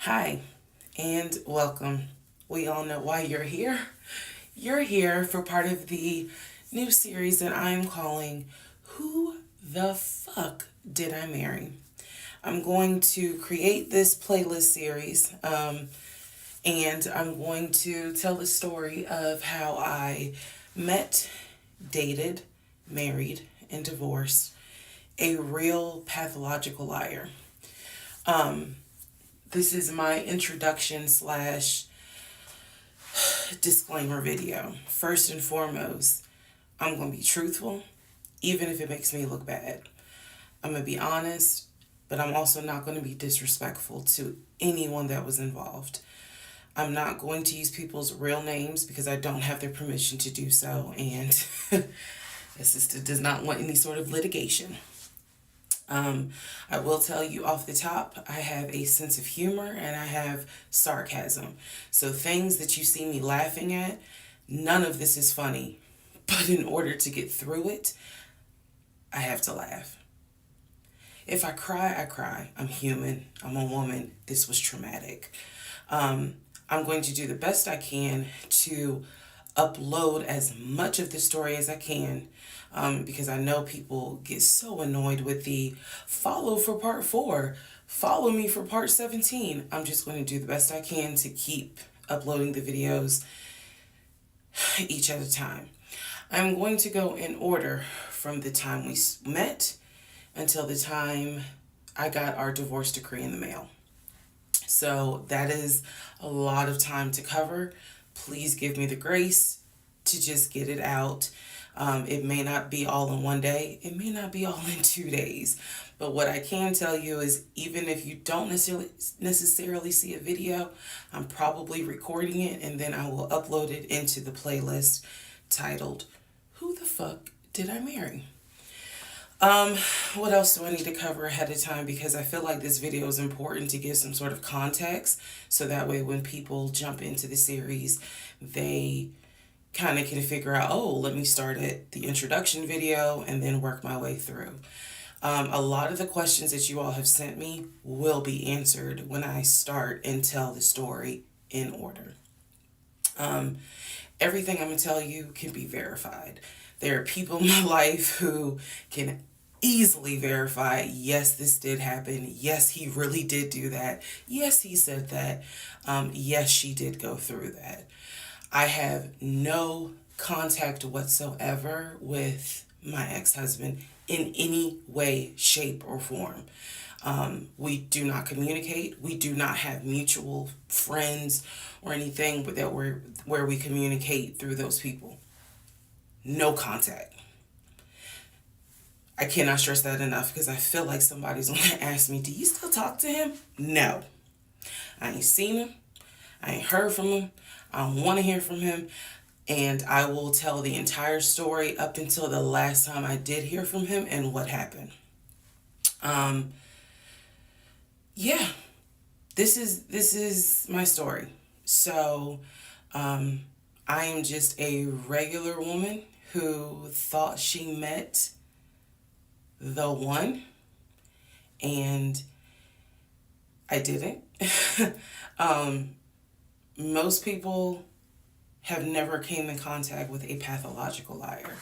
Hi, and welcome. We all know why you're here. You're here for part of the new series that I'm calling Who the Fuck Did I Marry? I'm going to create this playlist series, and I'm going to tell the story of how I met, dated, married, and divorced a real pathological liar. This is my introduction slash disclaimer video. First and foremost, I'm going to be truthful, even if it makes me look bad. I'm going to be honest, but I'm also not going to be disrespectful to anyone that was involved. I'm not going to use people's real names because I don't have their permission to do so, and the sister does not want any sort of litigation. I will tell you off the top, I have a sense of humor and I have sarcasm. So things that you see me laughing at, none of this is funny. But in order to get through it, I have to laugh. If I cry, I cry. I'm human. I'm a woman. This was traumatic. I'm going to do the best I can to upload as much of the story as I can, because I know people get so annoyed with the follow for part 4, follow me for part 17. I'm just going to do the best I can to keep uploading the videos each at a time. I'm going to go in order from the time we met until the time I got our divorce decree in the mail. So that is a lot of time to cover. Please give me the grace to just get it out. It may not be all in one day. It may not be all in 2 days. But what I can tell you is even if you don't necessarily see a video, I'm probably recording it and then I will upload it into the playlist titled, Who the Fuck Did I Marry? What else do I need to cover ahead of time? Because I feel like this video is important to give some sort of context. So that way when people jump into the series, they kind of can figure out, oh, let me start at the introduction video and then work my way through. A lot of the questions that you all have sent me will be answered when I start and tell the story in order. Everything I'm going to tell you can be verified. There are people in my life who can easily verify, yes, this did happen. Yes, he really did do that. Yes, he said that. Yes, she did go through that. I have no contact whatsoever with my ex-husband in any way, shape, or form. We do not communicate. We do not have mutual friends or anything where we communicate through those people. No contact. I cannot stress that enough because I feel like somebody's going to ask me, do you still talk to him? No. I ain't seen him. I ain't heard from him. I don't want to hear from him. And I will tell the entire story up until the last time I did hear from him and what happened. Yeah, this is my story. So, I am just a regular woman who thought she met the one, and I didn't. Most people have never came in contact with a pathological liar.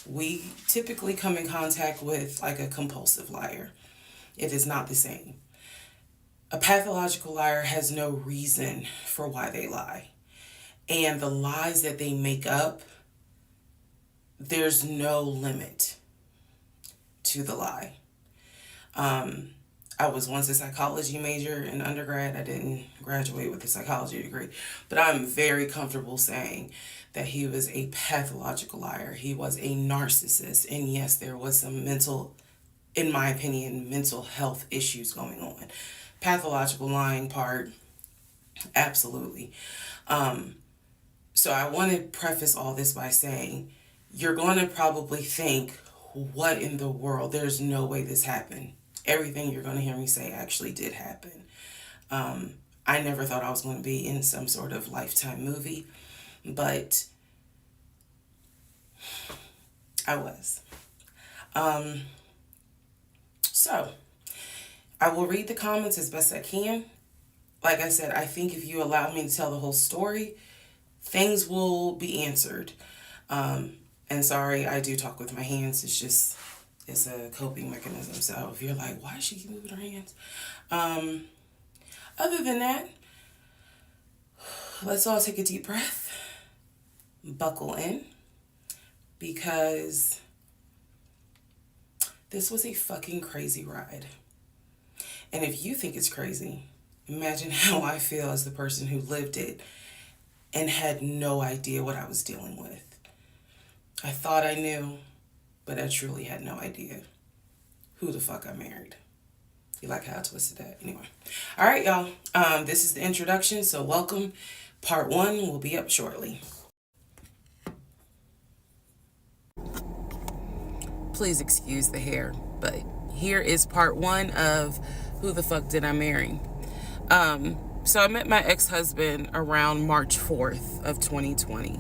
We typically come in contact with like a compulsive liar. It is not the same. A pathological liar has no reason for why they lie. And the lies that they make up, there's no limit to the lie. I was once a psychology major in undergrad. I didn't graduate with a psychology degree, but I'm very comfortable saying that he was a pathological liar. He was a narcissist. And yes, there was some in my opinion, mental health issues going on. Pathological lying part, absolutely. So I want to preface all this by saying, you're going to probably think, what in the world? There's no way this happened. Everything you're going to hear me say actually did happen. I never thought I was going to be in some sort of Lifetime movie, but I was. So I will read the comments as best I can. like I said, I think if you allow me to tell the whole story, things will be answered. And sorry, I do talk with my hands. It's a coping mechanism. So if you're like, why does she keep moving her hands? Other than that, let's all take a deep breath, buckle in, because this was a fucking crazy ride. And if you think it's crazy, imagine how I feel as the person who lived it and had no idea what I was dealing with. I thought I knew, but I truly had no idea who the fuck I married. You like how I twisted that? Anyway. All right, y'all. This is the introduction, so welcome. Part 1 will be up shortly. Please excuse the hair, but here is part 1 of Who the Fuck Did I Marry? So I met my ex-husband around March 4th of 2020.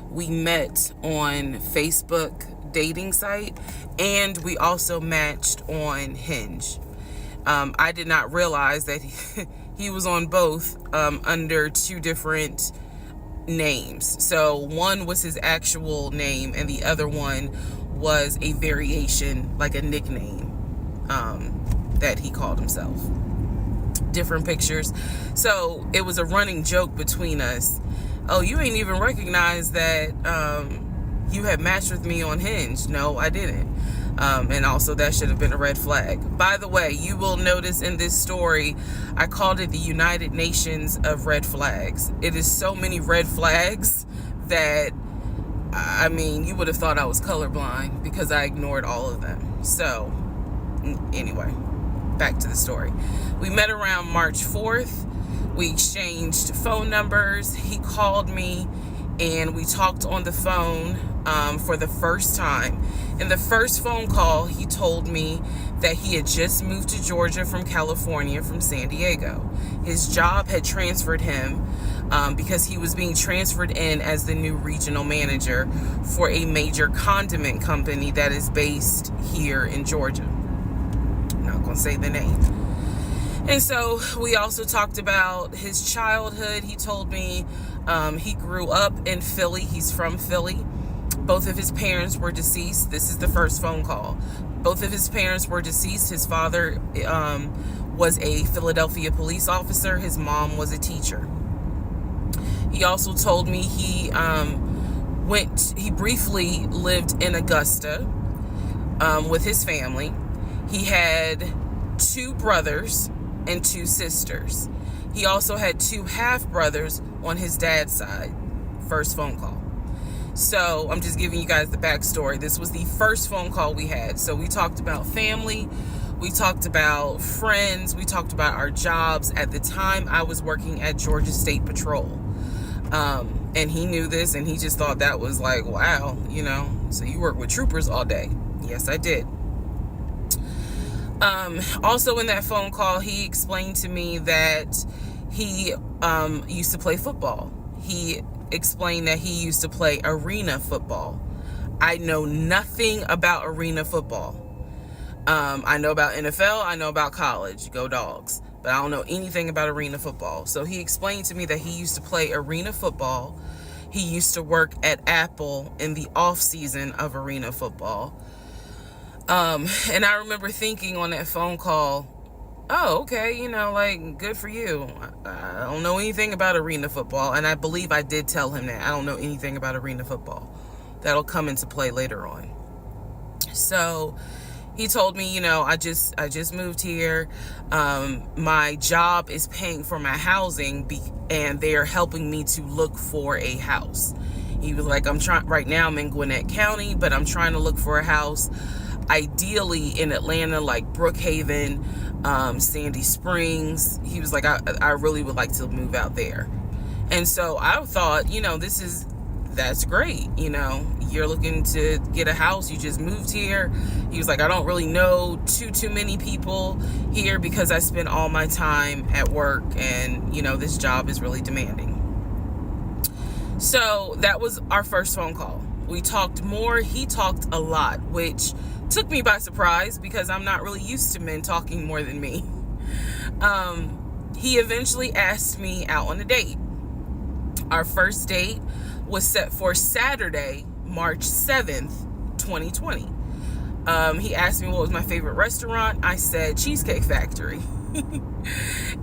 We met on Facebook dating site, and we also matched on Hinge. I did not realize that he was on both under 2 different names. So one was his actual name, and the other one was a variation, like a nickname that he called himself. Different pictures. So it was a running joke between us. Oh, you ain't even recognized that you had matched with me on Hinge. No, I didn't. And also that should have been a red flag. By the way, you will notice in this story, I called it the United Nations of red flags. It is so many red flags that, I mean, you would have thought I was colorblind because I ignored all of them. So, anyway, back to the story. We met around March 4th. We exchanged phone numbers. He called me and we talked on the phone for the first time. In the first phone call, he told me that he had just moved to Georgia from California, from San Diego. His job had transferred him because he was being transferred in as the new regional manager for a major condiment company that is based here in Georgia. I'm not going to say the name. And so we also talked about his childhood. He told me he grew up in Philly. He's from Philly. Both of his parents were deceased. This is the first phone call. Both of his parents were deceased. His father was a Philadelphia police officer. His mom was a teacher. He also told me he briefly lived in Augusta with his family. He had 2 brothers and 2 sisters. He also had 2 half-brothers on his dad's side. First phone call. So I'm just giving you guys the backstory. This was the first phone call we had. So we talked about family. We talked about friends. We talked about our jobs. At the time, I was working at Georgia State Patrol. And he knew this, and he just thought that was like, wow, so you work with troopers all day. Yes, I did. Also in that phone call, he explained to me that he used to play football. He explained that he used to play arena football. I know nothing about arena football. I know about NFL. I know about college. Go Dogs. But I don't know anything about arena football. So he explained to me that he used to play arena football. He used to work at Apple in the off season of arena football. And I remember thinking on that phone call, oh, okay, good for you. I don't know anything about arena football. And I believe I did tell him that. I don't know anything about arena football. That'll come into play later on. So he told me, I just moved here. My job is paying for my housing and they're helping me to look for a house. He was like, right now I'm in Gwinnett County, but I'm trying to look for a house. Ideally in Atlanta, like Brookhaven, Sandy Springs. He was like, I really would like to move out there. And so I thought, that's great. You're looking to get a house. You just moved here. He was like, I don't really know too many people here because I spend all my time at work and, this job is really demanding. So that was our first phone call. We talked more. He talked a lot, which took me by surprise because I'm not really used to men talking more than me. he eventually asked me out on a date. Our first date was set for Saturday, March 7th, 2020. He asked me what was my favorite restaurant. I said Cheesecake Factory.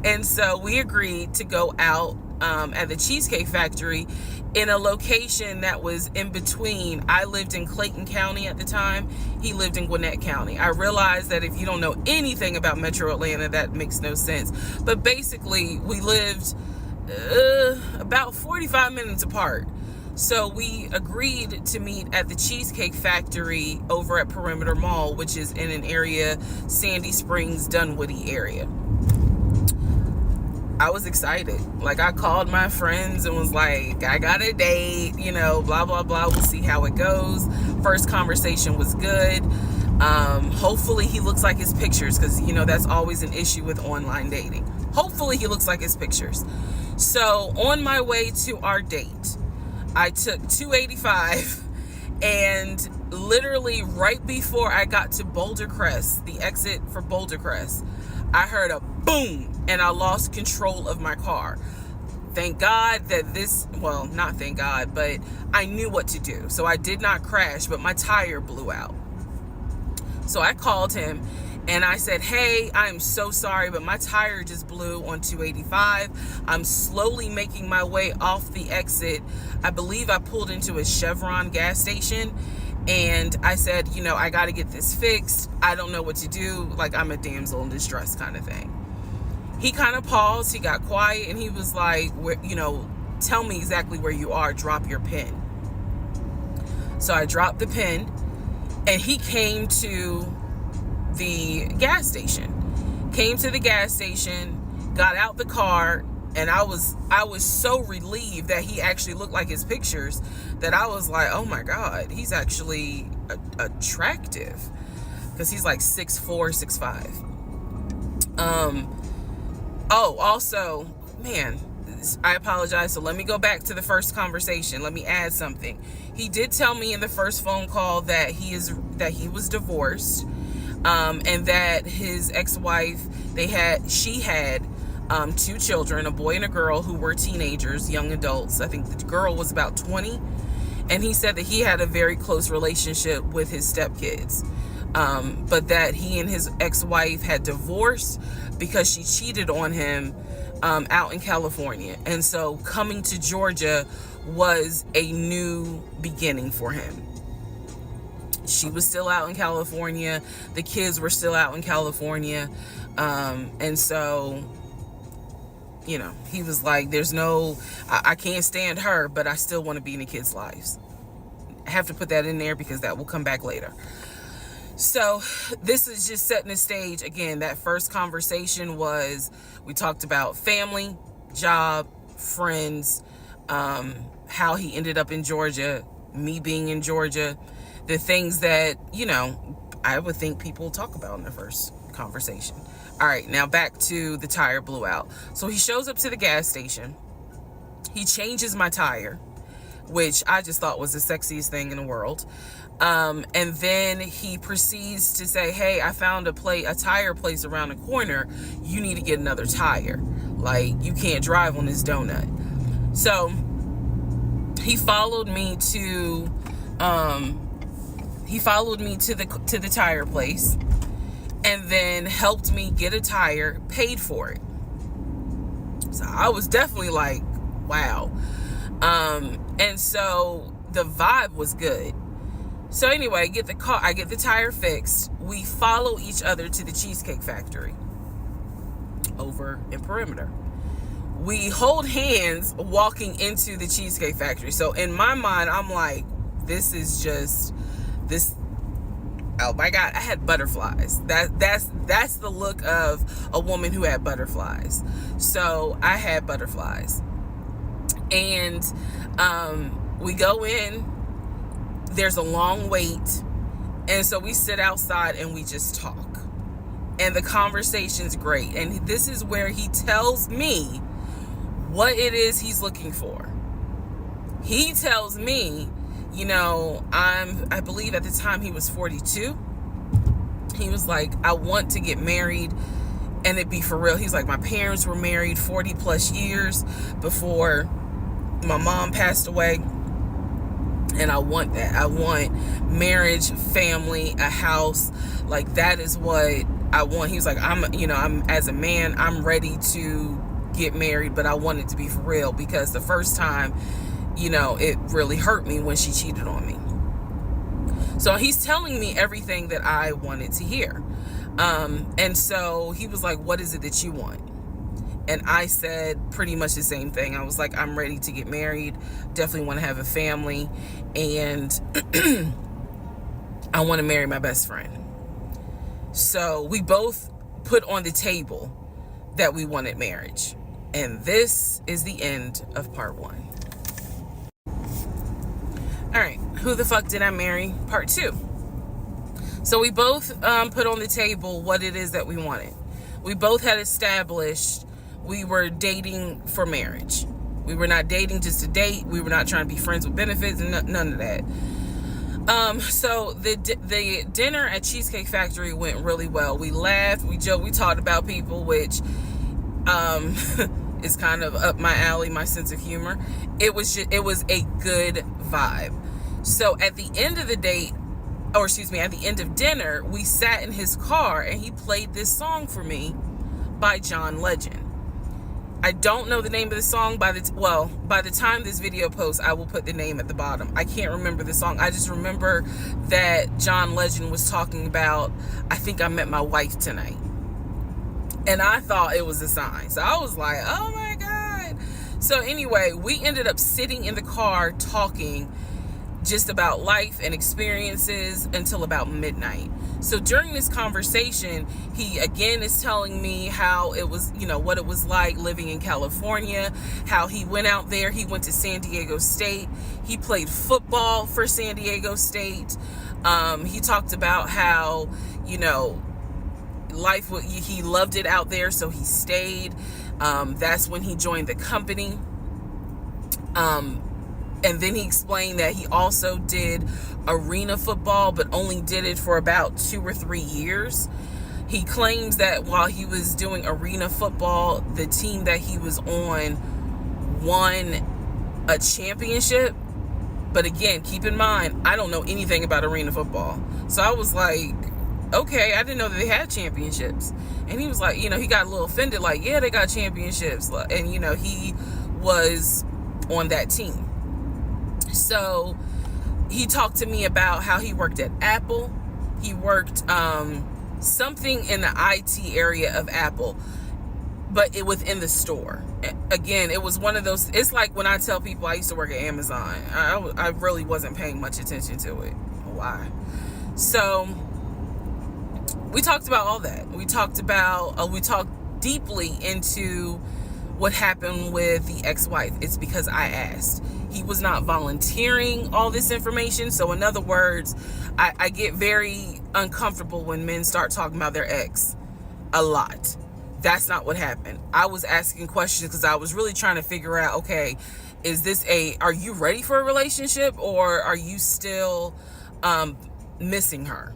And so we agreed to go out at the Cheesecake Factory in a location that was in between. I lived in Clayton County at the time. He lived in Gwinnett County. I realized that if you don't know anything about Metro Atlanta, that makes no sense. But basically, we lived about 45 minutes apart. So we agreed to meet at the Cheesecake Factory over at Perimeter Mall, which is in an area, Sandy Springs, Dunwoody area. I was excited. Like, I called my friends and was like, I got a date, blah, blah, blah. We'll see how it goes. First conversation was good. Hopefully he looks like his pictures, because, that's always an issue with online dating. Hopefully he looks like his pictures. So on my way to our date, I took 285, and literally right before I got to Boulder Crest, the exit for Boulder Crest, I heard a boom, and I lost control of my car. Thank God that not thank God, but I knew what to do. So I did not crash, but my tire blew out. So I called him and I said, hey, I'm so sorry, but my tire just blew on 285. I'm slowly making my way off the exit. I believe I pulled into a Chevron gas station. And I said, I got to get this fixed. I don't know what to do. Like, I'm a damsel in distress kind of thing. He kind of paused. He got quiet, and he was like, tell me exactly where you are. Drop your pin. So I dropped the pin, and he came to the gas station. Got out the car, and I was so relieved that he actually looked like his pictures that I was like, oh my God, he's actually attractive, because he's like 6'4", 6'5". Also, man, I apologize. So let me go back to the first conversation. Let me add something. He did tell me in the first phone call that he was divorced, and that his ex-wife, she had 2 children, a boy and a girl, who were teenagers, young adults. I think the girl was about 20. And he said that he had a very close relationship with his stepkids. But that he and his ex-wife had divorced because she cheated on him out in California. And so coming to Georgia was a new beginning for him. She was still out in California. The kids were still out in California. And so, he was like, I can't stand her, but I still want to be in the kids' lives. I have to put that in there because that will come back later. So this is just setting the stage. Again, that first conversation we talked about family, job, friends, how he ended up in Georgia, me being in Georgia, the things that, I would think people talk about in the first conversation. All right, now back to the tire blew out. So he shows up to the gas station. He changes my tire, which I just thought was the sexiest thing in the world. And then he proceeds to say, hey, I found a tire place around the corner. You need to get another tire. Like, you can't drive on this donut. So he followed me to the tire place, and then helped me get a tire, paid for it. So I was definitely like, wow. And so the vibe was good. So anyway, I get the tire fixed. We follow each other to the Cheesecake Factory over in Perimeter. We hold hands walking into the Cheesecake Factory. So in my mind, I'm like, this. Oh my God, I had butterflies. That's the look of a woman who had butterflies. So I had butterflies. And we go in. There's a long wait. And so we sit outside and we just talk. And the conversation's great. And this is where he tells me what it is he's looking for. He tells me, I believe at the time he was 42. He was like, I want to get married and it be for real. He's like, my parents were married 40 plus years before my mom passed away, and I want that. I want marriage, family, a house. Like, that is what I want. He was like, I'm as a man, I'm ready to get married, but I want it to be for real, because the first time, it really hurt me when she cheated on me. So he's telling me everything that I wanted to hear. And so he was like, what is it that you want? And I said pretty much the same thing. I was like, I'm ready to get married. Definitely want to have a family. And I want to marry my best friend. So we both put on the table that we wanted marriage. And this is the end of part 1. All right. Who the fuck did I marry? Part 2. So we both put on the table what it is that we wanted. We both had established we were dating for marriage. We were not dating just to date. We were not trying to be friends with benefits and none of that. So the dinner at Cheesecake Factory went really well. We laughed, we joked, we talked about people, which is kind of up my alley, my sense of humor. It was a good vibe. So at the end of the date, at the end of dinner, we sat in his car and he played this song for me by John Legend. I don't know the name of the song. By the time this video posts, I will put the name at the bottom. I can't remember the song. I just remember that John Legend was talking about, I think I met my wife tonight. And I thought it was a sign. So I was like, oh my God. So anyway, we ended up sitting in the car talking just about life and experiences until about midnight. So during this conversation, he again is telling me how it was, what it was like living in California, how he went out there. He went to San Diego State. He played football for San Diego State. He talked about how, he loved it out there, so he stayed. That's when he joined the company. And then he explained that he also did arena football, but only did it for about 2 or 3 years. He claims that while he was doing arena football, the team that he was on won a championship. But again, keep in mind, I don't know anything about arena football. So I was like, okay, I didn't know that they had championships. And he was like, he got a little offended, like, yeah, they got championships. And, he was on that team. So he talked to me about how he worked at Apple. He worked something in the IT area of Apple, but within the store. Again, it was one of those, it's like when I tell people I used to work at Amazon. I really wasn't paying much attention to it. Why? So we talked about all that. We talked deeply into what happened with the ex-wife. It's because I asked. He was not volunteering all this information. So in other words, I get very uncomfortable when men start talking about their ex a lot. That's not what happened. I was asking questions because I was really trying to figure out, okay, are you ready for a relationship, or are you still missing her?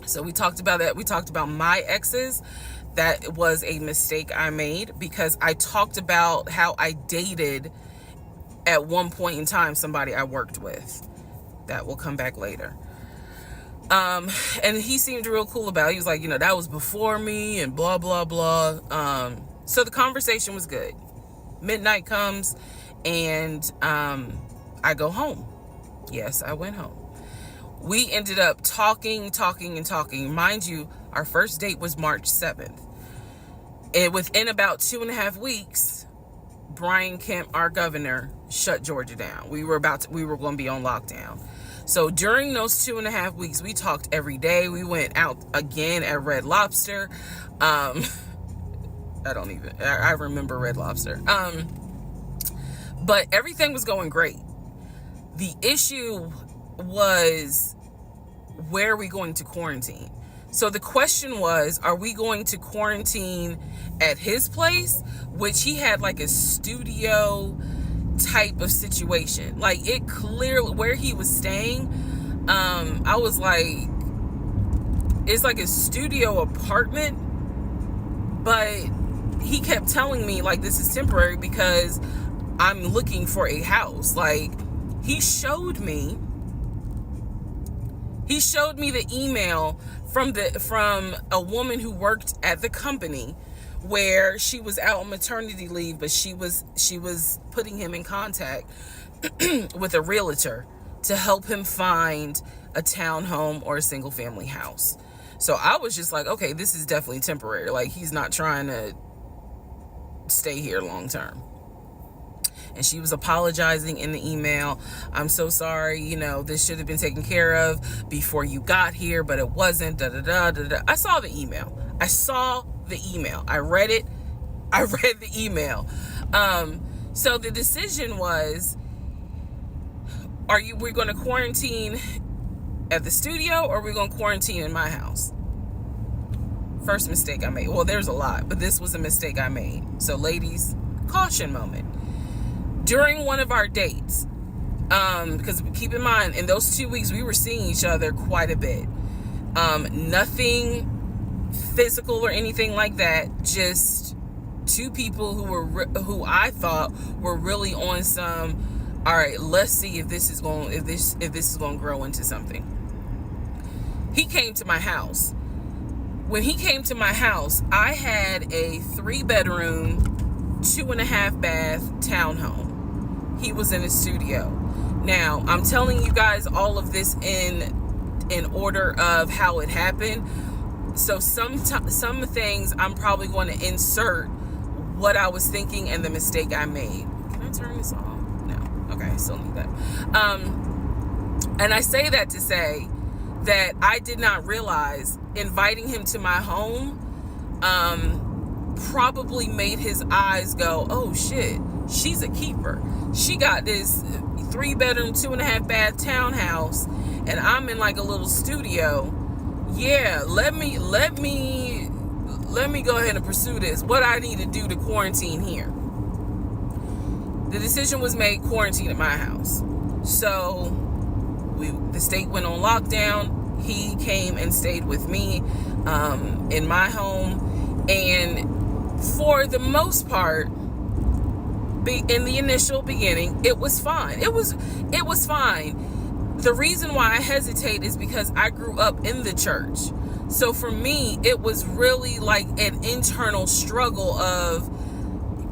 So we talked about that. We talked about my exes. That was a mistake I made because I talked about how I dated at one point in time somebody I worked with. That will come back later. And he seemed real cool about it. He was like, that was before me and blah, blah, blah. So the conversation was good. Midnight comes and I go home. Yes, I went home. We ended up talking. Mind you, our first date was March 7th. And within about 2.5 weeks, Brian Kemp, our governor, shut Georgia down. We were going to be on lockdown. So during those 2.5 weeks, we talked every day. We went out again at Red Lobster. I remember Red Lobster. But everything was going great. The issue was, where are we going to quarantine? So the question was, are we going to quarantine at his place, which he had like a studio type of situation. Like, it clearly, where he was staying, I was like, it's like a studio apartment, But he kept telling me, like, this is temporary because I'm looking for a house. Like, he showed me the email from a woman who worked at the company where she was out on maternity leave, but she was putting him in contact with a realtor to help him find a townhome or a single family house. So I was just like, okay, this is definitely temporary. Like, he's not trying to stay here long term. And she was apologizing in the email. I'm so sorry, you know, this should have been taken care of before you got here, but it wasn't. I saw the email. I read it. I read the email. So the decision was, we're going to quarantine at the studio, or we're going to quarantine in my house? First mistake I made. Well, there's a lot, but this was a mistake I made. So ladies, caution moment. During one of our dates, because keep in mind, in those 2 weeks, we were seeing each other quite a bit. Nothing physical or anything like that. Just two people who I thought were really on some, all right, let's see if this is going to grow into something. He came to my house. When he came to my house, I had a 3-bedroom, 2.5-bath townhome. He was in a studio. Now, I'm telling you guys all of this in order of how it happened. So some things I'm probably going to insert what I was thinking and the mistake I made. Can I turn this off? No. Okay, I still need that. And I say that to say that I did not realize inviting him to my home probably made his eyes go, oh shit, she's a keeper. She got this 3-bedroom, 2.5-bath townhouse, and I'm in like a little studio. Yeah, let me go ahead and pursue this. What I need to do to quarantine here. The decision was made, quarantine at my house. So the state went on lockdown. He came and stayed with me in my home, and for the most part, in the initial beginning, it was fine. It was fine. The reason why I hesitate is because I grew up in the church. So for me, it was really like an internal struggle of,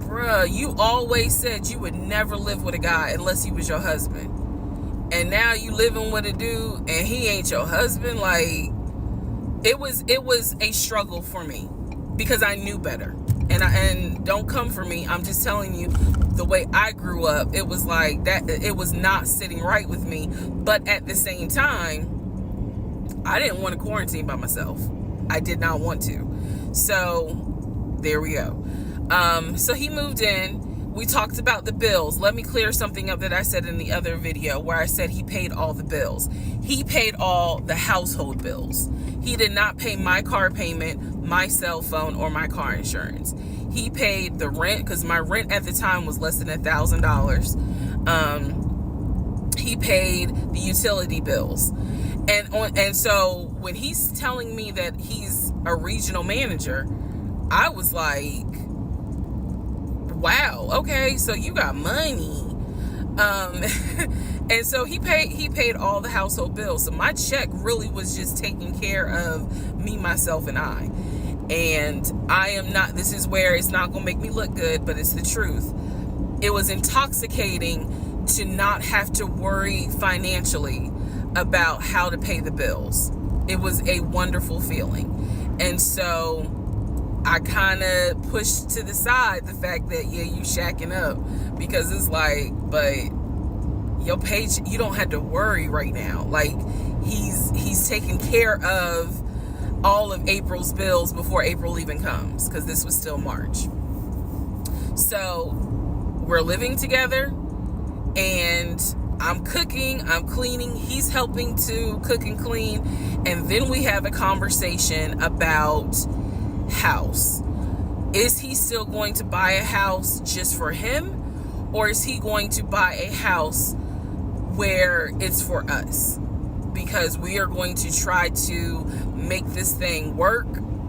bruh, you always said you would never live with a guy unless he was your husband. And now you living with a dude and he ain't your husband. Like, it was a struggle for me because I knew better. And don't come for me. I'm just telling you the way I grew up. It was like that. It was not sitting right with me. But at the same time, I didn't want to quarantine by myself. I did not want to. So there we go. So he moved in. We talked about the bills. Let me clear something up that I said in the other video where I said he paid all the bills. He paid all the household bills. He did not pay my car payment, my cell phone, or my car insurance. He paid the rent, because my rent at the time was less than $1,000. He paid the utility bills. And so when he's telling me that he's a regional manager, I was like, wow, okay, so you got money. And so he paid all the household bills. So my check really was just taking care of me, myself, and I. And I am not, this is where it's not going to make me look good, but it's the truth. It was intoxicating to not have to worry financially about how to pay the bills. It was a wonderful feeling. And so I kind of pushed to the side the fact that, yeah, you shacking up, because it's like, but your page, you don't have to worry right now. Like, he's taking care of all of April's bills before April even comes, because this was still March. So we're living together, and I'm cooking, I'm cleaning, he's helping to cook and clean, and then we have a conversation about house. Is he still going to buy a house just for him, or is he going to buy a house where it's for us? Because we are going to try to make this thing work,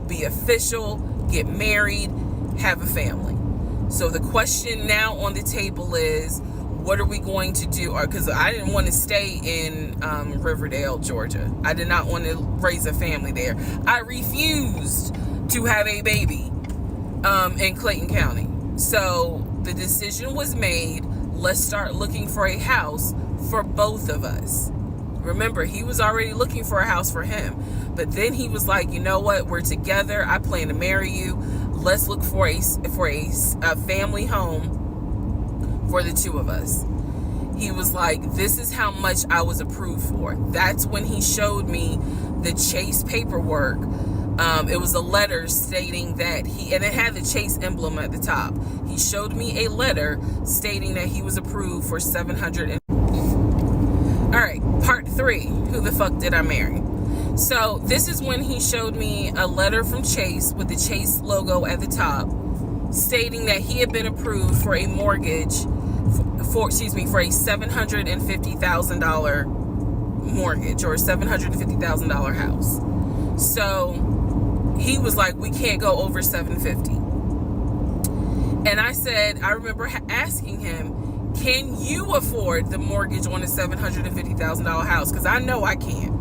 be official, get married, have a family. So the question now on the table is, what are we going to do? Because I didn't want to stay in Riverdale, Georgia. I did not want to raise a family there. I refused to have a baby in Clayton County. So the decision was made, let's start looking for a house for both of us. Remember, he was already looking for a house for him. But then he was like, you know what? We're together. I plan to marry you. Let's look for a family home for the two of us. He was like, this is how much I was approved for. That's when he showed me the Chase paperwork. It was a letter stating that and it had the Chase emblem at the top. He showed me a letter stating that he was approved for $700. All right, part 3. Who the fuck did I marry? So this is when he showed me a letter from Chase with the Chase logo at the top, stating that he had been approved for a mortgage for a $750,000 mortgage, or a $750,000 house. So he was like, we can't go over $750,000. And I said, I remember asking him, can you afford the mortgage on a $750,000 house? Because I know I can't.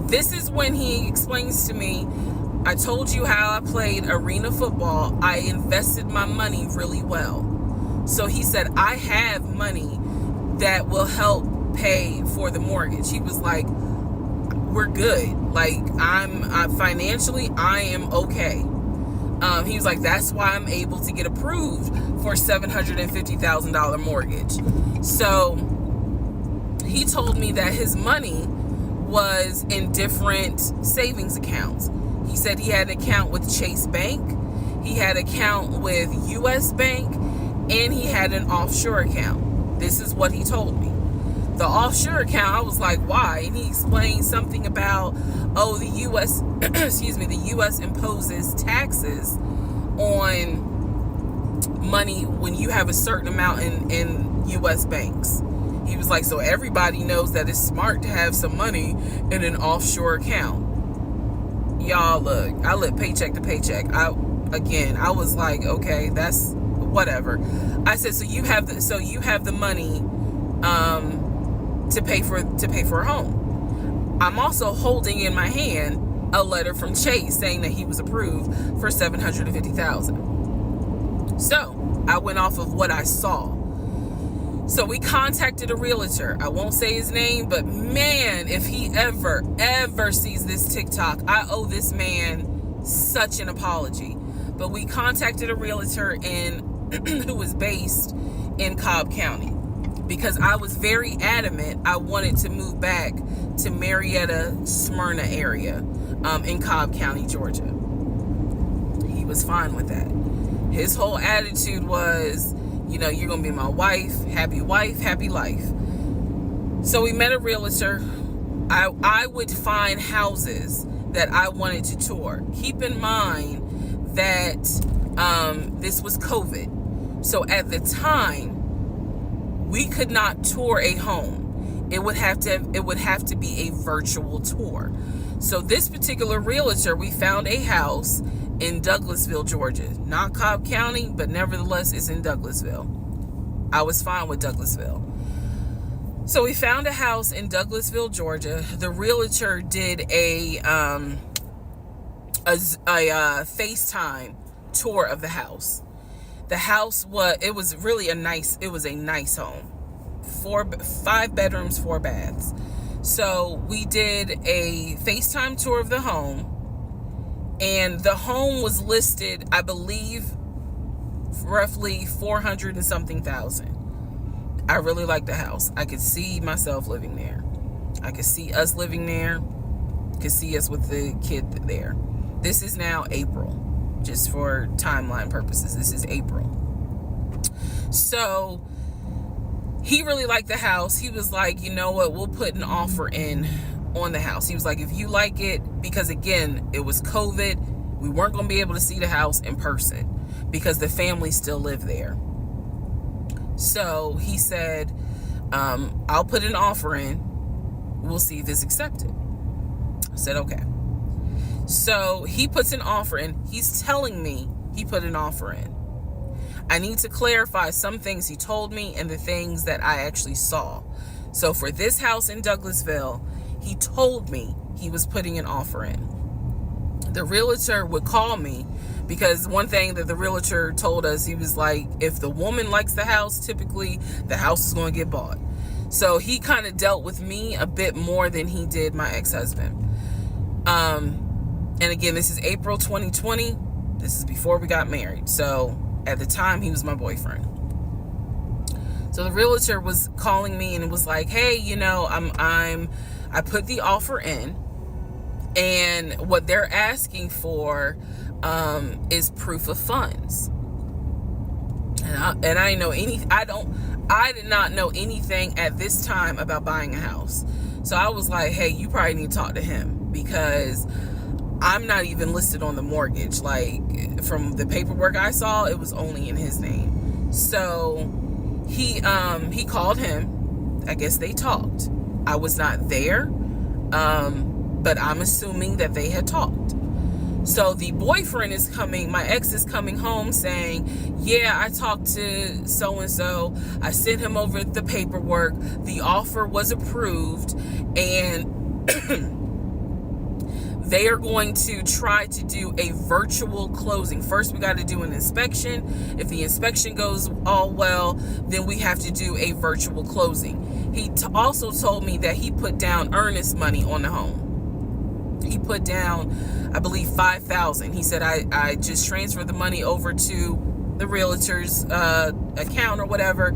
This is when he explains to me, I told you how I played arena football. I invested my money really well. So he said, I have money that will help pay for the mortgage. He was like, we're good. Like, I'm financially, I am okay. He was like, that's why I'm able to get approved for $750,000 mortgage. So he told me that his money was in different savings accounts. He said he had an account with Chase Bank, he had an account with US Bank, and he had an offshore account. This is what he told me. The offshore account, I was like, why? And he explained something about, the US, the US imposes taxes on money when you have a certain amount in US banks. He was like, so everybody knows that it's smart to have some money in an offshore account. Y'all, look, I live paycheck to paycheck. I was like, okay, that's whatever. I said, so you have the money to pay for a home. I'm also holding in my hand a letter from Chase saying that he was approved for $750,000. So I went off of what I saw. So we contacted a realtor. I won't say his name, but man, if he ever sees this TikTok, I owe this man such an apology. But we contacted a realtor who was based in Cobb County, because I was very adamant I wanted to move back to Marietta, Smyrna area in Cobb County, Georgia. He was fine with that. His whole attitude was, you're going to be my wife, happy life. So we met a realtor. I would find houses that I wanted to tour. Keep in mind that this was COVID. So at the time, we could not tour a home. It would have to be a virtual tour. So this particular realtor, we found a house in Douglasville, Georgia. Not Cobb County, but nevertheless, it's in Douglasville. I was fine with Douglasville. So we found a house in Douglasville, Georgia. The realtor did a FaceTime tour of the house. The house was a nice home. 5 bedrooms, 4 baths. So we did a FaceTime tour of the home, and the home was listed, I believe, roughly 400 and something thousand. I really liked the house. I could see myself living there. I could see us living there. Could see us with the kid there. This is now April, just for timeline purposes. This is April. So he really liked the house. He was like, you know what, we'll put an offer in on the house. He was like, if you like it, because again, it was COVID, we weren't going to be able to see the house in person because the family still lived there. So he said, I'll put an offer in. We'll see if it's accepted. I said, okay. So he puts an offer in. He's telling me he put an offer in. I need to clarify some things he told me and the things that I actually saw. So for this house in Douglasville, he told me he was putting an offer in. The realtor would call me because one thing that the realtor told us, he was like, if the woman likes the house, typically the house is going to get bought. So he kind of dealt with me a bit more than he did my ex-husband. And again, this is April 2020. This is before we got married. So at the time, he was my boyfriend. So the realtor was calling me and was like, hey, I put the offer in, and what they're asking for is proof of funds. And I did not know anything at this time about buying a house. So I was like, hey, you probably need to talk to him, because I'm not even listed on the mortgage. Like, from the paperwork I saw, it was only in his name. So he called him. I guess they talked. I was not there, but I'm assuming that they had talked. So the boyfriend is coming, my ex is coming home saying, yeah, I talked to so-and-so. I sent him over the paperwork. The offer was approved, and they are going to try to do a virtual closing. First, we got to do an inspection. If the inspection goes all well, then we have to do a virtual closing. He also told me that he put down earnest money on the home. He put down, I believe, $5,000. He said, I just transferred the money over to the realtor's account or whatever,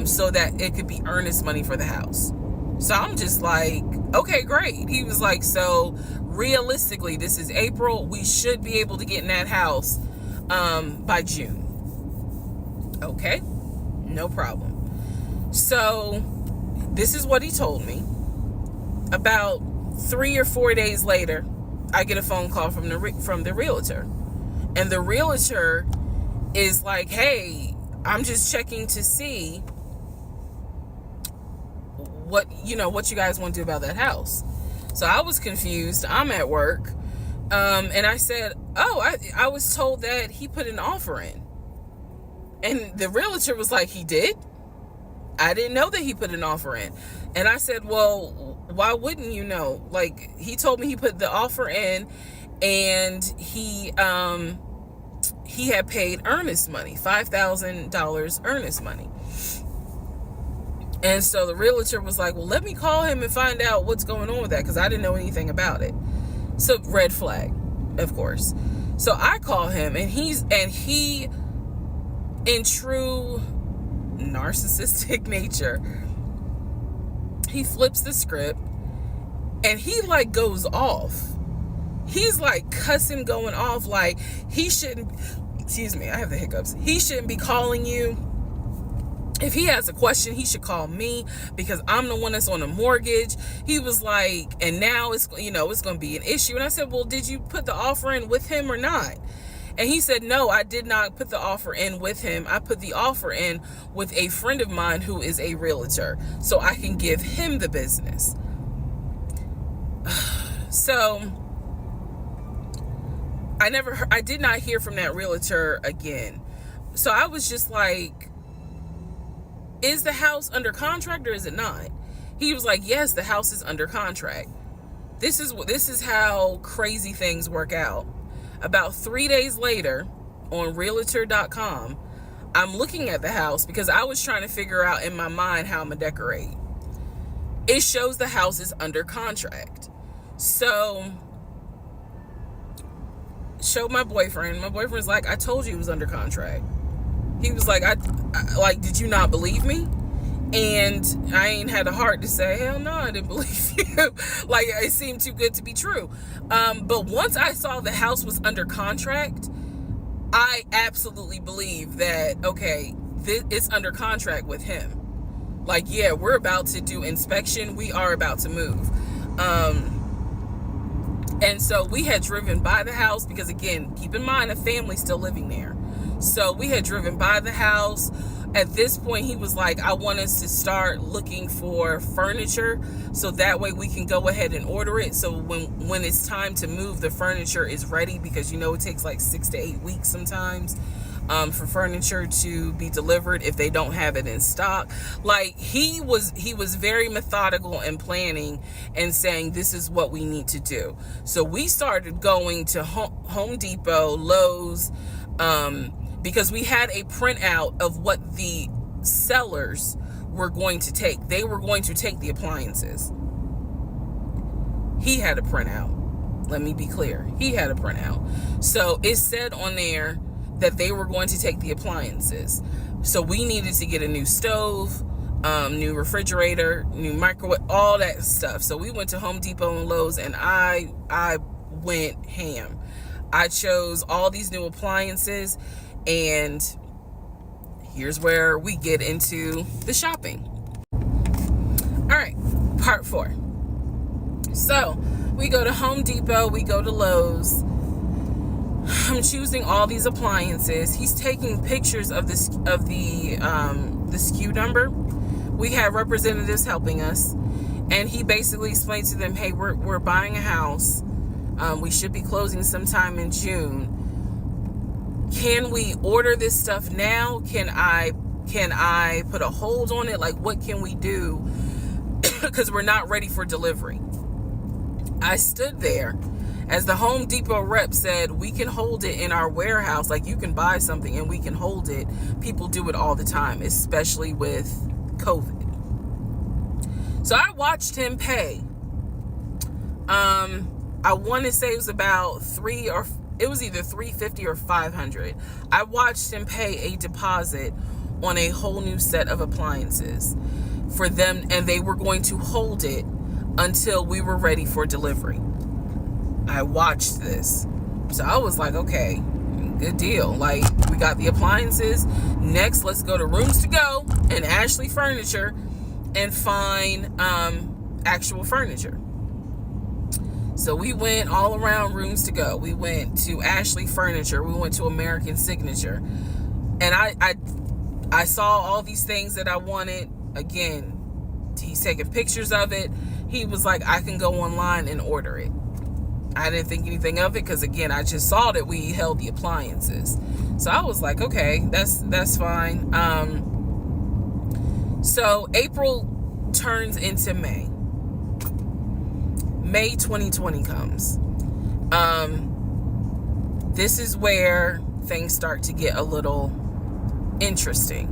so that it could be earnest money for the house. So I'm just like, okay, great. He was like, so realistically, this is April. We should be able to get in that house by June. Okay, no problem. So this is what he told me. About 3 or 4 days later, I get a phone call from the realtor. And the realtor is like, hey, I'm just checking to see what you guys want to do about that house. So I was confused. I'm at work. And I said, oh, I was told that he put an offer in. And the realtor was like, he did? I didn't know that he put an offer in. And I said, well, why wouldn't you know? Like, he told me he put the offer in, and he had paid earnest money, $5,000 earnest money. And so the realtor was like, well, let me call him and find out what's going on with that, because I didn't know anything about it. So red flag, of course. So I call him, and he, in true narcissistic nature, he flips the script, and he like goes off. He's like cussing, going off, like he shouldn't, excuse me, I have the hiccups. He shouldn't be calling you. If he has a question, he should call me, because I'm the one that's on the mortgage. He was like, and now it's going to be an issue. And I said, well, did you put the offer in with him or not? And he said, no, I did not put the offer in with him. I put the offer in with a friend of mine who is a realtor, so I can give him the business. So I did not hear from that realtor again. So I was just like, is the house under contract or is it not? He was like, yes, the house is under contract. This is how crazy things work out. About 3 days later, on realtor.com, I'm looking at the house because I was trying to figure out in my mind how I'm going to decorate. It shows the house is under contract. So, showed my boyfriend. My boyfriend's like, I told you it was under contract. He was like, I did you not believe me? And I ain't had the heart to say, hell no, I didn't believe you. Like, it seemed too good to be true. But once I saw the house was under contract, I absolutely believe that, okay, it's under contract with him. Like, yeah, we're about to do inspection. We are about to move. And so we had driven by the house because, again, keep in mind, a family's still living there. So we had driven by the house. At this point, he was like, I want us to start looking for furniture so that way we can go ahead and order it. So when it's time to move, the furniture is ready, because it takes like 6 to 8 weeks sometimes for furniture to be delivered if they don't have it in stock. Like, he was very methodical and planning and saying, this is what we need to do. So we started going to Home Depot, Lowe's, because we had a printout of what the sellers were going to take. They were going to take the appliances. He had a printout. Let me be clear. He had a printout. So it said on there that they were going to take the appliances. So we needed to get a new stove, new refrigerator, new microwave, all that stuff. So we went to Home Depot and Lowe's, and I went ham. I chose all these new appliances, and here's where we get into the shopping. All right, part 4. So we go to Home Depot, we go to Lowe's. I'm choosing all these appliances. He's taking pictures of the SKU number. We had representatives helping us, and he basically explained to them, hey, we're buying a house. We should be closing sometime in June. Can we order this stuff now? Can I put a hold on it? Like, what can we do? Because we're not ready for delivery. I stood there as the Home Depot rep said, we can hold it in our warehouse. Like, you can buy something and we can hold it. People do it all the time, especially with COVID. So I watched him pay. I want to say it was about it was either $350 or $500. I watched him pay a deposit on a whole new set of appliances for them, and they were going to hold it until we were ready for delivery. I watched this. So I was like, okay, good deal. Like, we got the appliances. Next, let's go to Rooms to Go and Ashley Furniture and find actual furniture. So we went all around Rooms to Go. We went to Ashley Furniture. We went to American Signature. And I saw all these things that I wanted. Again, he's taking pictures of it. He was like, I can go online and order it. I didn't think anything of it because, again, I just saw that we held the appliances. So I was like, okay, that's fine. So April turns into May. May 2020 comes. This is where things start to get a little interesting.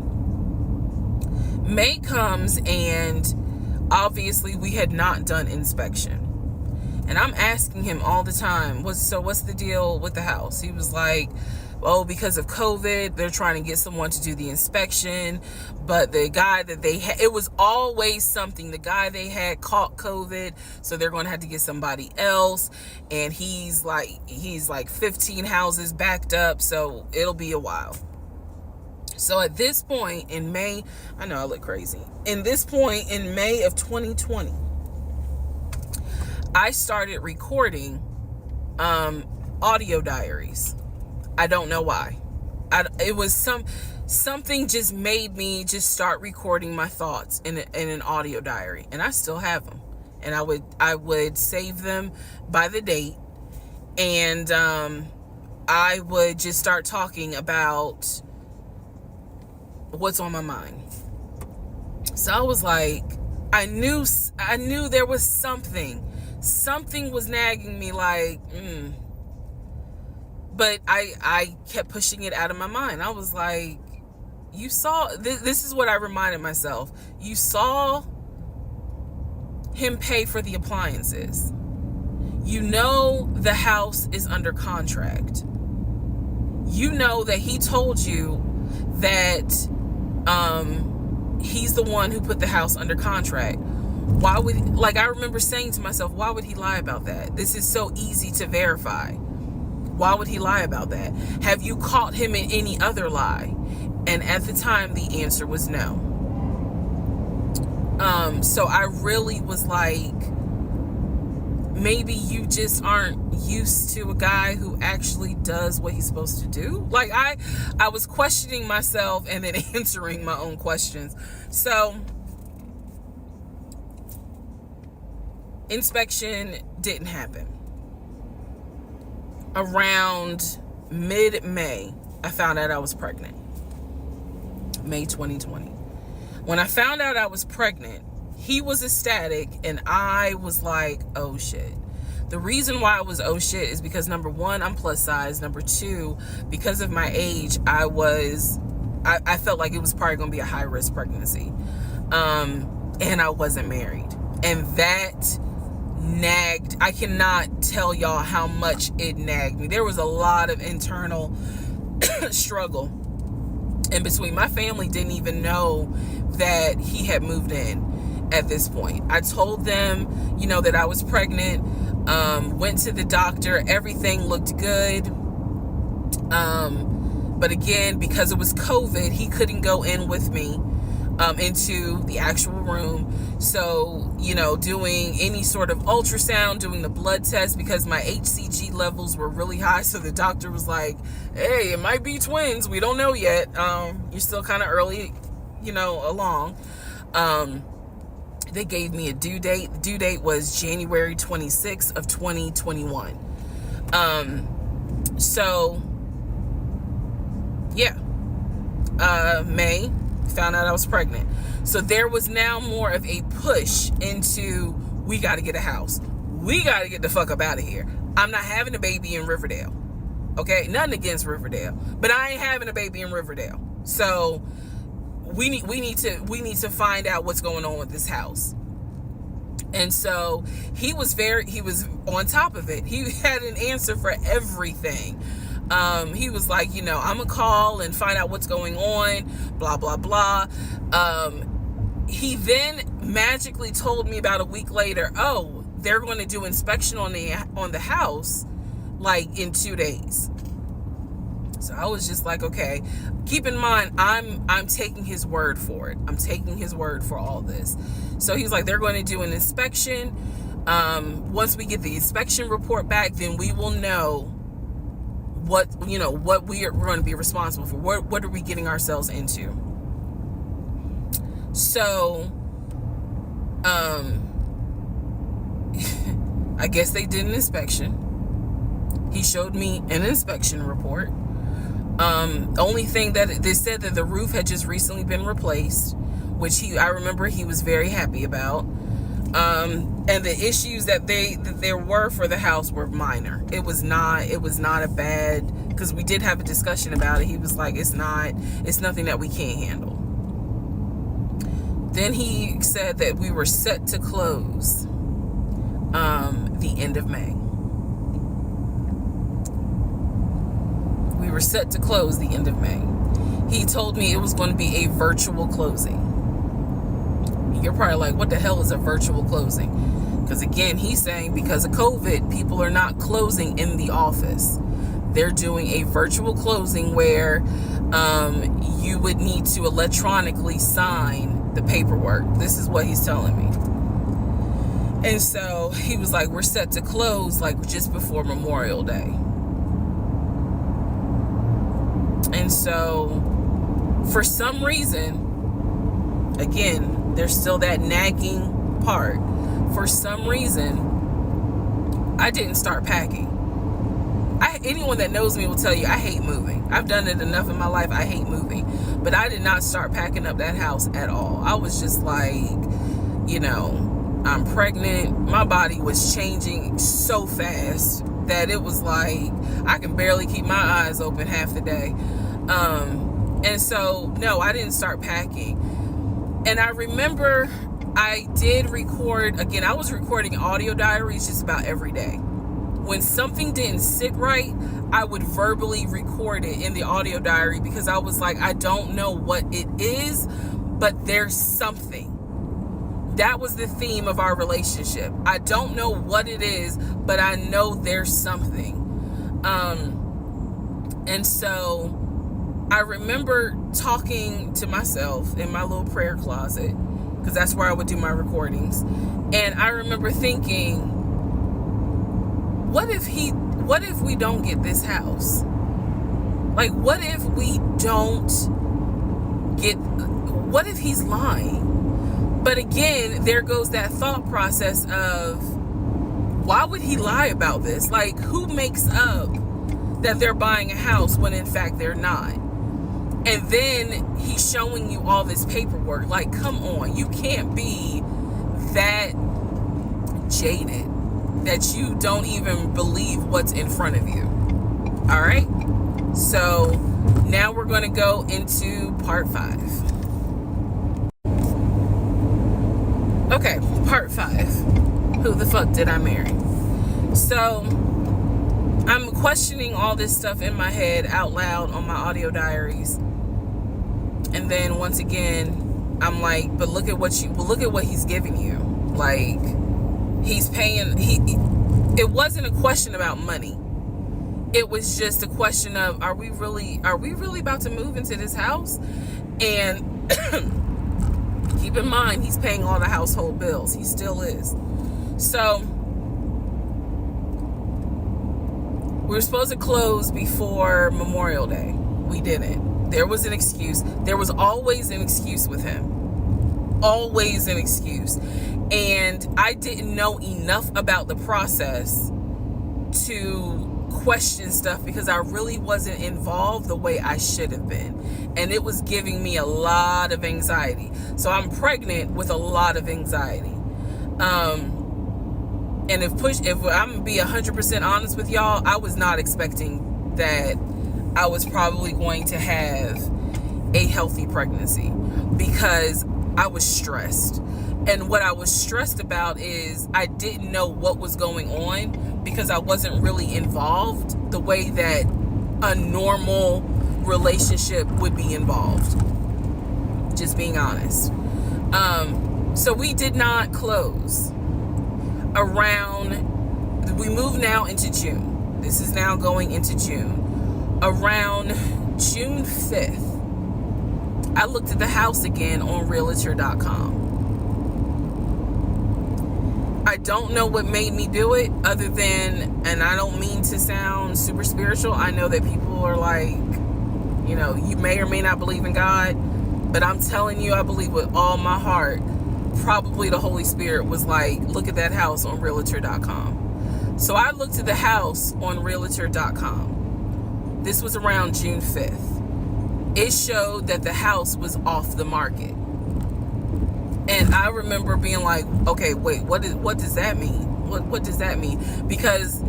May comes, and obviously we had not done inspection. And I'm asking him all the time, what's the deal with the house? He was like, oh, because of COVID, they're trying to get someone to do the inspection. But the guy that they had, it was always something. The guy they had caught COVID, so they're going to have to get somebody else. And he's like 15 houses backed up, so it'll be a while. So at this point in May, I know I look crazy. In this point in May of 2020, I started recording audio diaries. I don't know why. It was something just made me just start recording my thoughts in an audio diary, and I still have them. And I would save them by the date, and I would just start talking about what's on my mind. So I was like, I knew there was something was nagging me, like, but I kept pushing it out of my mind. I was like, you saw, this is what I reminded myself. You saw him pay for the appliances. You know the house is under contract. You know that he told you that he's the one who put the house under contract. Why would, like, I remember saying to myself, why would he lie about that? This is so easy to verify. Why would he lie about that? Have you caught him in any other lie? And at the time, the answer was no. So I really was like, maybe you just aren't used to a guy who actually does what he's supposed to do. Like, I was questioning myself and then answering my own questions. So inspection didn't happen. Around mid-May, I found out I was pregnant. May 2020. When I found out I was pregnant, he was ecstatic and I was like, oh shit. The reason why I was oh shit is because, number one, I'm plus size. Number two, because of my age, I felt like it was probably going to be a high risk pregnancy. And I wasn't married. And that nagged. I cannot tell y'all how much it nagged me. There was a lot of internal struggle in between. My family didn't even know that he had moved in at this point. I told them, that I was pregnant, went to the doctor, everything looked good. But again, because it was COVID, he couldn't go in with me into the actual room. So, doing any sort of ultrasound, doing the blood test, because my HCG levels were really high. So the doctor was like, hey, it might be twins. We don't know yet. You're still kind of early, along. They gave me a due date. The due date was January 26th of 2021. So yeah, May, found out I was pregnant. So there was now more of a push into, we got to get a house. We got to get the fuck up out of here. I'm not having a baby in Riverdale. Okay, nothing against Riverdale, but I ain't having a baby in Riverdale. So we need to find out what's going on with this house. And so he was on top of it. He had an answer for everything. He was like, I'm gonna call and find out what's going on, blah, blah, blah. He then magically told me about a week later, oh, they're going to do inspection on the house, like in 2 days. So I was just like, okay, keep in mind, I'm taking his word for it. I'm taking his word for all this. So he's like, they're going to do an inspection. Once we get the inspection report back, then we will know what we're going to be responsible for. What are we getting ourselves into? So, I guess they did an inspection. He showed me an inspection report. Only thing that they said that the roof had just recently been replaced, which I remember he was very happy about. And the issues that there were for the house were minor. It was not a bad, because we did have a discussion about it. He was like, it's nothing that we can't handle. Then he said that we were set to close the end of May. We were set to close the end of May. He told me it was going to be a virtual closing. You're probably like, what the hell is a virtual closing? Because again, he's saying because of COVID, people are not closing in the office. They're doing a virtual closing where you would need to electronically sign the paperwork. This is what he's telling me. And so he was like, we're set to close like just before Memorial Day. And so for some reason, again, there's still that nagging part. For some reason, I didn't start packing. Anyone that knows me will tell you I hate moving. I've done it enough in my life. I hate moving. But I did not start packing up that house at all. I was just like, I'm pregnant. My body was changing so fast that it was like I can barely keep my eyes open half the day. And so, no, I didn't start packing. And I remember I did record, again, I was recording audio diaries just about every day. When something didn't sit right, I would verbally record it in the audio diary because I was like, I don't know what it is, but there's something. That was the theme of our relationship. I don't know what it is, but I know there's something. And so I remember talking to myself in my little prayer closet, because that's where I would do my recordings. And I remember thinking, what if we don't get this house? Like, what if he's lying? But again, there goes that thought process of, why would he lie about this? Like, who makes up that they're buying a house when in fact they're not? And then he's showing you all this paperwork. Like, come on, you can't be that jaded that you don't even believe what's in front of you. All right, so now we're going to go into part 5. Okay, part 5. Who the fuck did I marry? So I'm questioning all this stuff in my head out loud on my audio diaries, and then once again I'm like, but look at what he's giving you. Like, he's paying. It wasn't a question about money. It was just a question of, are we really about to move into this house? And keep in mind, he's paying all the household bills. He still is. So we were supposed to close before Memorial Day. We didn't. There was an excuse. There was always an excuse with him. Always an excuse. And I didn't know enough about the process to question stuff, because I really wasn't involved the way I should have been. And it was giving me a lot of anxiety. So I'm pregnant with a lot of anxiety. And if I'm gonna be 100% honest with y'all, I was not expecting that I was probably going to have a healthy pregnancy, because I was stressed. And what I was stressed about is I didn't know what was going on, because I wasn't really involved the way that a normal relationship would be involved. Just being honest. So we did not close. We move now into June. This is now going into June. Around June 5th, I looked at the house again on realtor.com. I don't know what made me do it, other than, and I don't mean to sound super spiritual. I know that people are like, you may or may not believe in God, but I'm telling you, I believe with all my heart. Probably the Holy Spirit was like, look at that house on realtor.com. So I looked at the house on realtor.com. This was around June 5th. It showed that the house was off the market. And I remember being like, okay, wait, what does that mean? What does that mean? Because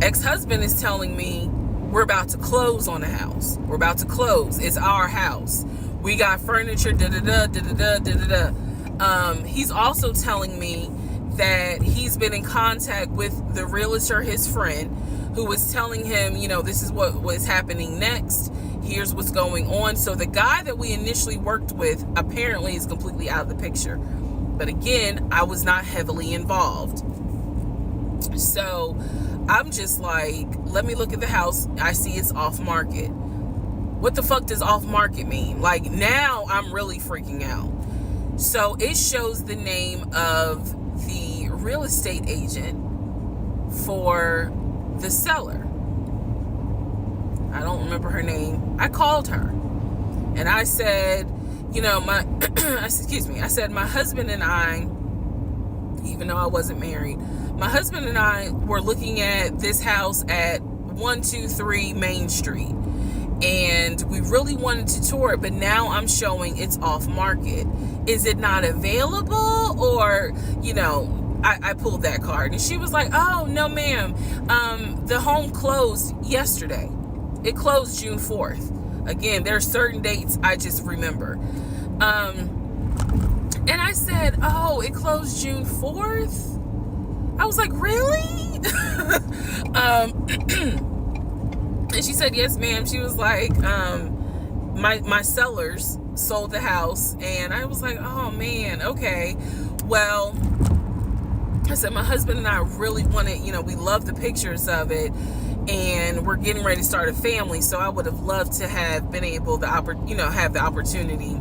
ex-husband is telling me we're about to close on the house. We're about to close. It's our house. We got furniture, da-da-da, da-da-da, da-da-da. He's also telling me that he's been in contact with the realtor, his friend, who was telling him, this is what was happening next. Here's what's going on. So the guy that we initially worked with apparently is completely out of the picture. But again, I was not heavily involved. So I'm just like, let me look at the house. I see it's off market. What the fuck does off market mean? Like, now I'm really freaking out. So it shows the name of the real estate agent for the seller. I don't remember her name. I called her and I said, I said, my husband and I, even though I wasn't married, my husband and I were looking at this house at 123 Main Street. And we really wanted to tour it, but now I'm showing it's off market. Is it not available? Or, I pulled that card. And she was like, oh, no, ma'am. The home closed yesterday. It closed June 4th. Again, there are certain dates I just remember. And I said, oh, it closed June 4th? I was like, really? And she said, yes, ma'am. She was like, my sellers sold the house. And I was like, oh, man, okay. Well, I said, my husband and I really wanted, we love the pictures of it. And we're getting ready to start a family. So I would have loved to have been able to, have the opportunity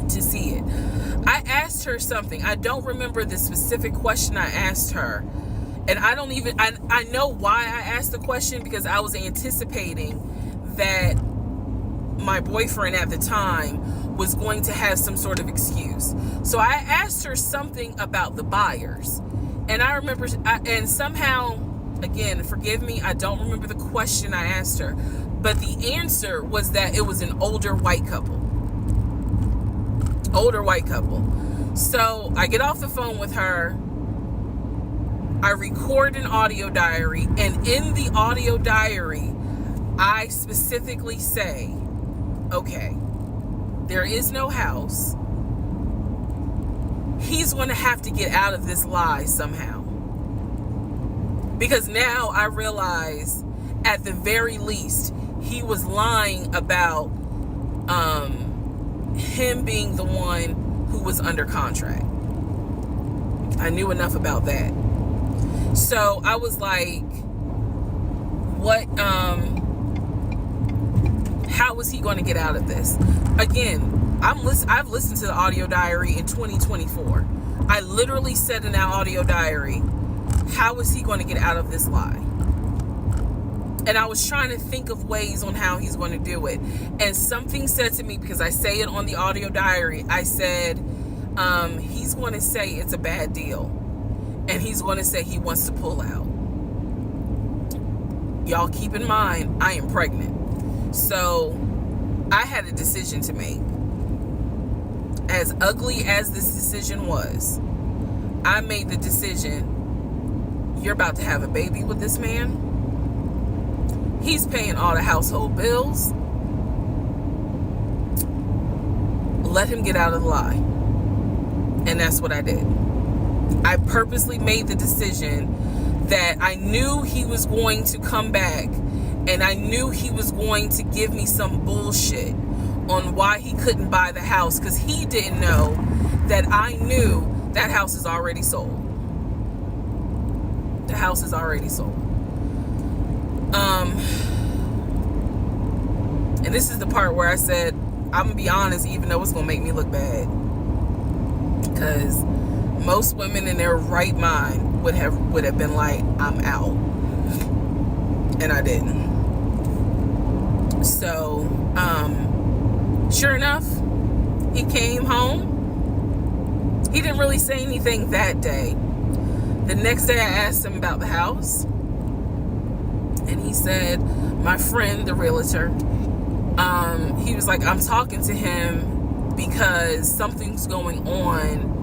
to see it. I asked her something. I don't remember the specific question I asked her. And I know why I asked the question, because I was anticipating that my boyfriend at the time was going to have some sort of excuse. So I asked her something about the buyers. And I remember, and somehow, again, forgive me, I don't remember the question I asked her. But the answer was that it was an older white couple. Older white couple. So I get off the phone with her. I record an audio diary. And in the audio diary, I specifically say, okay, there is no house. He's going to have to get out of this lie somehow. Because now I realize, at the very least, he was lying about him being the one who was under contract. I knew enough about that. So I was like, what, how was he going to get out of this? Again, I've listened to the audio diary in 2024. I literally said in that audio diary, how is he going to get out of this lie? And I was trying to think of ways on how he's going to do it. And something said to me, because I say it on the audio diary, I said, he's going to say it's a bad deal. And he's going to say he wants to pull out. Y'all keep in mind, I am pregnant. So I had a decision to make. As ugly as this decision was, I made the decision, you're about to have a baby with this man. He's paying all the household bills. Let him get out of the lie. And that's what I did. I purposely made the decision that I knew he was going to come back, and I knew he was going to give me some bullshit on why he couldn't buy the house, because he didn't know that I knew that house is already sold. The house is already sold. And this is the part where I said, I'm gonna be honest, even though it's gonna make me look bad, because most women in their right mind would have been like, I'm out. And I didn't. So sure enough, he came home. He didn't really say anything that day. The next day I asked him about the house, and he said, my friend, the realtor, he was like, I'm talking to him because something's going on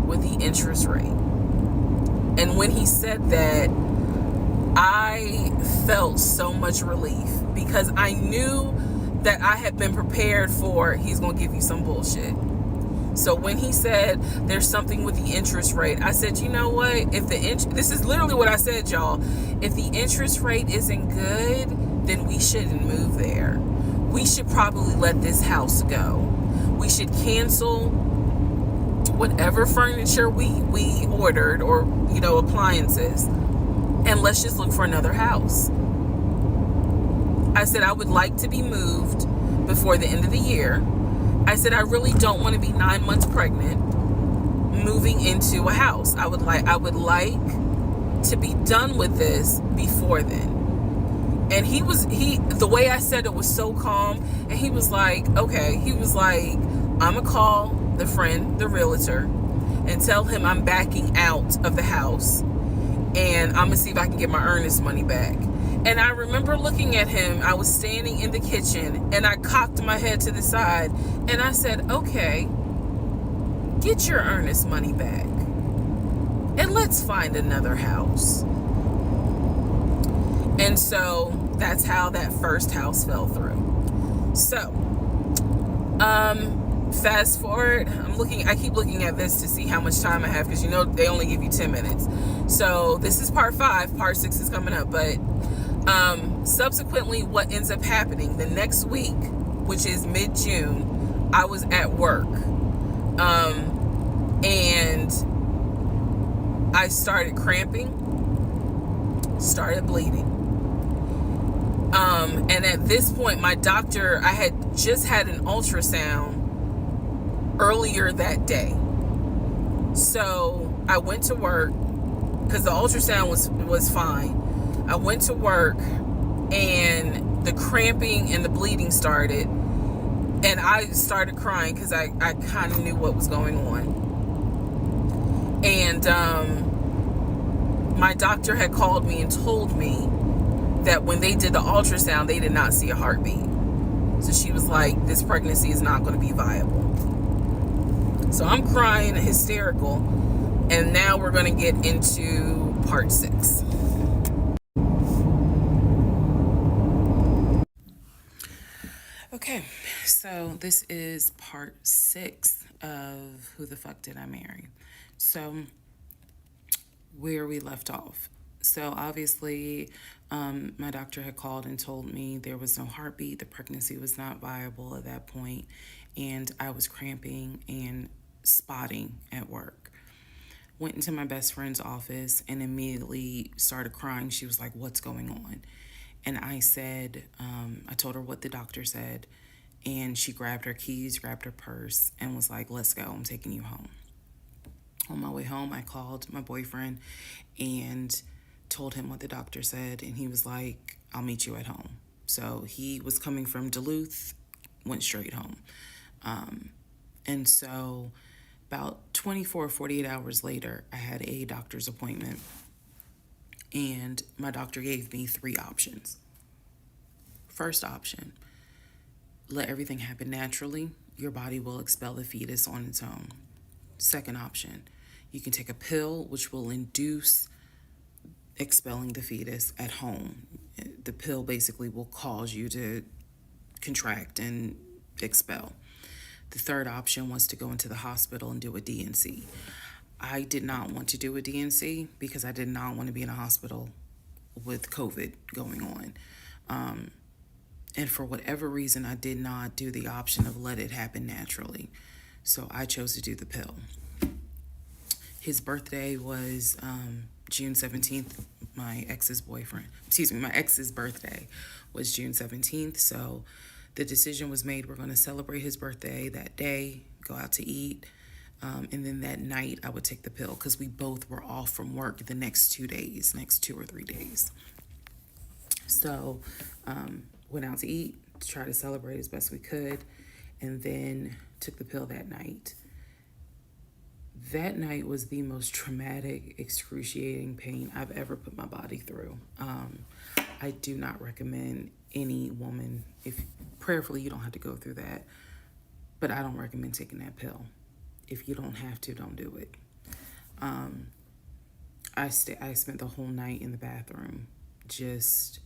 with the interest rate. And when he said that, I felt so much relief, because I knew that I had been prepared for, he's going to give you some bullshit. So when he said there's something with the interest rate, I said, you know what? This is literally what I said, y'all. If the interest rate isn't good, then we shouldn't move there. We should probably let this house go. We should cancel whatever furniture we ordered, or, appliances, and let's just look for another house. I said, I would like to be moved before the end of the year. I said, I really don't want to be 9 months pregnant moving into a house. I would like to be done with this before then. And the way I said it was so calm, and he was like, okay. He was like, I'm gonna call the friend, the realtor, and tell him I'm backing out of the house, and I'm gonna see if I can get my earnest money back. And I remember looking at him. I was standing in the kitchen, and I cocked my head to the side, and I said, okay, get your earnest money back, and let's find another house. And so that's how that first house fell through. So fast forward, I keep looking at this to see how much time I have, because they only give you 10 minutes. So this is part 5, part 6 is coming up. But subsequently, what ends up happening the next week, which is mid-June, I was at work, and I started cramping, started bleeding. And at this point, my doctor, I had just had an ultrasound earlier that day. So I went to work, because the ultrasound was fine. I went to work, and the cramping and the bleeding started, and I started crying because I kind of knew what was going on. And my doctor had called me and told me that when they did the ultrasound, they did not see a heartbeat. So she was like, this pregnancy is not going to be viable. So I'm crying, hysterical. And now we're going to get into part 6. Okay, so this is part 6 of Who the Fuck Did I Marry? So where we left off. So obviously, my doctor had called and told me there was no heartbeat. The pregnancy was not viable at that point, and I was cramping and spotting at work. Went into my best friend's office and immediately started crying. She was like, "What's going on?" And I said, I told her what the doctor said, and she grabbed her keys, grabbed her purse, and was like, "Let's go. I'm taking you home." On my way home, I called my boyfriend and told him what the doctor said, and he was like, "I'll meet you at home." So he was coming from Duluth, went straight home. And so about 24 or 48 hours later, I had a doctor's appointment, and my doctor gave me 3 options. First option, let everything happen naturally. Your body will expel the fetus on its own. Second option, you can take a pill which will induce expelling the fetus at home. The pill basically will cause you to contract and expel. The third option was to go into the hospital and do a D&C. I did not want to do a D&C because I did not want to be in a hospital with COVID going on. And for whatever reason, I did not do the option of let it happen naturally. So I chose to do the pill. His birthday was June 17th. My ex's birthday was June 17th. So the decision was made, we're going to celebrate his birthday that day, go out to eat. And then that night I would take the pill because we both were off from work the next 2 or 3 days. So went out to eat, to try to celebrate as best we could, and then took the pill that night. That night was the most traumatic, excruciating pain I've ever put my body through. I do not recommend any woman, if prayerfully you don't have to go through that, but I don't recommend taking that pill. If you don't have to, don't do it. I spent the whole night in the bathroom just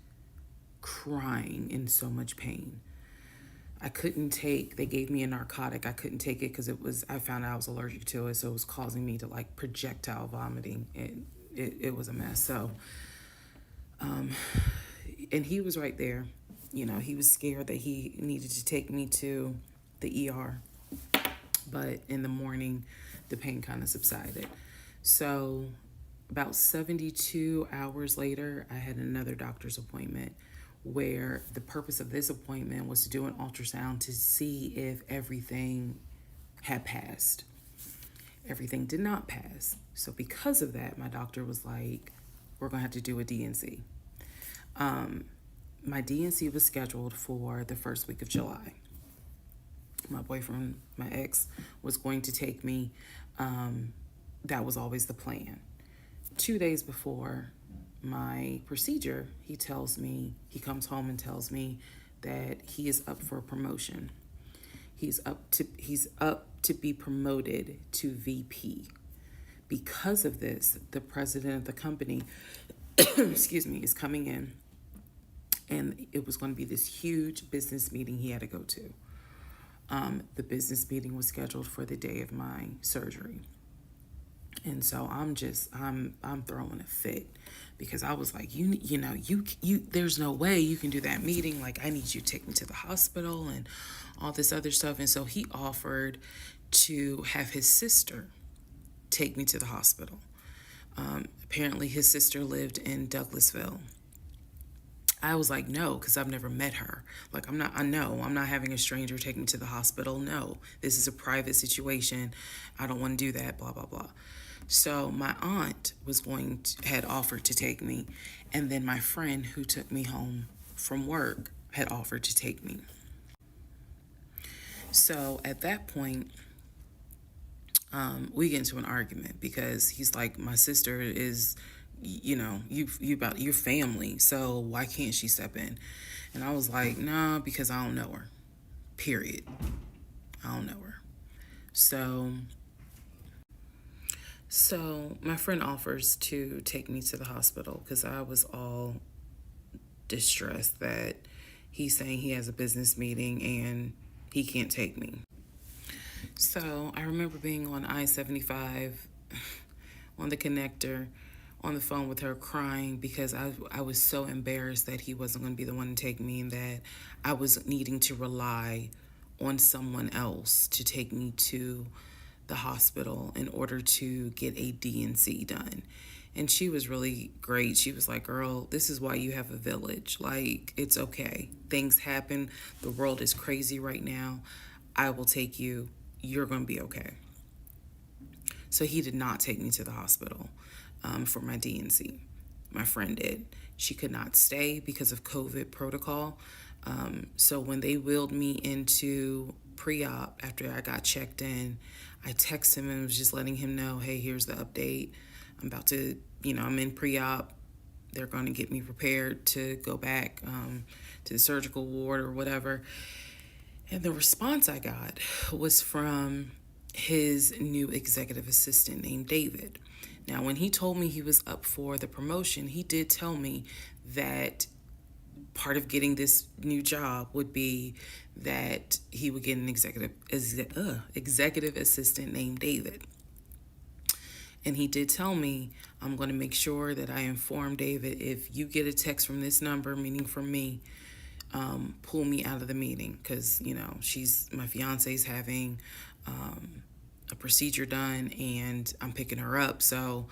crying in so much pain. They gave me a narcotic. I couldn't take it because I found out I was allergic to it, so it was causing me to like projectile vomiting. It was a mess. So, and he was right there. You know, he was scared that he needed to take me to the ER. But in the morning, the pain kind of subsided. So about 72 hours later, I had another doctor's appointment where the purpose of this appointment was to do an ultrasound to see if everything had passed. Everything did not pass. So because of that, my doctor was like, we're going to have to do a D&C. My D&C was scheduled for the first week of July. My boyfriend, my ex, was going to take me. That was always the plan. 2 days before my procedure, he comes home and tells me that he is up for a promotion. He's up to be promoted to VP. Because of this, the president of the company, is coming in, and it was going to be this huge business meeting he had to go to. The business meeting was scheduled for the day of my surgery. And so I'm throwing a fit because I was like, you there's no way you can do that meeting. Like, I need you to take me to the hospital and all this other stuff. And so he offered to have his sister take me to the hospital. Apparently his sister lived in Douglasville. I was like, no, because I've never met her. Like, I'm not having a stranger take me to the hospital. No, this is a private situation. I don't want to do that, blah, blah, blah. So my aunt had offered to take me, and then my friend who took me home from work had offered to take me. So at that point, we get into an argument because he's like, my sister is, you about your family, so why can't she step in? And I was like, nah, because I don't know her. Period. I don't know her. So my friend offers to take me to the hospital because I was all distressed that he's saying he has a business meeting and he can't take me. So I remember being on I-75 on the connector on the phone with her crying because I was so embarrassed that he wasn't going to be the one to take me and that I was needing to rely on someone else to take me to the hospital in order to get a D&C done. And she was really great. She was like, girl, this is why you have a village. Like, it's okay. Things happen. The world is crazy right now. I will take you. You're going to be okay. So he did not take me to the hospital for my D&C. My friend did. She could not stay because of COVID protocol. So when they wheeled me into pre-op after I got checked in, I texted him and was just letting him know, hey, here's the update. I'm about to, I'm in pre-op. They're going to get me prepared to go back to the surgical ward or whatever. And the response I got was from his new executive assistant named David. Now, when he told me he was up for the promotion, he did tell me that part of getting this new job would be that he would get an executive assistant named David. And he did tell me, I'm going to make sure that I inform David, if you get a text from this number, meaning from me, pull me out of the meeting because, my fiance's having a procedure done and I'm picking her up. So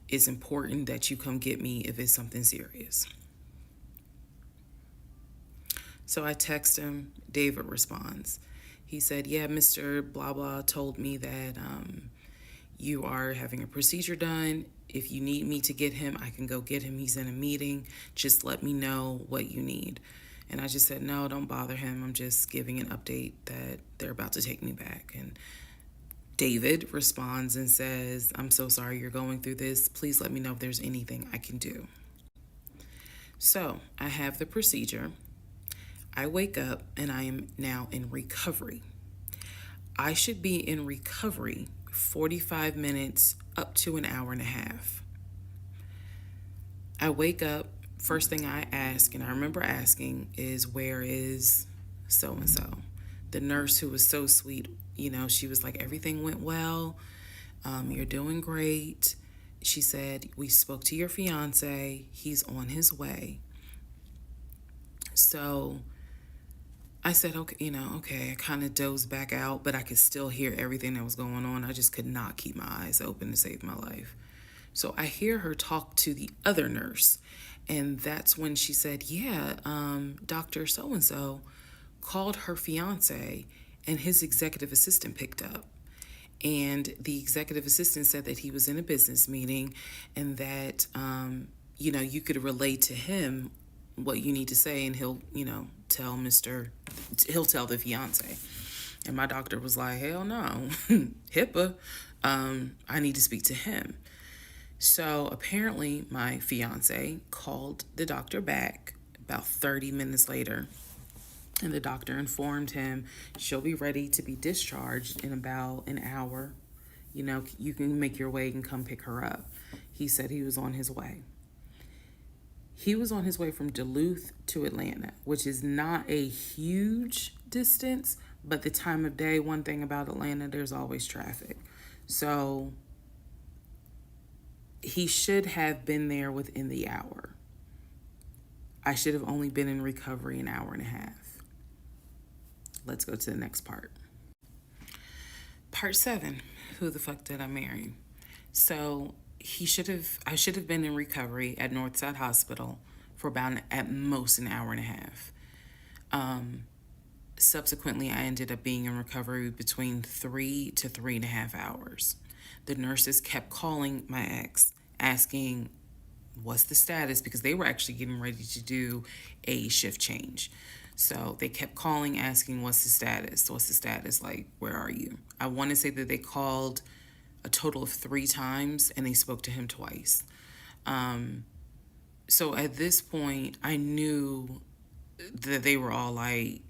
it's important that you come get me if it's something serious. So I text him. David responds. He said, yeah, Mr. Blah Blah told me that you are having a procedure done. If you need me to get him, I can go get him. He's in a meeting. Just let me know what you need. And I just said, no, don't bother him. I'm just giving an update that they're about to take me back. And David responds and says, I'm so sorry you're going through this. Please let me know if there's anything I can do. So I have the procedure. I wake up and I am now in recovery. I should be in recovery 45 minutes up to an hour and a half. I wake up, first thing I ask, and I remember asking, is where is so-and-so? The nurse, who was so sweet, she was like, everything went well. You're doing great. She said, we spoke to your fiance. He's on his way. So I said, okay. I kind of dozed back out, but I could still hear everything that was going on. I just could not keep my eyes open to save my life. So I hear her talk to the other nurse. And that's when she said, yeah, Dr. So-and-so called her fiance and his executive assistant picked up. And the executive assistant said that he was in a business meeting and that, you could relay to him what you need to say and he'll tell the fiance. And my doctor was like, hell no, HIPAA, I need to speak to him. So apparently my fiance called the doctor back about 30 minutes later, and the doctor informed him she'll be ready to be discharged in about an hour. You can make your way and come pick her up. He said he was on his way. He was on his way from Duluth to Atlanta, which is not a huge distance, but the time of day, one thing about Atlanta, there's always traffic. So he should have been there within the hour. I should have only been in recovery an hour and a half. Let's go to the next part. Part 7, who the fuck did I marry? So I should have been in recovery at Northside Hospital for about at most an hour and a half. Subsequently, I ended up being in recovery between 3 to 3.5 hours. The nurses kept calling my ex, asking what's the status, because they were actually getting ready to do a shift change. So they kept calling, asking, what's the status? What's the status? Like, where are you? I want to say that they called a total of 3 times and they spoke to him twice. So at this point, I knew that they were all like,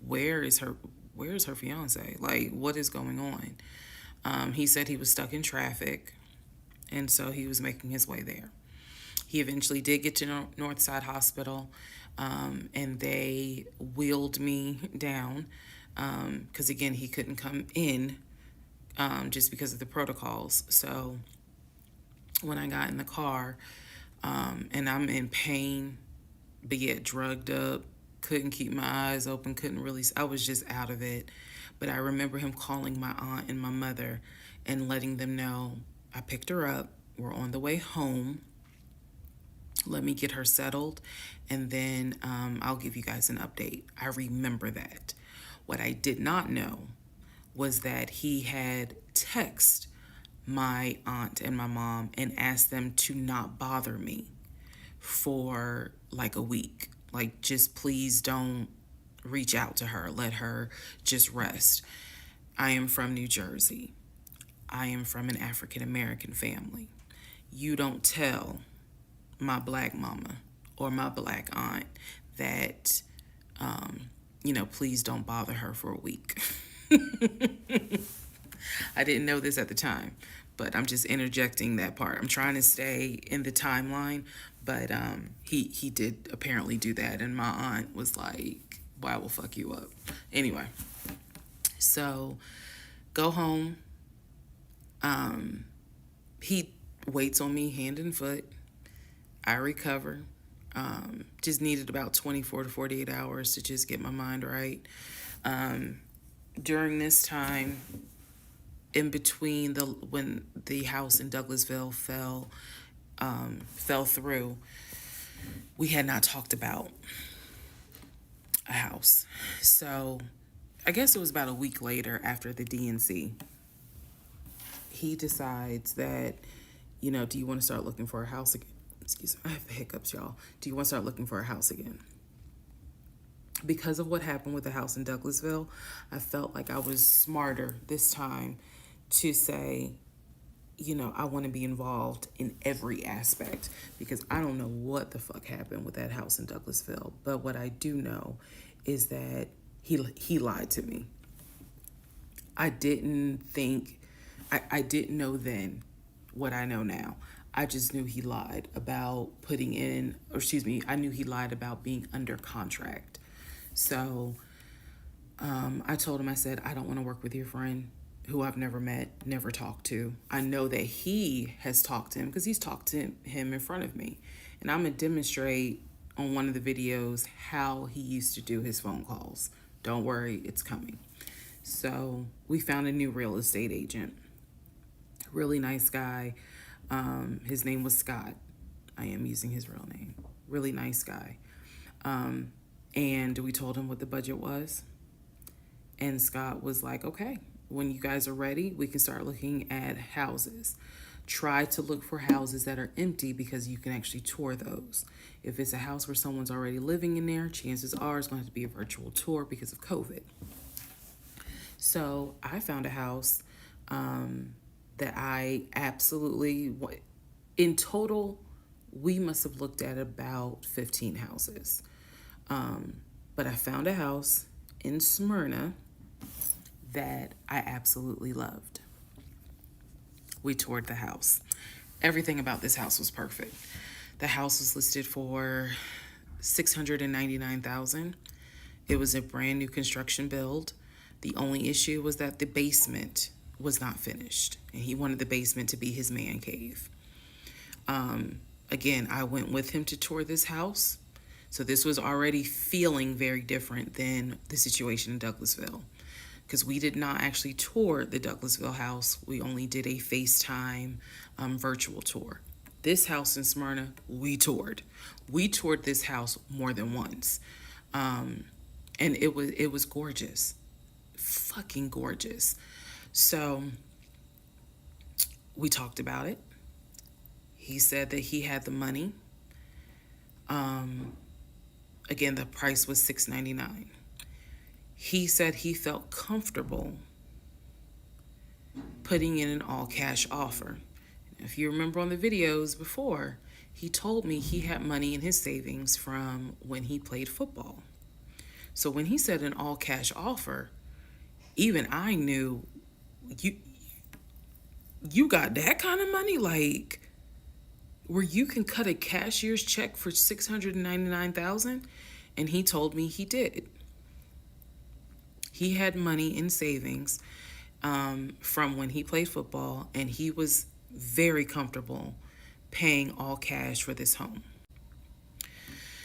where's her fiance? Like, what is going on? He said he was stuck in traffic, and so he was making his way there. He eventually did get to Northside Hospital, and they wheeled me down because, again, he couldn't come in just because of the protocols. So when I got in the car, and I'm in pain, but yet drugged up, couldn't keep my eyes open, I was just out of it. But I remember him calling my aunt and my mother and letting them know I picked her up. We're on the way home. Let me get her settled, and then I'll give you guys an update. I remember that. What I did not know was that he had texted my aunt and my mom and asked them to not bother me for like a week. Like, just please don't reach out to her. Let her just rest. I am from New Jersey. I am from an African American family. You don't tell my black mama or my black aunt that, please don't bother her for a week. I didn't know this at the time, but I'm just interjecting that part. I'm trying to stay in the timeline, but he did apparently do that, and my aunt was like, "Well, I will fuck you up." Anyway, so go home. He waits on me hand and foot. I recover. Just needed about 24 to 48 hours to just get my mind right. During this time, in between when the house in Douglasville fell through, we had not talked about a house. So I guess it was about a week later, after the DNC, he decides that, do you want to start looking for a house again? Excuse me, I have the hiccups, y'all. Do you want to start looking for a house again? Because of what happened with the house in Douglasville, I felt like I was smarter this time to say, I want to be involved in every aspect, because I don't know what the fuck happened with that house in Douglasville. But what I do know is that he lied to me. I didn't know then what I know now. I just knew he lied about I knew he lied about being under contract. So I told him, I said, I don't want to work with your friend who I've never met, never talked to. I know that he has talked to him because he's talked to him in front of me. And I'm going to demonstrate on one of the videos how he used to do his phone calls. Don't worry, it's coming. So we found a new real estate agent. Really nice guy. His name was Scott. I am using his real name. Really nice guy. And we told him what the budget was. And Scott was like, okay, when you guys are ready, we can start looking at houses. Try to look for houses that are empty, because you can actually tour those. If it's a house where someone's already living in there, chances are it's going to have to be a virtual tour because of COVID. So I found a house that I absolutely, in total, we must have looked at about 15 houses. But I found a house in Smyrna that I absolutely loved. We toured the house. Everything about this house was perfect. The house was listed for $699,000. It was a brand new construction build. The only issue was that the basement was not finished, and he wanted the basement to be his man cave. Again, I went with him to tour this house, so this was already feeling very different than the situation in Douglasville, because we did not actually tour the Douglasville house. We only did a FaceTime virtual tour. This house in Smyrna, we toured. We toured this house more than once, and it was gorgeous, fucking gorgeous. So We talked about it. He said that he had the money. Again, the price was $699. He said he felt comfortable putting in an all cash offer. If you remember on the videos before, he told me he had money in his savings from when he played football. So when he said an all cash offer, even I knew you got that kind of money, like where you can cut a cashier's check for $699,000. And he told me he did. He had money in savings from when he played football, and he was very comfortable paying all cash for this home.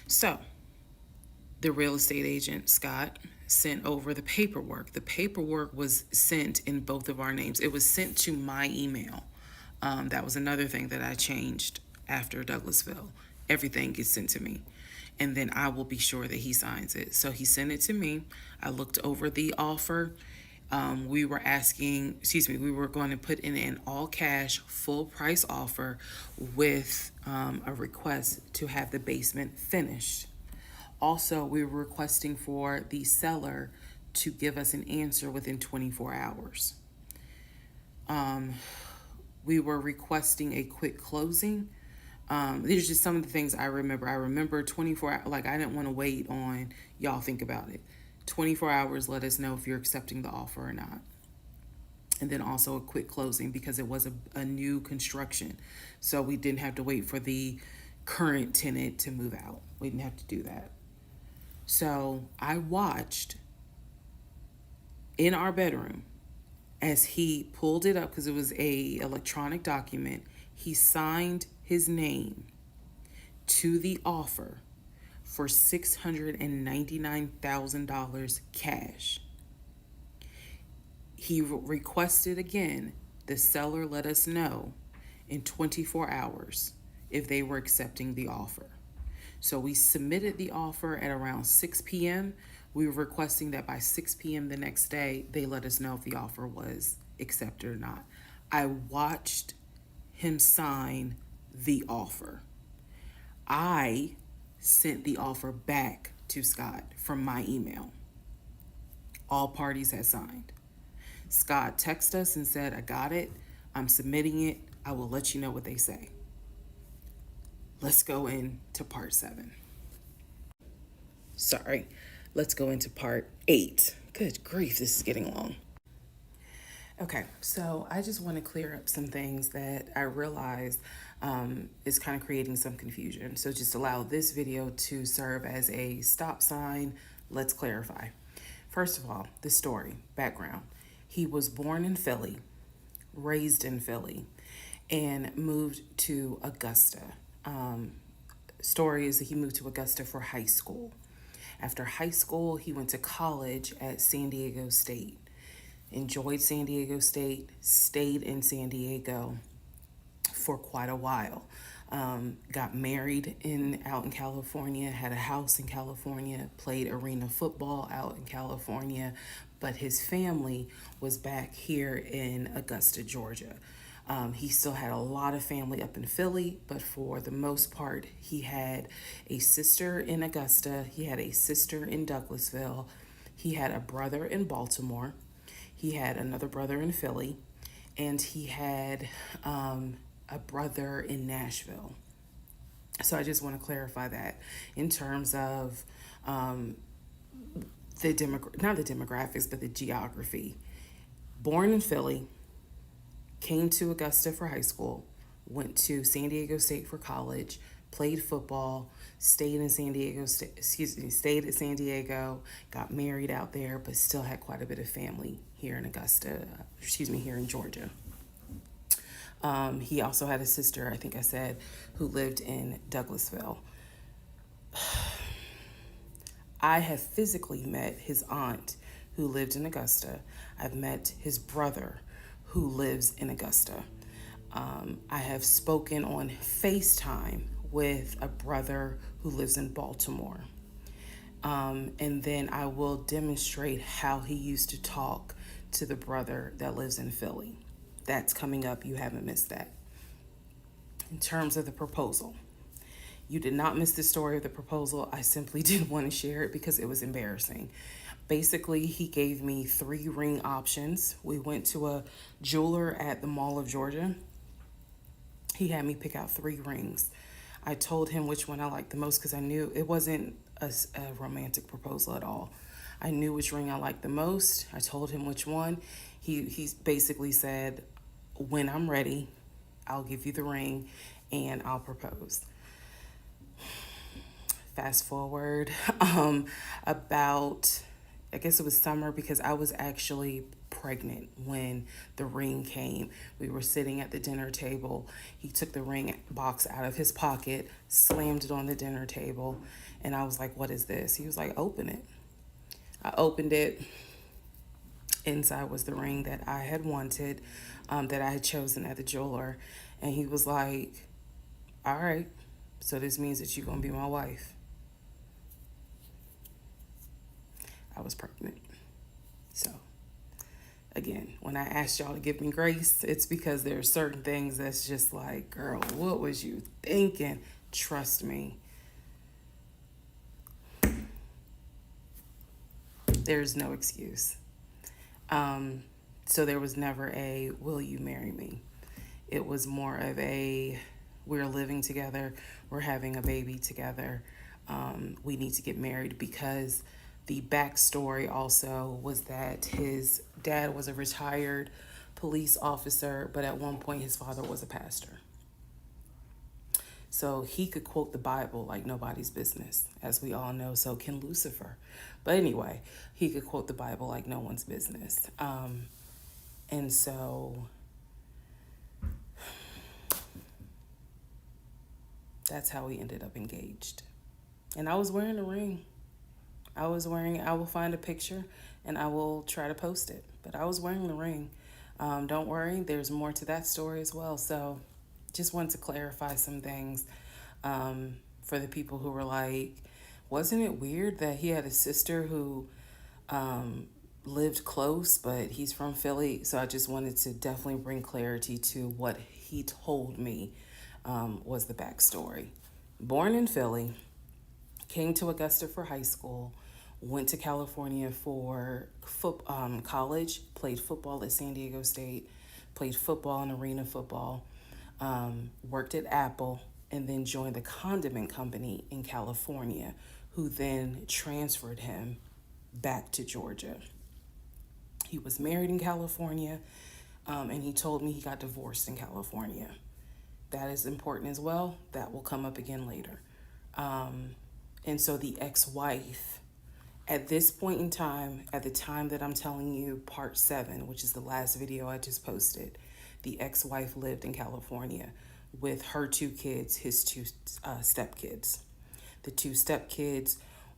So the real estate agent, Scott, sent over the paperwork. The paperwork was sent in both of our names. It was sent to my email. That was another thing that I changed after Douglasville. Everything gets sent to me, and then I will be sure that he signs it. So he sent it to me. I looked over the offer. We were going to put in an all cash, full price offer with a request to have the basement finished. Also, we were requesting for the seller to give us an answer within 24 hours. We were requesting a quick closing. These are just some of the things I remember. I remember 24 hours, like I didn't want to wait on y'all think about it. 24 hours, let us know if you're accepting the offer or not. And then also a quick closing because it was a new construction. So we didn't have to wait for the current tenant to move out. We didn't have to do that. So I watched in our bedroom as he pulled it up, because it was a electronic document. He signed his name to the offer for $699,000 cash. He requested again, the seller let us know in 24 hours if they were accepting the offer. So we submitted the offer at around 6 p.m. We were requesting that by 6 p.m. the next day, they let us know if the offer was accepted or not. I watched him sign the offer. I sent the offer back to Scott from my email. All parties had signed. Scott texted us and said, I got it. I'm submitting it. I will let you know what they say. Let's go into part 7. Sorry. Let's go into part 8. Good grief, this is getting long. Okay, so I just want to clear up some things that I realized is kind of creating some confusion. So just allow this video to serve as a stop sign. Let's clarify. First of all, the story, background. He was born in Philly, raised in Philly, and moved to Augusta. Story is that he moved to Augusta for high school. After high school, he went to college at San Diego State. Enjoyed San Diego State, stayed in San Diego for quite a while. Got married out in California, had a house in California, played arena football out in California, but his family was back here in Augusta, Georgia. He still had a lot of family up in Philly, but for the most part, he had a sister in Augusta, he had a sister in Douglasville, he had a brother in Baltimore, he had another brother in Philly, and he had a brother in Nashville. So I just want to clarify that in terms of not the demographics, but the geography. Born in Philly, came to Augusta for high school, went to San Diego State for college, played football, stayed at San Diego, got married out there, but still had quite a bit of family here in here in Georgia. He also had a sister, I think I said, who lived in Douglasville. I have physically met his aunt who lived in Augusta. I've met his brother who lives in Augusta. I have spoken on FaceTime with a brother who lives in Baltimore. And then I will demonstrate how he used to talk to the brother that lives in Philly. That's coming up. You haven't missed that. In terms of the proposal, you did not miss the story of the proposal. I simply didn't want to share it because it was embarrassing. Basically, he gave me 3 ring options. We went to a jeweler at the Mall of Georgia. He had me pick out 3 rings. I told him which one I liked the most because I knew it wasn't a romantic proposal at all. I knew which ring I liked the most. I told him which one. He basically said, when I'm ready, I'll give you the ring and I'll propose. Fast forward about, I guess it was summer, because I was actually pregnant when the ring came. We were sitting at the dinner table. He took the ring box out of his pocket, slammed it on the dinner table, and I was like, what is this? He was like, open it. I opened it. Inside was the ring that I had wanted, that I had chosen at the jeweler. And he was like, all right, so this means that you're going to be my wife. I was pregnant. So, again, when I asked y'all to give me grace, it's because there are certain things that's just like, girl, what was you thinking? Trust me. There's no excuse. So there was never a, will you marry me? It was more of a, we're living together, we're having a baby together, we need to get married, because the backstory also was that his dad was a retired police officer, but at one point his father was a pastor. So he could quote the Bible like nobody's business, as we all know. So can Lucifer. But anyway, he could quote the Bible like no one's business. And so that's how we ended up engaged. And I was wearing a ring. I will find a picture and I will try to post it. But I was wearing the ring. Don't worry, there's more to that story as well. So just wanted to clarify some things for the people who were like, wasn't it weird that he had a sister who lived close, but he's from Philly? So I just wanted to definitely bring clarity to what he told me was the backstory. Born in Philly, came to Augusta for high school, went to California for college, played football at San Diego State, played football and arena football, worked at Apple, and then joined the condiment company in California, who then transferred him back to Georgia. He was married in California, and he told me he got divorced in California. That is important as well. That will come up again later. And so the ex-wife, at this point in time, at the time that I'm telling you, part 7, which is the last video I just posted, the ex-wife lived in California with her 2 kids, his 2 stepkids. The 2 stepkids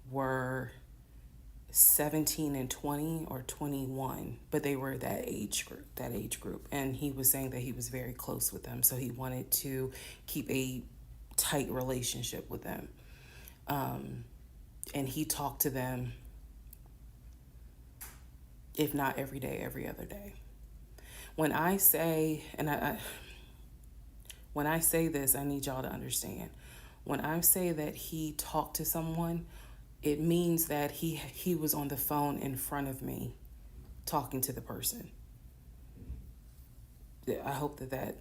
were 17 and 20 or 21, but they were that age group. And he was saying that he was very close with them, so he wanted to keep a tight relationship with them. And he talked to them, if not every day, every other day. When I say, and when I say this, I need y'all to understand. When I say that he talked to someone, it means that he was on the phone in front of me talking to the person. I hope that,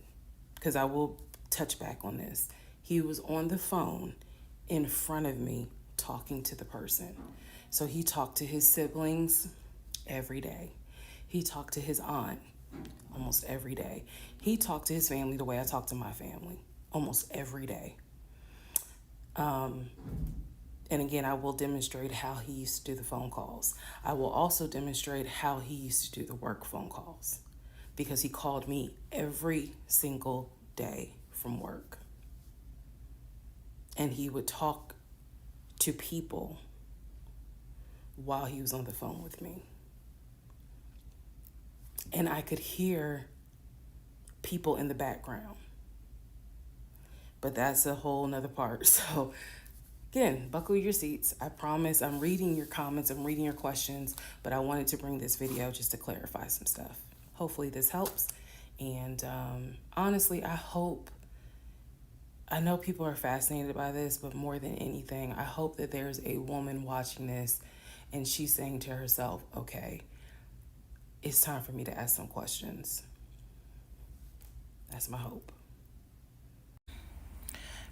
because I will touch back on this. He was on the phone in front of me talking to the person. So he talked to his siblings every day. He talked to his aunt almost every day. He talked to his family the way I talk to my family almost every day. And again, I will demonstrate how he used to do the phone calls. I will also demonstrate how he used to do the work phone calls, because he called me every single day from work. And he would talk to people while he was on the phone with me. And I could hear people in the background. But that's a whole nother part. So again, buckle your seats. I promise I'm reading your comments, I'm reading your questions, but I wanted to bring this video just to clarify some stuff. Hopefully this helps. And honestly, I know people are fascinated by this, but more than anything, I hope that there's a woman watching this and she's saying to herself, okay, it's time for me to ask some questions. That's my hope.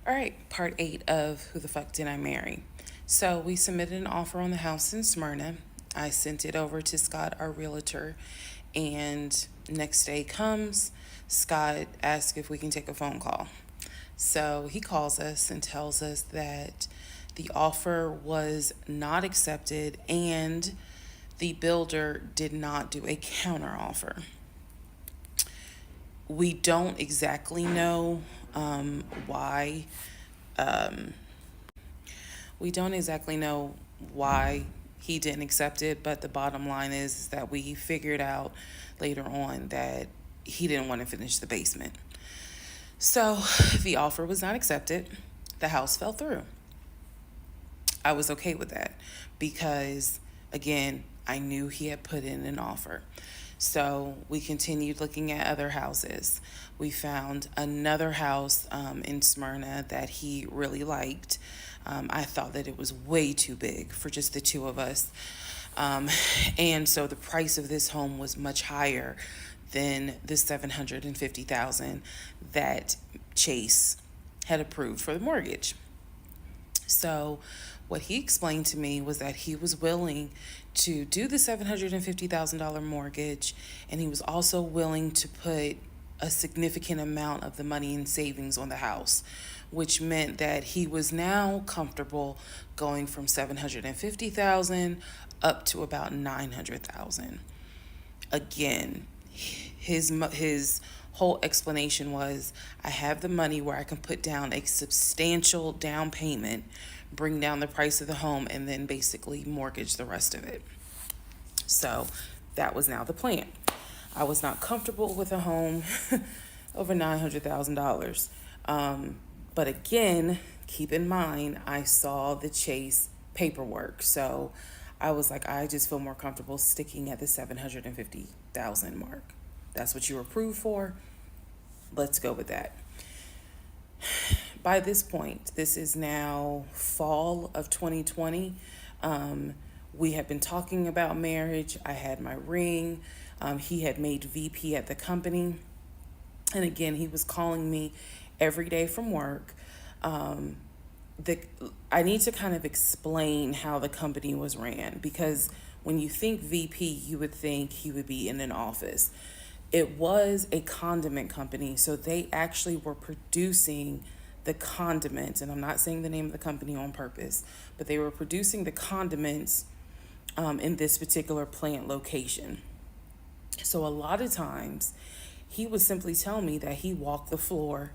All right, part 8 of Who the Fuck Did I Marry? So we submitted an offer on the house in Smyrna. I sent it over to Scott, our realtor, and next day comes, Scott asks if we can take a phone call. So he calls us and tells us that the offer was not accepted and the builder did not do a counter offer. We don't exactly know why. We don't exactly know why he didn't accept it, but the bottom line is that we figured out later on that he didn't want to finish the basement. So the offer was not accepted. The house fell through. I was okay with that because, again, I knew he had put in an offer. So we continued looking at other houses. We found another house in Smyrna that he really liked. I thought that it was way too big for just the two of us. And so the price of this home was much higher than the $750,000 that Chase had approved for the mortgage. So what he explained to me was that he was willing to do the $750,000 mortgage, and he was also willing to put a significant amount of the money in savings on the house, which meant that he was now comfortable going from $750,000 up to about $900,000. Again, his whole explanation was, I have the money where I can put down a substantial down payment, bring down the price of the home, and then basically mortgage the rest of it. So that was now the plan. I was not comfortable with a home over $900,000. But again, keep in mind, I saw the Chase paperwork. So I was like, I just feel more comfortable sticking at the $750,000 mark. That's what you were approved for. Let's go with that. By this point, this is now fall of 2020. We had been talking about marriage. I had my ring. He had made VP at the company. And again, he was calling me every day from work. I need to kind of explain how the company was ran, because when you think VP, you would think he would be in an office. It was a condiment company, so they actually were producing the condiments, and I'm not saying the name of the company on purpose, but they were producing the condiments in this particular plant location. So a lot of times he would simply tell me that he walked the floor,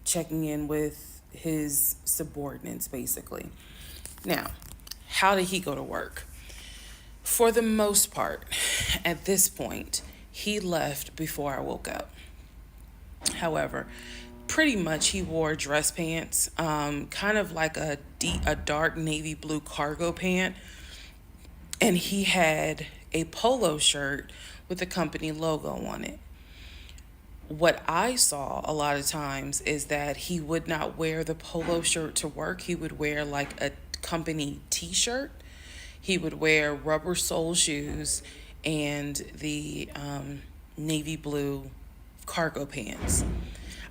checking in with his subordinates, basically. Now, how did he go to work? For the most part, at this point, he left before I woke up. However, pretty much he wore dress pants, kind of like a dark navy blue cargo pant, and he had a polo shirt with the company logo on it. What I saw a lot of times is that he would not wear the polo shirt to work. He would wear like a company t-shirt. He would wear rubber sole shoes and the navy blue cargo pants.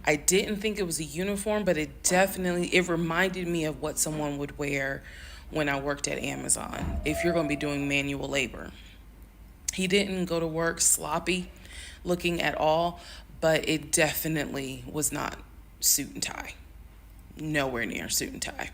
I didn't think it was a uniform, but it reminded me of what someone would wear when I worked at Amazon, if you're going to be doing manual labor. He didn't go to work sloppy looking at all, but it definitely was not suit and tie. Nowhere near suit and tie.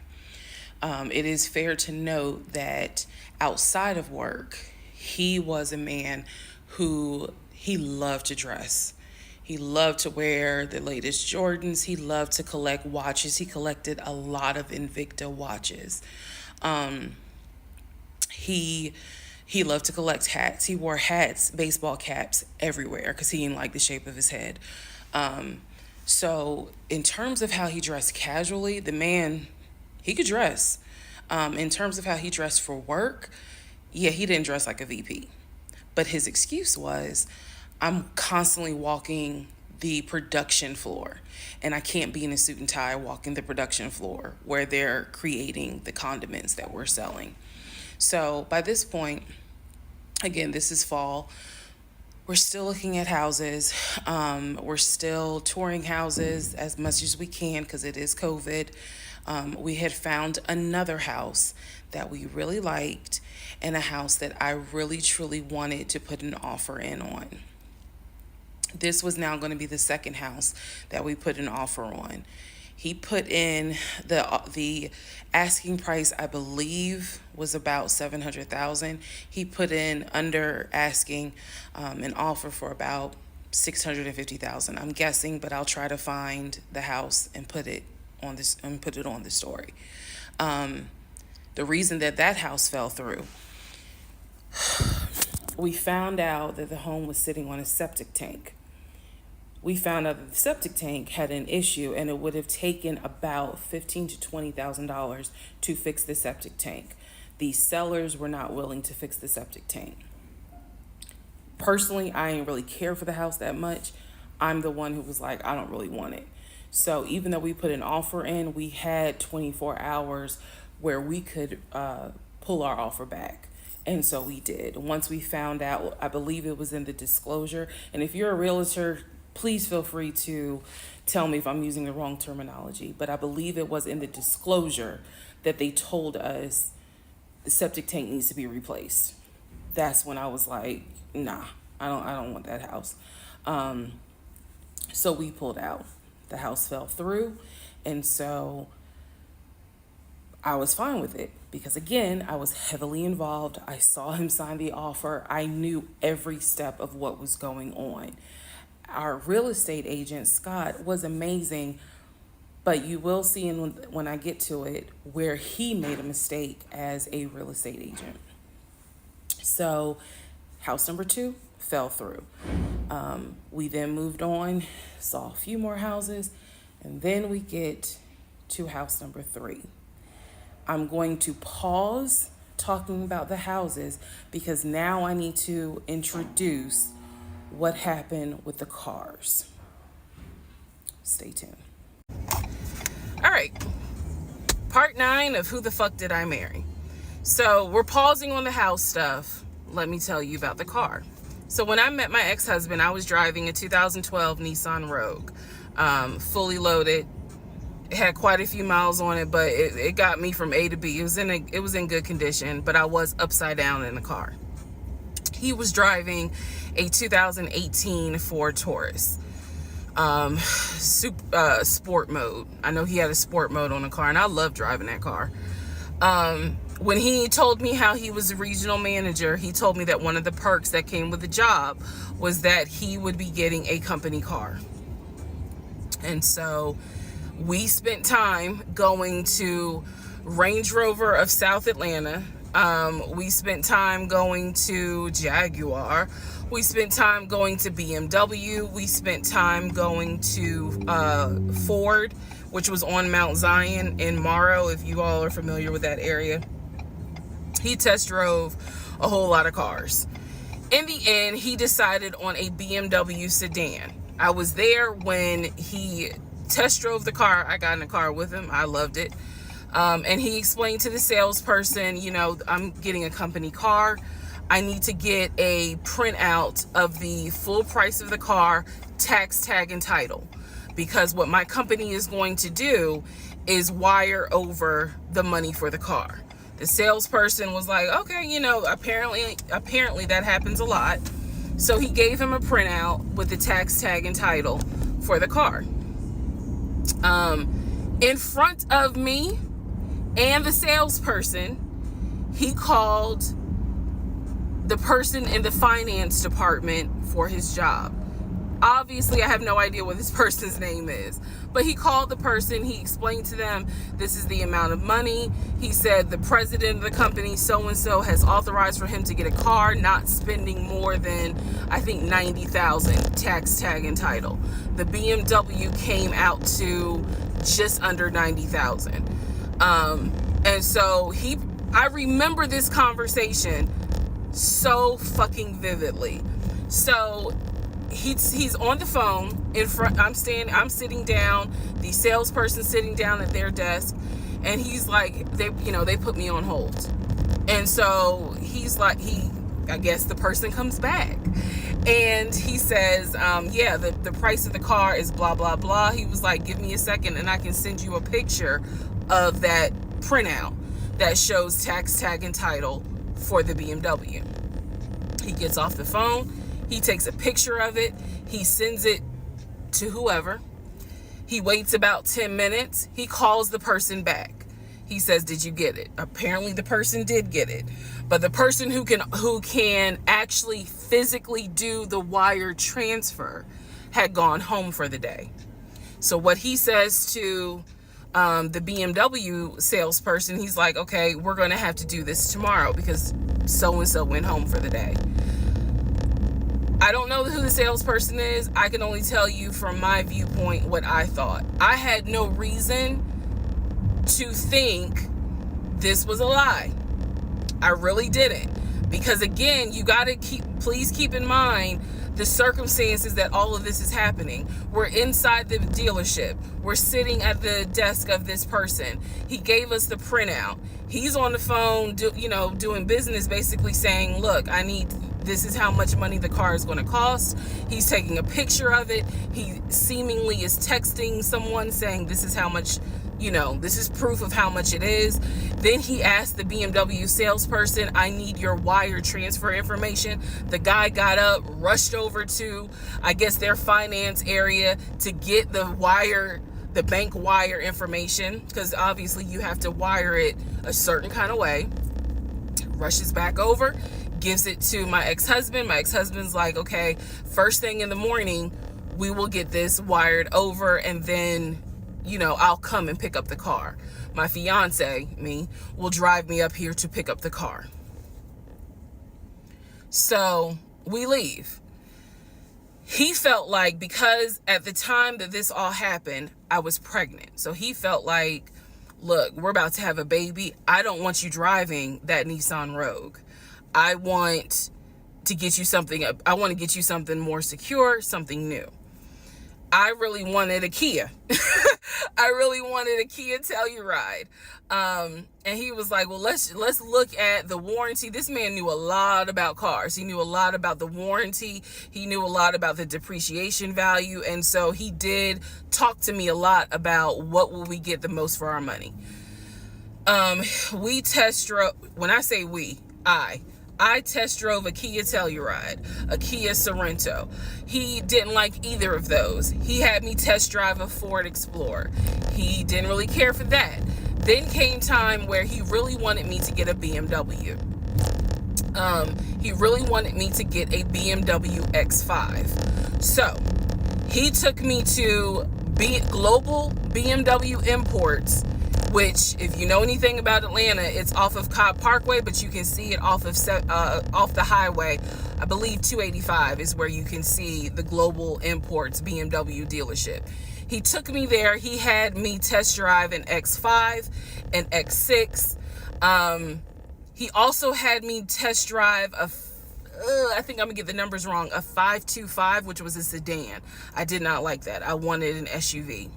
It is fair to note that outside of work, he was a man who he loved to dress. He loved to wear the latest Jordans. He loved to collect watches. He collected a lot of Invicta watches. He loved to collect hats. He wore hats, baseball caps everywhere because he didn't like the shape of his head. So in terms of how he dressed casually, the man, he could dress. In terms of how he dressed for work, yeah, he didn't dress like a VP. But his excuse was, I'm constantly walking the production floor, and I can't be in a suit and tie walking the production floor where they're creating the condiments that we're selling. So by this point, again, this is fall. We're still looking at houses. We're still touring houses as much as we can because it is COVID. We had found another house that we really liked and a house that I really truly wanted to put an offer in on. This was now going to be the second house that we put an offer on. He put in the asking price, I believe, was about $700,000. He put in under asking an offer for about $650,000. I'm guessing, but I'll try to find the house and put it on the story. The reason that house fell through, we found out that the home was sitting on a septic tank. We found out that the septic tank had an issue, and it would have taken about $15,000 to $20,000 to fix the septic tank. The sellers were not willing to fix the septic tank. Personally, I didn't really care for the house that much. I'm the one who was like, I don't really want it. So even though we put an offer in, we had 24 hours where we could pull our offer back. And so we did. Once we found out, I believe it was in the disclosure. And if you're a realtor, please feel free to tell me if I'm using the wrong terminology, but I believe it was in the disclosure that they told us the septic tank needs to be replaced. That's when I was like, nah, I don't want that house. So we pulled out. The house fell through, and so I was fine with it because, again, I was heavily involved. I saw him sign the offer. I knew every step of what was going on. Our real estate agent, Scott, was amazing, but you will see when I get to it where he made a mistake as a real estate agent. So house number 2 fell through. We then moved on, saw a few more houses, and then we get to house number 3. I'm going to pause talking about the houses because now I need to introduce what happened with the cars. Stay tuned. All right. Part 9 of Who the Fuck Did I Marry? So we're pausing on the house stuff. Let me tell you about the car. So when I met my ex-husband, I was driving a 2012 Nissan Rogue, fully loaded. It had quite a few miles on it, but it got me from A to B. It was in good condition, but I was upside down in the car. He was driving a 2018 Ford Taurus, sport mode. I know he had a sport mode on the car, and I love driving that car. When he told me how he was a regional manager, he told me that one of the perks that came with the job was that he would be getting a company car. And so we spent time going to Range Rover of South Atlanta. We spent time going to Jaguar. We spent time going to BMW. We spent time going to Ford, which was on Mount Zion in Morrow, if you all are familiar with that area. He test drove a whole lot of cars. In the end, he decided on a BMW sedan. I was there when he test drove the car. I got in the car with him. I loved it. And he explained to the salesperson, I'm getting a company car. I need to get a printout of the full price of the car, tax, tag, and title. Because what my company is going to do is wire over the money for the car. The salesperson was like, okay, apparently that happens a lot. So he gave him a printout with the tax, tag, and title for the car. In front of me and the salesperson, he called the person in the finance department for his job. Obviously, I have no idea what this person's name is, but he called the person. He explained to them, this is the amount of money. He said the president of the company, so-and-so, has authorized for him to get a car, not spending more than, I think, $90,000, tax, tag, and title. The BMW came out to just under $90,000. And so I remember this conversation so fucking vividly. So he's on the phone in front. I'm sitting down, the salesperson sitting down at their desk, and he's like, they put me on hold. And so he's like, I guess the person comes back and he says, yeah, the price of the car is blah, blah, blah. He was like, give me a second and I can send you a picture of that printout that shows tax, tag, and title for the BMW. He gets off the phone. He takes a picture of it. He sends it to whoever. He waits about 10 minutes. He calls the person back. He says, did you get it? Apparently the person did get it. But the person who can actually physically do the wire transfer had gone home for the day. So what he says to the BMW salesperson, he's like, okay, we're going to have to do this tomorrow because so-and-so went home for the day. I don't know who the salesperson is. I can only tell you from my viewpoint what I thought. I had no reason to think this was a lie. I really didn't. Because again, you got to please keep in mind the circumstances that all of this is happening. We're inside the dealership. We're sitting at the desk of this person. He gave us the printout. He's on the phone, doing business, basically saying, look, this is how much money the car is going to cost. He's taking a picture of it. He seemingly is texting someone saying this is how much, this is proof of how much it is. Then he asked the BMW salesperson, I need your wire transfer information. The guy got up, rushed over to, I guess, their finance area to get the bank wire information, because obviously you have to wire it a certain kind of way. Rushes back over, gives it to my ex-husband. My ex-husband's like, okay, first thing in the morning, we will get this wired over, and then, I'll come and pick up the car. My fiance, will drive me up here to pick up the car. So we leave. He felt like, because at the time that this all happened, I was pregnant. So he felt like, look, we're about to have a baby. I don't want you driving that Nissan Rogue. I want to get you something more secure, something new. I really wanted a Kia. I really wanted a Kia Telluride. And he was like, well, let's look at the warranty. This man knew a lot about cars. He knew a lot about the warranty. He knew a lot about the depreciation value. And so he did talk to me a lot about what will we get the most for our money. We test drove, when I say we, I test drove a Kia Telluride, a Kia Sorento. He didn't like either of those. He had me test drive a Ford Explorer. He didn't really care for that. Then came time where he really wanted me to get a BMW. He really wanted me to get a BMW X5. So he took me to Global BMW Imports, which, if you know anything about Atlanta, it's off of Cobb Parkway, but you can see it off the highway. I believe 285 is where you can see the Global Imports BMW dealership. He took me there. He had me test drive an X5, an X6. He also had me test drive I think I'm gonna get the numbers wrong, a 525, which was a sedan. I did not like that. I wanted an SUV.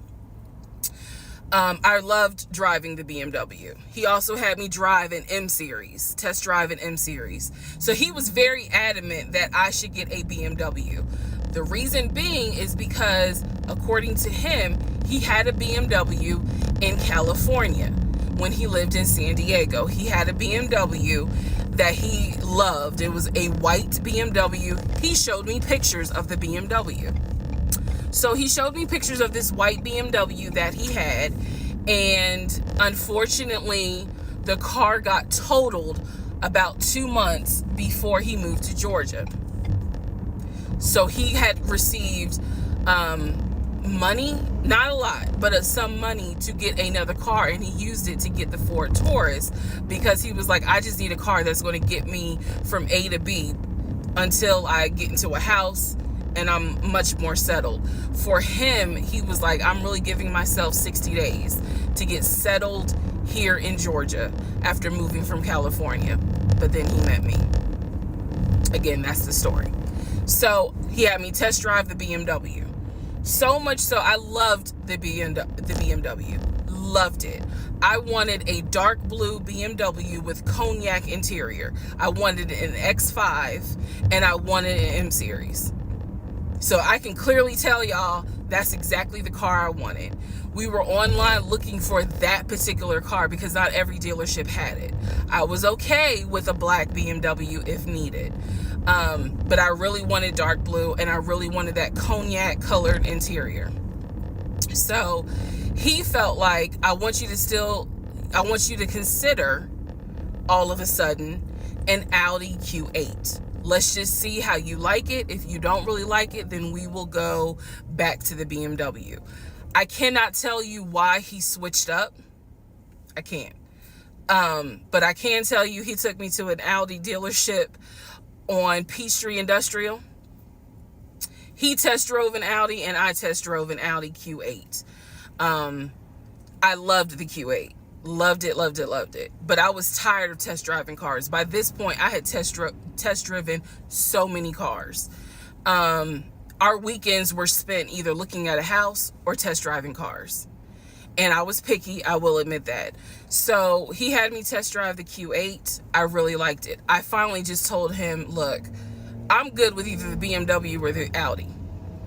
I loved driving the BMW. He also had me drive an M-Series, test drive an M-Series. So he was very adamant that I should get a BMW. The reason being is because, according to him, he had a BMW in California when he lived in San Diego. He had a BMW that he loved. It was a white BMW. He showed me pictures of the BMW. So he showed me pictures of this white BMW that he had, and unfortunately, the car got totaled about 2 months before he moved to Georgia. So he had received money, not a lot, but some money to get another car, and he used it to get the Ford Taurus because he was like, I just need a car that's going to get me from A to B until I get into a house and I'm much more settled. For him, he was like, I'm really giving myself 60 days to get settled here in Georgia after moving from California. But then he met me. Again, that's the story. So he had me test drive the BMW. So much so, I loved the BMW. Loved it. I wanted a dark blue BMW with cognac interior. I wanted an X5 and I wanted an M Series. So I can clearly tell y'all that's exactly the car I wanted. We were online looking for that particular car because not every dealership had it. I was okay with a black BMW if needed. But I really wanted dark blue and I really wanted that cognac colored interior. So he felt like, I want you to consider all of a sudden an Audi Q8. Let's just see how you like it. If you don't really like it, then we will go back to the BMW. I cannot tell you why he switched up. I can't. But I can tell you he took me to an Audi dealership on Peachtree Industrial. He test drove an Audi and I test drove an Audi Q8. I loved the Q8. Loved it, loved it, loved it. But I was tired of test driving cars. By this point, I had test driven so many cars. Our weekends were spent either looking at a house or test driving cars. And I was picky, I will admit that. So he had me test drive the Q8. I really liked it. I finally just told him, look, I'm good with either the BMW or the Audi.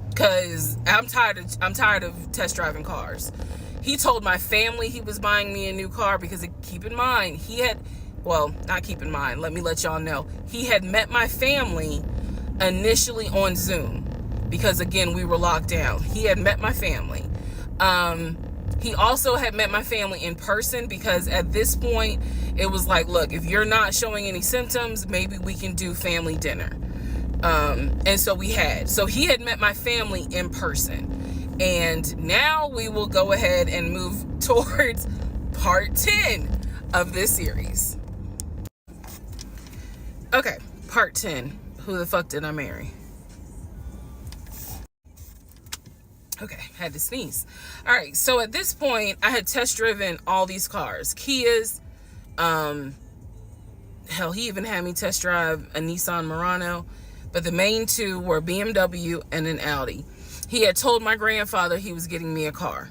Because I'm tired of test driving cars. He told my family he was buying me a new car because, keep in mind, not keep in mind, let me let y'all know. He had met my family initially on Zoom because, again, we were locked down. He had met my family. He also had met my family in person because at this point, it was like, look, if you're not showing any symptoms, maybe we can do family dinner. And so we had. So he had met my family in person. And now we will go ahead and move towards part 10 of this series. Okay, part 10. Who the fuck did I marry? Okay, had to sneeze. All right, so at this point, I had test driven all these cars. Kias. Hell, he even had me test drive a Nissan Murano. But the main two were BMW and an Audi. He had told my grandfather he was getting me a car.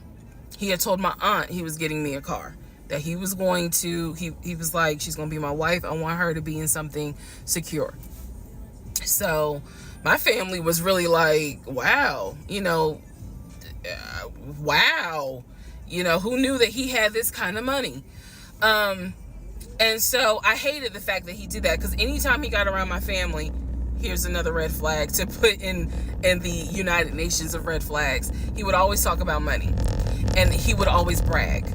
He had told my aunt he was getting me a car. That he was going to, he was like, she's going to be my wife. I want her to be in something secure. So my family was really like, wow, wow. Who knew that he had this kind of money? And so I hated the fact that he did that because anytime he got around my family, here's another red flag to put in the United Nations of red flags. He would always talk about money and he would always brag.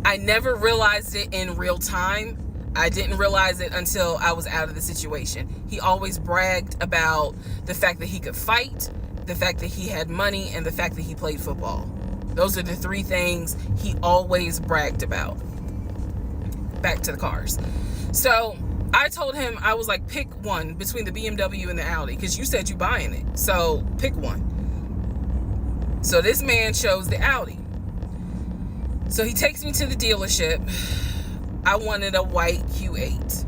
I never realized it in real time. I didn't realize it until I was out of the situation. He always bragged about the fact that he could fight, the fact that he had money, and the fact that he played football. Those are the three things he always bragged about. Back to the cars. So I told him, I was like, pick one between the BMW and the Audi, because you said you buying it. So pick one. So this man chose the Audi. So he takes me to the dealership. I wanted a white Q8.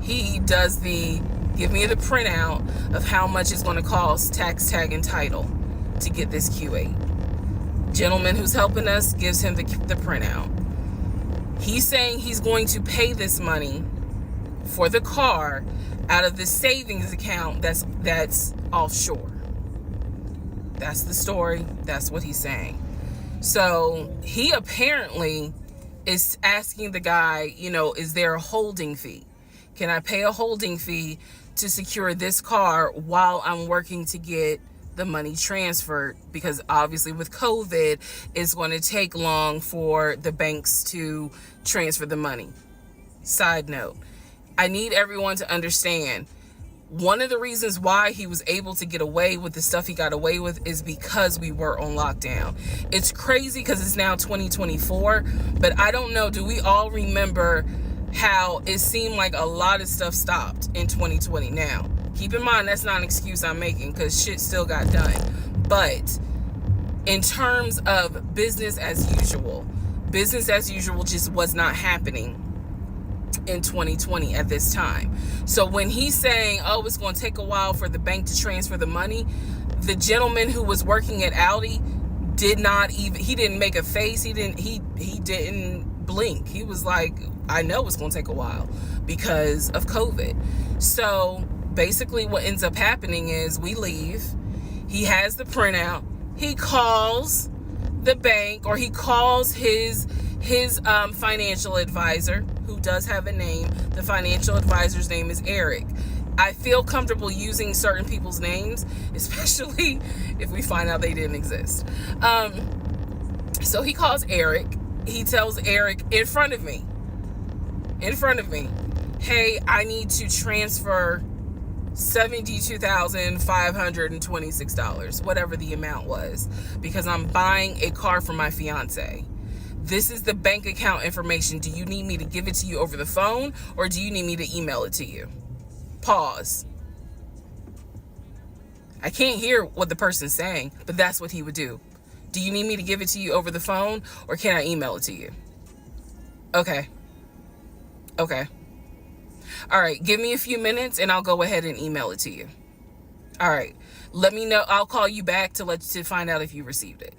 He does give me the printout of how much it's going to cost, tax, tag, and title to get this Q8. Gentleman who's helping us gives him the printout. He's saying he's going to pay this money for the car out of the savings account that's offshore. That's the story. That's what he's saying. So he apparently is asking the guy, is there a holding fee? Can I pay a holding fee to secure this car while I'm working to get the money transferred? Because obviously with COVID, it's going to take long for the banks to transfer the money. Side note, I need everyone to understand, one of the reasons why he was able to get away with the stuff he got away with is because we were on lockdown. It's crazy because it's now 2024, but I don't know, do we all remember how it seemed like a lot of stuff stopped in 2020? Now, keep in mind, that's not an excuse I'm making because shit still got done. But in terms of business as usual just was not happening. in 2020 at this time. So when he's saying, oh, it's going to take a while for the bank to transfer the money, the gentleman who was working at Audi he didn't make a face. He didn't blink. He was like, I know it's going to take a while because of COVID. So basically what ends up happening is we leave. He has the printout. He calls the bank, or he calls his financial advisor, who does have a name. The financial advisor's name is Eric. I feel comfortable using certain people's names, especially if we find out they didn't exist. So he calls Eric. He tells Eric in front of me, hey, I need to transfer $72,526, whatever the amount was, because I'm buying a car for my fiance. This is the bank account information. Do you need me to give it to you over the phone, or do you need me to email it to you? Pause. I can't hear what the person's saying, but that's what he would do. Do you need me to give it to you over the phone, or can I email it to you? Okay. All right, give me a few minutes and I'll go ahead and email it to you. All right, let me know. I'll call you back to find out if you received it.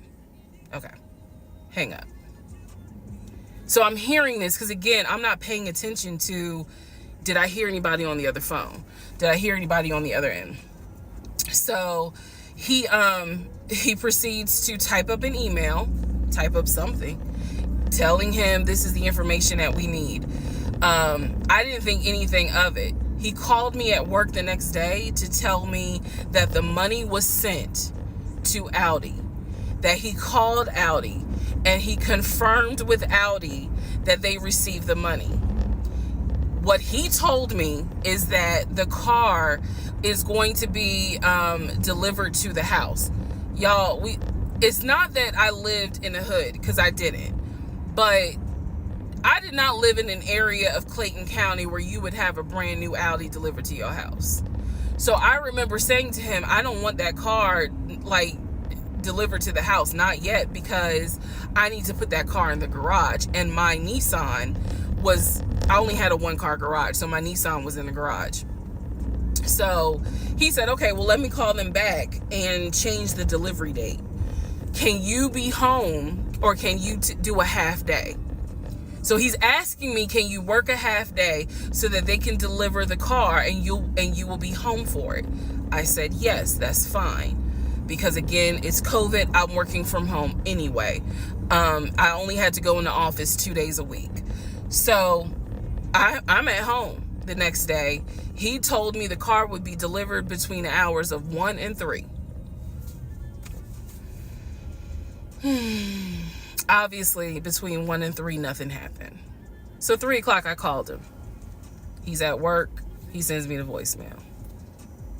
Okay, hang up. So I'm hearing this because, again, I'm not paying attention to, did I hear anybody on the other phone? Did I hear anybody on the other end? So he proceeds to type up an email, type up something, telling him this is the information that we need. I didn't think anything of it. He called me at work the next day to tell me that the money was sent to Audi, that he called Audi and he confirmed with Audi that they received the money. What he told me is that the car is going to be delivered to the house. Y'all, it's not that I lived in a hood, because I didn't, but I did not live in an area of Clayton County where you would have a brand new Audi delivered to your house. So I remember saying to him, I don't want that car delivered to the house, not yet, because I need to put that car in the garage. And my Nissan I only had a 1-car garage, so my Nissan was in the garage. So he said, okay, well, let me call them back and change the delivery date. Can you be home, or can you do a half day? So he's asking me, can you work a half day so that they can deliver the car and you will be home for it? I said, yes, that's fine. Because again, it's COVID. I'm working from home anyway. I only had to go in the office 2 days a week. So I'm at home the next day. He told me the car would be delivered between the hours of 1 and 3. Obviously, between 1 and 3, nothing happened. So 3 o'clock, I called him. He's at work. He sends me the voicemail.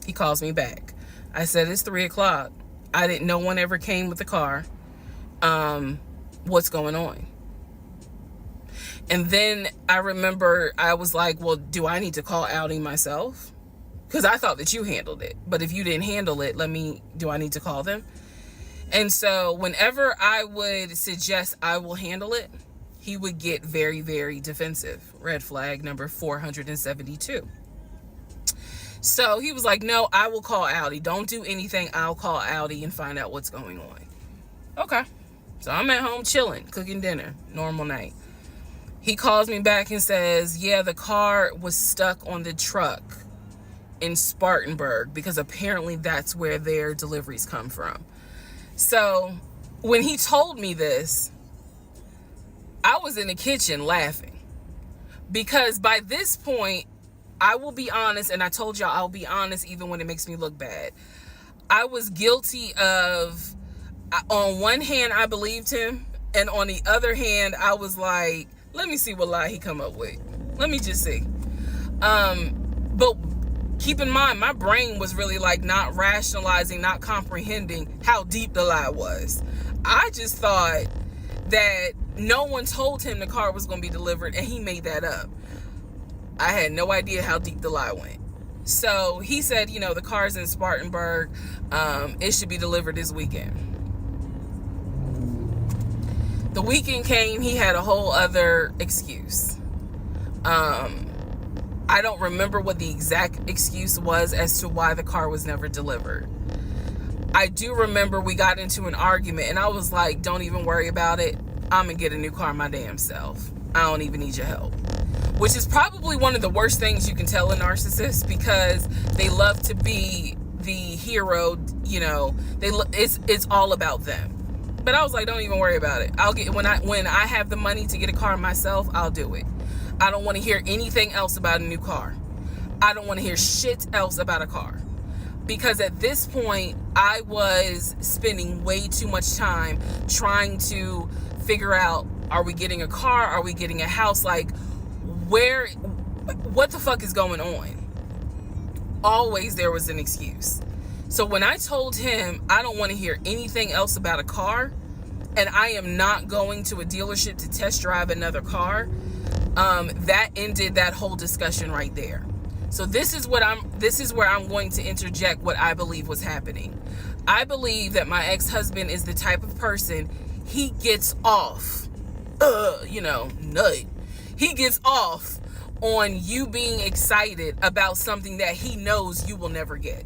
He calls me back. I said, it's 3 o'clock. No one ever came with the car. What's going on? And then I remember I was like, well, do I need to call Audi myself? Because I thought that you handled it. But if you didn't handle it, do I need to call them? And so whenever I would suggest I will handle it, he would get very, very defensive. Red flag number 472. So he was like, no, I will call Audi. Don't do anything. I'll call Audi and find out what's going on. Okay. So I'm at home chilling, cooking dinner, normal night. He calls me back and says, yeah, the car was stuck on the truck in Spartanburg, because apparently that's where their deliveries come from. So when he told me this, I was in the kitchen laughing, because by this point, I will be honest, and I told y'all I'll be honest even when it makes me look bad. I was guilty of, on one hand, I believed him, and on the other hand, I was like, let me see what lie he come up with. Let me just see. But keep in mind, my brain was really not rationalizing, not comprehending how deep the lie was. I just thought that no one told him the car was going to be delivered, and he made that up. I had no idea how deep the lie went. So he said, the car's in Spartanburg. It should be delivered this weekend. The weekend came, he had a whole other excuse. I don't remember what the exact excuse was as to why the car was never delivered. I do remember we got into an argument and I was like, don't even worry about it. I'm gonna get a new car my damn self. I don't even need your help. Which is probably one of the worst things you can tell a narcissist, because they love to be the hero, you know, it's all about them. But I was like, don't even worry about it. I'll get, when I have the money to get a car myself, I'll do it. I don't want to hear anything else about a new car. I don't want to hear shit else about a car. Because at this point, I was spending way too much time trying to figure out, are we getting a car? Are we getting a house? Like, what the fuck is going on? Always there was an excuse. So when I told him I don't want to hear anything else about a car, and I am not going to a dealership to test drive another car, that ended that whole discussion right there. So this is where I'm going to interject what I believe was happening. I believe that my ex-husband is the type of person, he gets off, nut. He gets off on you being excited about something that he knows you will never get.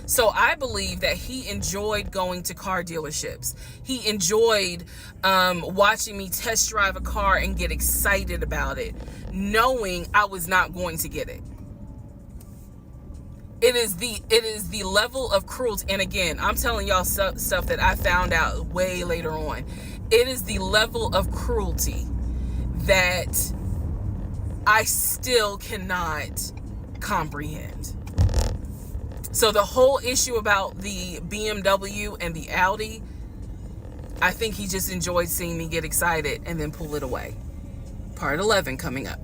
So I believe that he enjoyed going to car dealerships. He enjoyed watching me test drive a car and get excited about it, knowing I was not going to get it. It is the level of cruelty. And again, I'm telling y'all stuff that I found out way later on. It is the level of cruelty that I still cannot comprehend. So the whole issue about the BMW and the Audi, I think he just enjoyed seeing me get excited and then pull it away. Part 11 coming up.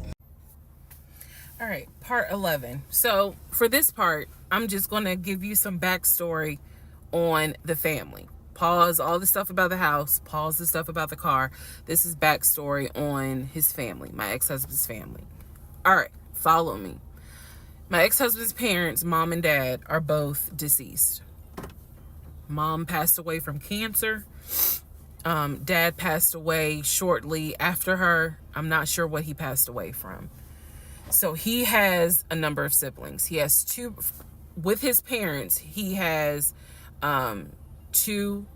All right, part 11. So for this part, I'm just going to give you some backstory on the family. Pause all the stuff about the house. Pause the stuff about the car. This is backstory on his family, my ex-husband's family. All right, follow me. My ex-husband's parents, mom and dad, are both deceased. Mom passed away from cancer. Dad passed away shortly after her. I'm not sure what he passed away from. So he has a number of siblings. He has two, with his parents, he has two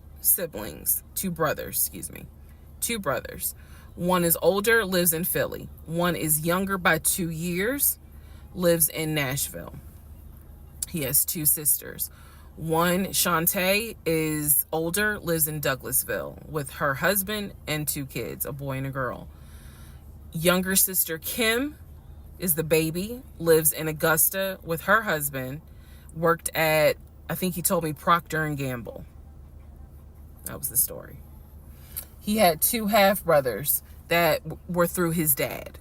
brothers. One is older, lives in Philly. One is younger by 2 years, lives in Nashville. He has two sisters. One, Shantae, is older, lives in Douglasville with her husband and two kids, a boy and a girl. Younger sister, Kim, is the baby, lives in Augusta with her husband, worked at, I think he told me, Procter & Gamble. That was the story. He had two half brothers that were through his dad.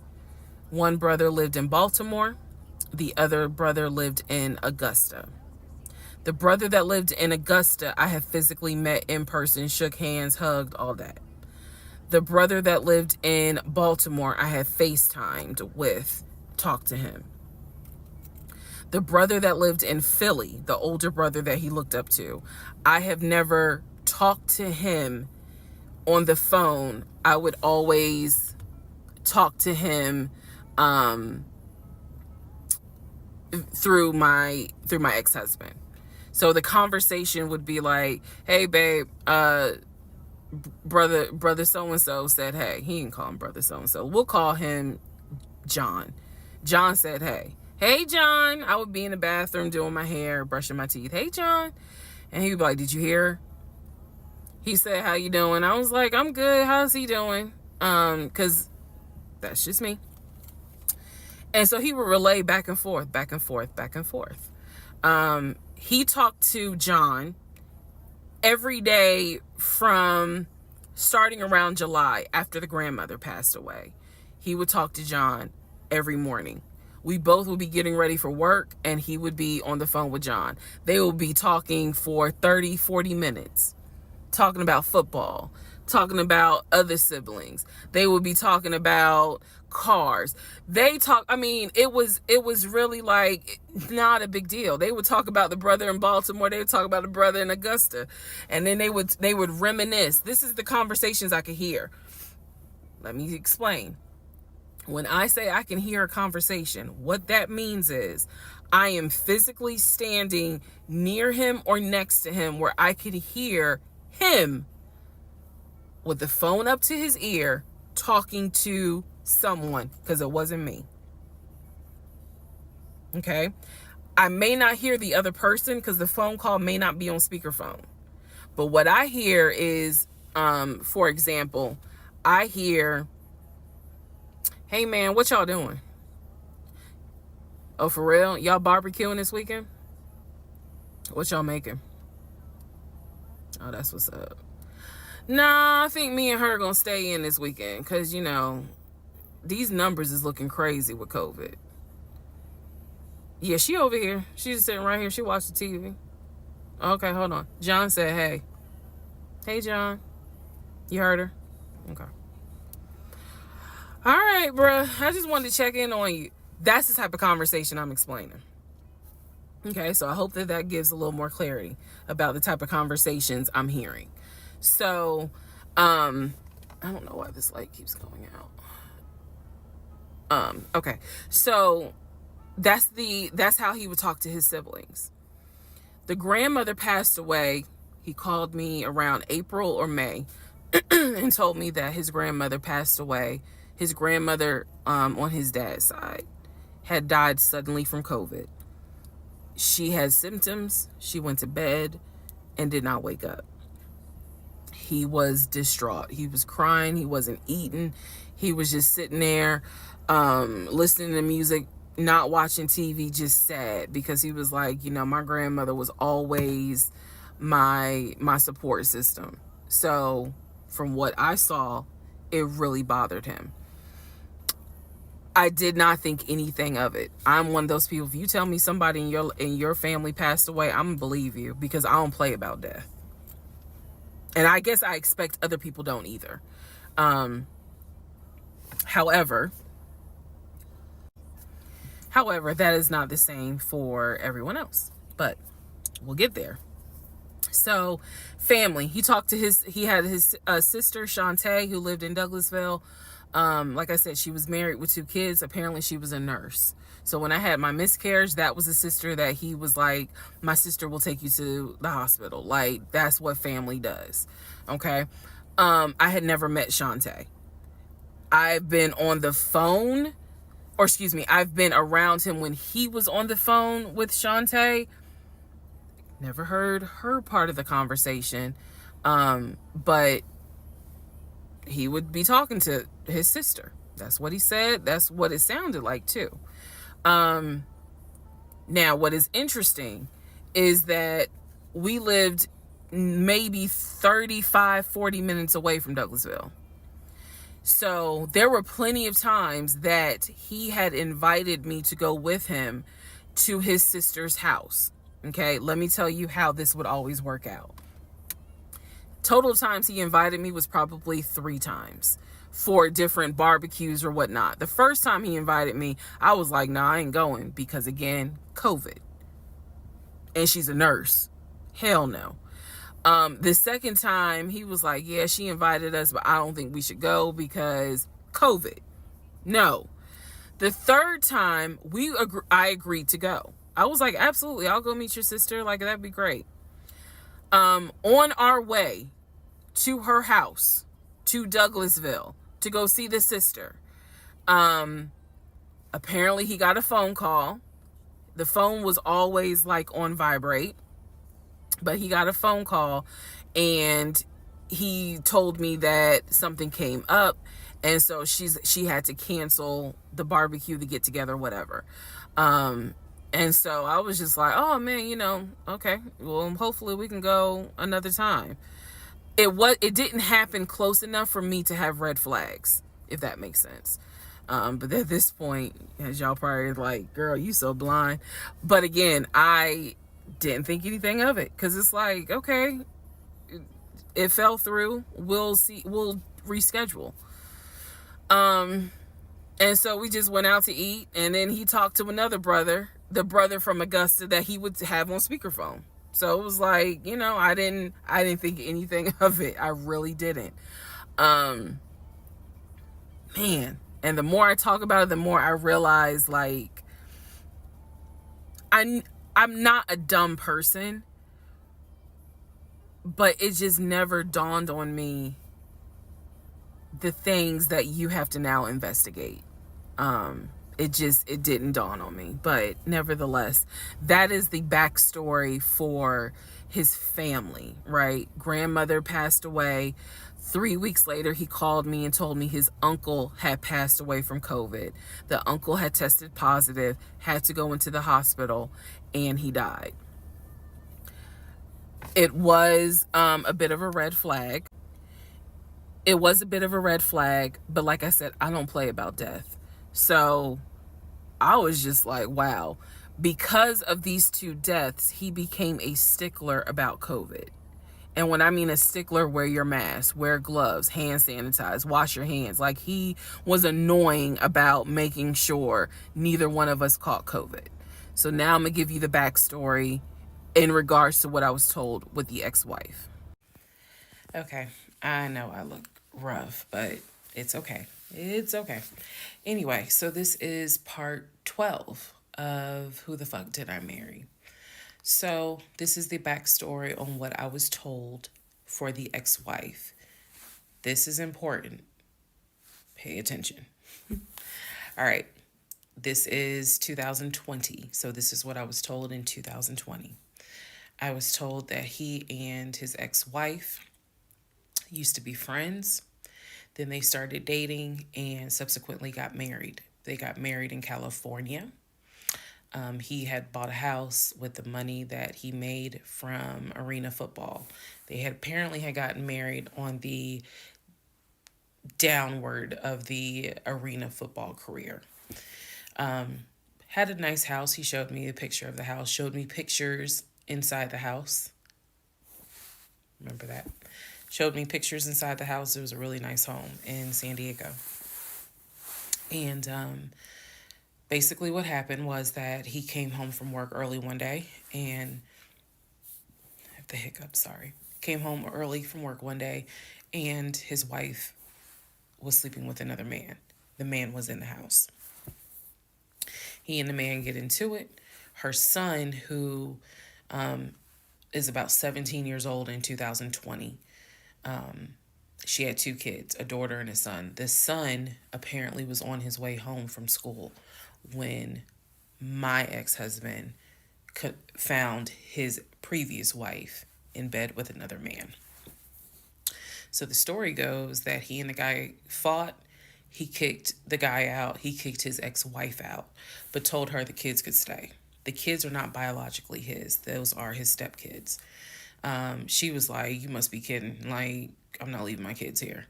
One brother lived in Baltimore. The other brother lived in Augusta. The brother that lived in Augusta, I have physically met in person, shook hands, hugged, all that. The brother that lived in Baltimore, I have FaceTimed with, talked to him. The brother that lived in Philly, the older brother that he looked up to, I have never talked to him on the phone. I would always talk to him through my ex-husband. So the conversation would be like, hey babe, brother so-and-so said hey. He didn't call him brother so-and-so. We'll call him John. John said hey. Hey John. I would be in the bathroom doing my hair, brushing my teeth. Hey John. And he would be like, did you hear? He said, how you doing? I was like, I'm good. How's he doing? Because that's just me. And so he would relay back and forth. He talked to John every day from starting around July after the grandmother passed away. He would talk to John every morning. We both would be getting ready for work and he would be on the phone with John. They would be talking for 30, 40 minutes, talking about football, talking about other siblings. They would be talking about cars. It was really like not a big deal. They would talk about the brother in Baltimore. They would talk about the brother in Augusta. And then they would reminisce. This is the conversations I could hear. Let me explain. When I say I can hear a conversation, what that means is I am physically standing near him or next to him where I could hear him with the phone up to his ear talking to someone, because it wasn't me. Okay? I may not hear the other person because the phone call may not be on speakerphone. But what I hear is, for example, I hear, "Hey man, what y'all doing? Oh, for real? Y'all barbecuing this weekend? What y'all making? Oh, that's what's up. Nah, I think me and her gonna stay in this weekend because, these numbers is looking crazy with COVID. Yeah, she over here. She's just sitting right here. She watched the TV. Okay, hold on. John said, hey. Hey, John. You heard her? Okay. All right, bruh. I just wanted to check in on you. That's the type of conversation I'm explaining. Okay, so I hope that gives a little more clarity about the type of conversations I'm hearing. So, I don't know why this light keeps going out. Okay. So that's how he would talk to his siblings. The grandmother passed away. He called me around April or May and told me that his grandmother passed away. His grandmother, on his dad's side, had died suddenly from COVID. She had symptoms. She went to bed and did not wake up. He was distraught. He was crying. He wasn't eating. He was just sitting there, listening to music, not watching TV, just sad, because he was like, my grandmother was always my support system. So from what I saw, it really bothered him. I did not think anything of it. I'm one of those people. If you tell me somebody in your family passed away, I'm gonna believe you, because I don't play about death. And I guess I expect other people don't either. However, that is not the same for everyone else. But we'll get there. So, family. He had his sister, Shantae, who lived in Douglasville. Like I said, she was married with 2 kids. Apparently, she was a nurse. So when I had my miscarriage, that was a sister that he was like, my sister will take you to the hospital. Like, that's what family does. Okay. I had never met Shantae. I've been on the phone, I've been around him when he was on the phone with Shantae. Never heard her part of the conversation. But he would be talking to his sister. That's what he said. That's what it sounded like too. Now, what is interesting is that we lived maybe 35, 40 minutes away from Douglasville. So there were plenty of times that he had invited me to go with him to his sister's house. Okay, let me tell you how this would always work out. Total times he invited me was probably 3 times for different barbecues or whatnot. The first time he invited me, I was like, nah, I ain't going, because again, COVID. And she's a nurse. Hell no. The second time he was like, yeah, she invited us, but I don't think we should go because COVID. No. The third time I agreed to go. I was like, absolutely, I'll go meet your sister. Like, that'd be great. On our way to her house, to Douglasville, to go see the sister, apparently he got a phone call. The phone was always like on vibrate, but he got a phone call and he told me that something came up, and so she had to cancel the barbecue, the get together, whatever. And so I was just like, oh man, okay, well, hopefully we can go another time. It didn't happen close enough for me to have red flags, if that makes sense. But at this point, as y'all probably like, girl, you so blind. But again, I didn't think anything of it, because it's like, okay, it fell through. We'll reschedule. And so we just went out to eat, and then he talked to another brother, the brother from Augusta that he would have on speakerphone. So it was like, I didn't think anything of it. I really didn't. Man, And the more I talk about it, the more I realize, like, I'm not a dumb person, but it just never dawned on me the things that you have to now investigate. It didn't dawn on me, but nevertheless, that is the backstory for his family, right? Grandmother passed away. 3 weeks later, he called me and told me his uncle had passed away from COVID. The uncle had tested positive, had to go into the hospital, and he died. It was a bit of a red flag. It was a bit of a red flag, but like I said, I don't play about death. So I was just like, wow. Because of these two deaths, he became a stickler about COVID. And when I mean a stickler, wear your mask, wear gloves, hand sanitize, wash your hands. Like, he was annoying about making sure neither one of us caught COVID. So now I'm going to give you the backstory in regards to what I was told with the ex-wife. Okay, I know I look rough, but it's okay. It's okay. Anyway, so this is part 12 of Who the Fuck Did I Marry? So this is the backstory on what I was told for the ex-wife. This is important. Pay attention. All right. This is 2020. So this is what I was told in 2020. I was told that he and his ex-wife used to be friends. Then they started dating and subsequently got married. They got married in California. He had bought a house with the money that he made from arena football. They had apparently had gotten married on the downward of the arena football career. Had a nice house. He showed me a picture of the house, showed me pictures inside the house. Remember that? Showed me pictures inside the house. It was a really nice home in San Diego. And basically what happened was that he came home from work early one day and I have the hiccup, sorry. Came home early from work one day and his wife was sleeping with another man. The man was in the house. He and the man get into it. Her son, who is about 17 years old in 2020, she had two kids, a daughter and a son. The son apparently was on his way home from school when my ex-husband found his previous wife in bed with another man. So the story goes that he and the guy fought. He kicked the guy out. He kicked his ex-wife out, but told her the kids could stay. The kids are not biologically his. Those are his stepkids. She was like, you must be kidding. Like, I'm not leaving my kids here.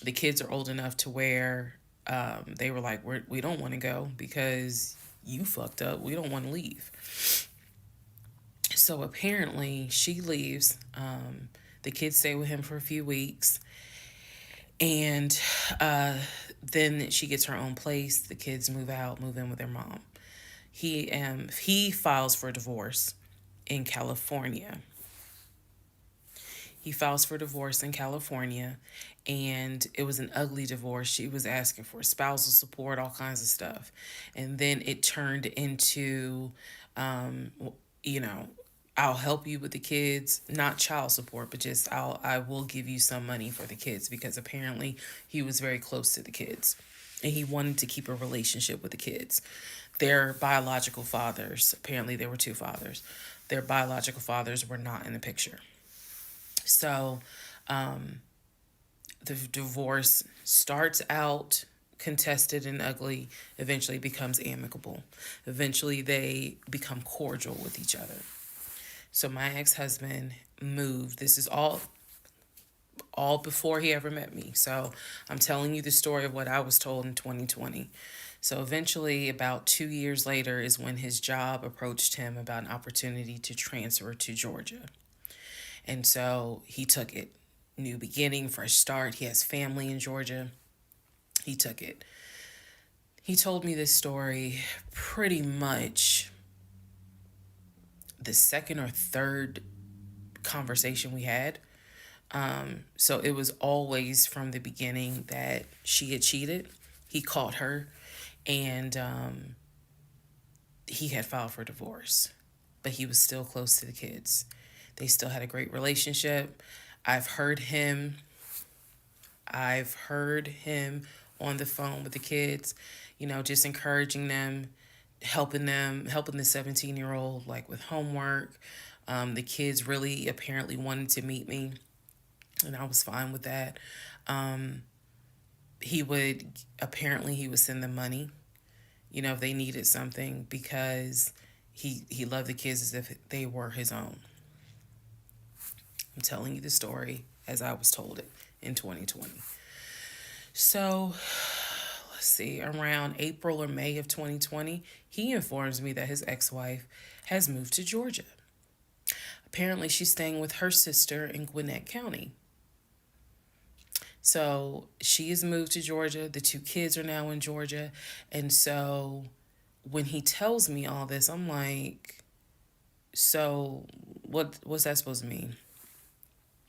The kids are old enough to where they were like, we don't want to go because you fucked up. We don't want to leave. So apparently she leaves. The kids stay with him for a few weeks. And then she gets her own place. The kids move in with their mom. He files for divorce in California. He files for divorce in California, and it was an ugly divorce. She was asking for spousal support, all kinds of stuff. And then it turned into, I'll help you with the kids, not child support, but just I will give you some money for the kids, because apparently he was very close to the kids and he wanted to keep a relationship with the kids. Their biological fathers, apparently there were two fathers, their biological fathers were not in the picture. So the divorce starts out contested and ugly, eventually becomes amicable. Eventually they become cordial with each other. So my ex-husband moved. This is all before he ever met me. So I'm telling you the story of what I was told in 2020. So eventually, about 2 years later, is when his job approached him about an opportunity to transfer to Georgia. And so he took it. New beginning, fresh start. He has family in Georgia. He took it. He told me this story pretty much the second or third conversation we had. So it was always from the beginning that she had cheated. he caught her, and he had filed for divorce, but he was still close to the kids. They still had a great relationship. I've heard him. I've heard him on the phone with the kids, just encouraging them, helping the 17-year-old like with homework. The kids really apparently wanted to meet me, and I was fine with that. He would send them money, if they needed something, because he loved the kids as if they were his own. I'm telling you the story as I was told it in 2020. So, let's see, around April or May of 2020, he informs me that his ex-wife has moved to Georgia. Apparently, she's staying with her sister in Gwinnett County. So she has moved to Georgia. The two kids are now in Georgia. And so when he tells me all this, I'm like, so what's that supposed to mean?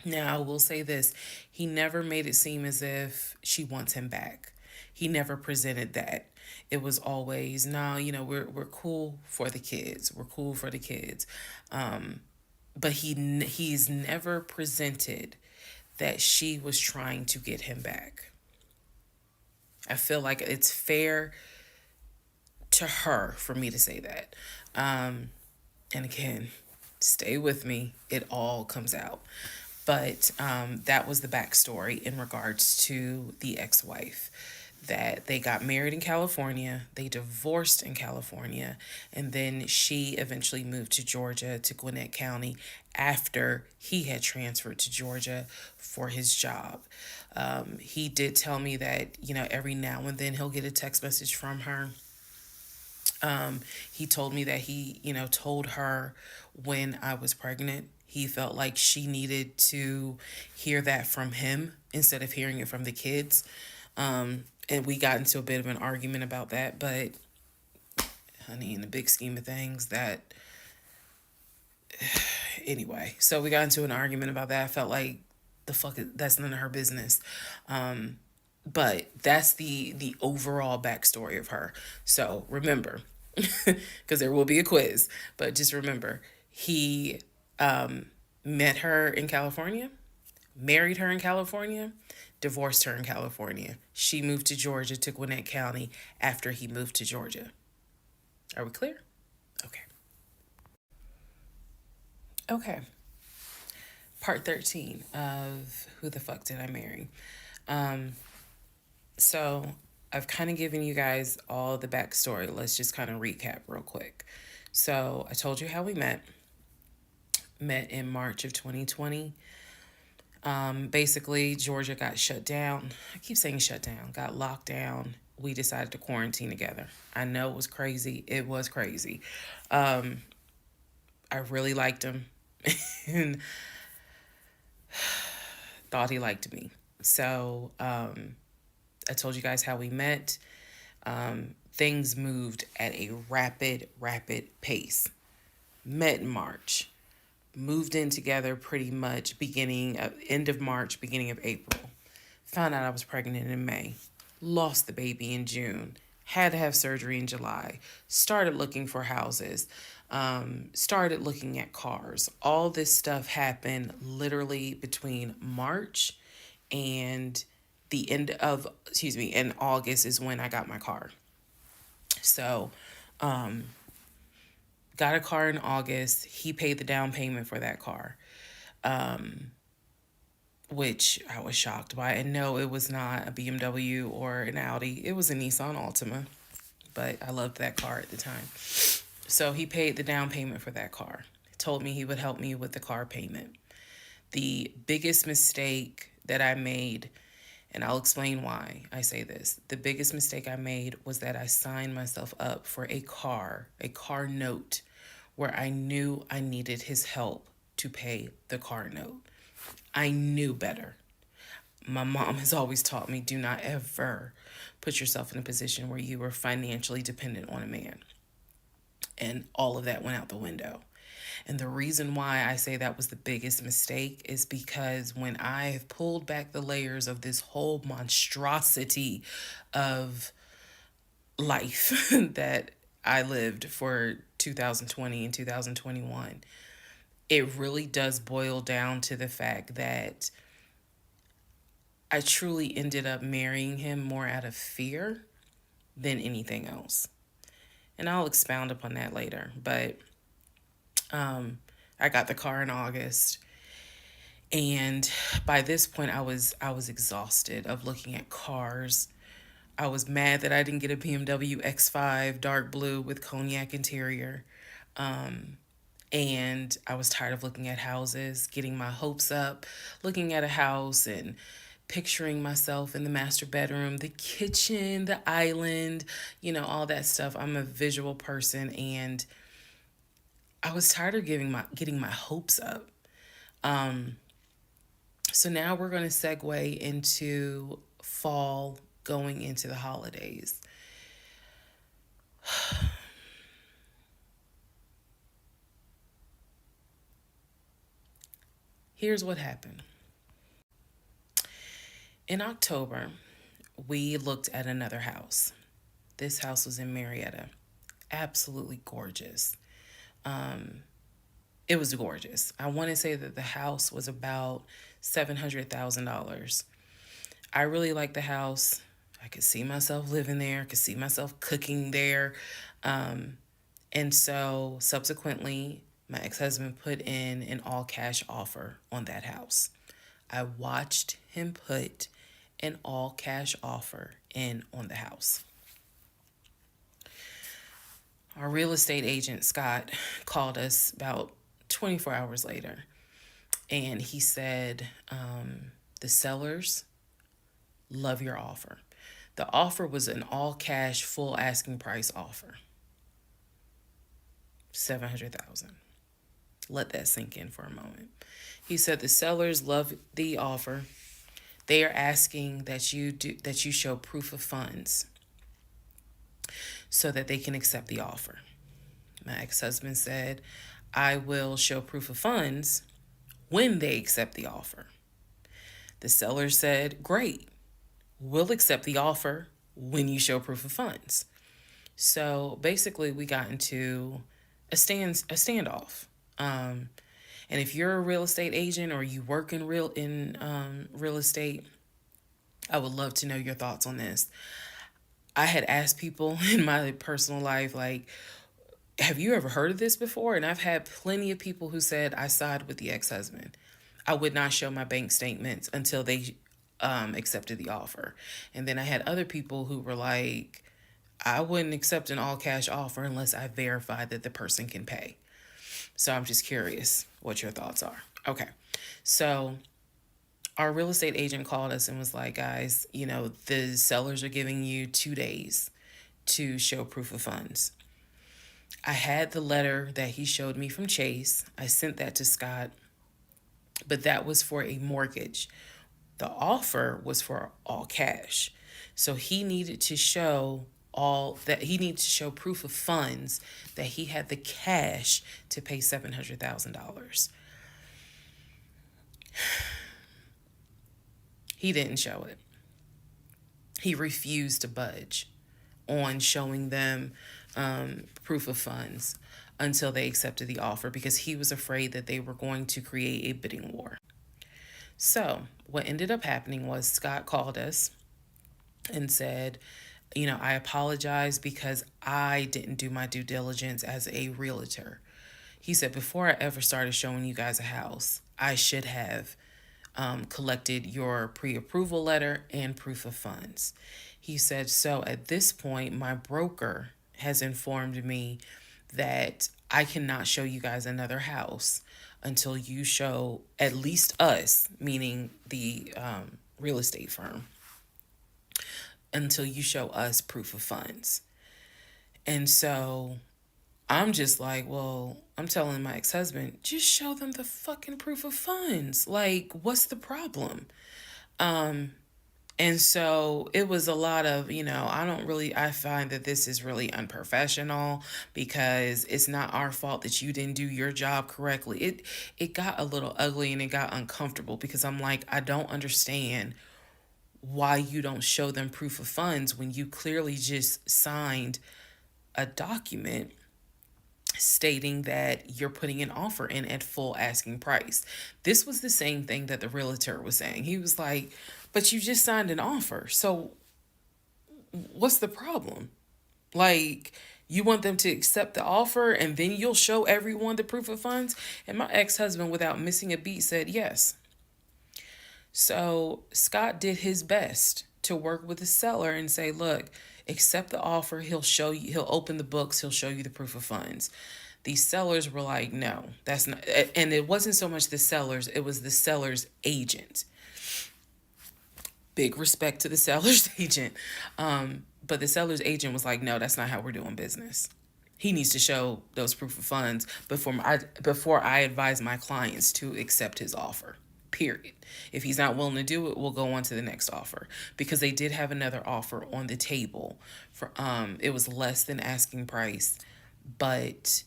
Now, I will say this. He never made it seem as if she wants him back. He never presented that. It was always, no, we're cool for the kids. We're cool for the kids. But he's never presented that she was trying to get him back. I feel like it's fair to her for me to say that. And again, stay with me. It all comes out. But that was the backstory in regards to the ex-wife. That they got married in California, they divorced in California, and then she eventually moved to Georgia, to Gwinnett County, after he had transferred to Georgia for his job. He did tell me that, every now and then he'll get a text message from her. He told me that he, told her when I was pregnant. He felt like she needed to hear that from him instead of hearing it from the kids. And we got into a bit of an argument about that, but honey, in the big scheme of things, that anyway. So we got into an argument about that. I felt like that's none of her business. But that's the overall backstory of her. So remember, because there will be a quiz, but just remember, he met her in California, married her in California, divorced her in California. She moved to Georgia, to Gwinnett County, after he moved to Georgia. Are we clear? Okay. Okay. Part 13 of Who the Fuck Did I Marry? So I've kind of given you guys all the backstory. Let's just kind of recap real quick. So I told you how we met. Met in March of 2020. Basically, Georgia got shut down. I keep saying shut down. Got locked down. We decided to quarantine together. I know it was crazy. It was crazy. I really liked him and thought he liked me. So I told you guys how we met. Things moved at a rapid pace. Met in March. Moved in together pretty much end of March, beginning of April. Found out I was pregnant in May. Lost the baby in June. Had to have surgery in July. Started looking for houses. Started looking at cars. All this stuff happened literally between March and in August is when I got my car. So, got a car in August. He paid the down payment for that car, which I was shocked by. And no, it was not a BMW or an Audi. It was a Nissan Altima, but I loved that car at the time. So he paid the down payment for that car. He told me he would help me with the car payment. The biggest mistake that I made, and I'll explain why I say this. The biggest mistake I made was that I signed myself up for a car note, where I knew I needed his help to pay the car note. I knew better. My mom has always taught me, do not ever put yourself in a position where you are financially dependent on a man. And all of that went out the window. And the reason why I say that was the biggest mistake is because when I have pulled back the layers of this whole monstrosity of life that I lived for 2020 and 2021, it really does boil down to the fact that I truly ended up marrying him more out of fear than anything else. And I'll expound upon that later. But I got the car in August, and by this point I was exhausted of looking at cars. I was mad that I didn't get a BMW X5 dark blue with cognac interior. And I was tired of looking at houses, getting my hopes up, looking at a house and picturing myself in the master bedroom, the kitchen, the island, all that stuff. I'm a visual person, and I was tired of getting my hopes up. So now we're going to segue into fall, going into the holidays. Here's what happened. In October, we looked at another house. This house was in Marietta. Absolutely gorgeous. It was gorgeous. I want to say that the house was about $700,000. I really liked the house. I could see myself living there, could see myself cooking there. And so subsequently, my ex-husband put in an all cash offer on that house. I watched him put an all cash offer in on the house. Our real estate agent, Scott, called us about 24 hours later, and he said, the sellers love your offer. The offer was an all cash, full asking price offer. $700,000. Let that sink in for a moment. He said the sellers love the offer. They are asking that you show proof of funds so that they can accept the offer. My ex-husband said, I will show proof of funds when they accept the offer. The seller said, great, we'll accept the offer when you show proof of funds. So basically we got into a standoff. And if you're a real estate agent or you work in real estate, I would love to know your thoughts on this. I had asked people in my personal life, like, have you ever heard of this before? And I've had plenty of people who said, I side with the ex-husband. I would not show my bank statements until they accepted the offer. And then I had other people who were like, I wouldn't accept an all cash offer unless I verify that the person can pay. So I'm just curious what your thoughts are. Okay. So our real estate agent called us and was like, guys, the sellers are giving you 2 days to show proof of funds. I had the letter that he showed me from Chase. I sent that to Scott, but that was for a mortgage. The offer was for all cash. So he needed to show proof of funds that he had the cash to pay $700,000. He didn't show it. He refused to budge on showing them proof of funds until they accepted the offer because he was afraid that they were going to create a bidding war. So what ended up happening was Scott called us and said, I apologize because I didn't do my due diligence as a realtor. He said, before I ever started showing you guys a house, I should have collected your pre-approval letter and proof of funds. He said, so at this point, my broker has informed me that I cannot show you guys another house until you show at least us, meaning the real estate firm, until you show us proof of funds. And so I'm just like, well, I'm telling my ex-husband, just show them the fucking proof of funds. Like, what's the problem? And so it was a lot of, I find that this is really unprofessional because it's not our fault that you didn't do your job correctly. It got a little ugly and it got uncomfortable because I'm like, I don't understand why you don't show them proof of funds when you clearly just signed a document stating that you're putting an offer in at full asking price. This was the same thing that the realtor was saying. He was like, but you just signed an offer. So what's the problem? Like, you want them to accept the offer and then you'll show everyone the proof of funds? And my ex-husband, without missing a beat, said yes. So Scott did his best to work with the seller and say, look, accept the offer. He'll show you, he'll open the books, he'll show you the proof of funds. These sellers were like, no, that's not. And it wasn't so much the sellers, it was the seller's agent. Big respect to the seller's agent. But the seller's agent was like, no, that's not how we're doing business. He needs to show those proof of funds before I advise my clients to accept his offer. Period. If he's not willing to do it, we'll go on to the next offer, because they did have another offer on the table for it was less than asking price, but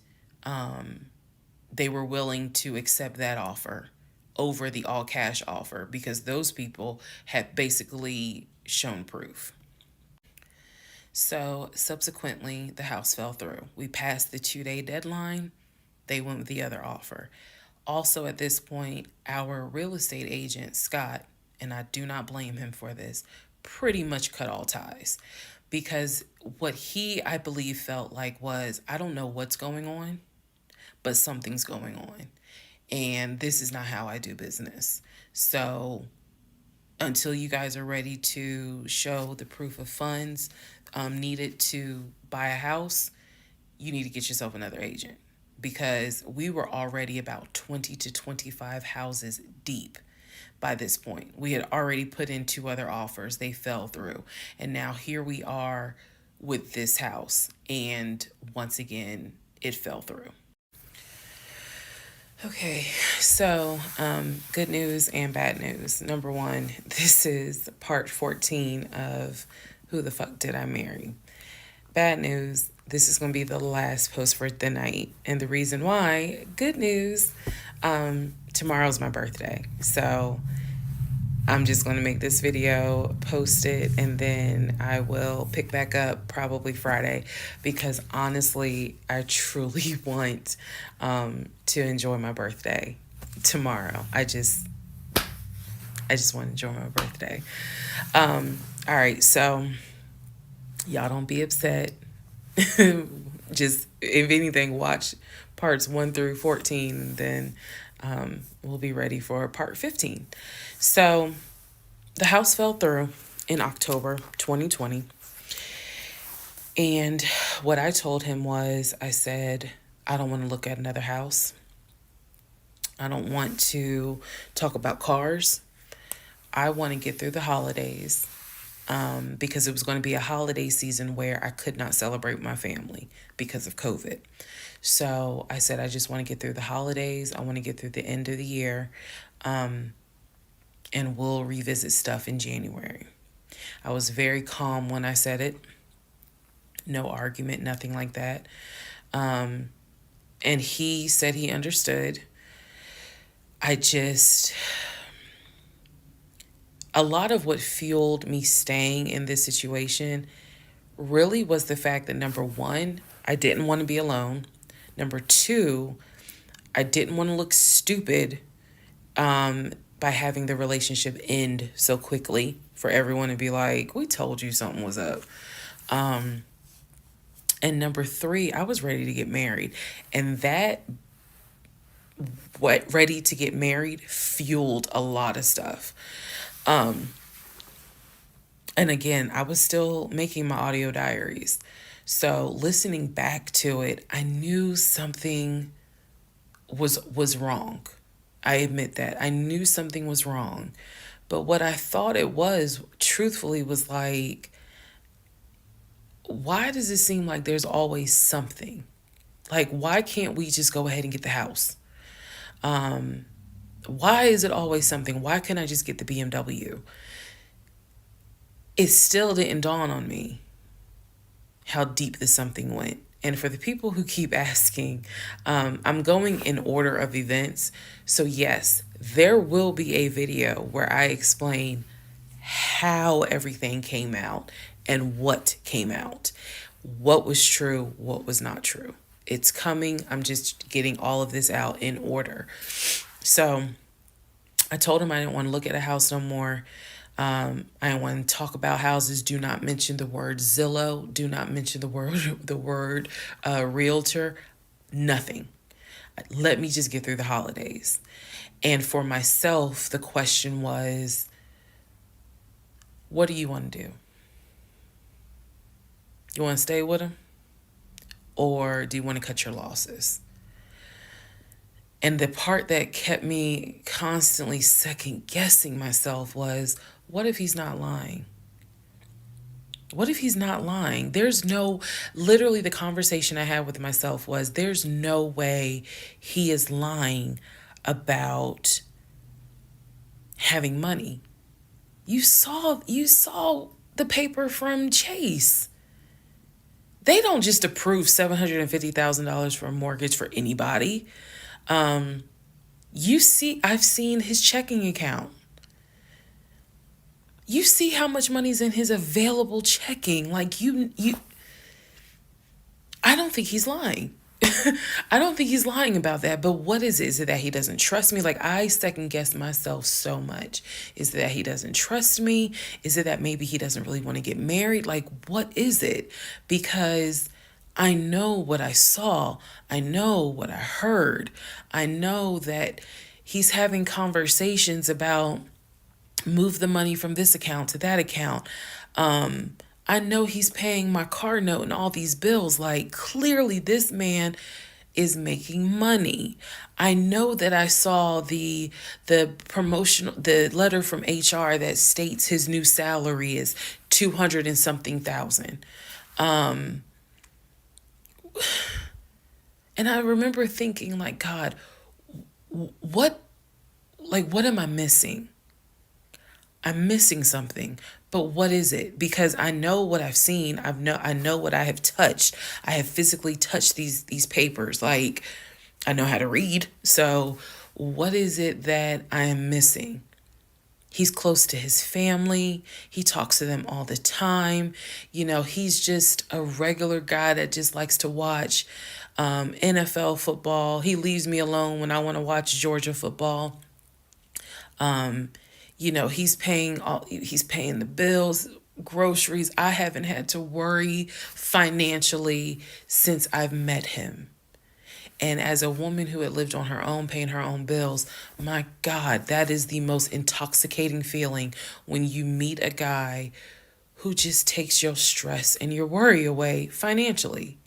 they were willing to accept that offer over the all cash offer because those people had basically shown proof. So subsequently, the house fell through. We passed the 2-day deadline. They went with the other offer. Also, at this point, our real estate agent, Scott, and I do not blame him for this, pretty much cut all ties. Because what he, I believe, felt like was, I don't know what's going on, but something's going on. And this is not how I do business. So until you guys are ready to show the proof of funds needed to buy a house, you need to get yourself another agent, because we were already about 20 to 25 houses deep by this point. We had already put in 2 other offers. They fell through. And now here we are with this house. And once again, it fell through. Okay, so good news and bad news. Number one, this is part 14 of Who the Fuck Did I Marry? Bad news, this is going to be the last post for the night. And the reason why, good news, tomorrow's my birthday. So I'm just going to make this video, post it, and then I will pick back up probably Friday, because honestly, I truly want to enjoy my birthday tomorrow. I just want to enjoy my birthday. All right, so y'all don't be upset. Just, if anything, watch parts 1 through 14, and then we'll be ready for part 15. So the house fell through in October 2020. And what I told him was, I said, I don't want to look at another house. I don't want to talk about cars. I want to get through the holidays, because it was going to be a holiday season where I could not celebrate my family because of COVID. So I said, I just want to get through the holidays. I want to get through the end of the year. And we'll revisit stuff in January. I was very calm when I said it. No argument, nothing like that. And he said he understood. A lot of what fueled me staying in this situation really was the fact that, number one, I didn't want to be alone. Number two, I didn't want to look stupid by having the relationship end so quickly for everyone to be like, we told you something was up. And number three, I was ready to get married. And that, ready to get married, fueled a lot of stuff. And again, I was still making my audio diaries. So listening back to it, I knew something was wrong. I admit that. I knew something was wrong. But what I thought it was, truthfully, was like, why does it seem like there's always something? Like, why can't we just go ahead and get the house? Why is it always something? Why can't I just get the BMW? it still didn't dawn on me how deep this something went. And for the people who keep asking, I'm going in order of events. So, yes, there will be a video where I explain how everything came out and what came out, what was true, what was not true. It's coming. I'm just getting all of this out in order. So, I told him I didn't want to look at a house no more. I don't want to talk about houses. Do not mention the word Zillow. Do not mention the word realtor. Nothing. Let me just get through the holidays. And for myself, the question was, what do you want to do? You want to stay with him? Or do you want to cut your losses? And the part that kept me constantly second guessing myself was, what if he's not lying? What if he's not lying? Literally the conversation I had with myself was, there's no way he is lying about having money. You saw the paper from Chase. They don't just approve $750,000 for a mortgage for anybody. I've seen his checking account. You see how much money's in his available checking. Like I don't think he's lying. I don't think he's lying about that. But what is it? Is it that he doesn't trust me? Like, I second guess myself so much. Is it that he doesn't trust me? Is it that maybe he doesn't really want to get married? Like, what is it? Because I know what I saw. I know what I heard. I know that he's having conversations about move the money from this account to that account. I know he's paying my car note and all these bills. Like, clearly this man is making money. I know that I saw the letter from HR that states his new salary is 200 and something thousand. And I remember thinking, like, God, what am I missing? I'm missing something, but what is it? Because I know what I've seen. I know what I have touched. I have physically touched these papers. Like, I know how to read. So what is it that I am missing? He's close to his family. He talks to them all the time. He's just a regular guy that just likes to watch NFL football. He leaves me alone when I want to watch Georgia football. He's paying the bills, groceries. I haven't had to worry financially since I've met him. And as a woman who had lived on her own, paying her own bills, my God, that is the most intoxicating feeling when you meet a guy who just takes your stress and your worry away financially.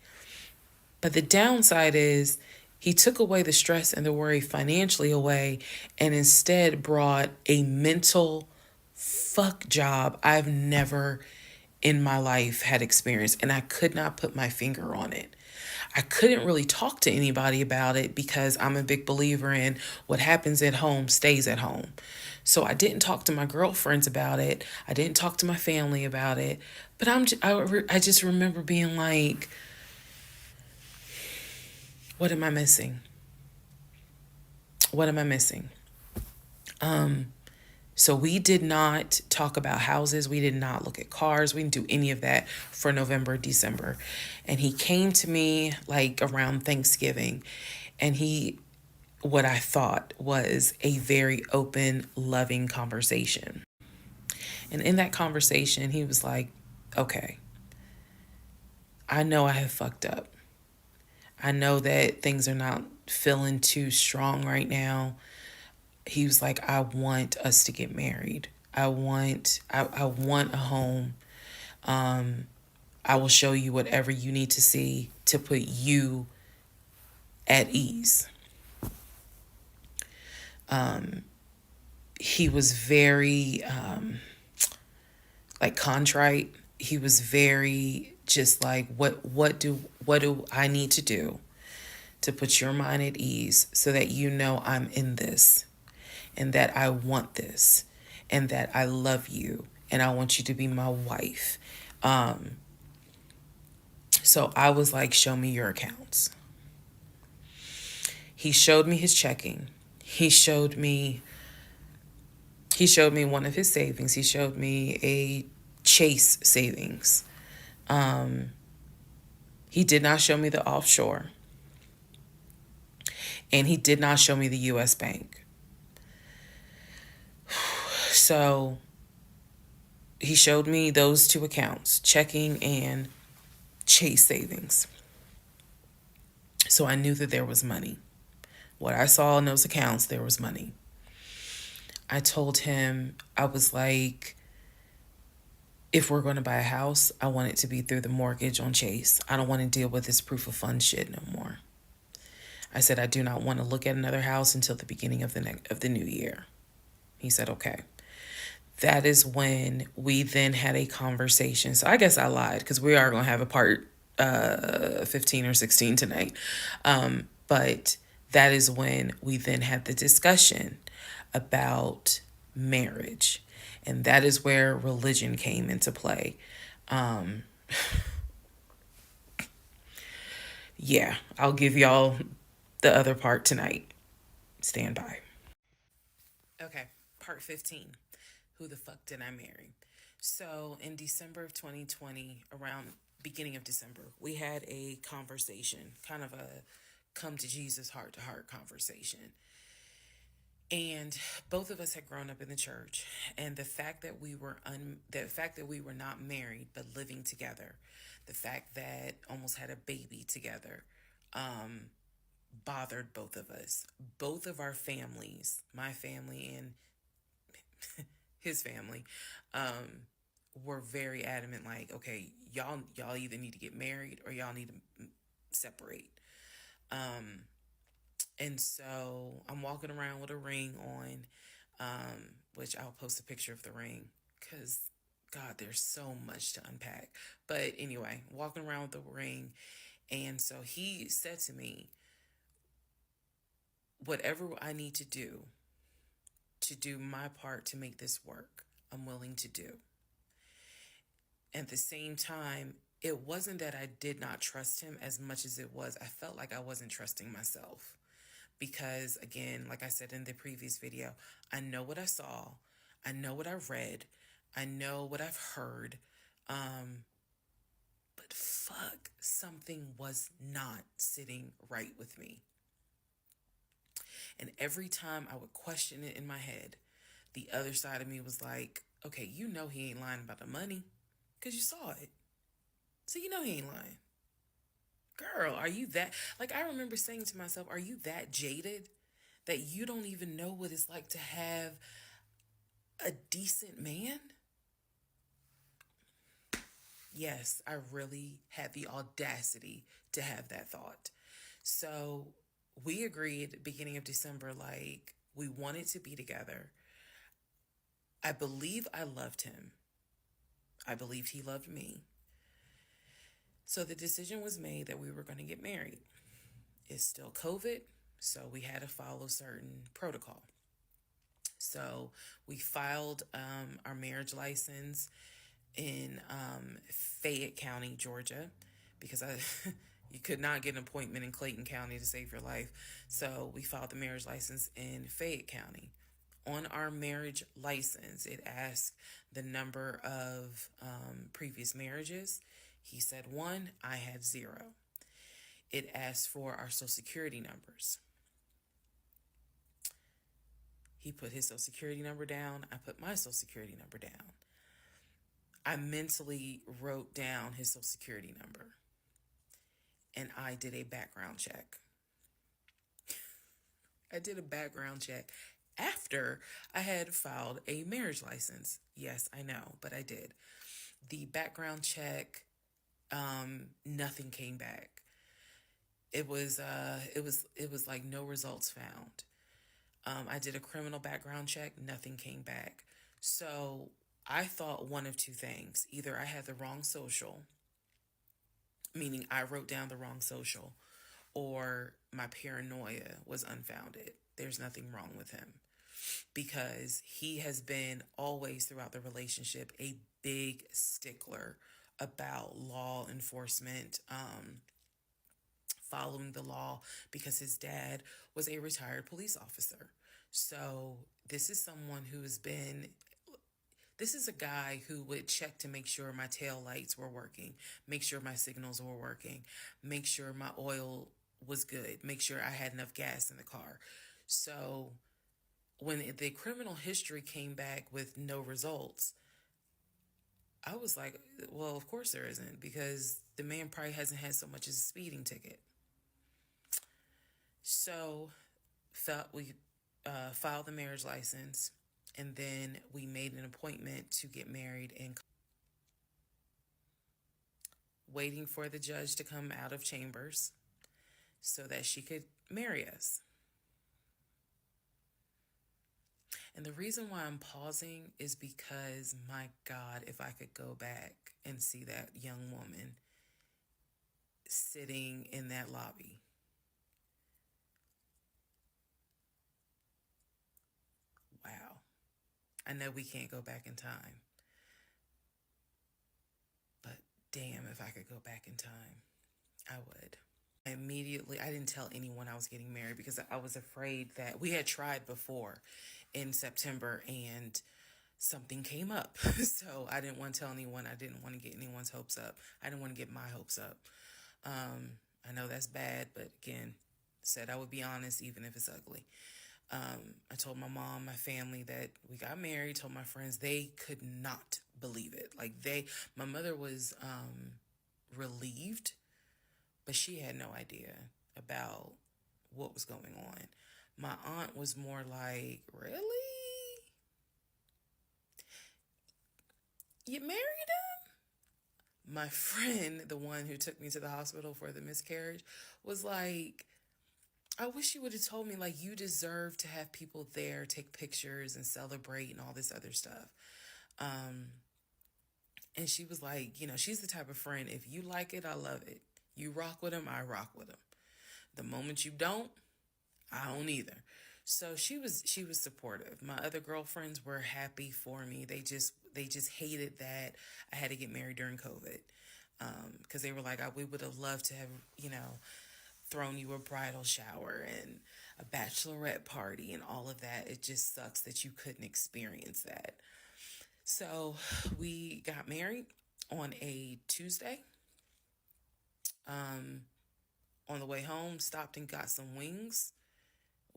But the downside is, he took away the stress and the worry financially away and instead brought a mental fuck job I've never in my life had experienced. And I could not put my finger on it. I couldn't really talk to anybody about it because I'm a big believer in what happens at home stays at home. So I didn't talk to my girlfriends about it. I didn't talk to my family about it. But I just remember being like, what am I missing? What am I missing? So we did not talk about houses. We did not look at cars. We didn't do any of that for November, December. And he came to me like around Thanksgiving, and what I thought was a very open, loving conversation. And in that conversation, he was like, okay, I know I have fucked up. I know that things are not feeling too strong right now. He was like, I want us to get married. I want a home. I will show you whatever you need to see to put you at ease. He was very contrite. He was very just like, what do I need to do to put your mind at ease so that I'm in this and that I want this and that I love you and I want you to be my wife. So I was like, show me your accounts. He showed me his checking. He showed me one of his savings. He showed me a Chase savings. He did not show me the offshore. And he did not show me the US bank. So he showed me those two accounts, checking and Chase savings. So I knew that there was money. What I saw in those accounts, there was money. I told him, I was like, if we're going to buy a house, I want it to be through the mortgage on Chase. I don't want to deal with this proof of funds shit no more. I said, I do not want to look at another house until the beginning of the new year. He said, okay. That is when we then had a conversation. So I guess I lied, because we are going to have a part 15 or 16 tonight. But that is when we then had the discussion about marriage. And that is where religion came into play. Yeah, I'll give y'all the other part tonight. Stand by. Okay, part 15. Who the fuck did I marry? So in December of 2020, around beginning of December, we had a conversation, kind of a come to Jesus heart to heart conversation. And both of us had grown up in the church, and the fact that we were not married but living together, the fact that almost had a baby together, bothered both of us. Both of our families, my family and his family, were very adamant. Like, okay, y'all either need to get married or y'all need to separate. And so I'm walking around with a ring on, which I'll post a picture of the ring, because God, there's so much to unpack. But anyway, walking around with the ring. And so he said to me, whatever I need to do my part to make this work, I'm willing to do. At the same time, it wasn't that I did not trust him as much as it was I felt like I wasn't trusting myself. Because again, like I said in the previous video, I know what I saw, I know what I read, I know what I've heard, but fuck, something was not sitting right with me. And every time I would question it in my head, the other side of me was like, okay, you know he ain't lying about the money, because you saw it. So you know he ain't lying. Girl, are you that... Like, I remember saying to myself, are you that jaded that you don't even know what it's like to have a decent man? Yes, I really had the audacity to have that thought. So we agreed beginning of December, like, we wanted to be together. I believe I loved him. I believed he loved me. So the decision was made that we were going to get married. It's still COVID, so we had to follow certain protocol. So we filed our marriage license in Fayette County, Georgia, because you could not get an appointment in Clayton County to save your life. So we filed the marriage license in Fayette County. On our marriage license, it asked the number of previous marriages. He said 1, I had 0. It asked for our social security numbers. He put his social security number down. I put my social security number down. I mentally wrote down his social security number. And I did a background check. I did a background check after I had filed a marriage license. Yes, I know, but I did. The background check, nothing came back. It was like no results found. I did a criminal background check, nothing came back. So I thought one of two things. Either I had the wrong social, meaning I wrote down the wrong social, or my paranoia was unfounded. There's nothing wrong with him. because he has been always throughout the relationship a big stickler about law enforcement, following the law, because his dad was a retired police officer. So this is someone who has been this is a guy who would check to make sure my tail lights were working, make sure my signals were working, make sure my oil was good, make sure I had enough gas in the car. So when the criminal history came back with no results, I was like, well, of course there isn't, because the man probably hasn't had so much as a speeding ticket. So we filed the marriage license, and then we made an appointment to get married, and waiting for the judge to come out of chambers so that she could marry us. And the reason why I'm pausing is because, my God, if I could go back and see that young woman sitting in that lobby. Wow. I know we can't go back in time, but damn, if I could go back in time, I would. I didn't tell anyone I was getting married because I was afraid that we had tried before in September and something came up. So I didn't want to tell anyone. I didn't want to get anyone's hopes up. I didn't want to get my hopes up. I know that's bad, but again, said I would be honest even if it's ugly. I told my mom, my family that we got married, told my friends, they could not believe it. My mother was relieved, but she had no idea about what was going on. My aunt was more like, really? You married him? My friend, the one who took me to the hospital for the miscarriage, was like, I wish you would have told me, like, you deserve to have people there, take pictures and celebrate and all this other stuff. And she was like, she's the type of friend, if you like it, I love it. You rock with him, I rock with him. The moment you don't, I don't either. So she was supportive. My other girlfriends were happy for me. They just hated that I had to get married during COVID. Because they were like, we would have loved to have, thrown you a bridal shower and a bachelorette party and all of that. It just sucks that you couldn't experience that. So we got married on a Tuesday. On the way home, stopped and got some wings,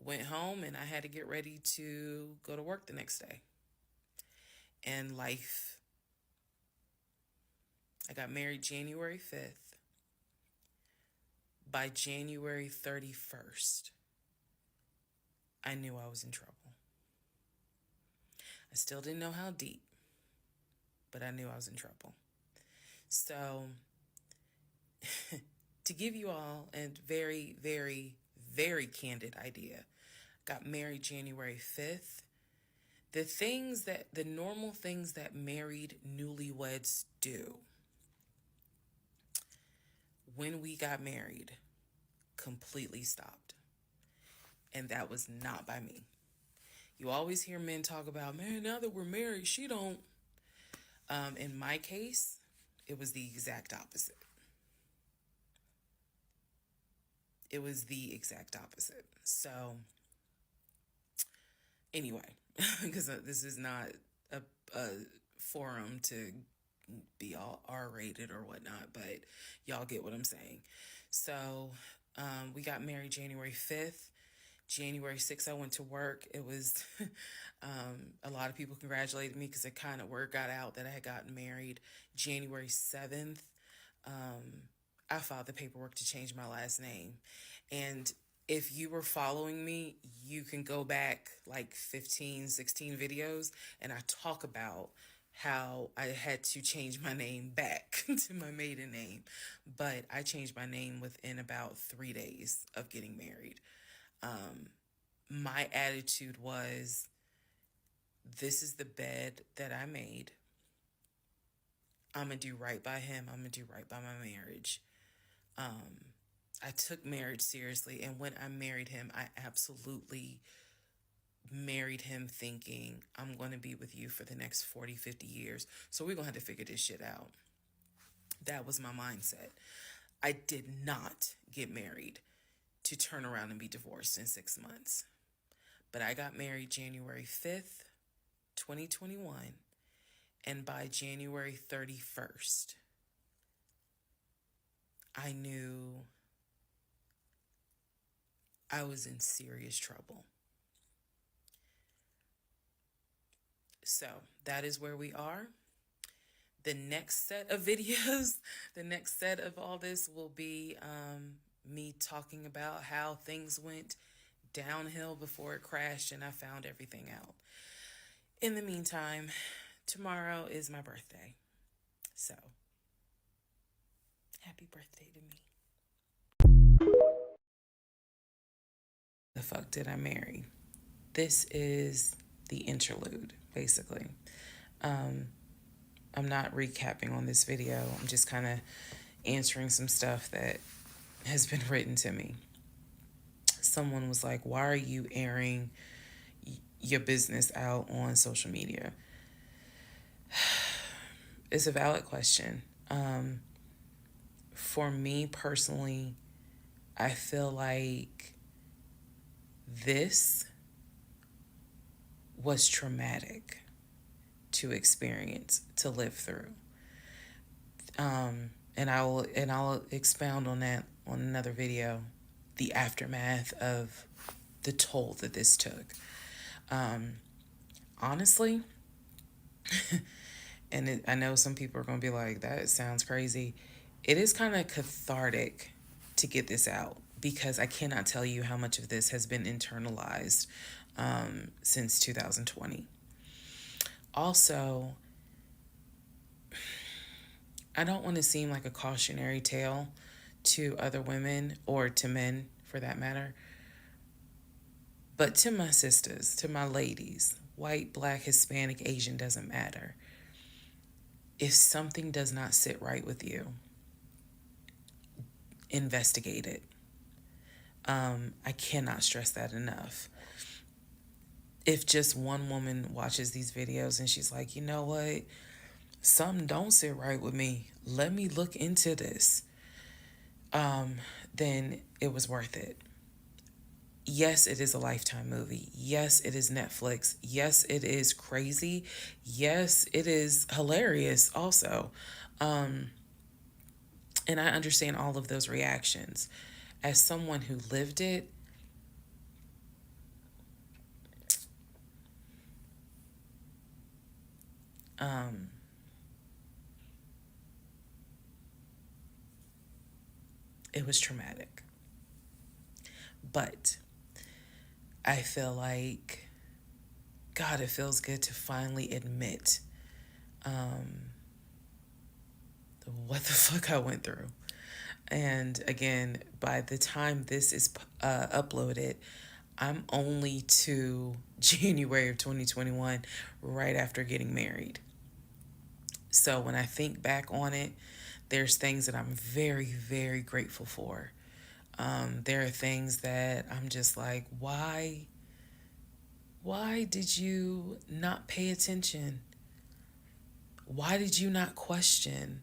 went home, and I had to get ready to go to work the next day. And life. I got married January 5th. By January 31st, I knew I was in trouble. I still didn't know how deep, but I knew I was in trouble. So, to give you all a very, very, very candid idea, got married January 5th. The normal things that married newlyweds do when we got married completely stopped. And that was not by me. You always hear men talk about, man, now that we're married, she don't. In my case, it was the exact opposite. It was the exact opposite. So, anyway, because this is not a forum to be all R-rated or whatnot, but y'all get what I'm saying. So, we got married January 5th. January 6th, I went to work. It was, a lot of people congratulated me because it kind of word got out that I had gotten married. January 7th, I filed the paperwork to change my last name. And if you were following me, you can go back like 15, 16 videos, and I talk about how I had to change my name back to my maiden name. But I changed my name within about 3 days of getting married. My attitude was, this is the bed that I made. I'm going to do right by him. I'm going to do right by my marriage. I took marriage seriously. And when I married him, I absolutely married him thinking I'm going to be with you for the next 40, 50 years. So we're going to have to figure this shit out. That was my mindset. I did not get married to turn around and be divorced in 6 months. But I got married January 5th, 2021. And by January 31st, I knew I was in serious trouble. So that is where we are. The next set of videos, the next set of all this will be me talking about how things went downhill before it crashed and I found everything out. In the meantime, tomorrow is my birthday. So, happy birthday to me. The fuck did I marry? This is the interlude, basically. I'm not recapping on this video. I'm just kind of answering some stuff that has been written to me. Someone was like, why are you airing your business out on social media? It's a valid question. For me personally, I feel like this was traumatic to experience, to live through. And I'll expound on that on another video, the aftermath of the toll that this took. Honestly, and I know some people are going to be like, that sounds crazy. It is kind of cathartic to get this out because I cannot tell you how much of this has been internalized since 2020. Also, I don't want to seem like a cautionary tale to other women or to men for that matter. But to my sisters, to my ladies, white, black, Hispanic, Asian, doesn't matter. If something does not sit right with you, investigate it. I cannot stress that enough. If just one woman watches these videos and she's like, you know what? Something don't sit right with me. Let me look into this. Then it was worth it. Yes, it is a Lifetime movie. Yes, it is Netflix. Yes, it is crazy. Yes, it is hilarious also. And I understand all of those reactions. As someone who lived it, it was traumatic. But I feel like, God, it feels good to finally admit what the fuck I went through. And again, by the time this is uploaded, I'm only to January of 2021, right after getting married. So when I think back on it, there's things that I'm very, very grateful for. There are things that I'm just like, why did you not pay attention? Why did you not question?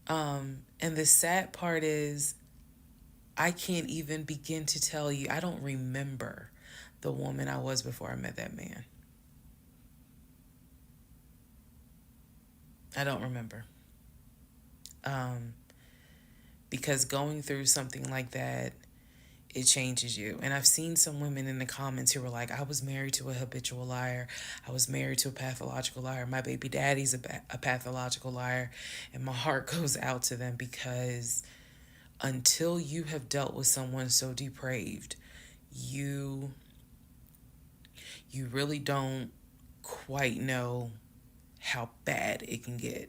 And the sad part is, I can't even begin to tell you, I don't remember the woman I was before I met that man. I don't remember. Because going through something like that, it changes you. And I've seen some women in the comments who were like, I was married to a habitual liar. I was married to a pathological liar. My baby daddy's a pathological liar. And my heart goes out to them because until you have dealt with someone so depraved, you really don't quite know how bad it can get.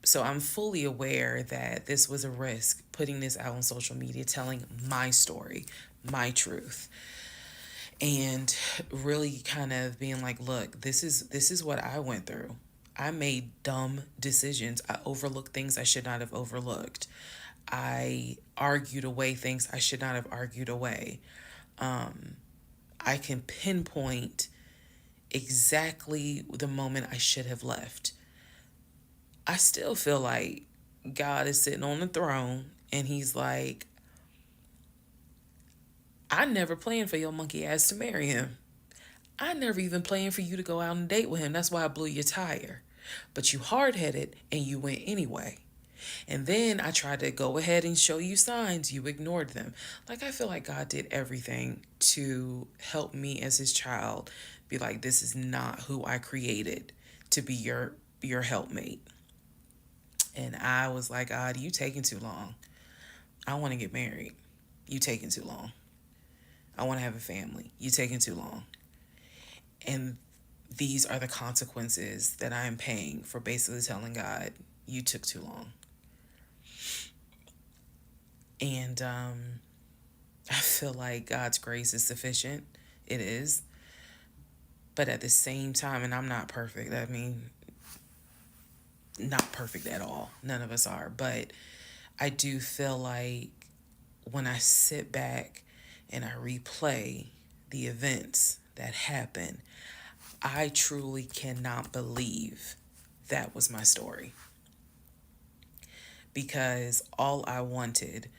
So I'm fully aware that this was a risk, putting this out on social media, telling my story, my truth, and really kind of being like, look, this is what I went through. I made dumb decisions. I overlooked things I should not have overlooked. I argued away things I should not have argued away. I can pinpoint exactly the moment I should have left. I still feel like God is sitting on the throne and he's like, I never planned for your monkey ass to marry him. I never even planned for you to go out and date with him. That's why I blew your tire. But you hard headed and you went anyway. And then I tried to go ahead and show you signs. You ignored them. Like, I feel like God did everything to help me as his child be like, this is not who I created to be your helpmate. And I was like, God, you taking too long. I want to get married. You taking too long. I want to have a family. You taking too long. And these are the consequences that I am paying for basically telling God, you took too long. And I feel like God's grace is sufficient. It is. But at the same time, and I'm not perfect. I mean, not perfect at all. None of us are. But I do feel like when I sit back and I replay the events that happened, I truly cannot believe that was my story. Because all I wanted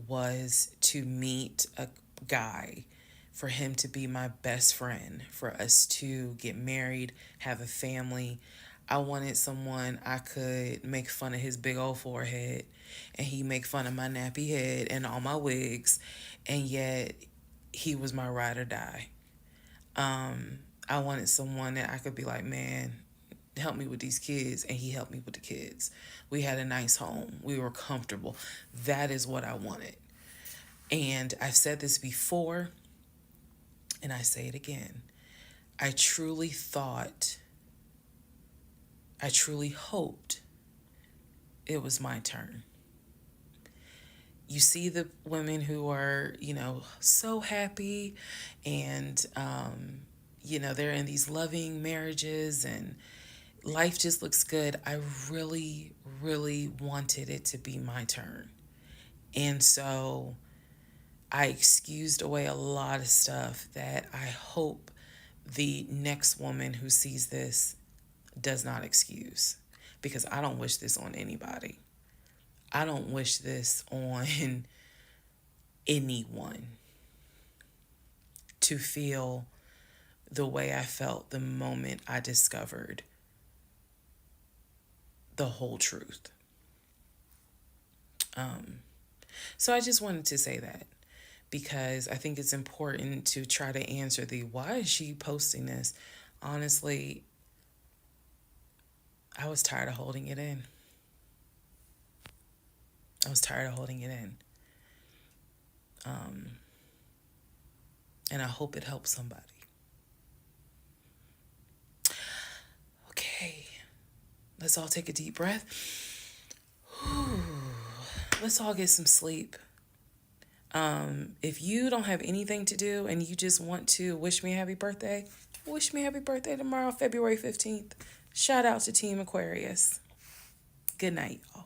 was to meet a guy, for him to be my best friend, for us to get married, have a family. I wanted someone I could make fun of his big old forehead and he make fun of my nappy head and all my wigs, and yet he was my ride or die. I wanted someone that I could be like, man, help me with these kids, and he helped me with the kids. We had a nice home. We were comfortable. That is what I wanted. And I've said this before, and I say it again. I truly hoped it was my turn. You see the women who are, so happy and, they're in these loving marriages and life just looks good. I really, really wanted it to be my turn. And so I excused away a lot of stuff that I hope the next woman who sees this does not excuse, because I don't wish this on anybody. I don't wish this on anyone, to feel the way I felt the moment I discovered the whole truth. So I just wanted to say that, because I think it's important to try to answer the why is she posting this? Honestly, I was tired of holding it in. And I hope it helps somebody. Okay, let's all take a deep breath. Let's all get some sleep. If you don't have anything to do and you just want to wish me a happy birthday, wish me a happy birthday tomorrow, February 15th. Shout out to Team Aquarius. Good night, y'all.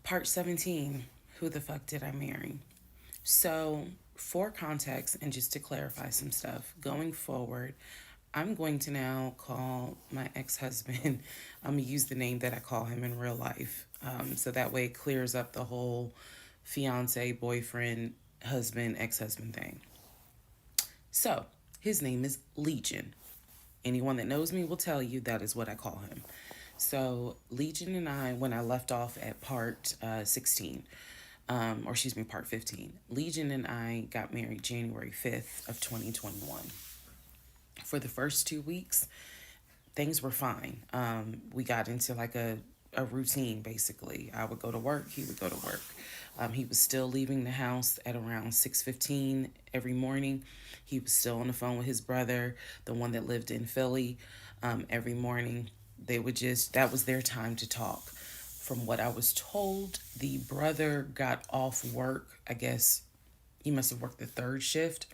Part 17. Who the fuck did I marry? So, for context and just to clarify some stuff, going forward, I'm going to now call my ex-husband, I'm going to use the name that I call him in real life. So that way it clears up the whole fiance, boyfriend, husband, ex-husband thing. So, his name is Legion. Anyone that knows me will tell you that is what I call him. So, Legion and I, when I left off at part 16, part 15, Legion and I got married January 5th of 2021. For the first 2 weeks, things were fine. We got into like a routine, basically. I would go to work, he would go to work. He was still leaving the house at around 6:15 every morning. He was still on the phone with his brother, the one that lived in Philly, every morning. That was their time to talk. From what I was told, the brother got off work. I guess he must have worked the third shift.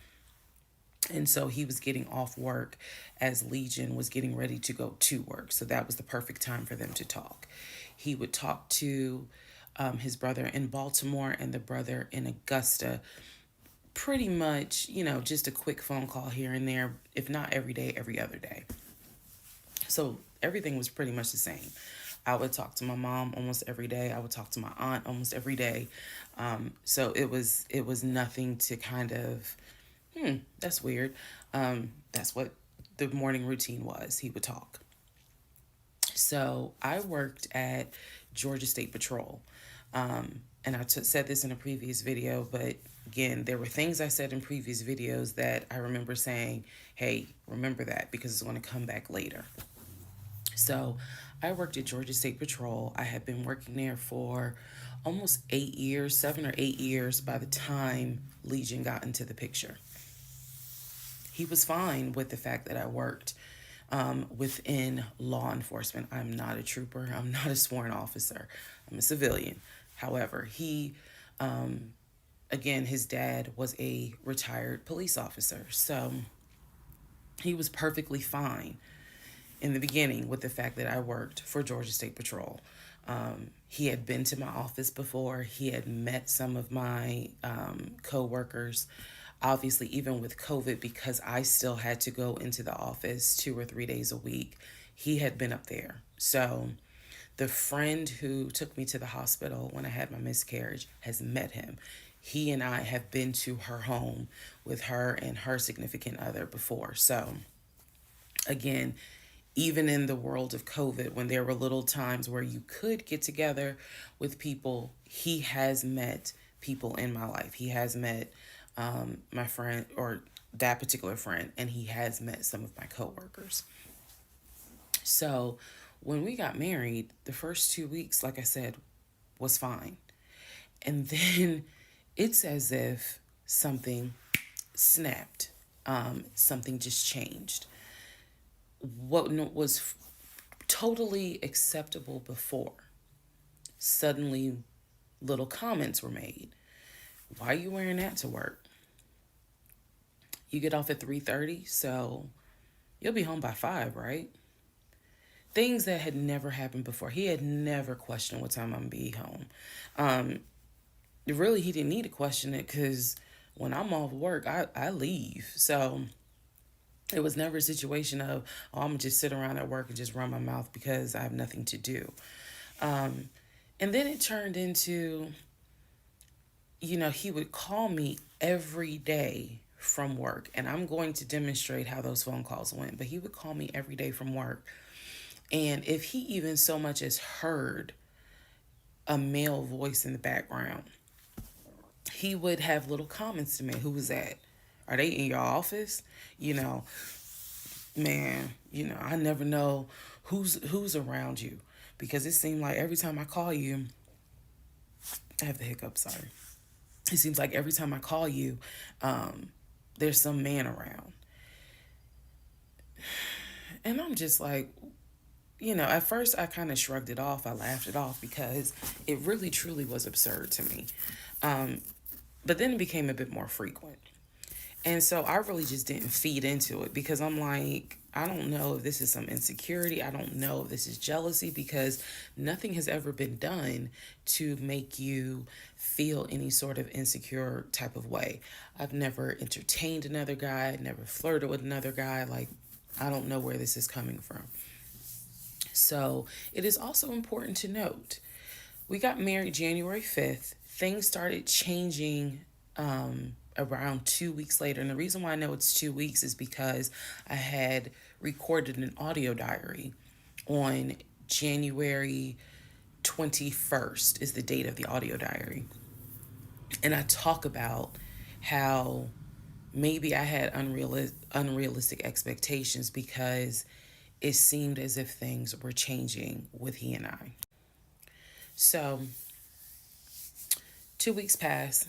And so he was getting off work as Legion was getting ready to go to work. So that was the perfect time for them to talk. He would talk to his brother in Baltimore and the brother in Augusta, pretty much, just a quick phone call here and there, if not every day, every other day. So everything was pretty much the same. I would talk to my mom almost every day. I would talk to my aunt almost every day. So it was nothing to kind of, that's weird. That's what the morning routine was. He would talk. So I worked at Georgia State Patrol. And said this in a previous video, but again, there were things I said in previous videos that I remember saying, hey, remember that because it's going to come back later. So I worked at Georgia State Patrol. I had been working there for almost 8 years, 7 or 8 years by the time Legion got into the picture. He was fine with the fact that I worked within law enforcement. I'm not a trooper. I'm not a sworn officer. I'm a civilian. However, again, his dad was a retired police officer. So he was perfectly fine in the beginning with the fact that I worked for Georgia State Patrol. He had been to my office before. He had met some of my co-workers. Obviously, even with COVID, because I still had to go into the office 2 or 3 days a week, he had been up there. So the friend who took me to the hospital when I had my miscarriage has met him. He and I have been to her home with her and her significant other before. So again, even in the world of COVID, when there were little times where you could get together with people, he has met people in my life. He has met my friend, or that particular friend, and he has met some of my coworkers. So when we got married, the first 2 weeks, like I said, was fine. And then it's as if something snapped. Something just changed. What was totally acceptable before, suddenly little comments were made. Why are you wearing that to work? You get off at 3:30, so you'll be home by 5, right? Things that had never happened before. He had never questioned what time I'm going to be home. Really, he didn't need to question it because when I'm off work, I leave. So it was never a situation of, oh, I'm going to just sit around at work and just run my mouth because I have nothing to do. And then it turned into, he would call me every day from work. And I'm going to demonstrate how those phone calls went. But he would call me every day from work. And if he even so much as heard a male voice in the background, he would have little comments to me. Who was that? Are they in your office? Man, I never know who's around you, because it seemed like every time I call you, I have the hiccup, sorry. It seems like every time I call you, there's some man around. And I'm just like, at first I kind of shrugged it off. I laughed it off because it really truly was absurd to me. But then it became a bit more frequent. And so I really just didn't feed into it because I'm like, I don't know if this is some insecurity. I don't know if this is jealousy, because nothing has ever been done to make you feel any sort of insecure type of way. I've never entertained another guy, never flirted with another guy. Like, I don't know where this is coming from. So it is also important to note, we got married January 5th. Things started changing around 2 weeks later. And the reason why I know it's 2 weeks is because I had recorded an audio diary on January 21st is the date of the audio diary. And I talk about how maybe I had unrealistic expectations because it seemed as if things were changing with he and I. So 2 weeks pass.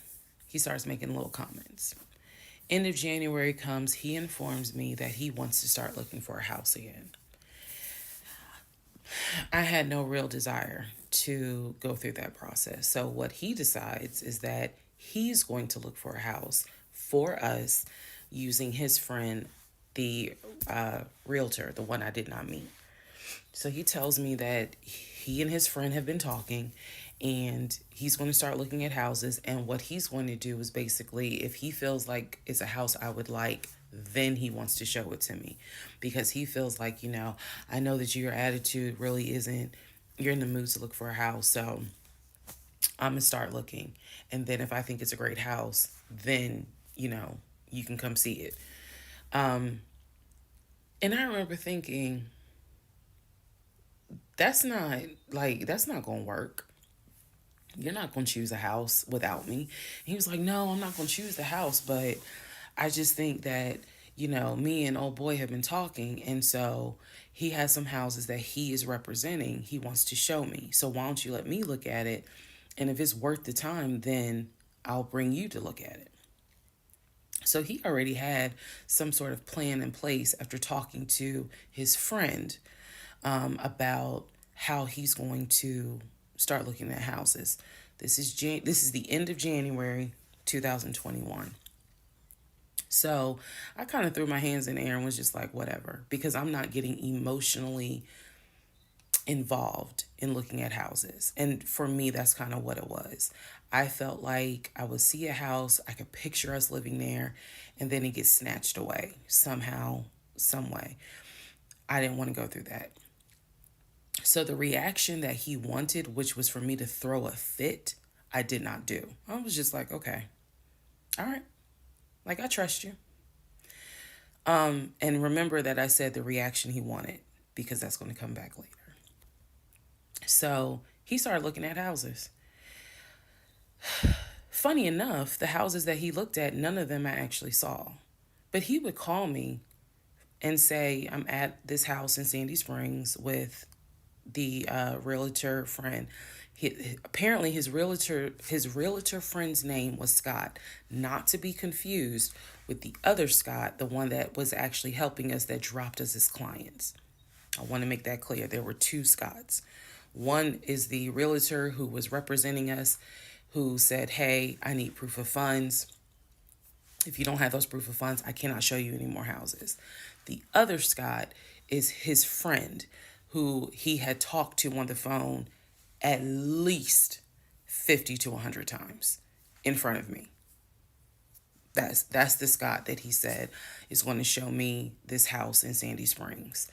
He starts making little comments. End of January comes, he informs me that he wants to start looking for a house again. I had no real desire to go through that process. So what he decides is that he's going to look for a house for us using his friend, the realtor, the one I did not meet. So he tells me that he and his friend have been talking and he's going to start looking at houses. And what he's going to do is basically, if he feels like it's a house I would like, then he wants to show it to me because he feels like, I know that your attitude really isn't, you're in the mood to look for a house. So I'm going to start looking. And then if I think it's a great house, then, you can come see it. Um, and I remember thinking, that's not going to work. You're not going to choose a house without me. And he was like, no, I'm not going to choose the house, but I just think that, me and old boy have been talking. And so he has some houses that he is representing. He wants to show me. So why don't you let me look at it? And if it's worth the time, then I'll bring you to look at it. So he already had some sort of plan in place after talking to his friend about how he's going to start looking at houses. This is the end of January 2021. So I kind of threw my hands in the air and was just like, whatever, because I'm not getting emotionally involved in looking at houses. And for me, that's kind of what it was. I felt like I would see a house, I could picture us living there, and then it gets snatched away somehow, some way. I didn't want to go through that. So the reaction that he wanted, which was for me to throw a fit, I did not do. I was just like, okay, all right, like I trust you. And remember that I said the reaction he wanted because that's going to come back later. So he started looking at houses. Funny enough, the houses that he looked at, none of them I actually saw. But he would call me and say, I'm at this house in Sandy Springs with the realtor friend. Apparently his realtor friend's name was Scott, not to be confused with the other Scott, the one that was actually helping us, that dropped us as clients. I want to make that clear. There were two Scotts. One is the realtor who was representing us, who said, hey, I need proof of funds. If you don't have those proof of funds, I cannot show you any more houses. The other Scott is his friend, who he had talked to on the phone at least 50 to 100 times in front of me. That's the Scott that he said is going to show me this house in Sandy Springs.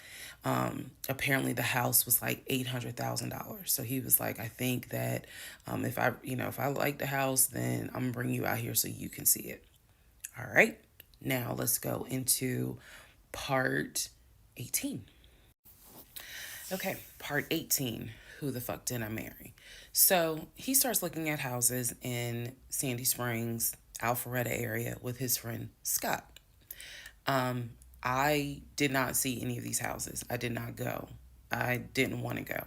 Apparently the house was like $800,000. So he was like, I think that if I like the house, then I'm gonna bring you out here so you can see it. All right. Now let's go into part 18. Okay, part 18. Who the fuck did I marry? So he starts looking at houses in Sandy Springs, Alpharetta area with his friend Scott. I did not see any of these houses. I did not go. I didn't want to go.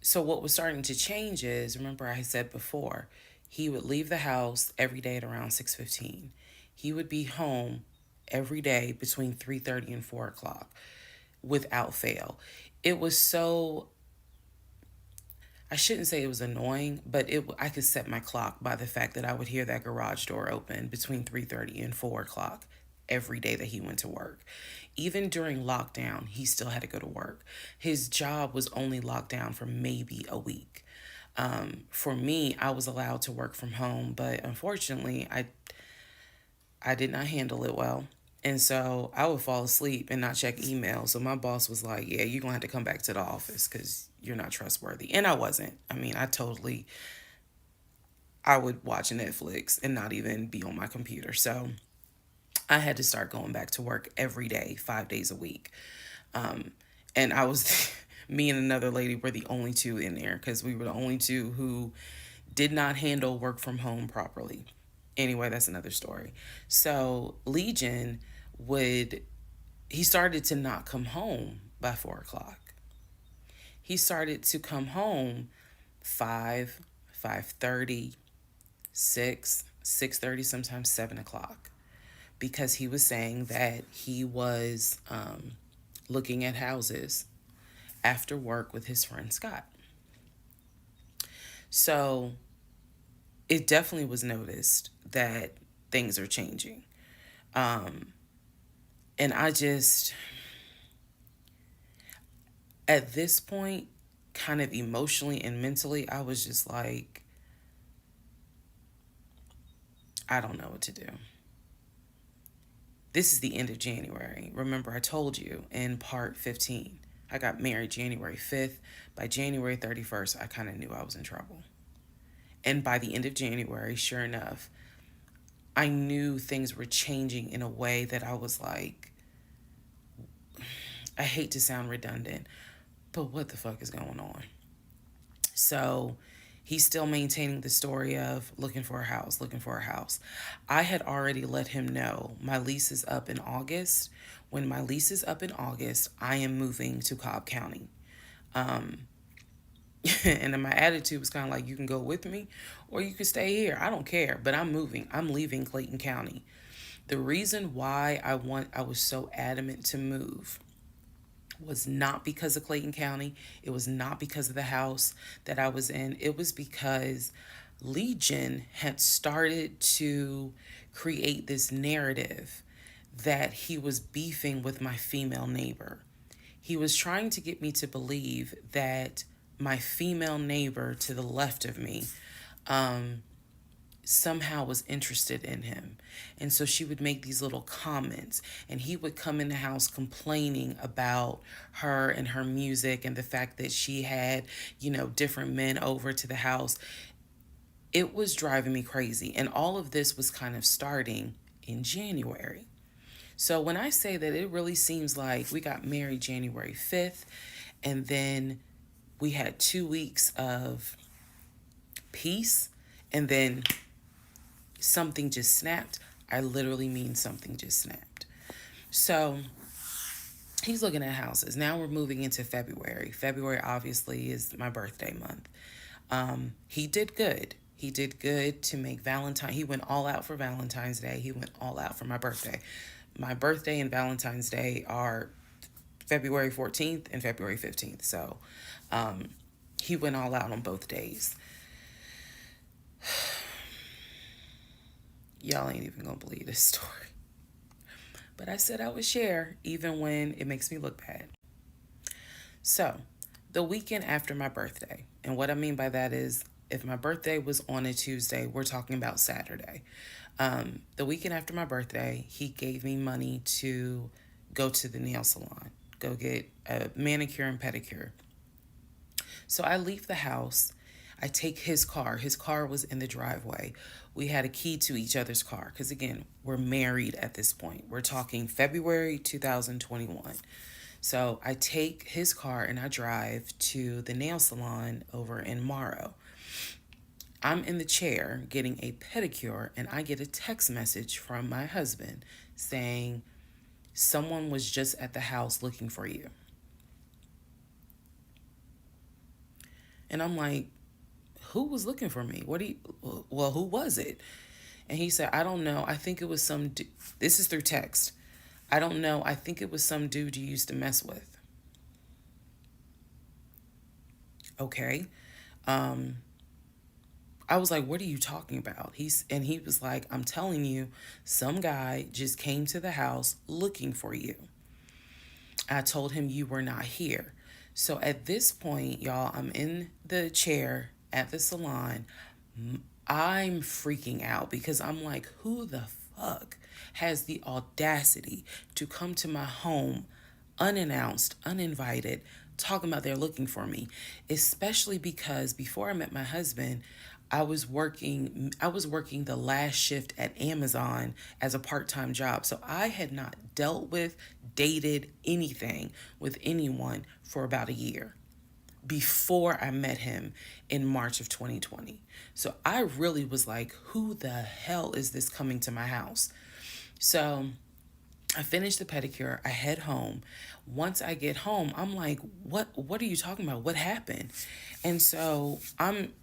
So what was starting to change is, remember I said before, he would leave the house every day at around 6:15. He would be home every day between 3:30 and 4 o'clock without fail. It was so, I shouldn't say it was annoying, but I could set my clock by the fact that I would hear that garage door open between 3:30 and 4 o'clock every day that he went to work. Even during lockdown, he still had to go to work. His job was only locked down for maybe a week. For me, I was allowed to work from home, but unfortunately, I did not handle it well. And so I would fall asleep and not check email. So my boss was like, yeah, you're going to have to come back to the office because you're not trustworthy. And I wasn't. I mean, I would watch Netflix and not even be on my computer. So I had to start going back to work every day, 5 days a week. And I was, me and another lady were the only two in there because we were the only two who did not handle work from home properly. Anyway, that's another story. So Legion he started to not come home by 4 o'clock. He started to come home 5, 5:30, 6, 6:30, sometimes 7 o'clock. Because he was saying that he was looking at houses after work with his friend Scott. So it definitely was noticed that things are changing. And I just, at this point, kind of emotionally and mentally, I was just like, I don't know what to do. This is the end of January. Remember, I told you in part 15, I got married January 5th. By January 31st, I kind of knew I was in trouble. And by the end of January, sure enough, I knew things were changing in a way that I was like, I hate to sound redundant, but what the fuck is going on? So he's still maintaining the story of looking for a house, looking for a house. I had already let him know my lease is up in August. When my lease is up in August, I am moving to Cobb County. And then my attitude was kind of like, you can go with me or you can stay here. I don't care, but I'm moving. I'm leaving Clayton County. The reason why I was so adamant to move was not because of Clayton County. It was not because of the house that I was in. It was because Legion had started to create this narrative that he was beefing with my female neighbor. He was trying to get me to believe that my female neighbor to the left of me somehow was interested in him. And so she would make these little comments, and he would come in the house complaining about her and her music and the fact that she had, different men over to the house. It was driving me crazy. And all of this was kind of starting in January. So when I say that, it really seems like we got married January 5th, and then we had 2 weeks of peace, and then something just snapped. I literally mean something just snapped. So he's looking at houses. Now we're moving into February. February obviously is my birthday month. He did good. He did good to make Valentine. He went all out for Valentine's Day. He went all out for my birthday. My birthday and Valentine's Day are February 14th and February 15th. So he went all out on both days. Y'all ain't even gonna believe this story. But I said I would share even when it makes me look bad. So, the weekend after my birthday, and what I mean by that is if my birthday was on a Tuesday, we're talking about Saturday. The weekend after my birthday, he gave me money to go to the nail salon, go get a manicure and pedicure. So I leave the house. I take his car. His car was in the driveway. We had a key to each other's car because, again, we're married at this point. We're talking February 2021. So I take his car and I drive to the nail salon over in Morrow. I'm in the chair getting a pedicure, and I get a text message from my husband saying, someone was just at the house looking for you. And I'm like, who was looking for me? Who was it? And he said, I don't know. I think it was some, this is through text. I don't know. I think it was some dude you used to mess with. Okay. I was like, what are you talking about? He was like, I'm telling you, some guy just came to the house looking for you. I told him you were not here. So at this point, y'all, I'm in the chair at the salon. I'm freaking out because I'm like, who the fuck has the audacity to come to my home unannounced, uninvited, talking about they're looking for me? Especially because before I met my husband, I was working the last shift at Amazon as a part-time job. So I had not dealt with, dated anything with anyone for about a year before I met him in March of 2020. So I really was like, who the hell is this coming to my house? So I finished the pedicure. I head home. Once I get home, I'm like, what are you talking about? What happened? And so I'm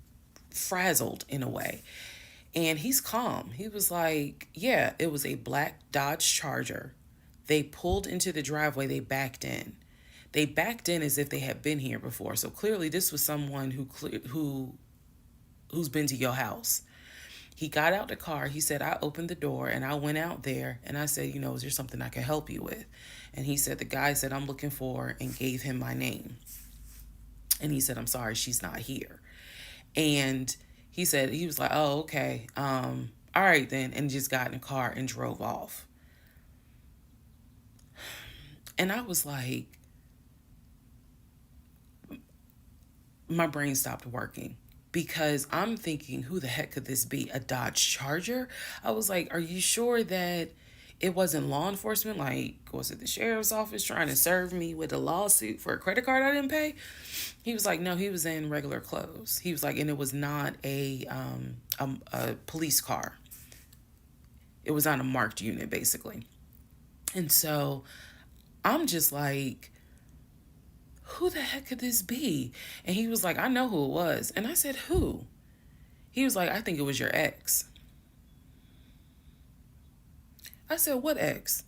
frazzled in a way. And he's calm. He was like, yeah, it was a black Dodge Charger. They pulled into the driveway. They backed in. They backed in as if they had been here before. So clearly this was someone who's been to your house. He got out the car. He said, I opened the door and I went out there and I said, is there something I can help you with? And he said, the guy said, I'm looking for, and gave him my name. And he said, I'm sorry, she's not here. And he said, he was like, oh, okay. All right then. And just got in the car and drove off. And I was like, my brain stopped working because I'm thinking, who the heck could this be? A Dodge Charger? I was like, are you sure that it wasn't law enforcement? Like, was it the sheriff's office trying to serve me with a lawsuit for a credit card I didn't pay? He was like, no, he was in regular clothes. He was like, and it was not a police car. It was on a marked unit, basically. And so I'm just like, who the heck could this be? And he was like, I know who it was. And I said, who? He was like, I think it was your ex. I said, what ex?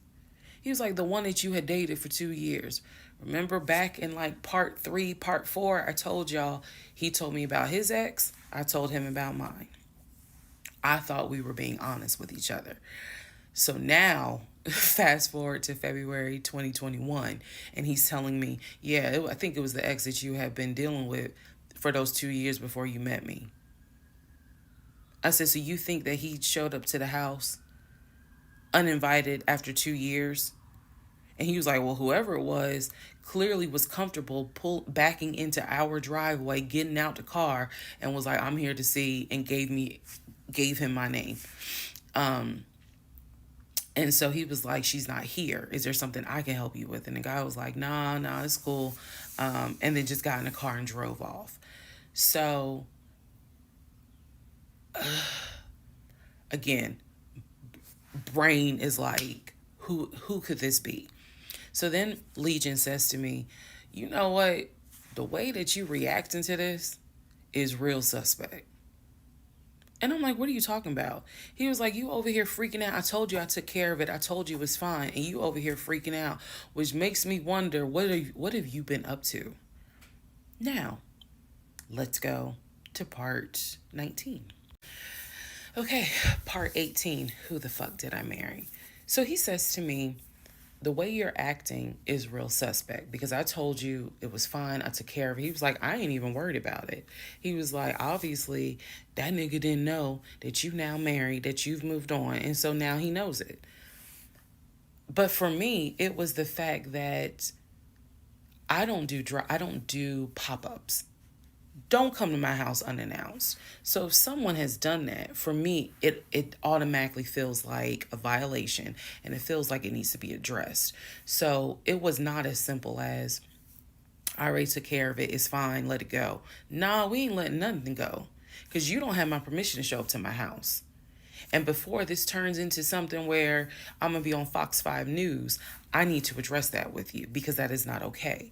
He was like, the one that you had dated for 2 years. Remember back in like part 3, part 4, I told y'all, he told me about his ex. I told him about mine. I thought we were being honest with each other. So now, fast forward to February 2021, and he's telling me, yeah, I think it was the ex that you had been dealing with for those 2 years before you met me. I said, so you think that he showed up to the house uninvited after 2 years? And he was like, well, whoever it was clearly was comfortable backing into our driveway, getting out the car, and was like, I'm here to see, and gave him my name. And so he was like, she's not here. Is there something I can help you with? And the guy was like, nah, it's cool. And then just got in the car and drove off. So, again, brain is like, who could this be? So then Legion says to me, you know what? The way that you reacting to this is real suspect. And I'm like, what are you talking about? He was like, you over here freaking out. I told you I took care of it. I told you it was fine. And you over here freaking out, which makes me wonder, what have you been up to? Now, let's go to part 19. Okay, part 18. Who the fuck did I marry? So he says to me, the way you're acting is real suspect because I told you it was fine. I took care of it. He was like, I ain't even worried about it. He was like, obviously, that nigga didn't know that you now married, that you've moved on. And so now he knows it. But for me, it was the fact that I don't do pop-ups. Don't come to my house unannounced. So if someone has done that, for me, it automatically feels like a violation and it feels like it needs to be addressed. So it was not as simple as, I already took care of it, it's fine, let it go. Nah, we ain't letting nothing go because you don't have my permission to show up to my house. And before this turns into something where I'm going to be on Fox 5 News, I need to address that with you because that is not okay.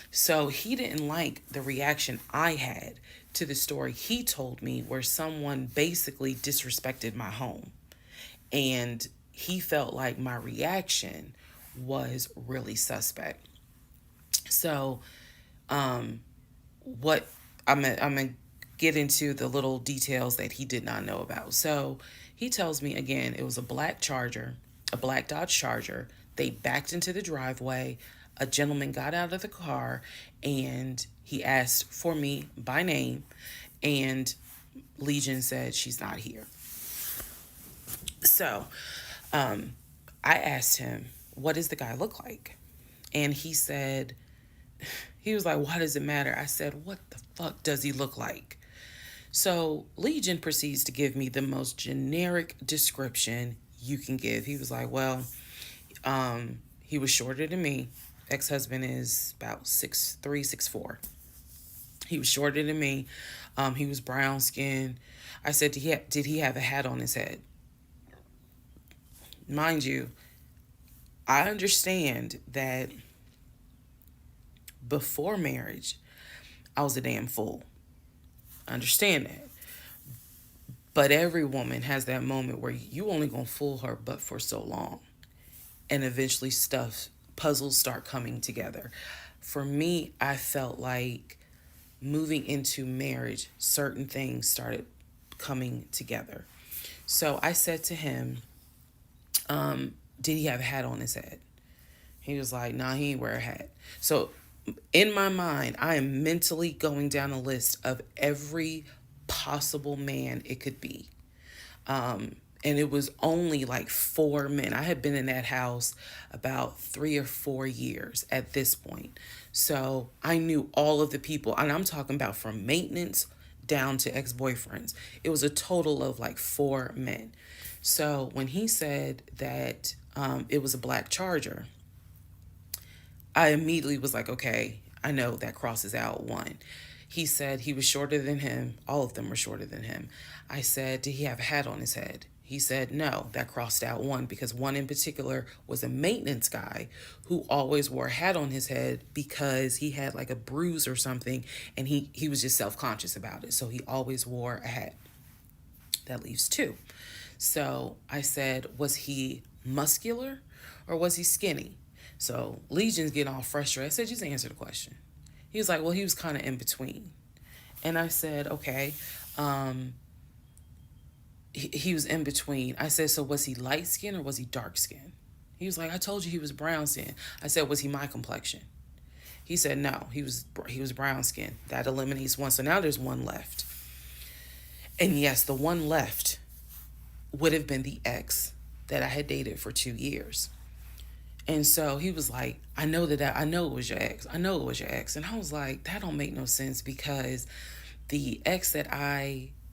So he didn't like the reaction I had to the story he told me where someone basically disrespected my home. And he felt like my reaction was really suspect. So what I'm gonna get into the little details that he did not know about. So he tells me again, it was a black Dodge Charger. They backed into the driveway. A gentleman got out of the car and he asked for me by name, and Legion said she's not here. So I asked him, what does the guy look like? And he said, he was like, why does it matter? I said, what the fuck does he look like? So Legion proceeds to give me the most generic description you can give. He was like, well, he was shorter than me. Ex-husband is about 6'3", 6'4". He was shorter than me. He was brown skinned. I said, did he have a hat on his head? Mind you, I understand that before marriage, I was a damn fool. I understand that. But every woman has that moment where you only gonna fool her but for so long. And eventually puzzles start coming together. For me, I felt like moving into marriage, certain things started coming together. So I said to him, did he have a hat on his head? He was like, nah, he ain't wear a hat. So in my mind, I am mentally going down a list of every possible man it could be. And it was only like 4 men. I had been in that house about 3 or 4 years at this point. So I knew all of the people, and I'm talking about from maintenance down to ex boyfriends. It was a total of like 4 men. So when he said that it was a black charger, I immediately was like, okay, I know that crosses out one. He said he was shorter than him. All of them were shorter than him. I said, did he have a hat on his head? He said, no, that crossed out one because one in particular was a maintenance guy who always wore a hat on his head because he had like a bruise or something and he was just self-conscious about it. So he always wore a hat. That leaves two. So I said, was he muscular or was he skinny? So Legion's getting all frustrated. I said, just answer the question. He was like, well, he was kind of in between. And I said, okay. He was in between. I said, so was he light skin or was he dark skin? He was like, I told you he was brown skin. I said, was he my complexion? He said, no, he was brown skin. That eliminates one. So now there's one left. And yes, the one left would have been the ex that I had dated for 2 years. And so he was like, I know it was your ex. I know it was your ex. And I was like, that don't make no sense because the ex that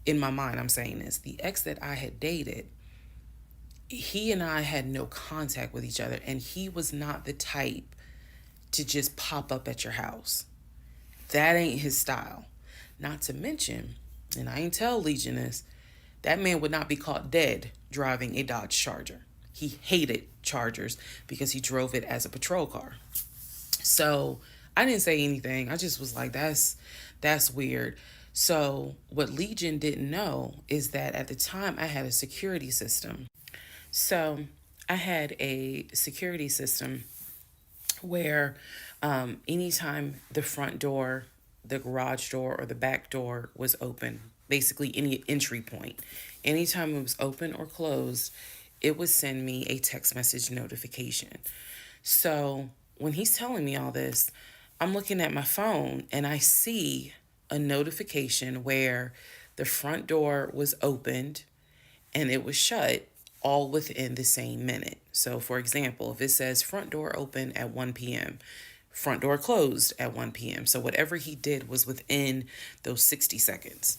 in my mind, I'm saying this, the ex that I had dated, he and I had no contact with each other. And he was not the type to just pop up at your house. That ain't his style. Not to mention, and I ain't tell Legion this, that man would not be caught dead driving a Dodge Charger. He hated Chargers because he drove it as a patrol car. So I didn't say anything. I just was like, that's weird. So what Legion didn't know is that at the time I had a security system. So I had a security system where anytime the front door, the garage door, or the back door was open, basically any entry point, anytime it was open or closed, it would send me a text message notification. So when he's telling me all this, I'm looking at my phone and I see a notification where the front door was opened and it was shut all within the same minute. So for example, if it says front door open at 1 p.m., front door closed at 1 p.m. So whatever he did was within those 60 seconds.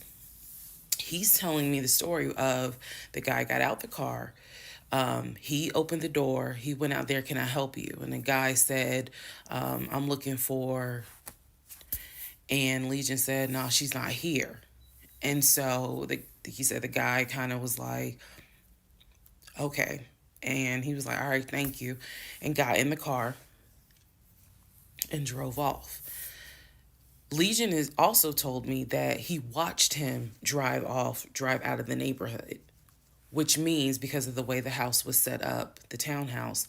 He's telling me the story of the guy got out the car. He opened the door. He went out there, can I help you? And the guy said, I'm looking for, and Legion said, no, she's not here. And so he said the guy kind of was like, okay. And he was like, all right, thank you. And got in the car and drove off. Legion has also told me that he watched him drive out of the neighborhood, which means because of the way the house was set up, the townhouse,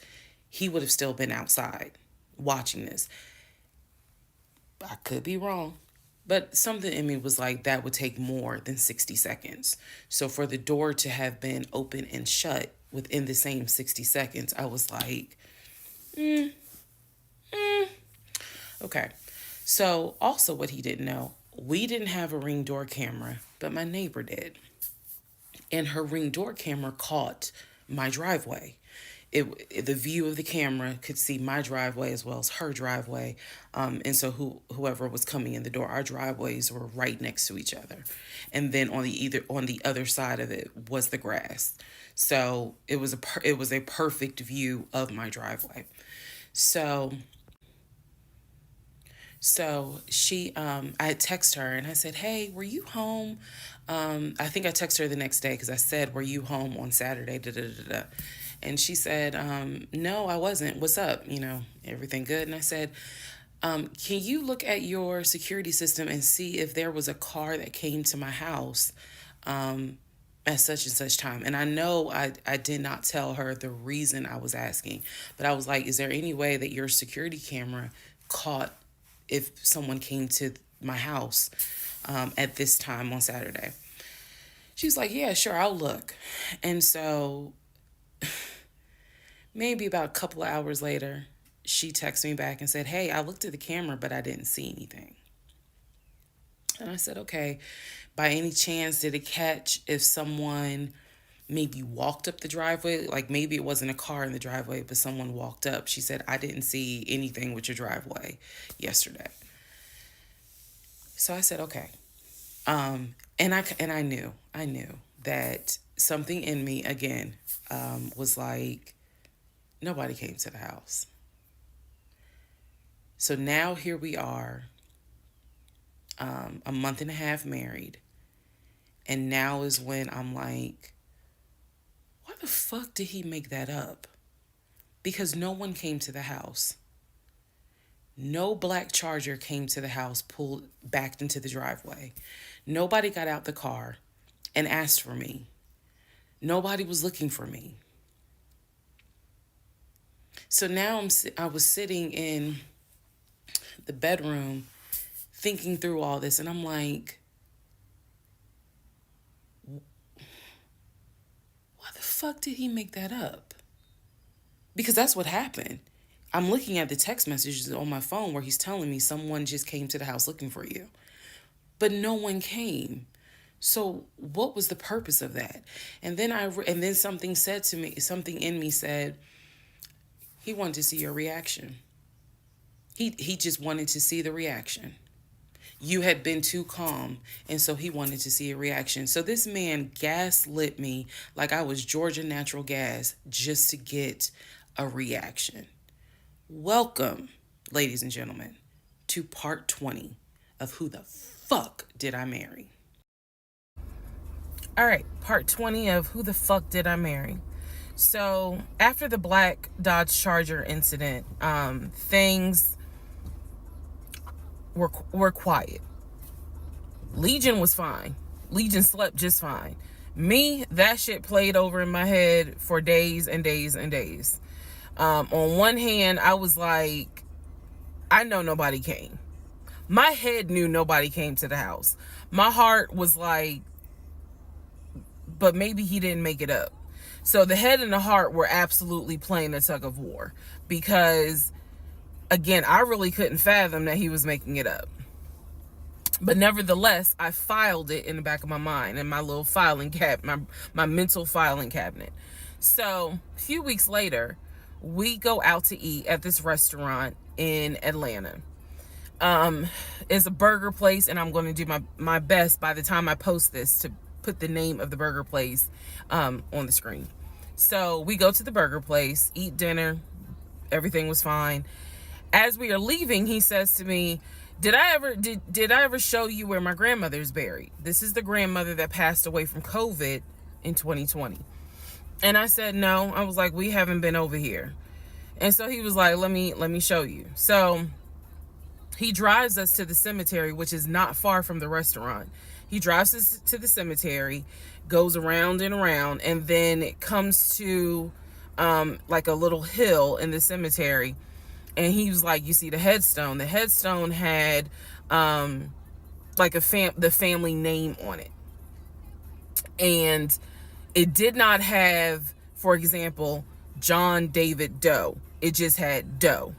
he would have still been outside watching this. I could be wrong, but something in me was like, that would take more than 60 seconds. So for the door to have been open and shut within the same 60 seconds, I was like, okay. So also what he didn't know, we didn't have a Ring door camera, but my neighbor did. And her Ring door camera caught my driveway. The view of the camera could see my driveway as well as her driveway. And so whoever was coming in the door, our driveways were right next to each other. And then on the other side of it was the grass. So it was a perfect view of my driveway. So she, I had texted her and I said, hey, were you home? I think I texted her the next day because I said, were you home on Saturday? Da, da, da, da. And she said, no, I wasn't. What's up? Everything good? And I said, can you look at your security system and see if there was a car that came to my house at such and such time? And I know I did not tell her the reason I was asking, but I was like, is there any way that your security camera caught if someone came to my house at this time on Saturday? She's like, yeah, sure, I'll look. And so maybe about a couple of hours later, she texted me back and said, hey, I looked at the camera, but I didn't see anything. And I said, okay, by any chance, did it catch if someone maybe walked up the driveway? Like maybe it wasn't a car in the driveway, but someone walked up. She said, I didn't see anything with your driveway yesterday. So I said, okay. And I knew that something in me again was like, nobody came to the house. So now here we are, a month and a half married, and now is when I'm like, why the fuck did he make that up? Because no one came to the house. No black Charger came to the house, backed into the driveway. Nobody got out the car and asked for me. Nobody was looking for me. So now I was sitting in the bedroom thinking through all this, and I'm like, why the fuck did he make that up? Because that's what happened. I'm looking at the text messages on my phone where he's telling me someone just came to the house looking for you. But no one came. So what was the purpose of that? And then something said to me, something in me said, he wanted to see your reaction. He just wanted to see the reaction. You had been too calm, and so he wanted to see a reaction. So this man gaslit me like I was Georgia Natural Gas just to get a reaction. Welcome, ladies and gentlemen, to part 20 of Who the Fuck Did I Marry? All right, part 20 of Who the Fuck Did I Marry? So after the black Dodge Charger incident, things were quiet. Legion was fine. Legion slept just fine. Me, that shit played over in my head for days and days and days. On one hand, I was like, I know nobody came. My head knew nobody came to the house. My heart was like, but maybe he didn't make it up. So the head and the heart were absolutely playing a tug of war because, again, I really couldn't fathom that he was making it up. But nevertheless, I filed it in the back of my mind in my little filing cabinet, my mental filing cabinet. So a few weeks later, we go out to eat at this restaurant in Atlanta. It's a burger place, and I'm going to do my best by the time I post this to put the name of the burger place on the screen. So we go to the burger place, eat dinner. Everything was fine. As we are leaving, he says to me, did I ever show you where my grandmother's buried? This is the grandmother that passed away from COVID in 2020. And I said, no. I was like, we haven't been over here. And so he was like, let me show you. So he drives us to the cemetery, which is not far from the restaurant. He drives us to the cemetery, goes around and around, and then it comes to like a little hill in the cemetery. And he was like, you see the headstone. The headstone had like the family name on it. And it did not have, for example, John David Doe. It just had Doe.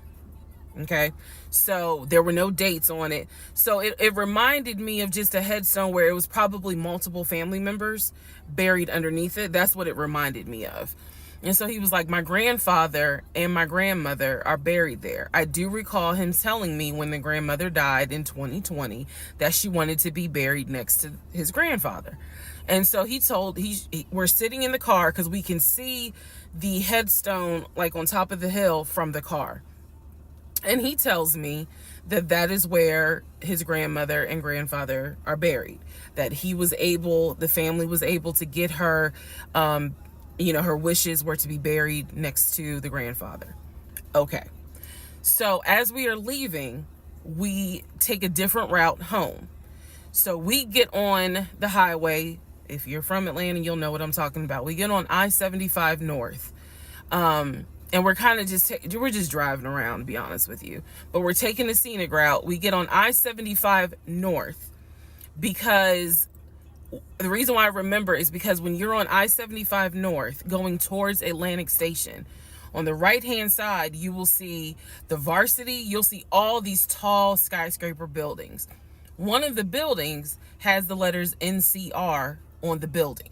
Okay. So there were no dates on it. So it reminded me of just a headstone where it was probably multiple family members buried underneath it. That's what it reminded me of. And so he was like, my grandfather and my grandmother are buried there. I do recall him telling me when the grandmother died in 2020 that she wanted to be buried next to his grandfather. And so we're sitting in the car because we can see the headstone like on top of the hill from the car. And he tells me that is where his grandmother and grandfather are buried. That the family was able to get her, her wishes were to be buried next to the grandfather. Okay. So as we are leaving, we take a different route home. So we get on the highway. If you're from Atlanta, you'll know what I'm talking about. We get on I-75 North. And we're kind of we're just driving around, to be honest with you. But we're taking the scenic route. We get on I-75 North because The reason why I remember is because when you're on I-75 North going towards Atlantic Station, on the right-hand side, you will see the Varsity. You'll see all these tall skyscraper buildings. One of the buildings has the letters NCR on the building.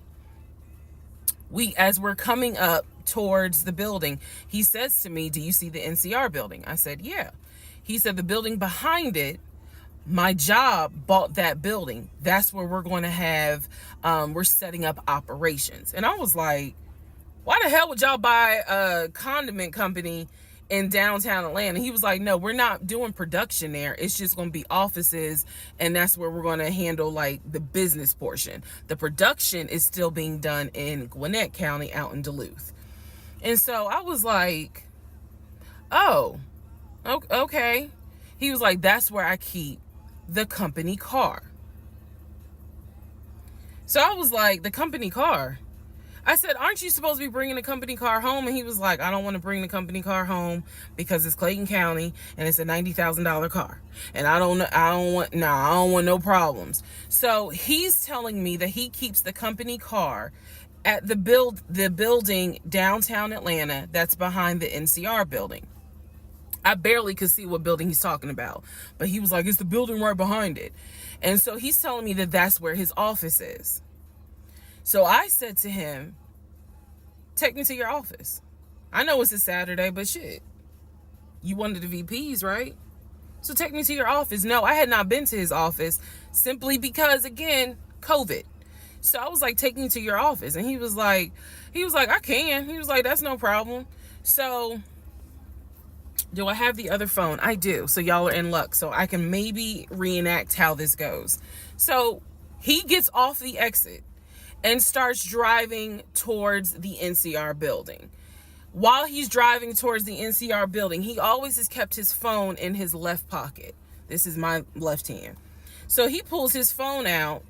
As we're coming up towards the building, he says to me, "Do you see the NCR building?" I said, "Yeah." He said, "The building behind it, my job bought that building. That's where we're going to have, we're setting up operations." And I was like, why the hell would y'all buy a condiment company in downtown Atlanta? He was like, "No, we're not doing production there. It's just going to be offices, and that's where we're going to handle like the business portion. The production is still being done in Gwinnett County out in Duluth." And so I was like, "Oh, okay." He was like, "That's where I keep the company car." So I was like, "The company car?" I said, "Aren't you supposed to be bringing the company car home?" And he was like, "I don't want to bring the company car home because it's Clayton County and it's a $90,000 car. And I don't want no problems." So he's telling me that he keeps the company car at the building downtown Atlanta that's behind the NCR building. I barely could see what building he's talking about, but he was like, "It's the building right behind it." And so he's telling me that that's where his office is. So I said to him, "Take me to your office. I know it's a Saturday, but shit, you one of the VPs, right? So take me to your office." No, I had not been to his office simply because, again, COVID. So I was like, "Take me to your office." And he was like, "I can." He was like, "That's no problem." So do I have the other phone? I do. So y'all are in luck. So I can maybe reenact how this goes. So he gets off the exit and starts driving towards the NCR building. While he's driving towards the NCR building, he always has kept his phone in his left pocket. This is my left hand. So he pulls his phone out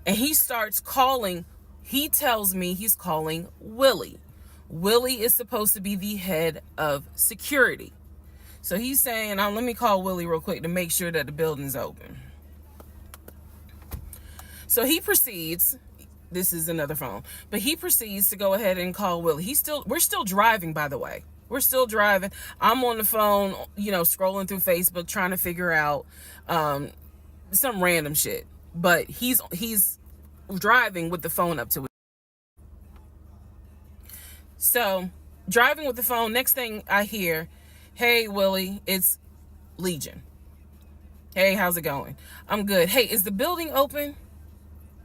and he starts calling. He tells me he's calling Willie. Willie is supposed to be the head of security. So he's saying, "Let me call Willie real quick to make sure that the building's open." So he proceeds. This is another phone, but he proceeds to go ahead and call Willie. We're still driving, by the way. We're still driving. I'm on the phone, scrolling through Facebook, trying to figure out some random shit. But he's driving with the phone up to it. So driving with the phone. Next thing I hear, "Hey, Willie, it's Legion. Hey, how's it going?" "I'm good." "Hey, is the building open?"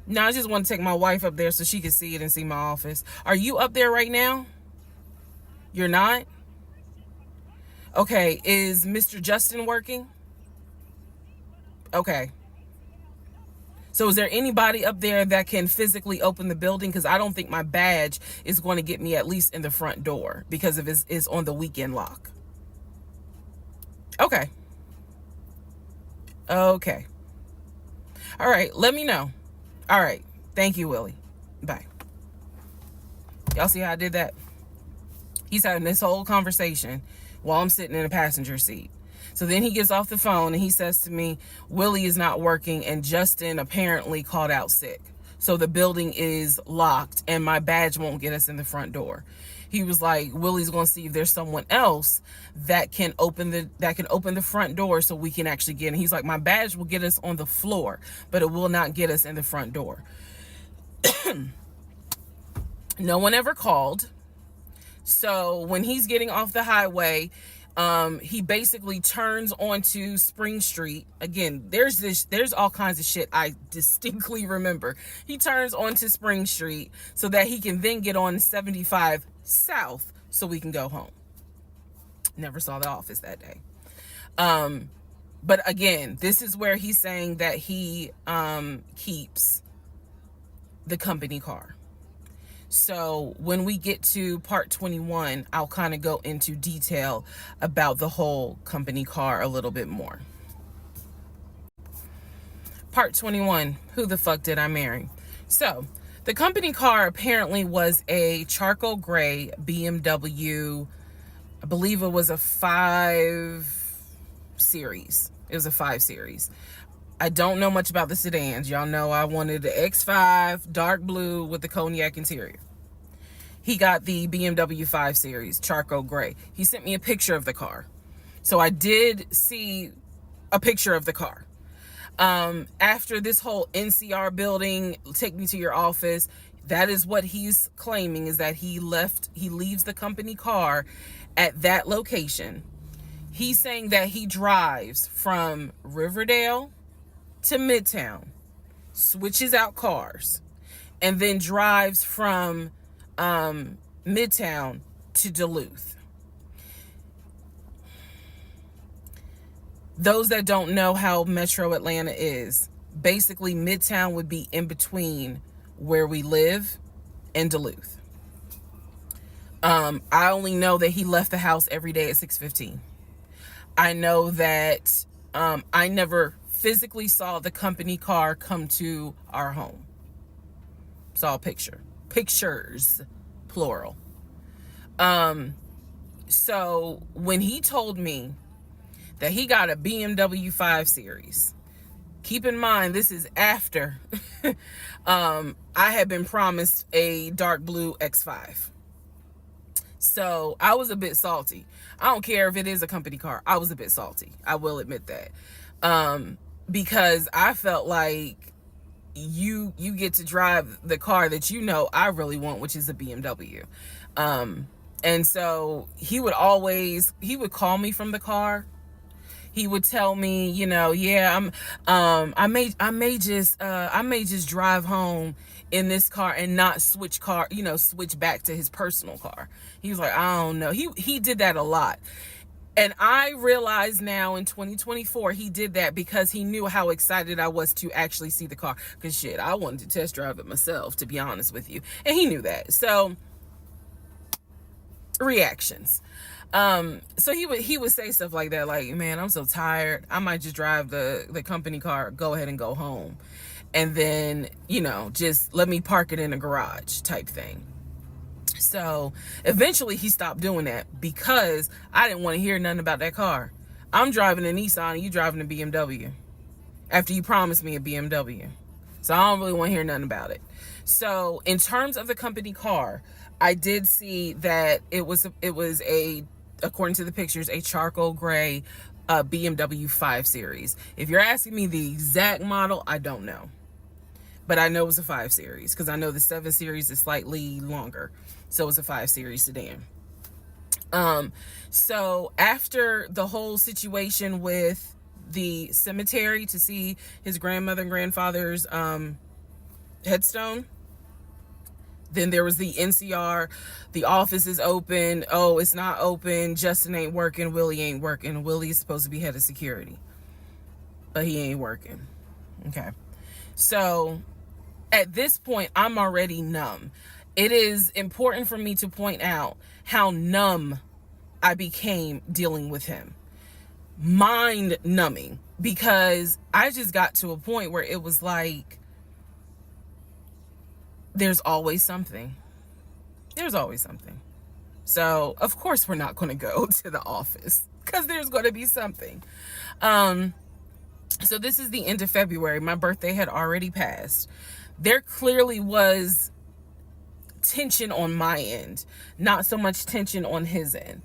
"No, I just want to take my wife up there so she can see it and see my office." "Are you up there right now?" "You're not?" "Okay, is Mr. Justin working?" "Okay. So is there anybody up there that can physically open the building? Because I don't think my badge is going to get me at least in the front door because of it's on the weekend lock." "Okay. Okay. All right, let me know." "All right. Thank you, Willie. Bye." Y'all see how I did that? He's having this whole conversation while I'm sitting in a passenger seat. So then he gets off the phone and he says to me, "Willie is not working and Justin apparently called out sick. So the building is locked and my badge won't get us in the front door." He was like, "Willie's going to see if there's someone else that can open the front door so we can actually get in." He's like, "My badge will get us on the floor, but it will not get us in the front door." No one ever called. So when he's getting off the highway, he basically turns onto Spring Street. Again, there's all kinds of shit I distinctly remember. He turns onto Spring Street so that he can then get on 75 South so we can go home. Never saw the office that day. But again, this is where he's saying that he keeps the company car. So when we get to part 21, I'll kind of go into detail about the whole company car a little bit more. Part 21, who the fuck did I marry? So the company car apparently was a charcoal gray BMW. I believe it was a 5 Series. It was a 5 Series. I don't know much about the sedans. Y'all know I wanted the X5 dark blue with the cognac interior. He got the BMW 5 Series charcoal gray. He sent me a picture of the car. So I did see a picture of the car. After this whole NCR building, take me to your office, that is what he's claiming, is that he leaves the company car at that location. He's saying that he drives from Riverdale to Midtown, switches out cars, and then drives from Midtown to Duluth. Those that don't know how Metro Atlanta is, basically Midtown would be in between where we live and Duluth. I only know that he left the house every day at 6:15. I know that I never physically saw the company car come to our home. Saw a pictures, plural. So when he told me that he got a BMW 5 Series, keep in mind, this is after I had been promised a dark blue X5. So I was a bit salty. I don't care if it is a company car. I was a bit salty. I will admit that. Because I felt like you get to drive the car that you know I really want, which is a BMW. And so he would call me from the car. He would tell me, yeah, I may just drive home in this car and not switch back to his personal car. He was like, I don't know. He did that a lot. And I realize now in 2024, he did that because he knew how excited I was to actually see the car. Because shit, I wanted to test drive it myself, to be honest with you. And he knew that. So, reactions. So he would say stuff like that, like, man, I'm so tired. I might just drive the company car, go ahead and go home. And then, just let me park it in a garage type thing. So eventually he stopped doing that because I didn't want to hear nothing about that car. I'm driving a Nissan and you driving a BMW after you promised me a BMW. So I don't really want to hear nothing about it. So in terms of the company car, I did see that it was according to the pictures, a charcoal gray BMW 5 Series. If you're asking me the exact model, I don't know. But I know it was a 5 Series because I know the 7 Series is slightly longer. So it's a 5 Series sedan. So after the whole situation with the cemetery to see his grandmother and grandfather's headstone, then there was the NCR, the office is open. Oh, it's not open. Justin ain't working. Willie ain't working. Willie is supposed to be head of security, but he ain't working. Okay. So at this point, I'm already numb. It is important for me to point out how numb I became dealing with him. Mind numbing, because I just got to a point where it was like, there's always something. There's always something. So, of course, we're not going to go to the office because there's going to be something. So this is the end of February. My birthday had already passed. There clearly was tension on my end, not so much tension on his end.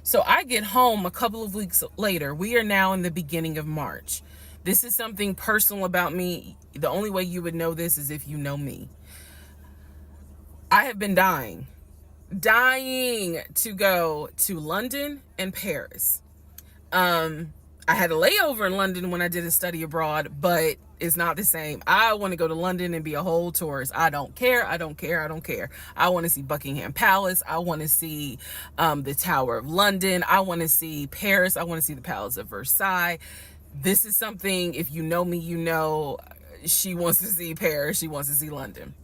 So I get home a couple of weeks later. We are now in the beginning of March. This is something personal about me. The only way you would know this is if you know me. I have been dying to go to London and Paris. I had a layover in London when I did a study abroad, but it's not the same. I want to go to London and be a whole tourist. I don't care. I want to see Buckingham Palace. I want to see the Tower of London. I want to see Paris. I want to see the Palace of Versailles. This is something, if you know me, you know she wants to see Paris. She wants to see London.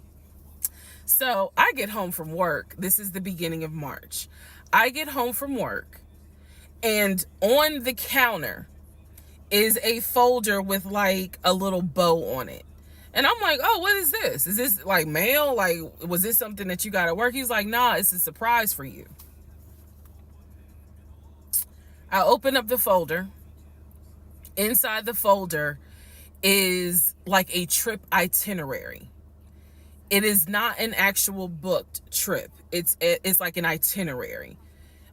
So I get home from work. This is the beginning of March. I get home from work, and on the counter is a folder with like a little bow on it. And I'm like, oh, what is this? Is this like mail? Like, was this something that you got at work? He's like, nah, it's a surprise for you. I open up the folder. Inside the folder is like a trip itinerary. It is not an actual booked trip. It's like an itinerary.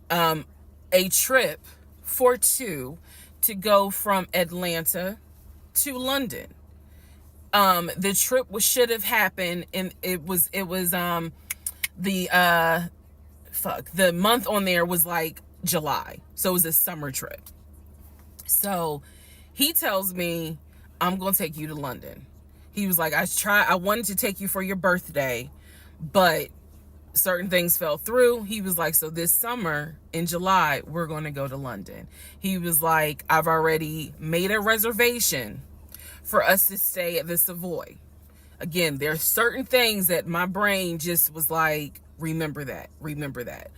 A trip for two to go from Atlanta to London. The trip should have happened, and the the month on there was like July. So it was a summer trip. So he tells me, I'm going to take you to London. He was like, I wanted to take you for your birthday, but certain things fell through. He was like, so this summer in July, we're going to go to London. He was like, I've already made a reservation for us to stay at the Savoy. Again, there are certain things that my brain just was like, remember that, remember that.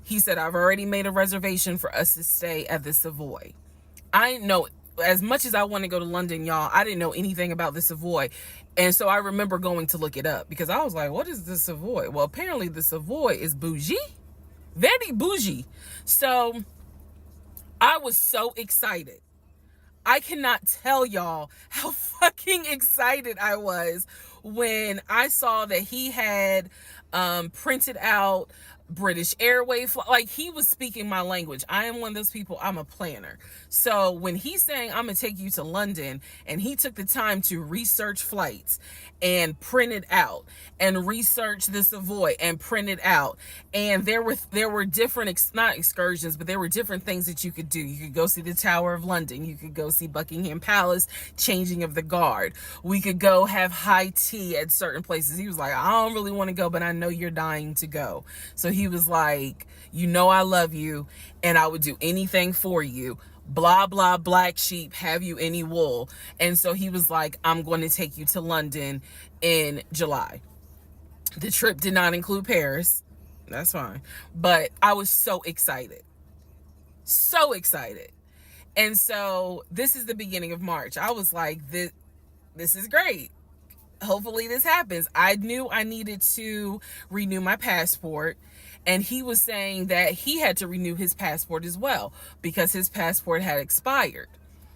He said, I've already made a reservation for us to stay at the Savoy. I didn't know, as much as I want to go to London, y'all, I didn't know anything about the Savoy. And so I remember going to look it up because I was like, what is the Savoy? Well, apparently the Savoy is bougie, very bougie. So I was so excited. I cannot tell y'all how fucking excited I was when I saw that he had printed out British Airways. Like, he was speaking my language. I am one of those people, I'm a planner. So when he's saying, I'm going to take you to London, and he took the time to research flights and print it out and research the Savoy and print it out. And there were different, not excursions, but there were different things that you could do. You could go see the Tower of London. You could go see Buckingham Palace, changing of the guard. We could go have high tea at certain places. He was like, I don't really want to go, but I know you're dying to go. So he was like, you know, I love you and I would do anything for you. Blah, blah, black sheep, have you any wool? And so he was like, I'm going to take you to London in July. The trip did not include Paris. That's fine. But I was so excited. So excited. And so this is the beginning of March. I was like, this is great. Hopefully this happens. I knew I needed to renew my passport. And he was saying that he had to renew his passport as well because his passport had expired.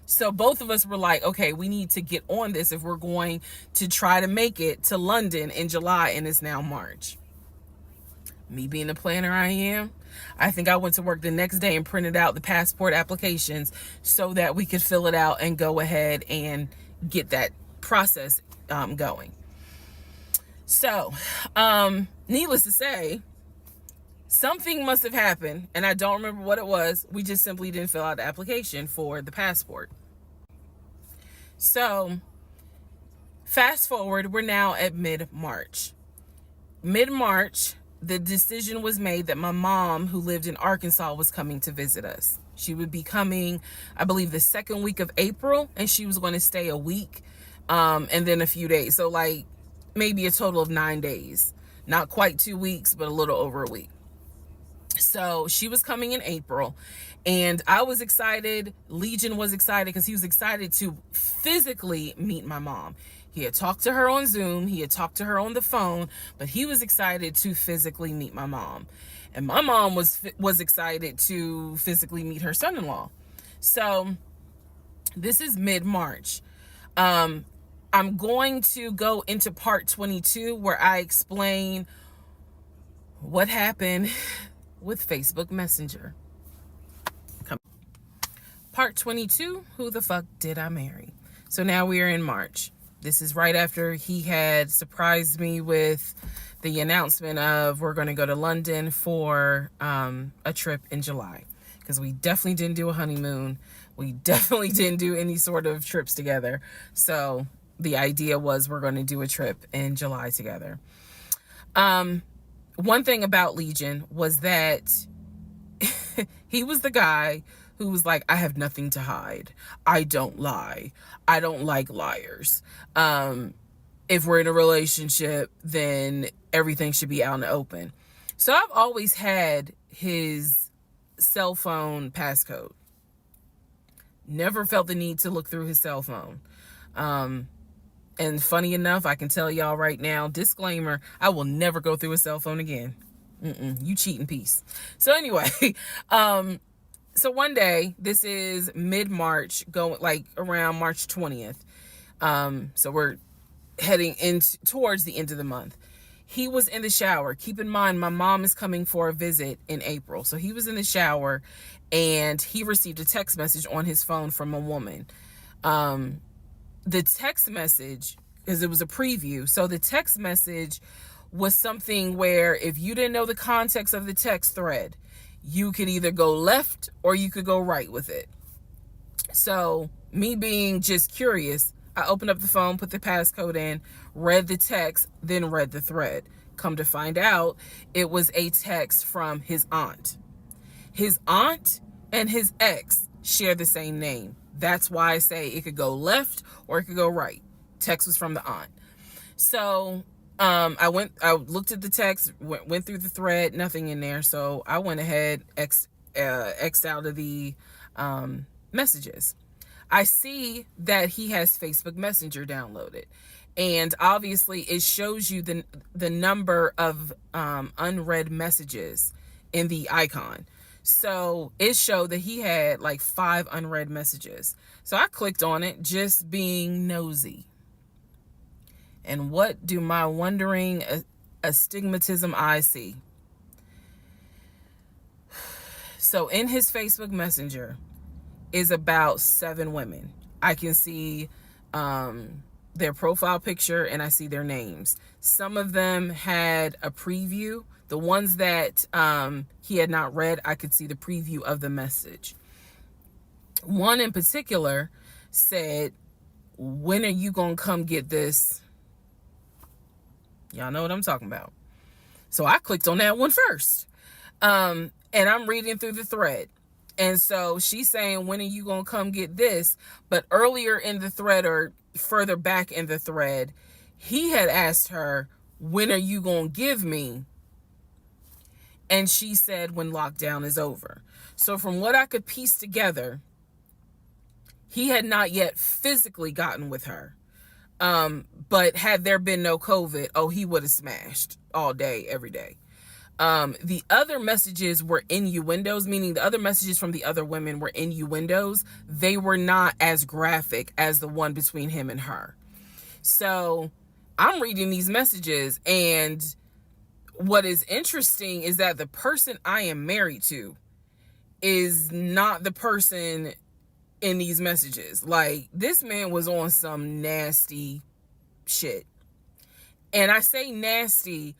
So both of us were like, okay, we need to get on this if we're going to try to make it to London in July, and it's now March. Me being the planner I am, I think I went to work the next day and printed out the passport applications so that we could fill it out and go ahead and get that process going. So, needless to say, something must have happened, and I don't remember what it was. We just simply didn't fill out the application for the passport. So, fast forward, we're now at mid-March. Mid-March, the decision was made that my mom, who lived in Arkansas, was coming to visit us. She would be coming, I believe, the second week of April, and she was going to stay a week, and then a few days. So, like, maybe a total of 9 days. Not quite 2 weeks, but a little over a week. So she was coming in April, and I was excited. Legion was excited because he was excited to physically meet my mom. He had talked to her on Zoom. He had talked to her on the phone, but he was excited to physically meet my mom. And my mom was excited to physically meet her son-in-law. So this is mid-March. I'm going to go into part 22 where I explain what happened with Facebook Messenger. Part 22, who the fuck did I marry? So now we are in March. This is right after he had surprised me with the announcement of we're going to go to London for a trip in July. Because we definitely didn't do a honeymoon. We definitely didn't do any sort of trips together. So the idea was we're going to do a trip in July together. One thing about Legion was that he was the guy who was like, I have nothing to hide. I don't lie. I don't like liars. If we're in a relationship, then everything should be out in the open. So I've always had his cell phone passcode. Never felt the need to look through his cell phone. And funny enough, I can tell y'all right now, disclaimer, I will never go through a cell phone again. You cheating piece. So anyway, so one day, this is mid-March, going like around March 20th. So we're heading in towards the end of the month. He was in the shower. Keep in mind, my mom is coming for a visit in April. So he was in the shower and he received a text message on his phone from a woman. The text message, because it was a preview, so the text message was something where if you didn't know the context of the text thread, you could either go left or you could go right with it. So me being just curious, I opened up the phone, put the passcode in, read the text, then read the thread. Come to find out, it was a text from his aunt. His aunt and his ex share the same name. That's why I say it could go left or it could go right. Text was from the aunt. So I looked at the text, went through the thread, nothing in there. So I went ahead, X out of the messages. I see that he has Facebook Messenger downloaded, and obviously it shows you the number of unread messages in the icon. So it showed that he had like 5 unread messages. So I clicked on it, just being nosy. And what do my wondering astigmatism eyes see? So in his Facebook Messenger is about 7 women. I can see their profile picture and I see their names. Some of them had a preview. The ones that he had not read, I could see the preview of the message. One in particular said, "When are you gonna come get this?" Y'all know what I'm talking about. So I clicked on that one first. And I'm reading through the thread. And so she's saying, "When are you going to come get this?" But earlier in the thread, or further back in the thread, he had asked her, "When are you going to give me?" And she said, "When lockdown is over." So from what I could piece together, he had not yet physically gotten with her. But had there been no COVID, oh, he would have smashed all day, every day. The other messages were innuendos, meaning the other messages from the other women were innuendos. They were not as graphic as the one between him and her. So I'm reading these messages, and what is interesting is that the person I am married to is not the person in these messages. Like, this man was on some nasty shit. And I say nasty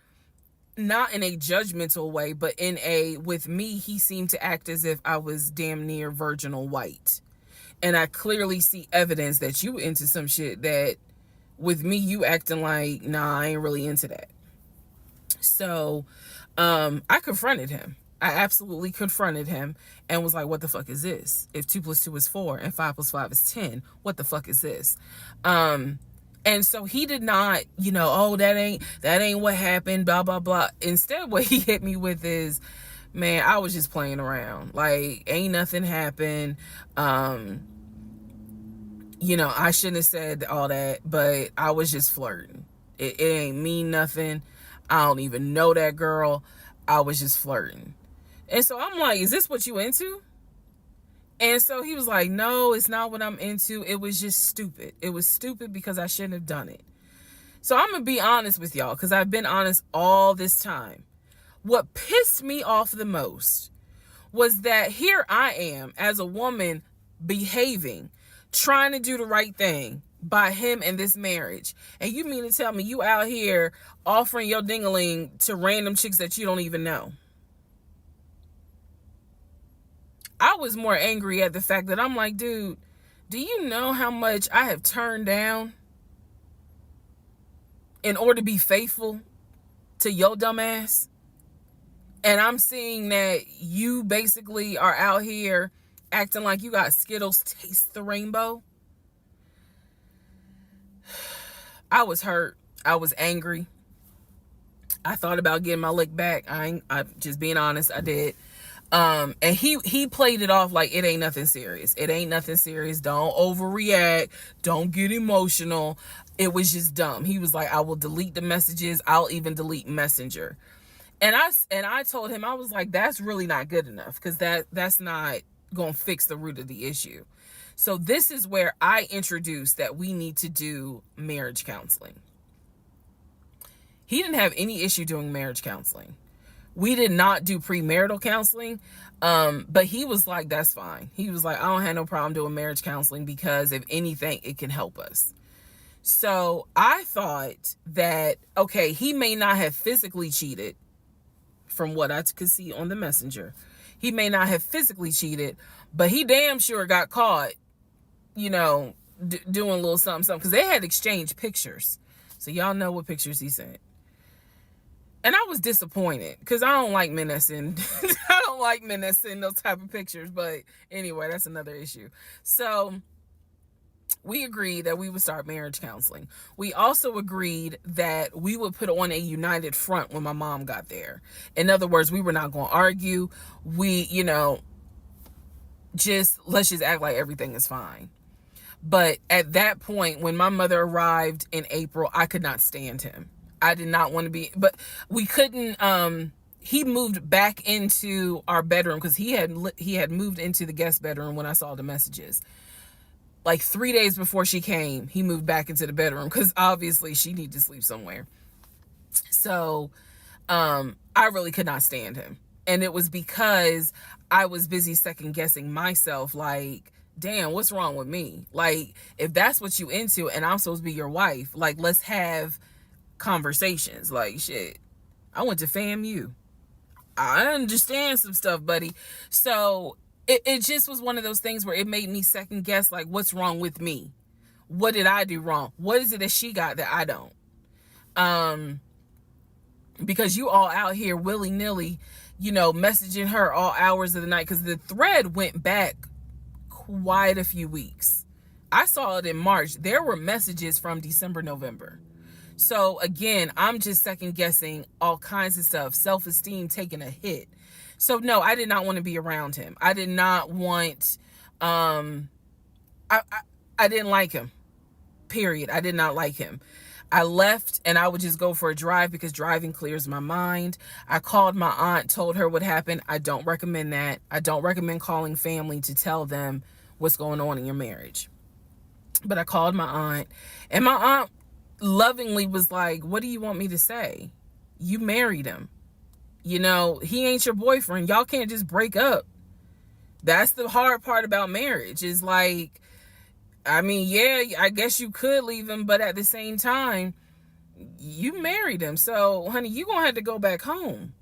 not in a judgmental way, but in a, with me, he seemed to act as if I was damn near virginal white. And I clearly see evidence that you into some shit that with me, you acting like, nah, I ain't really into that. So I confronted him. I absolutely confronted him and was like, what the fuck is this? If 2 + 2 is 4 and 5 + 5 is 10, what the fuck is this? And so he did not, oh, that ain't what happened, blah, blah, blah. Instead, what he hit me with is, man, I was just playing around. Like, ain't nothing happened. I shouldn't have said all that, but I was just flirting. It ain't mean nothing. I don't even know that girl. I was just flirting. And so I'm like, is this what you into? And so he was like, no, it's not what I'm into. It was just stupid. It was stupid because I shouldn't have done it. So I'm going to be honest with y'all, because I've been honest all this time. What pissed me off the most was that here I am as a woman behaving, trying to do the right thing by him and this marriage. And you mean to tell me you out here offering your ding-a-ling to random chicks that you don't even know? I was more angry at the fact that I'm like, dude, do you know how much I have turned down in order to be faithful to your dumb ass? And I'm seeing that you basically are out here acting like you got Skittles taste the rainbow. I was hurt. I was angry. I thought about getting my lick back. I'm just being honest. I did. And he played it off like it ain't nothing serious. It ain't nothing serious. Don't overreact. Don't get emotional. It was just dumb. He was like, I will delete the messages. I'll even delete Messenger. And I told him, I was like, that's really not good enough, because that's not going to fix the root of the issue. So this is where I introduced that we need to do marriage counseling. He didn't have any issue doing marriage counseling. We did not do premarital counseling, but he was like, that's fine. He was like, I don't have no problem doing marriage counseling because if anything, it can help us. So I thought that, okay, he may not have physically cheated from what I could see on the messenger. He may not have physically cheated, but he damn sure got caught, doing a little something, because they had exchanged pictures. So y'all know what pictures he sent. And I was disappointed because I don't like men that send those type of pictures. But anyway, that's another issue. So we agreed that we would start marriage counseling. We also agreed that we would put on a united front when my mom got there. In other words, we were not going to argue. We, let's just act like everything is fine. But at that point, when my mother arrived in April, I could not stand him. I did not want to be, but we couldn't, he moved back into our bedroom because he had moved into the guest bedroom when I saw the messages. Like 3 days before she came, he moved back into the bedroom because obviously she needed to sleep somewhere. So, I really could not stand him. And it was because I was busy second guessing myself, like, damn, what's wrong with me? Like, if that's what you into and I'm supposed to be your wife, like, let's have conversations. Like, shit, I went to FAMU. I understand some stuff, buddy. So it just was one of those things where it made me second guess, like, what's wrong with me? What did I do wrong? What is it that she got that I don't? Because you all out here willy-nilly, messaging her all hours of the night, because the thread went back quite a few weeks. I saw it in March. There were messages from December, November. So again, I'm just second guessing all kinds of stuff, self-esteem taking a hit. So no, I did not want to be around him. I did not want, I didn't like him, period. I did not like him. I left and I would just go for a drive because driving clears my mind. I called my aunt, told her what happened. I don't recommend that. I don't recommend calling family to tell them what's going on in your marriage. But I called my aunt, and my aunt lovingly was like, what do you want me to say? You married him. He ain't your boyfriend. Y'all can't just break up. That's the hard part about marriage, is like, I mean, yeah, I guess you could leave him, but at the same time, you married him. So, honey, you're going to have to go back home.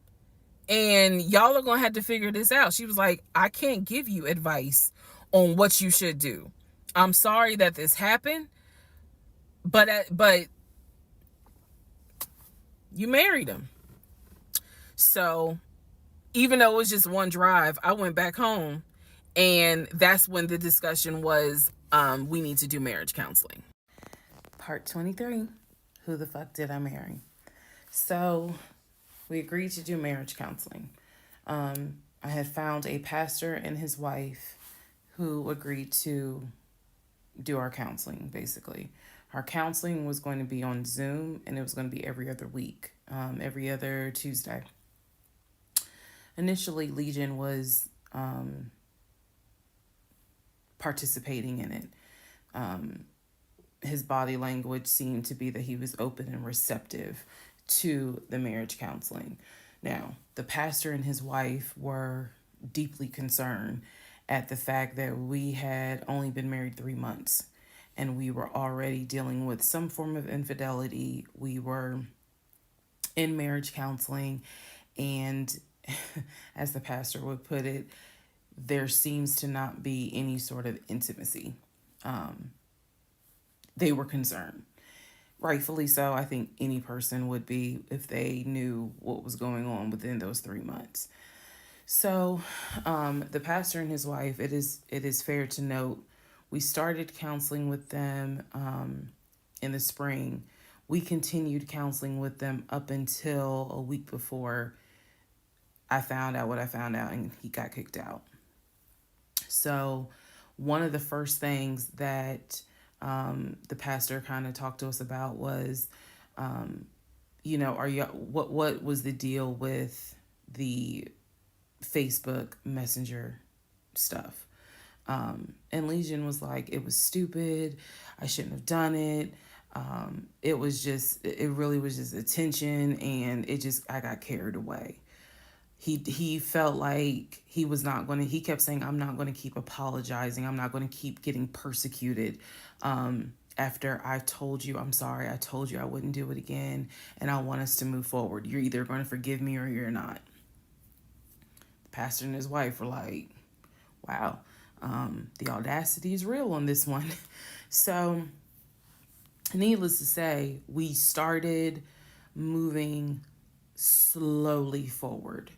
And y'all are going to have to figure this out. She was like, I can't give you advice on what you should do. I'm sorry that this happened, but you married him. So even though it was just one drive, I went back home, and that's when the discussion was, we need to do marriage counseling. Part 23, who the fuck did I marry? So we agreed to do marriage counseling. I had found a pastor and his wife who agreed to do our counseling, basically. Our counseling was going to be on Zoom, and it was going to be every other week, every other Tuesday. Initially, Legion was participating in it. His body language seemed to be that he was open and receptive to the marriage counseling. Now, the pastor and his wife were deeply concerned at the fact that we had only been married 3 months, and we were already dealing with some form of infidelity. We were in marriage counseling, and as the pastor would put it, there seems to not be any sort of intimacy. They were concerned. Rightfully so. I think any person would be if they knew what was going on within those 3 months. So the pastor and his wife, it is fair to note, we started counseling with them in the spring. We continued counseling with them up until a week before I found out what I found out, and he got kicked out. So one of the first things that the pastor kind of talked to us about was, what was the deal with the Facebook Messenger stuff? And Legion was like, it was stupid. I shouldn't have done it. It really was just attention, and I got carried away. He felt like he was not going to, he kept saying, I'm not going to keep apologizing. I'm not going to keep getting persecuted. After I told you, I'm sorry, I told you I wouldn't do it again, and I want us to move forward. You're either going to forgive me or you're not. The pastor and his wife were like, wow, the audacity is real on this one. So, needless to say, we started moving slowly forward.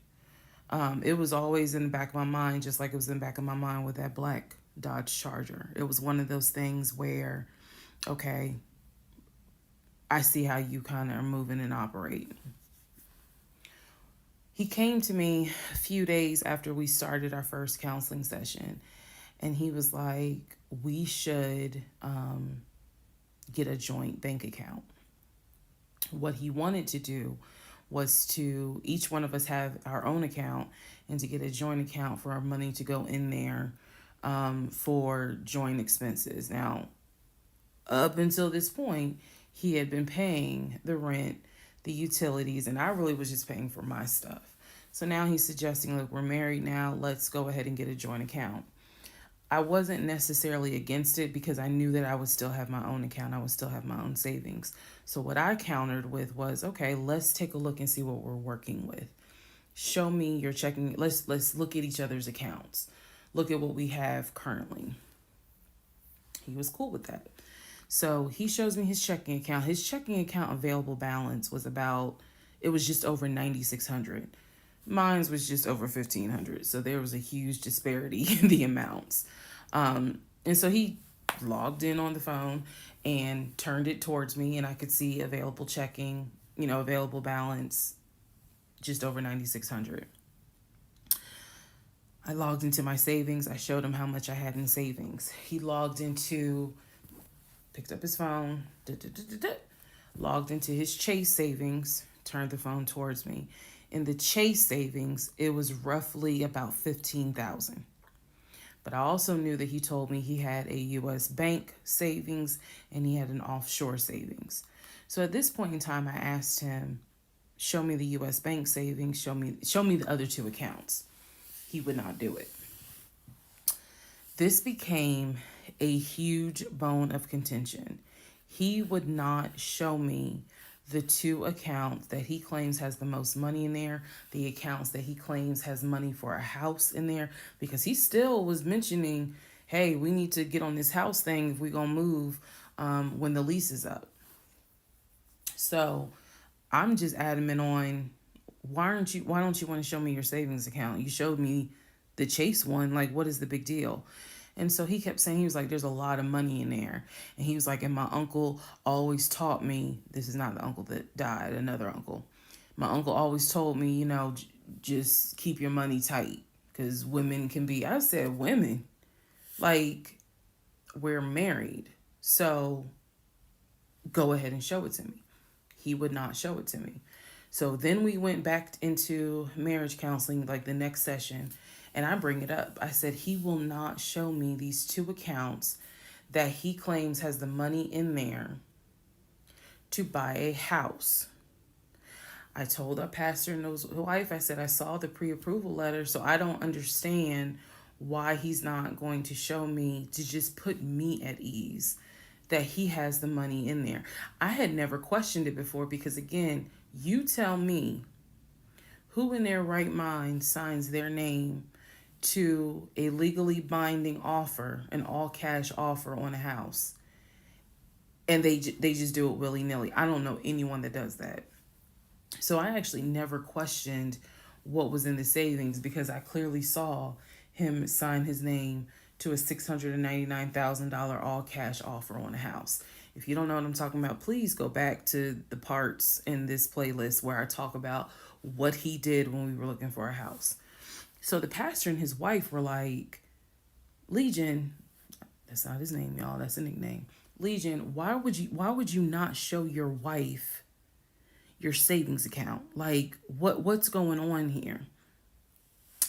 It was always in the back of my mind, just like it was in the back of my mind with that black Dodge Charger. It was one of those things where, okay, I see how you kind of are moving and operate. He came to me a few days after we started our first counseling session, and he was like, we should get a joint bank account. What he wanted to do was to each one of us have our own account, and to get a joint account for our money to go in there for joint expenses. Now, up until this point, he had been paying the rent, the utilities, and I really was just paying for my stuff. So now he's suggesting, look, we're married now, let's go ahead and get a joint account. I wasn't necessarily against it because I knew that I would still have my own account. I would still have my own savings. So what I countered with was, okay, let's take a look and see what we're working with. Show me your checking. Let's look at each other's accounts. Look at what we have currently. He was cool with that. So he shows me his checking account. His checking account available balance was it was just over $9,600. Mine was just over $1,500. So there was a huge disparity in the amounts. And so he logged in on the phone and turned it towards me, and I could see available checking, available balance, just over $9,600. I logged into my savings. I showed him how much I had in savings. He picked up his phone, logged into his Chase savings, turned the phone towards me. In the Chase savings, it was roughly about $15,000. But I also knew that he told me he had a U.S. bank savings and he had an offshore savings. So at this point in time, I asked him, show me the U.S. bank savings, show me the other two accounts. He would not do it. This became a huge bone of contention. He would not show me the two accounts that he claims has the most money in there, the accounts that he claims has money for a house in there, because he still was mentioning, hey, we need to get on this house thing if we're going to move when the lease is up. So I'm just adamant on, why don't you want to show me your savings account? You showed me the Chase one. Like, what is the big deal? And so he kept saying, he was like, there's a lot of money in there. And he was like, and my uncle always taught me, this is not the uncle that died, another uncle. My uncle always told me, just keep your money tight, because women can be, I said, women? Like, we're married. So go ahead and show it to me. He would not show it to me. So then we went back into marriage counseling, like the next session. And I bring it up. I said, he will not show me these two accounts that he claims has the money in there to buy a house. I told our pastor and his wife, I said, I saw the pre-approval letter, so I don't understand why he's not going to show me, to just put me at ease that he has the money in there. I had never questioned it before because, again, you tell me who in their right mind signs their name to a legally binding offer, an all-cash offer on a house, and they just do it willy-nilly. I don't know anyone that does that. So I actually never questioned what was in the savings because I clearly saw him sign his name to a $699,000 all-cash offer on a house. If you don't know what I'm talking about, please go back to the parts in this playlist where I talk about what he did when we were looking for a house. So the pastor and his wife were like, Legion, that's not his name, y'all, that's a nickname. Legion, why would you not show your wife your savings account? Like, what's going on here?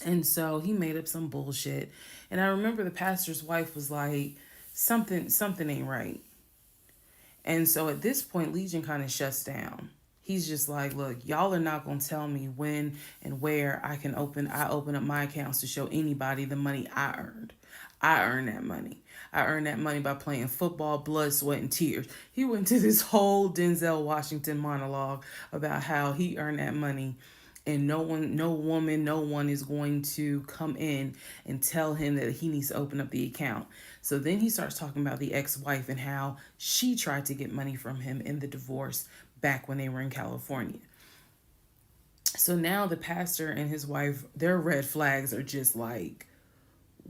And so he made up some bullshit. And I remember the pastor's wife was like, something ain't right. And so at this point, Legion kind of shuts down. He's just like, look, y'all are not gonna tell me when and where I open up my accounts to show anybody the money I earned. I earned that money. I earned that money by playing football, blood, sweat, and tears. He went to this whole Denzel Washington monologue about how he earned that money, and no one, no woman, no one is going to come in and tell him that he needs to open up the account. So then he starts talking about the ex-wife and how she tried to get money from him in the divorce back when they were in California. So now the pastor and his wife, their red flags are just like,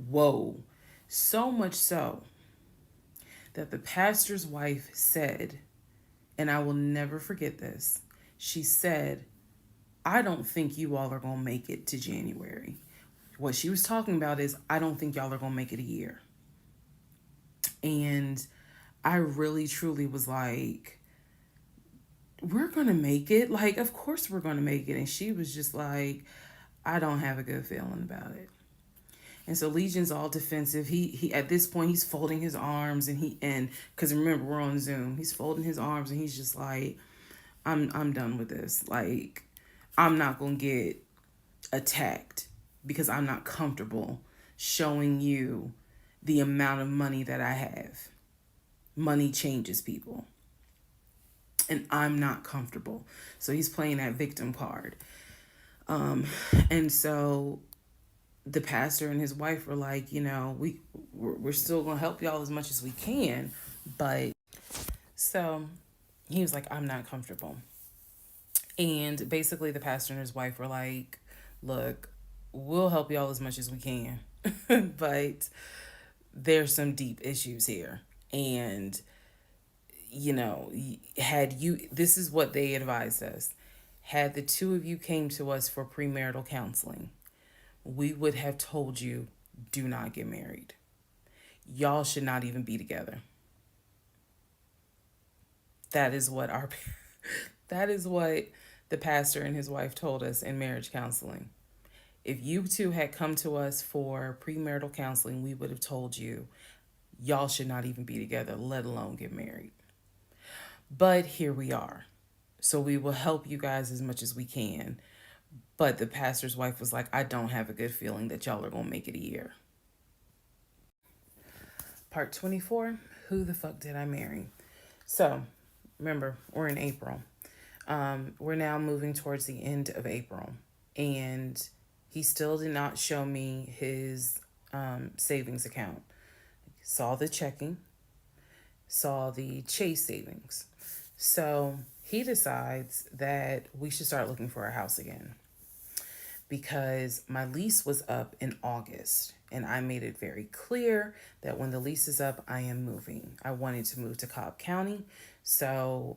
whoa. So much so that the pastor's wife said, and I will never forget this, she said, I don't think you all are going to make it to January. What she was talking about is, I don't think y'all are going to make it a year. And I really, truly was like, we're going to make it. Like, of course we're going to make it. And she was just like, I don't have a good feeling about it. And so Legion's all defensive. He at this point he's folding his arms and because remember we're on Zoom. He's folding his arms and he's just like, I'm done with this. Like, I'm not gonna get attacked because I'm not comfortable showing you the amount of money that I have. Money changes people. And I'm not comfortable. So he's playing that victim card. And so the pastor and his wife were like, you know, we're still gonna help y'all as much as we can, but so he was like, I'm not comfortable. And basically the pastor and his wife were like, look, we'll help y'all as much as we can, but there's some deep issues here. And you know, this is what they advised us, had the two of you came to us for premarital counseling, we would have told you, do not get married. Y'all should not even be together. That is what that is what the pastor and his wife told us in marriage counseling. If you two had come to us for premarital counseling, we would have told you, y'all should not even be together, let alone get married. But here we are. So we will help you guys as much as we can. But the pastor's wife was like, I don't have a good feeling that y'all are going to make it a year. Part 24, who the fuck did I marry? So, remember, we're in April. We're now moving towards the end of April. And he still did not show me his savings account. Saw the checking, saw the Chase savings. So he decides that we should start looking for a house again, because my lease was up in August and I made it very clear that when the lease is up, I am moving. I wanted to move to Cobb County. So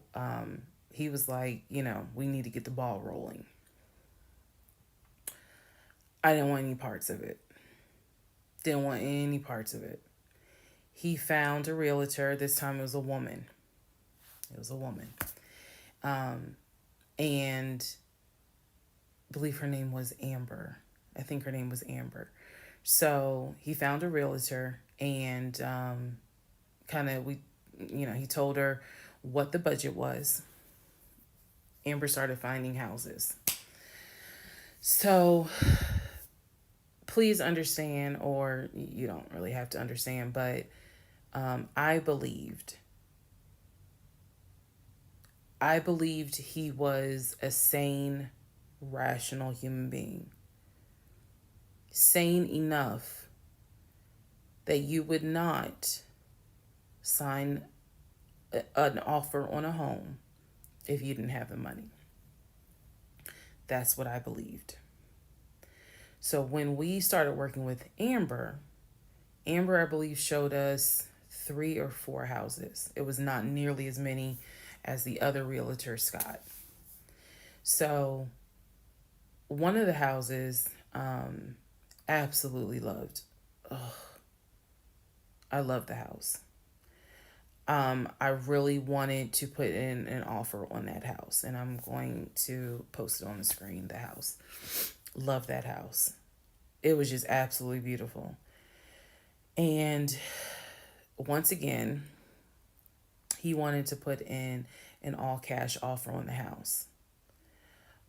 he was like, you know, we need to get the ball rolling. I didn't want any parts of it. Didn't want any parts of it. He found a realtor. This time it was a woman. It was a woman. And I believe her name was Amber. I think her name was Amber. So he found a realtor and he told her what the budget was. Amber started finding houses. So please understand, or you don't really have to understand, but I believed he was a sane, rational human being. Sane enough that you would not sign an offer on a home if you didn't have the money. That's what I believed. So when we started working with Amber, I believe showed us 3 or 4 houses. It was not nearly as many as the other realtor, Scott. So one of the houses, absolutely loved. Ugh. I love the house. I really wanted to put in an offer on that house, and I'm going to post it on the screen, the house. Love that house. It was just absolutely beautiful. And once again, he wanted to put in an all cash offer on the house.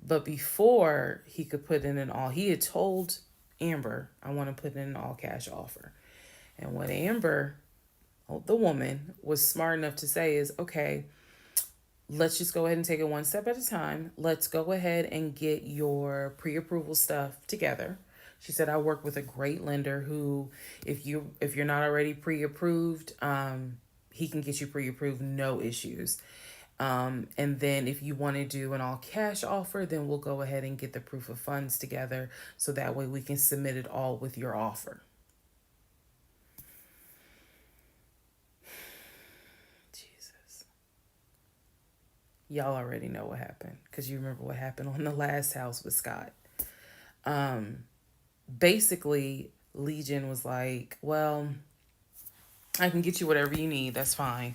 But before he could put in he had told Amber, I want to put in an all cash offer. And what Amber, the woman, was smart enough to say is, okay, let's just go ahead and take it one step at a time. Let's go ahead and get your pre-approval stuff together. She said, I work with a great lender who, if you're not already pre-approved, he can get you pre-approved, no issues. And then if you want to do an all cash offer, then we'll go ahead and get the proof of funds together so that way we can submit it all with your offer. Jesus. Y'all already know what happened because you remember what happened on the last house with Scott. Basically, Legion was like, well, I can get you whatever you need. That's fine.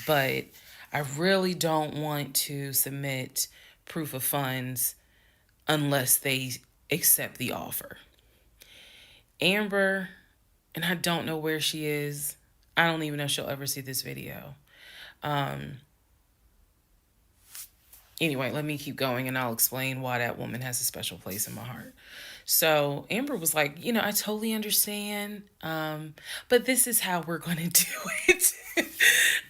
But I really don't want to submit proof of funds unless they accept the offer. Amber, and I don't know where she is. I don't even know if she'll ever see this video. Anyway, let me keep going and I'll explain why that woman has a special place in my heart. So Amber was like, I totally understand, but this is how we're going to do it.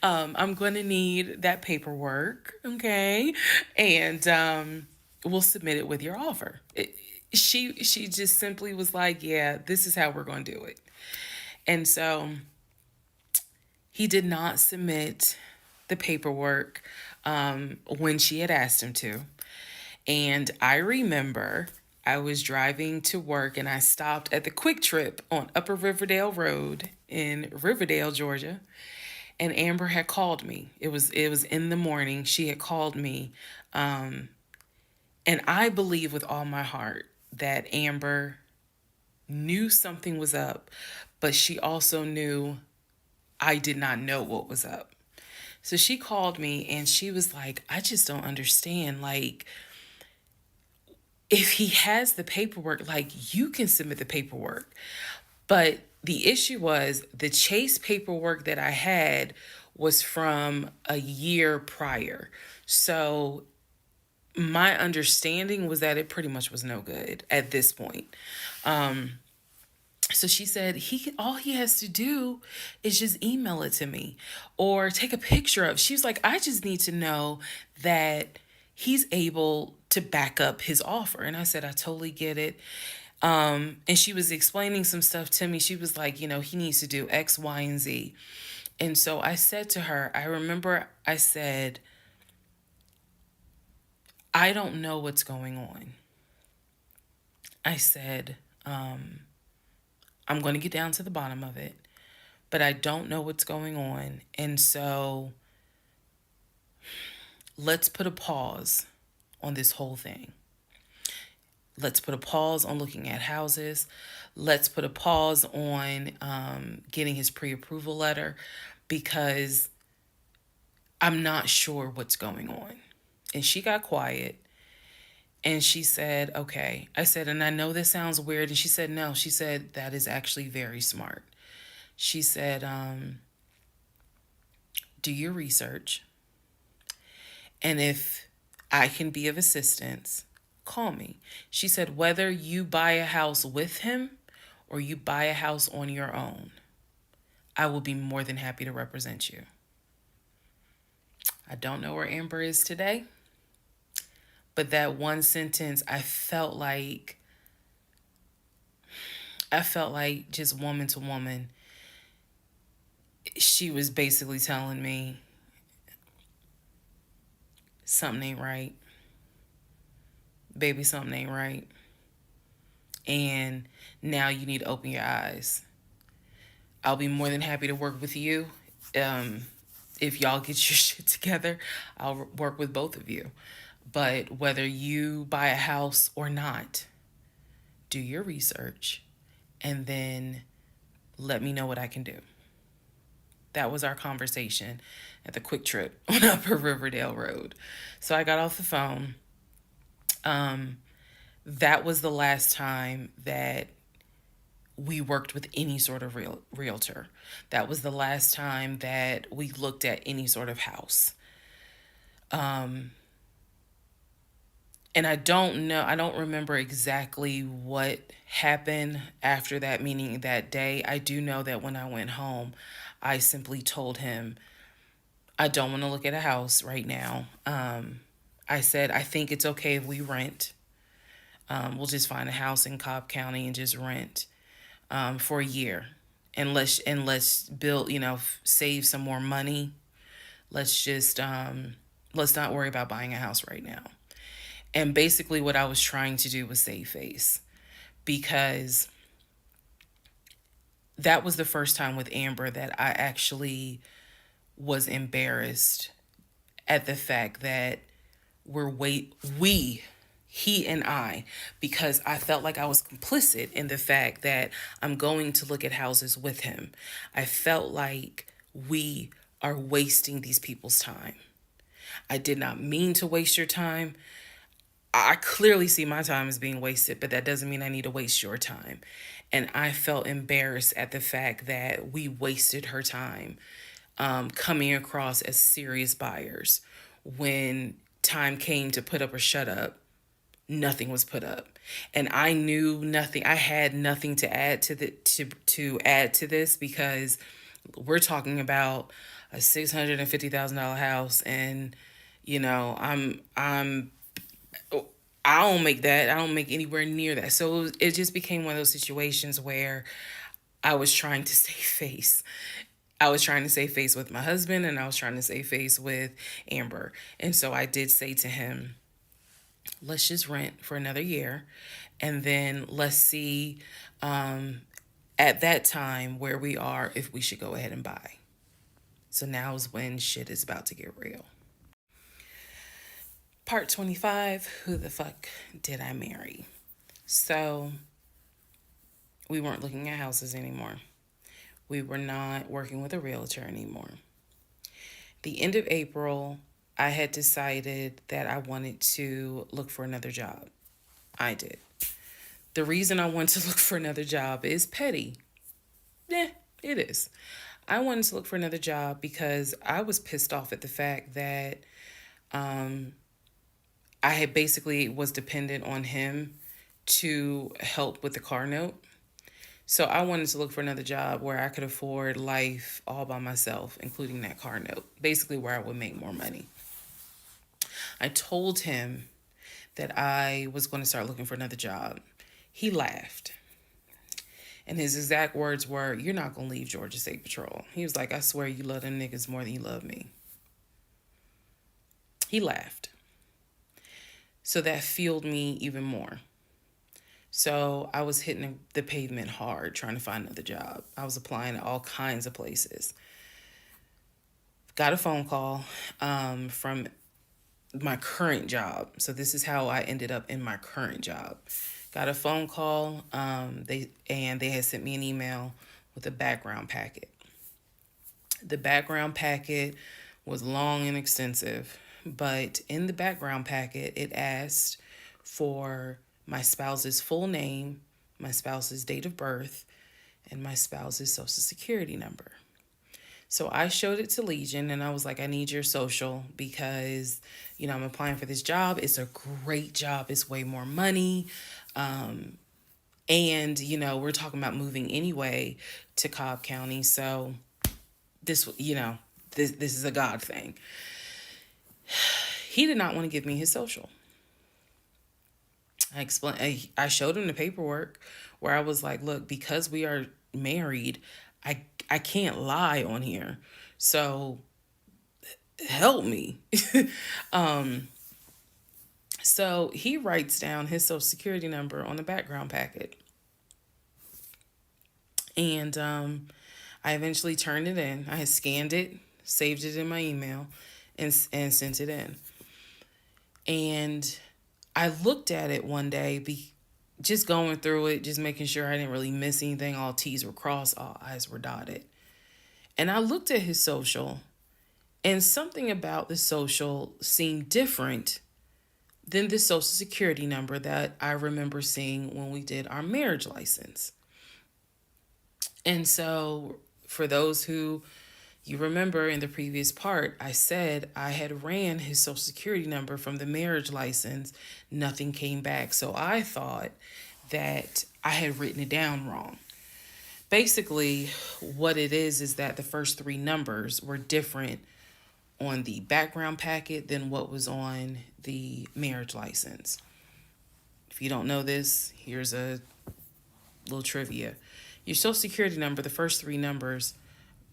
I'm going to need that paperwork, okay? And we'll submit it with your offer. She just simply was like, yeah, this is how we're going to do it. And so he did not submit the paperwork when she had asked him to. And I remember I was driving to work and I stopped at the Quick Trip on Upper Riverdale Road in Riverdale, Georgia. And Amber had called me. It was in the morning. She had called me. And I believe with all my heart that Amber knew something was up, but she also knew I did not know what was up. So she called me and she was like, I just don't understand. Like, if he has the paperwork, like, you can submit the paperwork. But the issue was the Chase paperwork that I had was from a year prior. So my understanding was that it pretty much was no good at this point. So she said all he has to do is just email it to me or take a picture of. She was like, I just need to know that he's able to back up his offer. And I said, I totally get it. And she was explaining some stuff to me. She was like, he needs to do X, Y, and Z. And so I said to her, I remember I said, I don't know what's going on. I said, I'm going to get down to the bottom of it, but I don't know what's going on. And so let's put a pause on this whole thing. Let's put a pause on looking at houses. Let's put a pause on getting his pre-approval letter because I'm not sure what's going on. And she got quiet and she said, okay. I said, and I know this sounds weird. And she said, no. She said, that is actually very smart. She said, do your research. And if I can be of assistance, call me. She said, whether you buy a house with him or you buy a house on your own, I will be more than happy to represent you. I don't know where Amber is today, but that one sentence, I felt like just woman to woman, she was basically telling me something ain't right. Baby, something ain't right. And now you need to open your eyes. I'll be more than happy to work with you. If y'all get your shit together, I'll work with both of you. But whether you buy a house or not, do your research and then let me know what I can do. That was our conversation at the Quick Trip on Upper Riverdale Road. So I got off the phone. That was the last time that we worked with any sort of realtor. That was the last time that we looked at any sort of house. And I don't remember exactly what happened after that meeting that day. I do know that when I went home, I simply told him, I don't want to look at a house right now. I said, I think it's okay if we rent. We'll just find a house in Cobb County and just rent for a year. And let's build, save some more money. Let's just let's not worry about buying a house right now. And basically, what I was trying to do was save face, because that was the first time with Amber that I actually was embarrassed at the fact that he and I, because I felt like I was complicit in the fact that I'm going to look at houses with him. I felt like we are wasting these people's time. I did not mean to waste your time. I clearly see my time as being wasted, but that doesn't mean I need to waste your time. And I felt embarrassed at the fact that we wasted her time coming across as serious buyers. When time came to put up or shut up, nothing was put up. And I knew nothing. I had nothing to add to add to this, because we're talking about a $650,000 house, and I don't make that. I don't make anywhere near that. So it just became one of those situations where I was trying to save face. I was trying to save face with my husband, and I was trying to save face with Amber. And so I did say to him, let's just rent for another year, and then let's see at that time where we are, if we should go ahead and buy. So now is when shit is about to get real. Part 25, who the fuck did I marry? So we weren't looking at houses anymore. We were not working with a realtor anymore. The end of April, I had decided that I wanted to look for another job. I did. The reason I wanted to look for another job is petty. Yeah, it is. I wanted to look for another job because I was pissed off at the fact that I had basically was dependent on him to help with the car note. So I wanted to look for another job where I could afford life all by myself, including that car note, basically where I would make more money. I told him that I was going to start looking for another job. He laughed. And his exact words were, "You're not going to leave Georgia State Patrol." He was like, "I swear you love them niggas more than you love me." He laughed. So that fueled me even more. So I was hitting the pavement hard trying to find another job. I was applying to all kinds of places. Got a phone call from my current job. So this is how I ended up in my current job. Got a phone call. They had sent me an email with a background packet. The background packet was long and extensive, but in the background packet, it asked for my spouse's full name, my spouse's date of birth, and my spouse's social security number. So I showed it to Legion, and I was like, I need your social because, I'm applying for this job. It's a great job. It's way more money. And, we're talking about moving anyway to Cobb County. So this is a God thing. He did not want to give me his social. I showed him the paperwork where I was like, look, because we are married, I can't lie on here. So help me. So he writes down his social security number on the background packet. And I eventually turned it in. I had scanned it, saved it in my email, and sent it in. And I looked at it one day, just going through it, just making sure I didn't really miss anything. All T's were crossed, all I's were dotted. And I looked at his social, and something about the social seemed different than the social security number that I remember seeing when we did our marriage license. And so, for those who you remember in the previous part, I said I had ran his social security number from the marriage license. Nothing came back. So I thought that I had written it down wrong. Basically, what it is that the first three numbers were different on the background packet than what was on the marriage license. If you don't know this, here's a little trivia. Your social security number, the first three numbers,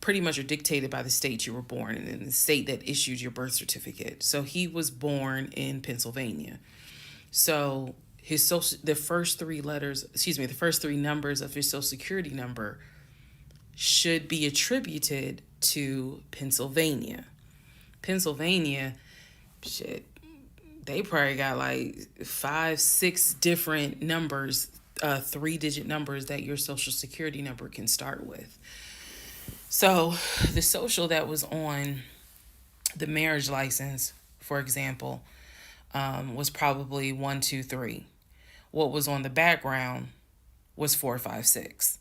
pretty much are dictated by the state you were born in and the state that issued your birth certificate. So he was born in Pennsylvania. So the first three letters, the first three numbers of his social security number should be attributed to Pennsylvania. Pennsylvania, shit, they probably got like 5, 6 different numbers, 3-digit numbers that your social security number can start with. So the social that was on the marriage license, for example, was probably 123. What was on the background was 456.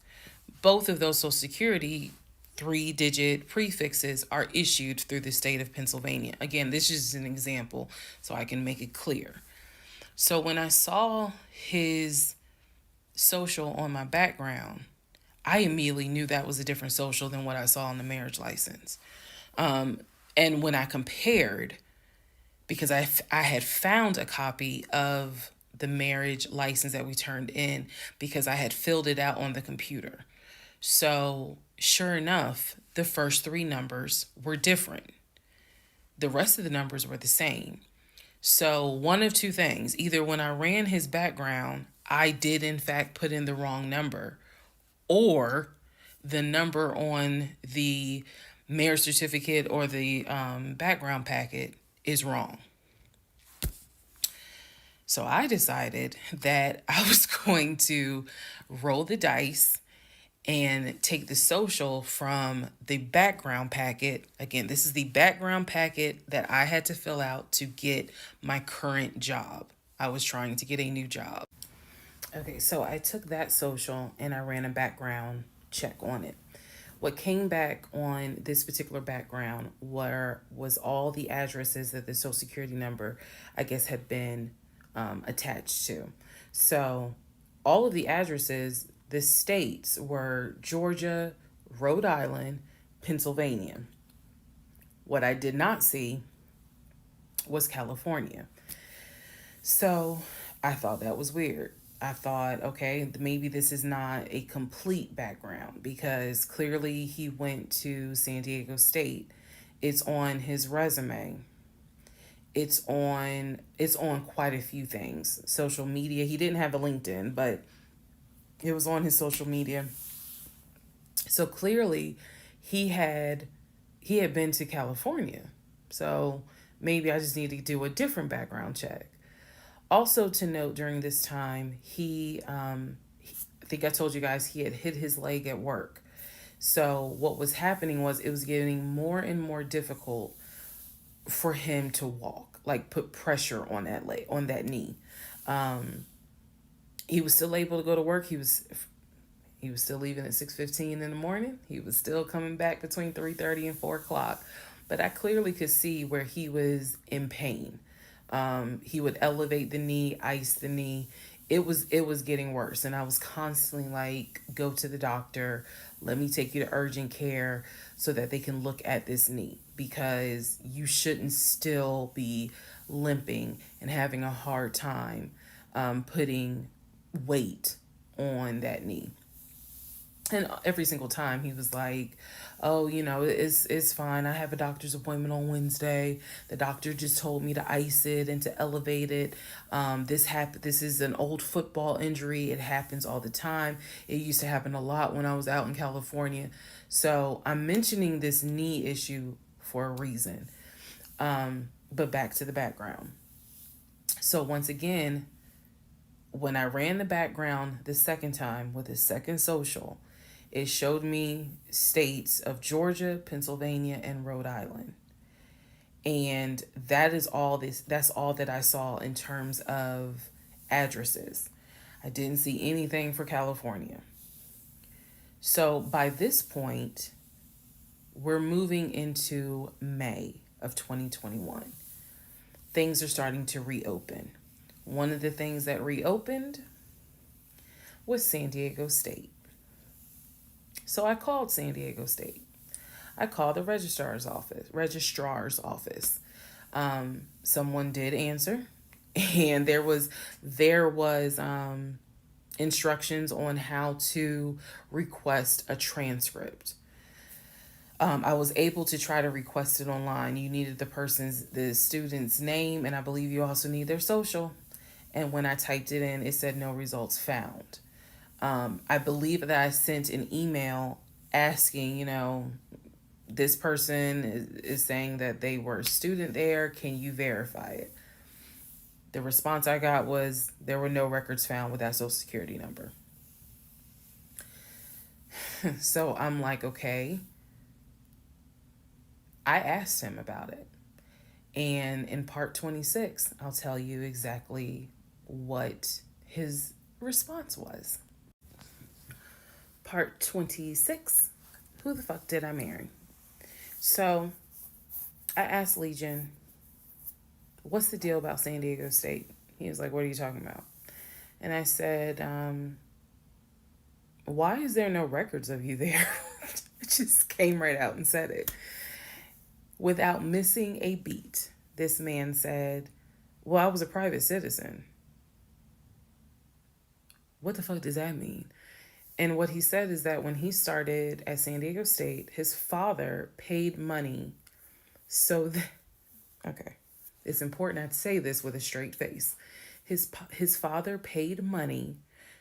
Both of those social security 3-digit prefixes are issued through the state of Pennsylvania. Again, this is an example so I can make it clear. So when I saw his social on my background, I immediately knew that was a different social than what I saw on the marriage license. And when I compared, because I had found a copy of the marriage license that we turned in because I had filled it out on the computer. So sure enough, the first three numbers were different. The rest of the numbers were the same. So one of two things: either when I ran his background, I did in fact put in the wrong number, or the number on the marriage certificate or the background packet is wrong. So I decided that I was going to roll the dice and take the social from the background packet. Again, this is the background packet that I had to fill out to get my current job. I was trying to get a new job. Okay, so I took that social and I ran a background check on it. What came back on this particular background was all the addresses that the social security number, I guess, had been attached to. So all of the addresses, the states were Georgia, Rhode Island, Pennsylvania. What I did not see was California. So I thought that was weird. I thought, okay, maybe this is not a complete background because clearly he went to San Diego State. It's on his resume. It's on quite a few things. Social media. He didn't have a LinkedIn, but it was on his social media. So clearly he had been to California. So maybe I just need to do a different background check. Also to note, during this time, I think I told you guys he had hit his leg at work. So what was happening was it was getting more and more difficult for him to walk, like put pressure on that leg, on that knee. He was still able to go to work. He was still leaving at 6:15 in the morning. He was still coming back between 3:30 and 4 o'clock. But I clearly could see where he was in pain. He would elevate the knee, ice the knee. It was getting worse, and I was constantly like, go to the doctor. Let me take you to urgent care so that they can look at this knee, because you shouldn't still be limping and having a hard time putting weight on that knee. And every single time he was like, oh, it's fine. I have a doctor's appointment on Wednesday. The doctor just told me to ice it and to elevate it. This is an old football injury. It happens all the time. It used to happen a lot when I was out in California. So I'm mentioning this knee issue for a reason. But back to the background. So once again, when I ran the background the second time with the second social, it showed me states of Georgia, Pennsylvania, and Rhode Island. And that's all that I saw in terms of addresses. I didn't see anything for California. So by this point, we're moving into May of 2021. Things are starting to reopen. One of the things that reopened was San Diego State. So I called San Diego State. I called the registrar's office. Someone did answer, and there was instructions on how to request a transcript. I was able to try to request it online. You needed the student's name, and I believe you also need their social. And when I typed it in, it said no results found. I believe that I sent an email asking, this person is saying that they were a student there. Can you verify it? The response I got was there were no records found with that social security number. So I'm like, okay. I asked him about it. And in part 26, I'll tell you exactly what his response was. Part 26, who the fuck did I marry? So I asked Legion, what's the deal about San Diego State? He was like, what are you talking about? And I said, why is there no records of you there? It just came right out and said it. Without missing a beat, this man said, well, I was a private citizen. What the fuck does that mean? And what he said is that when he started at San Diego State, his father paid money so that, okay, it's important I say this with a straight face. His father paid money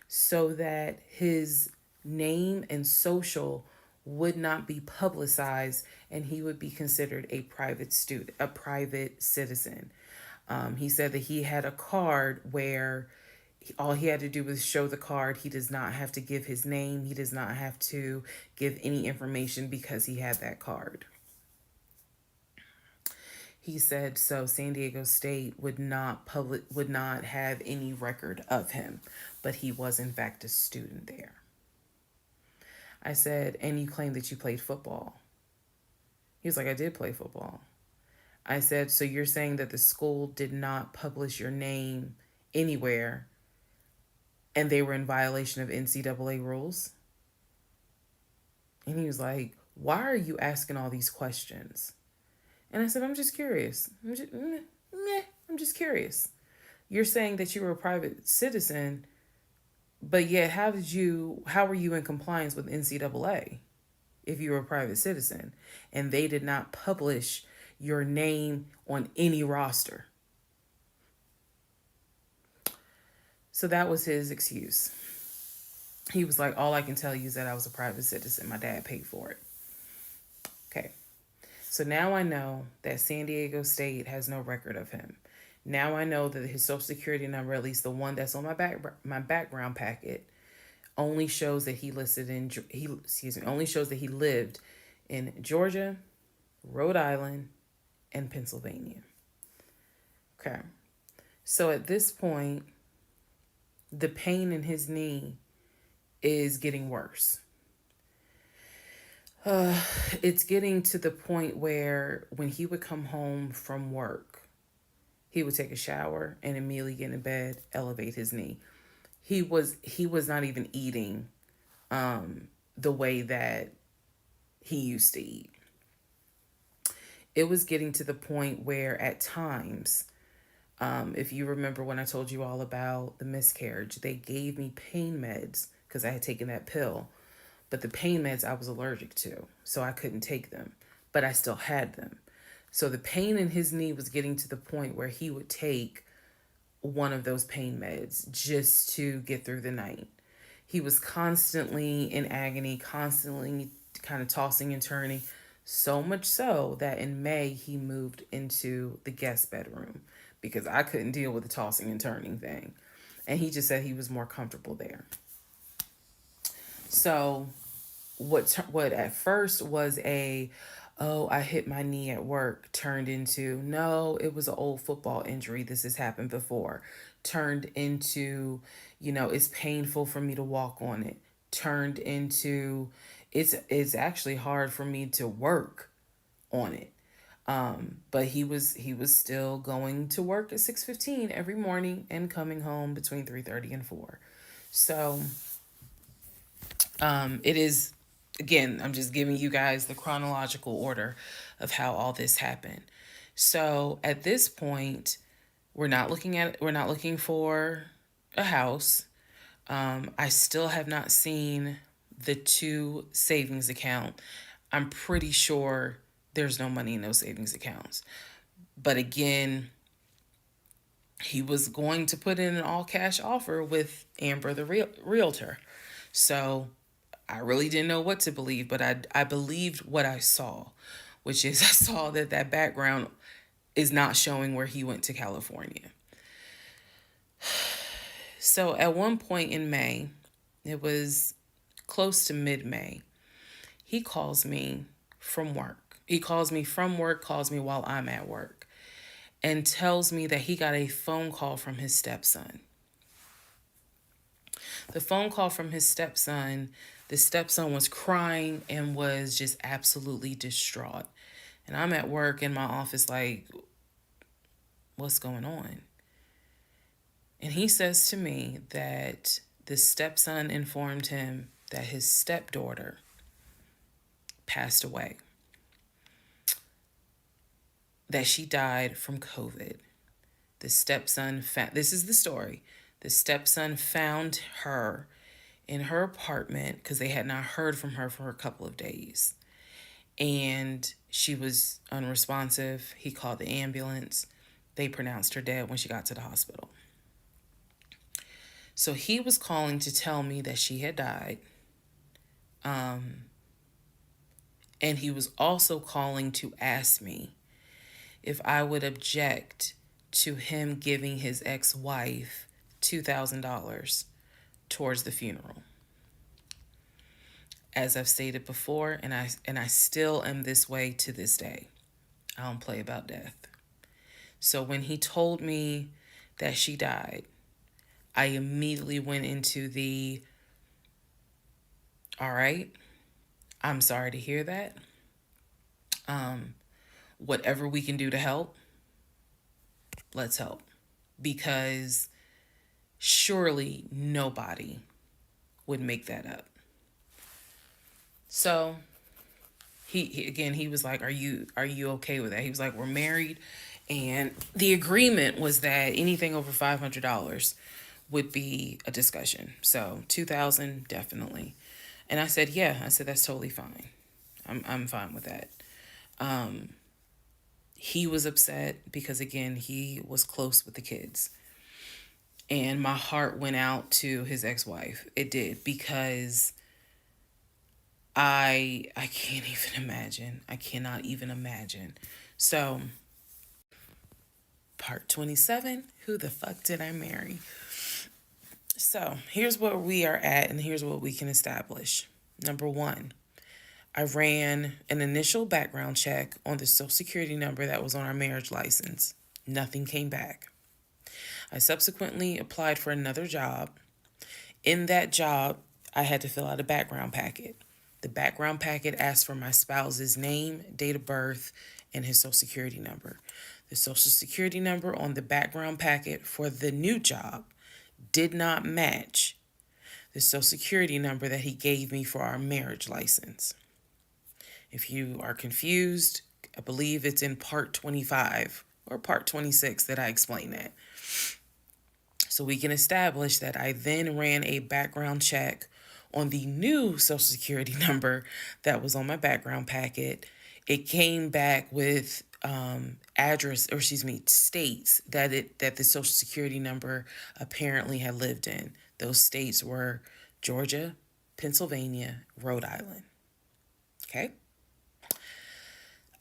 so that his name and social would not be publicized and he would be considered a private citizen. He said that he had a card where all he had to do was show the card. He does not have to give his name. He does not have to give any information because he had that card. He said so San Diego State would not have any record of him, but he was in fact a student there. I said, and you claim that you played football. He was like, I did play football. I said, so you're saying that the school did not publish your name anywhere and they were in violation of NCAA rules? And he was like, why are you asking all these questions? And I said, I'm just curious. I'm just curious. You're saying that you were a private citizen, but yet how were you in compliance with NCAA if you were a private citizen and they did not publish your name on any roster? So that was his excuse. He was like, all I can tell you is that I was a private citizen. My dad paid for it. Okay. So now I know that San Diego State has no record of him. Now I know that his social security number, at least the one that's on my background packet, only shows that he shows that he lived in Georgia, Rhode Island, and Pennsylvania. Okay. So at this point, the pain in his knee is getting worse. It's getting to the point where when he would come home from work, he would take a shower and immediately get in bed, elevate his knee. He was not even eating the way that he used to eat. It was getting to the point where at times, if you remember when I told you all about the miscarriage, they gave me pain meds because I had taken that pill. But the pain meds I was allergic to, so I couldn't take them. But I still had them. So the pain in his knee was getting to the point where he would take one of those pain meds just to get through the night. He was constantly in agony, constantly kind of tossing and turning, so much so that in May he moved into the guest bedroom because I couldn't deal with the tossing and turning thing. And he just said he was more comfortable there. So what at first was I hit my knee at work turned into, no, it was an old football injury. This has happened before. Turned into, it's painful for me to walk on it. turned into it's actually hard for me to work on it. But he was still going to work at 6:15 every morning and coming home between 3:30 and 4. So it is, again, I'm just giving you guys the chronological order of how all this happened. So at this point, we're not looking for a house. I still have not seen the two savings account. I'm pretty sure there's no money in those savings accounts. But again, he was going to put in an all cash offer with Amber, the realtor. So I really didn't know what to believe, but I believed what I saw, which is I saw that that background is not showing where he went to California. So at one point in May, it was close to mid May, he calls me from work. He calls me from work, calls me while I'm at work, and tells me that he got a phone call from his stepson. The phone call from his stepson, the stepson was crying and was just absolutely distraught. And I'm at work in my office, like, what's going on? And he says to me that the stepson informed him that his stepdaughter passed away, that she died from COVID. The stepson found, this is the story, the stepson found her in her apartment because they had not heard from her for a couple of days. And she was unresponsive. He called the ambulance. They pronounced her dead when she got to the hospital. So he was calling to tell me that she had died. And he was also calling to ask me if I would object to him giving his ex-wife $2,000 towards the funeral. As I've stated before, and I still am this way to this day. I don't play about death. So when he told me that she died, I immediately went into the, all right, I'm sorry to hear that. Whatever we can do to help, let's help. Because surely nobody would make that up. So he was like, are you okay with that? He was like, we're married, and the agreement was that anything over $500 would be a discussion. So 2,000 definitely. And I said, yeah. I said, that's totally fine. I'm fine with that. He was upset because, again, he was close with the kids. And my heart went out to his ex-wife. It did, because I can't even imagine. I cannot even imagine. So, part 27, who the fuck did I marry? So, here's where we are at, and here's what we can establish. Number one, I ran an initial background check on the Social Security number that was on our marriage license. Nothing came back. I subsequently applied for another job. In that job, I had to fill out a background packet. The background packet asked for my spouse's name, date of birth, and his Social Security number. The Social Security number on the background packet for the new job did not match the Social Security number that he gave me for our marriage license. If you are confused, I believe it's in part 25 or part 26 that I explain that. So we can establish that I then ran a background check on the new Social Security number that was on my background packet. It came back with states that the Social Security number apparently had lived in. Those states were Georgia, Pennsylvania, Rhode Island. Okay.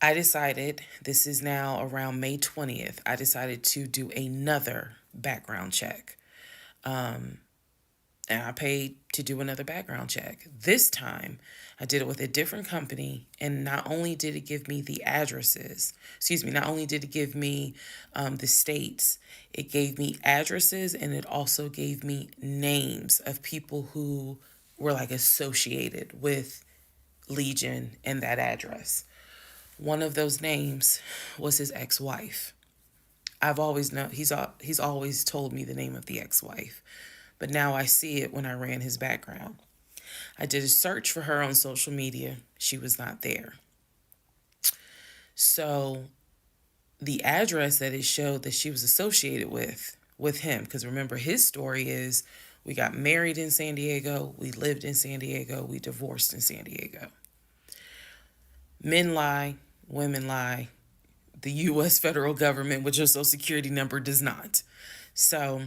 I decided, this is now around May 20th, I decided to do another background check. And I paid to do another background check. This time, I did it with a different company, and not only did it give me the addresses, not only did it give me the states, it gave me addresses, and it also gave me names of people who were like associated with Legion and that address. One of those names was his ex-wife. I've always known he's always told me the name of the ex-wife, but now I see it when I ran his background. I did a search for her on social media. She was not there. So the address that it showed that she was associated with him, because remember his story is we got married in San Diego, we lived in San Diego, we divorced in San Diego. Men lie, women lie. The U.S. federal government with your social security number does not. So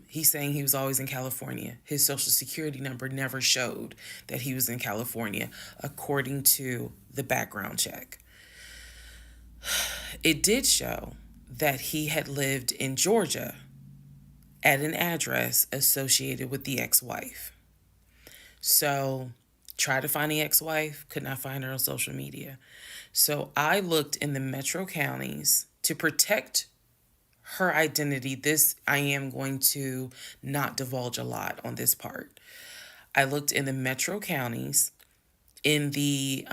he's saying he was always in California. His social security number never showed that he was in California, according to the background check. It did show that he had lived in Georgia at an address associated with the ex-wife. So tried to find the ex-wife, could not find her on social media. So I looked in the metro counties to protect her identity. This, I am going to not divulge a lot on this part. I looked in the metro counties in the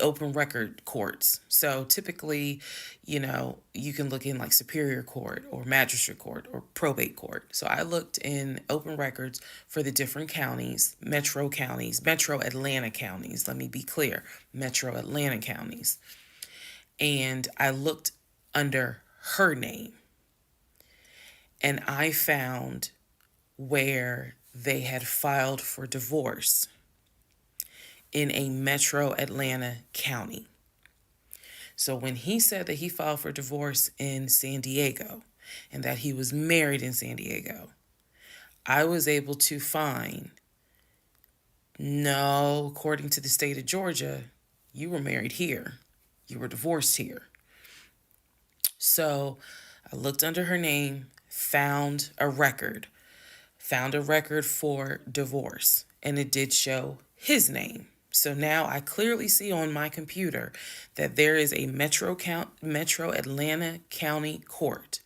open record courts. So typically, you can look in like Superior Court or Magistrate Court or Probate Court. So I looked in open records for the different counties, metro Atlanta counties. Let me be clear, metro Atlanta counties. And I looked under her name. And I found where they had filed for divorce in a metro Atlanta county. So when he said that he filed for divorce in San Diego and that he was married in San Diego, I was able to find, no, according to the state of Georgia, you were married here. You were divorced here. So I looked under her name, found a record for divorce, and it did show his name. So now I clearly see on my computer that there is a metro Atlanta County Court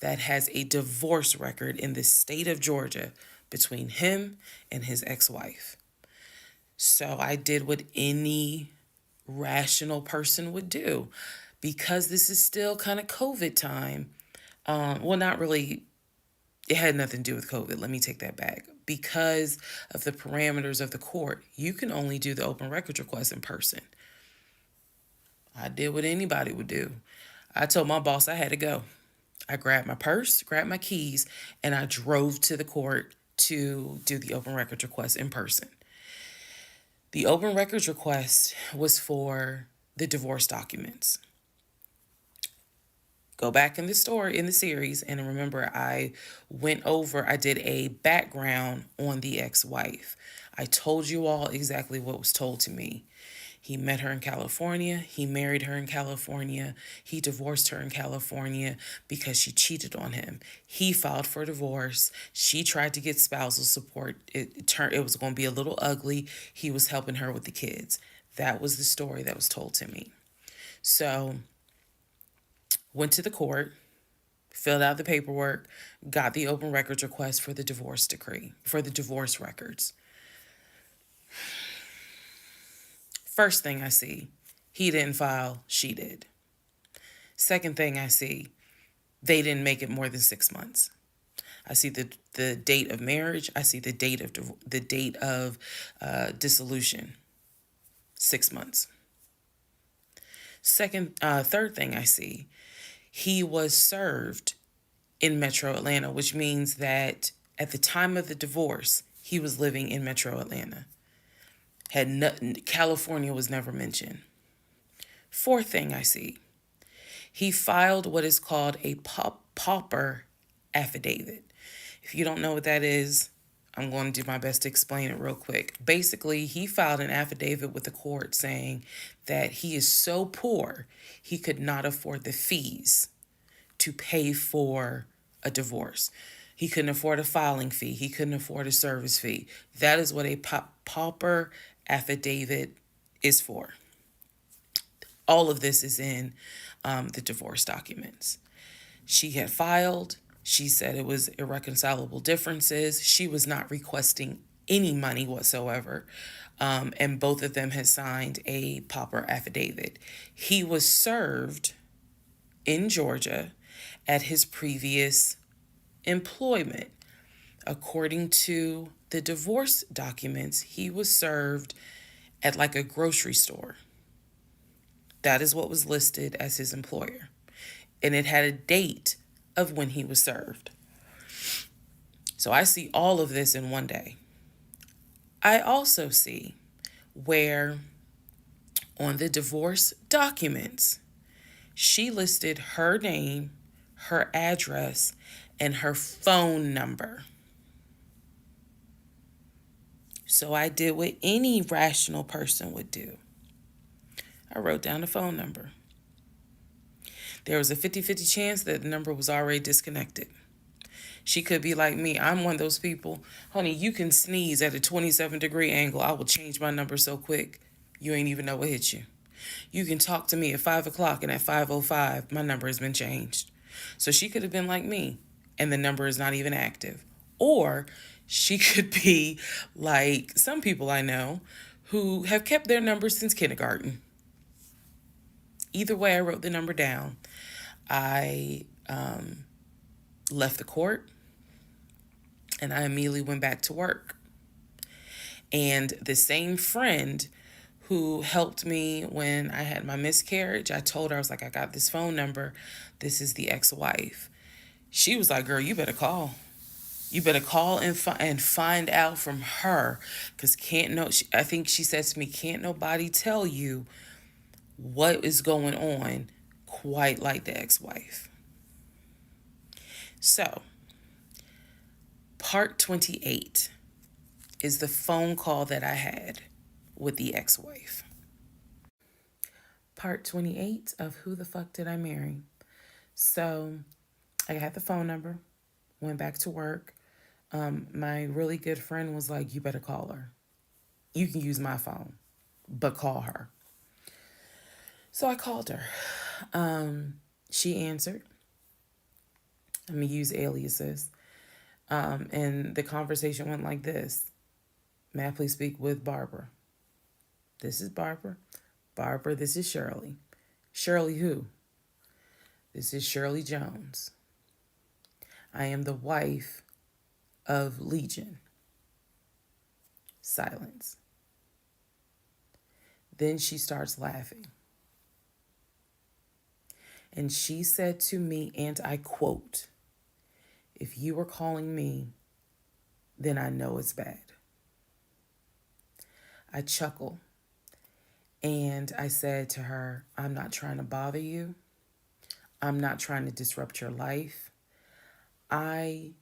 that has a divorce record in the state of Georgia between him and his ex-wife. So I did what any rational person would do. Because this is still kind of COVID time. Well, not really. It had nothing to do with COVID. Let me take that back. Because of the parameters of the court, you can only do the open records request in person. I did what anybody would do. I told my boss I had to go. I grabbed my purse, grabbed my keys, and I drove to the court to do the open records request in person. The open records request was for the divorce documents. Go back in the story, in the series, and remember I did a background on the ex-wife. I told you all exactly what was told to me. He met her in California. He married her in California. He divorced her in California because she cheated on him. He filed for divorce. She tried to get spousal support. It was going to be a little ugly. He was helping her with the kids. That was the story that was told to me. So went to the court, filled out the paperwork, got the open records request for the divorce decree, for the divorce records. First thing I see, he didn't file, she did. Second thing I see, they didn't make it more than 6 months. I see the date of marriage. I see the date of dissolution, 6 months. Third thing I see, he was served in Metro Atlanta, which means that at the time of the divorce, he was living in Metro Atlanta. California was never mentioned. Fourth thing I see, he filed what is called a pauper affidavit. If you don't know what that is, I'm going to do my best to explain it real quick. Basically, he filed an affidavit with the court saying that he is so poor, he could not afford the fees to pay for a divorce. He couldn't afford a filing fee. He couldn't afford a service fee. That is what a pauper affidavit is for. All of this is in the divorce documents. She had filed. She said it was irreconcilable differences. She was not requesting any money whatsoever. And both of them had signed a pauper affidavit. He was served in Georgia at his previous employment. According to the divorce documents, he was served at like a grocery store. That is what was listed as his employer. And it had a date of when he was served. So I see all of this in one day. I also see where on the divorce documents, she listed her name, her address, and her phone number. So I did what any rational person would do. I wrote down the phone number. There was a 50-50 chance that the number was already disconnected. She could be like me. I'm one of those people. Honey, you can sneeze at a 27-degree angle. I will change my number so quick, you ain't even know what hit you. You can talk to me at 5 o'clock, and at 5:05, my number has been changed. So she could have been like me, and the number is not even active. Or she could be like some people I know who have kept their number since kindergarten. Either way, I wrote the number down. I left the court, and I immediately went back to work. And the same friend who helped me when I had my miscarriage, I told her, I was like, I got this phone number. This is the ex-wife. She was like, girl, you better call. You better call and find out from her, because I think she said to me, can't nobody tell you what is going on quite like the ex-wife. So, part 28 is the phone call that I had with the ex-wife. Part 28 of Who the Fuck Did I Marry? So, I had the phone number, went back to work. My really good friend was like, you better call her. You can use my phone, but call her. So I called her. She answered. I'm going to use aliases. And the conversation went like this. May I please speak with Barbara? This is Barbara. Barbara, this is Shirley. Shirley who? This is Shirley Jones. I am the wife of Legion. Silence. Then she starts laughing. And she said to me, and I quote, if you were calling me, then I know it's bad. I chuckle and I said to her, I'm not trying to bother you. I'm not trying to disrupt your life. I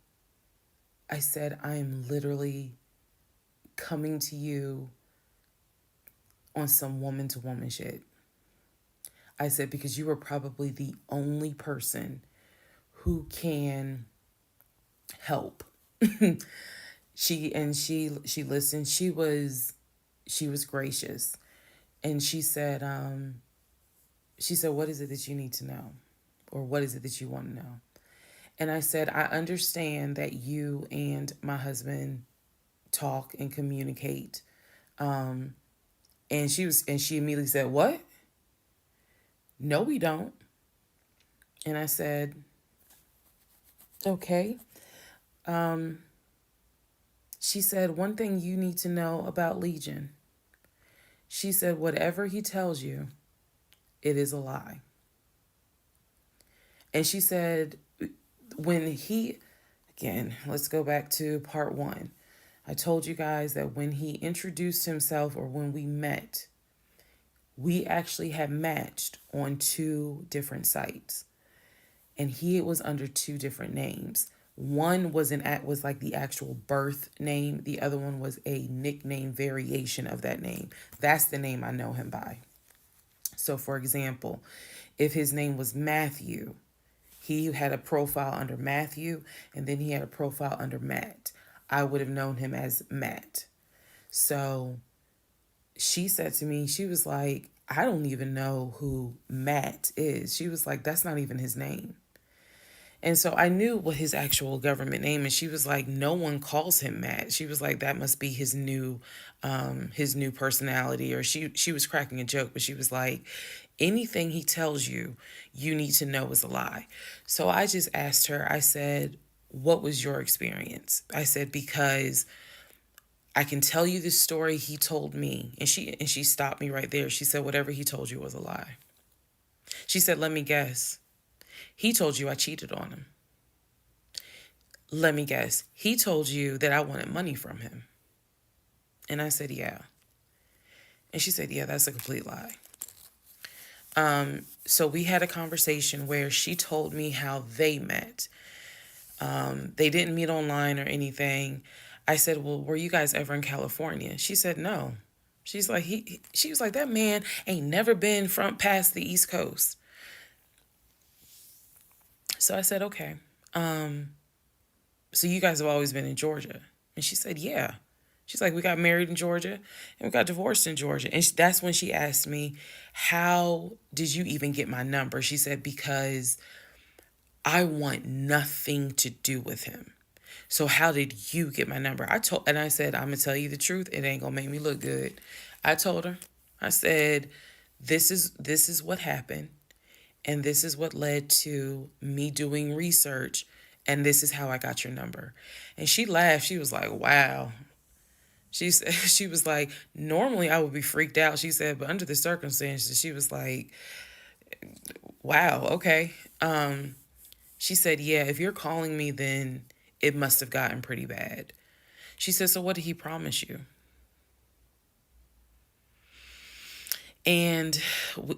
said, I am literally coming to you on some woman-to-woman shit. I said, because you are probably the only person who can help. She listened. She was gracious. And she said, what is it that you need to know? Or what is it that you want to know? And I said, I understand that you and my husband talk and communicate. And she immediately said, what? No, we don't. And I said, okay. She said, one thing you need to know about Legion. She said, whatever he tells you, it is a lie. And she said, let's go back to part 1. I told you guys that when he introduced himself, or when we met, we actually had matched on 2 different sites. And he was under 2 different names. One was like the actual birth name. The other one was a nickname variation of that name. That's the name I know him by. So for example, if his name was Matthew, he had a profile under Matthew, and then he had a profile under Matt. I would have known him as Matt. So she said to me, she was like, I don't even know who Matt is. She was like, that's not even his name. And so I knew what his actual government name, and she was like, no one calls him Matt. She was like, that must be his new personality. Or she was cracking a joke, but she was like, anything he tells you, you need to know is a lie. So I just asked her, I said, what was your experience? I said, because I can tell you the story he told me. And she stopped me right there. She said, whatever he told you was a lie. She said, let me guess. He told you I cheated on him. Let me guess. He told you that I wanted money from him. And I said, yeah. And she said, yeah, that's a complete lie. So we had a conversation where she told me how they met. They didn't meet online or anything. I said, well, were you guys ever in California? She said, no. She's like, she was like, that man ain't never been from past the East Coast. So I said, okay. So you guys have always been in Georgia? And she said, yeah. She's like, we got married in Georgia and we got divorced in Georgia. And that's when she asked me, how did you even get my number? She said, because I want nothing to do with him. So how did you get my number? I said, I'm going to tell you the truth. It ain't going to make me look good. I told her, I said, this is what happened. And this is what led to me doing research. And this is how I got your number. And she laughed. She was like, wow. She said, she was like, normally I would be freaked out. She said, but under the circumstances, she was like, wow, okay. She said, yeah, if you're calling me, then it must have gotten pretty bad. She said, so what did he promise you? And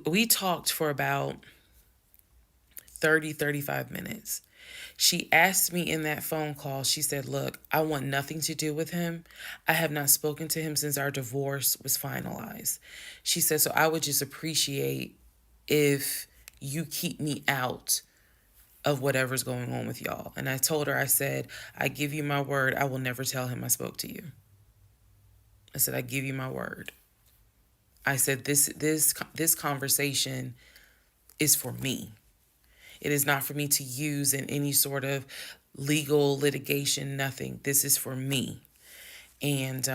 we talked for about 35 minutes. She asked me in that phone call, she said, look, I want nothing to do with him. I have not spoken to him since our divorce was finalized. She said, so I would just appreciate if you keep me out of whatever's going on with y'all. And I told her, I said, I give you my word, I will never tell him I spoke to you. I said, I give you my word. I said, this conversation is for me. It is not for me to use in any sort of legal litigation, nothing. This is for me. And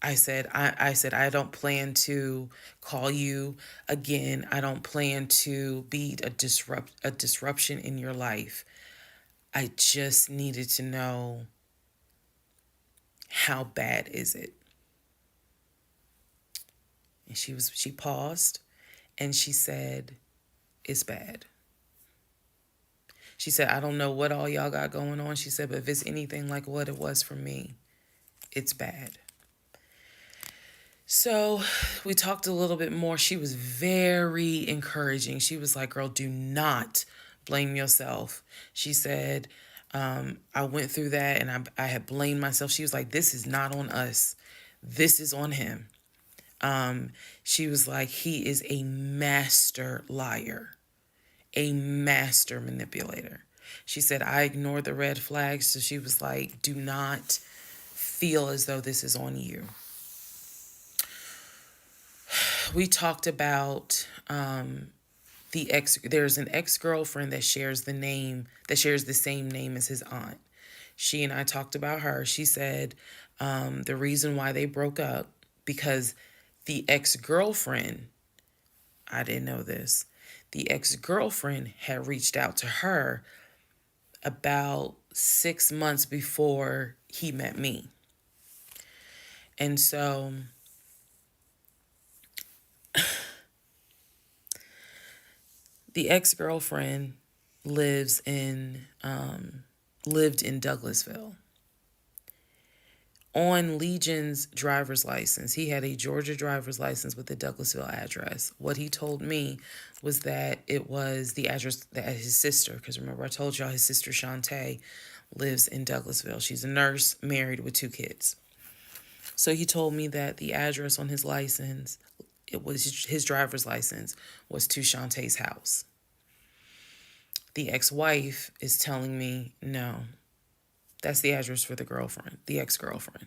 I said, I don't plan to call you again. I don't plan to be a disruption in your life. I just needed to know, how bad is it? And she paused and she said, it's bad. She said, I don't know what all y'all got going on. She said, but if it's anything like what it was for me, it's bad. So we talked a little bit more. She was very encouraging. She was like, girl, do not blame yourself. She said, I went through that and I had blamed myself. She was like, this is not on us. This is on him. She was like, he is a master liar. A master manipulator. She said, I ignored the red flags. So she was like, do not feel as though this is on you. We talked about there's an ex-girlfriend that shares the same name as his aunt. She and I talked about her. She said the reason why they broke up, because the ex-girlfriend, I didn't know this, the ex-girlfriend had reached out to her about 6 months before he met me. And so the ex-girlfriend lived in Douglasville. On Legion's driver's license, he had a Georgia driver's license with the Douglasville address. What he told me was that it was the address that his sister, because remember I told y'all his sister Shantae lives in Douglasville. She's a nurse, married with 2 kids. So he told me that the address on his license, it was his driver's license, was to Shantae's house. The ex-wife is telling me, no, that's the address for the ex-girlfriend.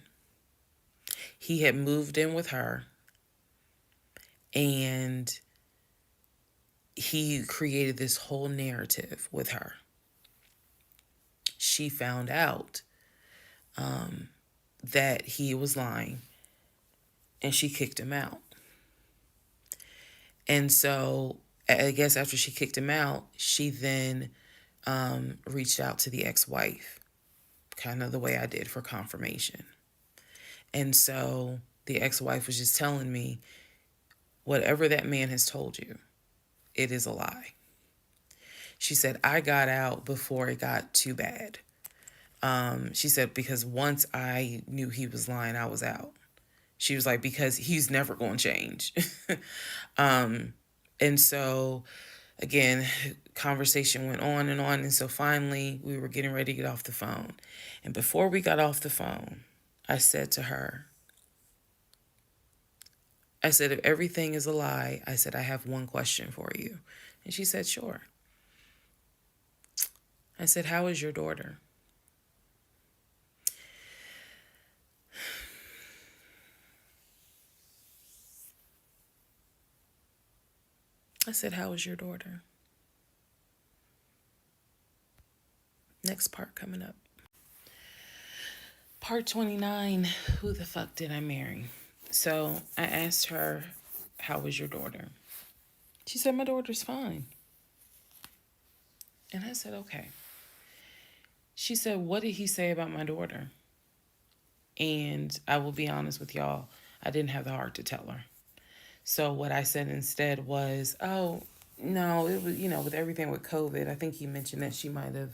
He had moved in with her and he created this whole narrative with her. she found out that he was lying, and she kicked him out. And so I guess after she kicked him out, she then reached out to the ex-wife, kind of the way I did for confirmation. And so the ex-wife was just telling me, whatever that man has told you, it is a lie. She said, I got out before it got too bad. She said, because once I knew he was lying, I was out. She was like, because he's never going to change. And so, again, conversation went on and on. And so finally, we were getting ready to get off the phone. And before we got off the phone, I said to her, I said, if everything is a lie, I said, I have one question for you. And she said, sure. I said, how is your daughter? I said, how is your daughter? Next part coming up. Part 29, who the fuck did I marry? So I asked her, how was your daughter? She said, my daughter's fine. And I said, okay. She said, what did he say about my daughter? And I will be honest with y'all, I didn't have the heart to tell her. So what I said instead was, oh, no, it was, with everything with COVID, I think he mentioned that she might have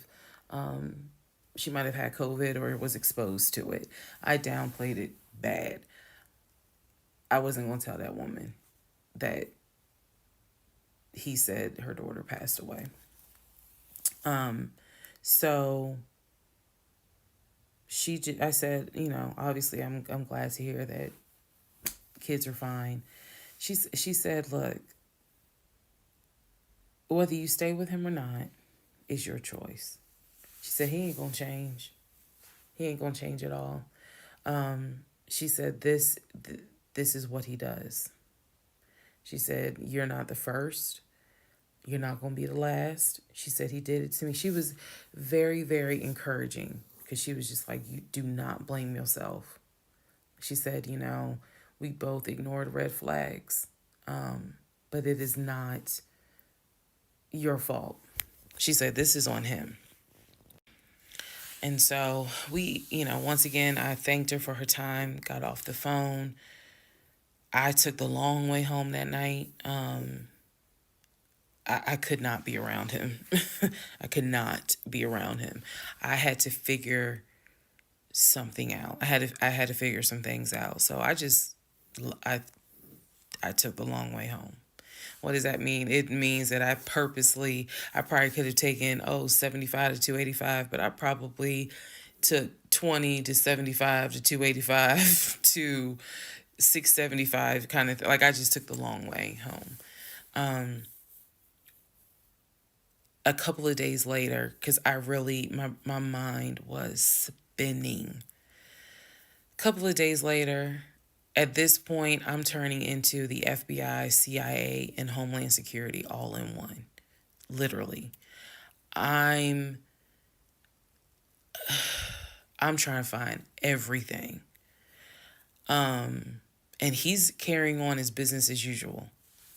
had COVID or was exposed to it. I downplayed it bad. I wasn't going to tell that woman that he said her daughter passed away. So I said, obviously I'm glad to hear that kids are fine. She said, look, whether you stay with him or not is your choice. She said, he ain't going to change. He ain't going to change at all. She said, this is what he does. She said, you're not the first. You're not going to be the last. She said, he did it to me. She was very, very encouraging because she was just like, you do not blame yourself. She said, we both ignored red flags, but it is not your fault. She said, this is on him. And so we, once again, I thanked her for her time, got off the phone. I took the long way home that night. I could not be around him. I could not be around him. I had to figure something out. I had to figure some things out. So I took the long way home. What does that mean? It means that I probably could have taken 75 to 285, but I probably took 20 to 75 to 285 to 675 kind of like I just took the long way home. A couple of days later, because my mind was spinning. A couple of days later, at this point, I'm turning into the FBI, CIA, and Homeland Security all in one. Literally. I'm trying to find everything. And he's carrying on his business as usual.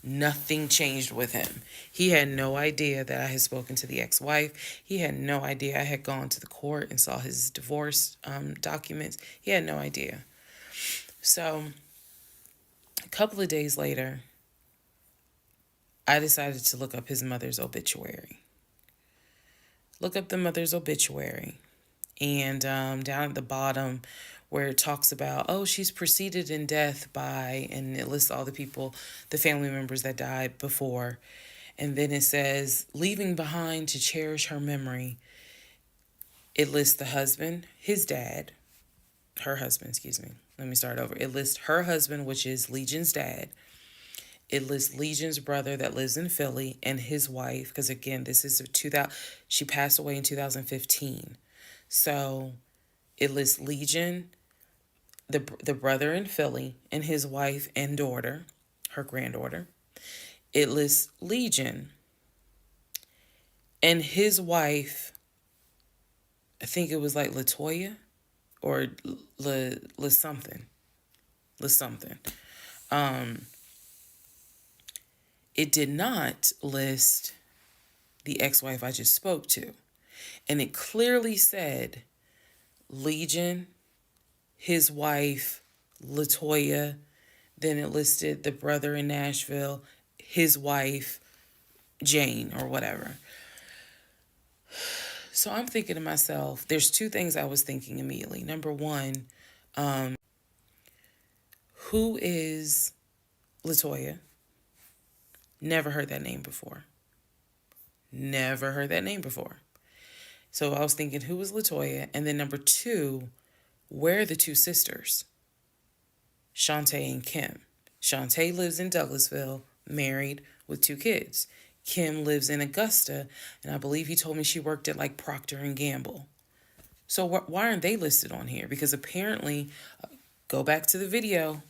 Nothing changed with him. He had no idea that I had spoken to the ex-wife. He had no idea I had gone to the court and saw his divorce documents. He had no idea. So a couple of days later, I decided to look up his mother's obituary. Look up the mother's obituary. And down at the bottom where it talks about, she's preceded in death by, and it lists all the people, the family members that died before. And then it says, leaving behind to cherish her memory. It lists the husband, his dad, her husband, excuse me. Let me start over. It lists her husband, which is Legion's dad. It lists Legion's brother that lives in Philly and his wife, because again, this is she passed away in 2015. So it lists Legion, the brother in Philly, and his wife and daughter, her granddaughter. It lists Legion and his wife, I think it was like Latoya or La something. La something. It did not list the ex-wife I just spoke to. And it clearly said Legion, his wife, Latoya. Then it listed the brother in Nashville, his wife, Jane, or whatever. So I'm thinking to myself, there's two things I was thinking immediately. Number one, who is Latoya? Never heard that name before. Never heard that name before. So I was thinking, who was Latoya? And then number two, where are the two sisters? Shantae and Kim. Shantae lives in Douglasville, married with two kids. Kim lives in Augusta, and I believe he told me she worked at like Procter and Gamble. So why aren't they listed on here? Because apparently, go back to the video.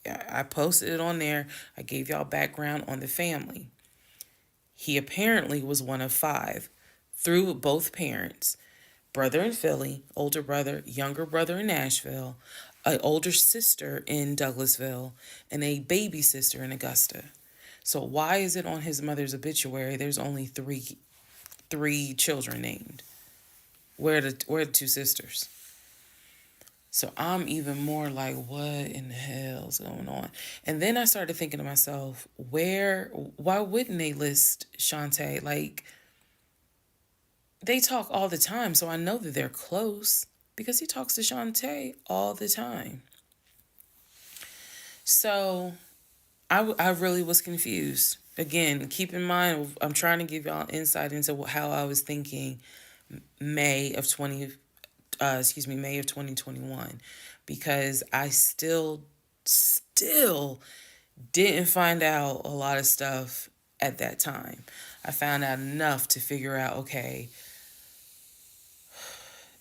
I posted it on there. I gave y'all background on the family. He apparently was one of five through both parents. Brother in Philly, older brother, younger brother in Nashville, an older sister in Douglasville, and a baby sister in Augusta. So why is it on his mother's obituary there's only three children named? Where are the two sisters? So I'm even more like, what in the hell's going on? And then I started thinking to myself, why wouldn't they list Shantae? Like, they talk all the time, so I know that they're close because he talks to Shantae all the time. So I really was confused. Again, keep in mind, I'm trying to give y'all insight into how I was thinking May of 2021, because I still didn't find out a lot of stuff at that time. I found out enough to figure out, okay,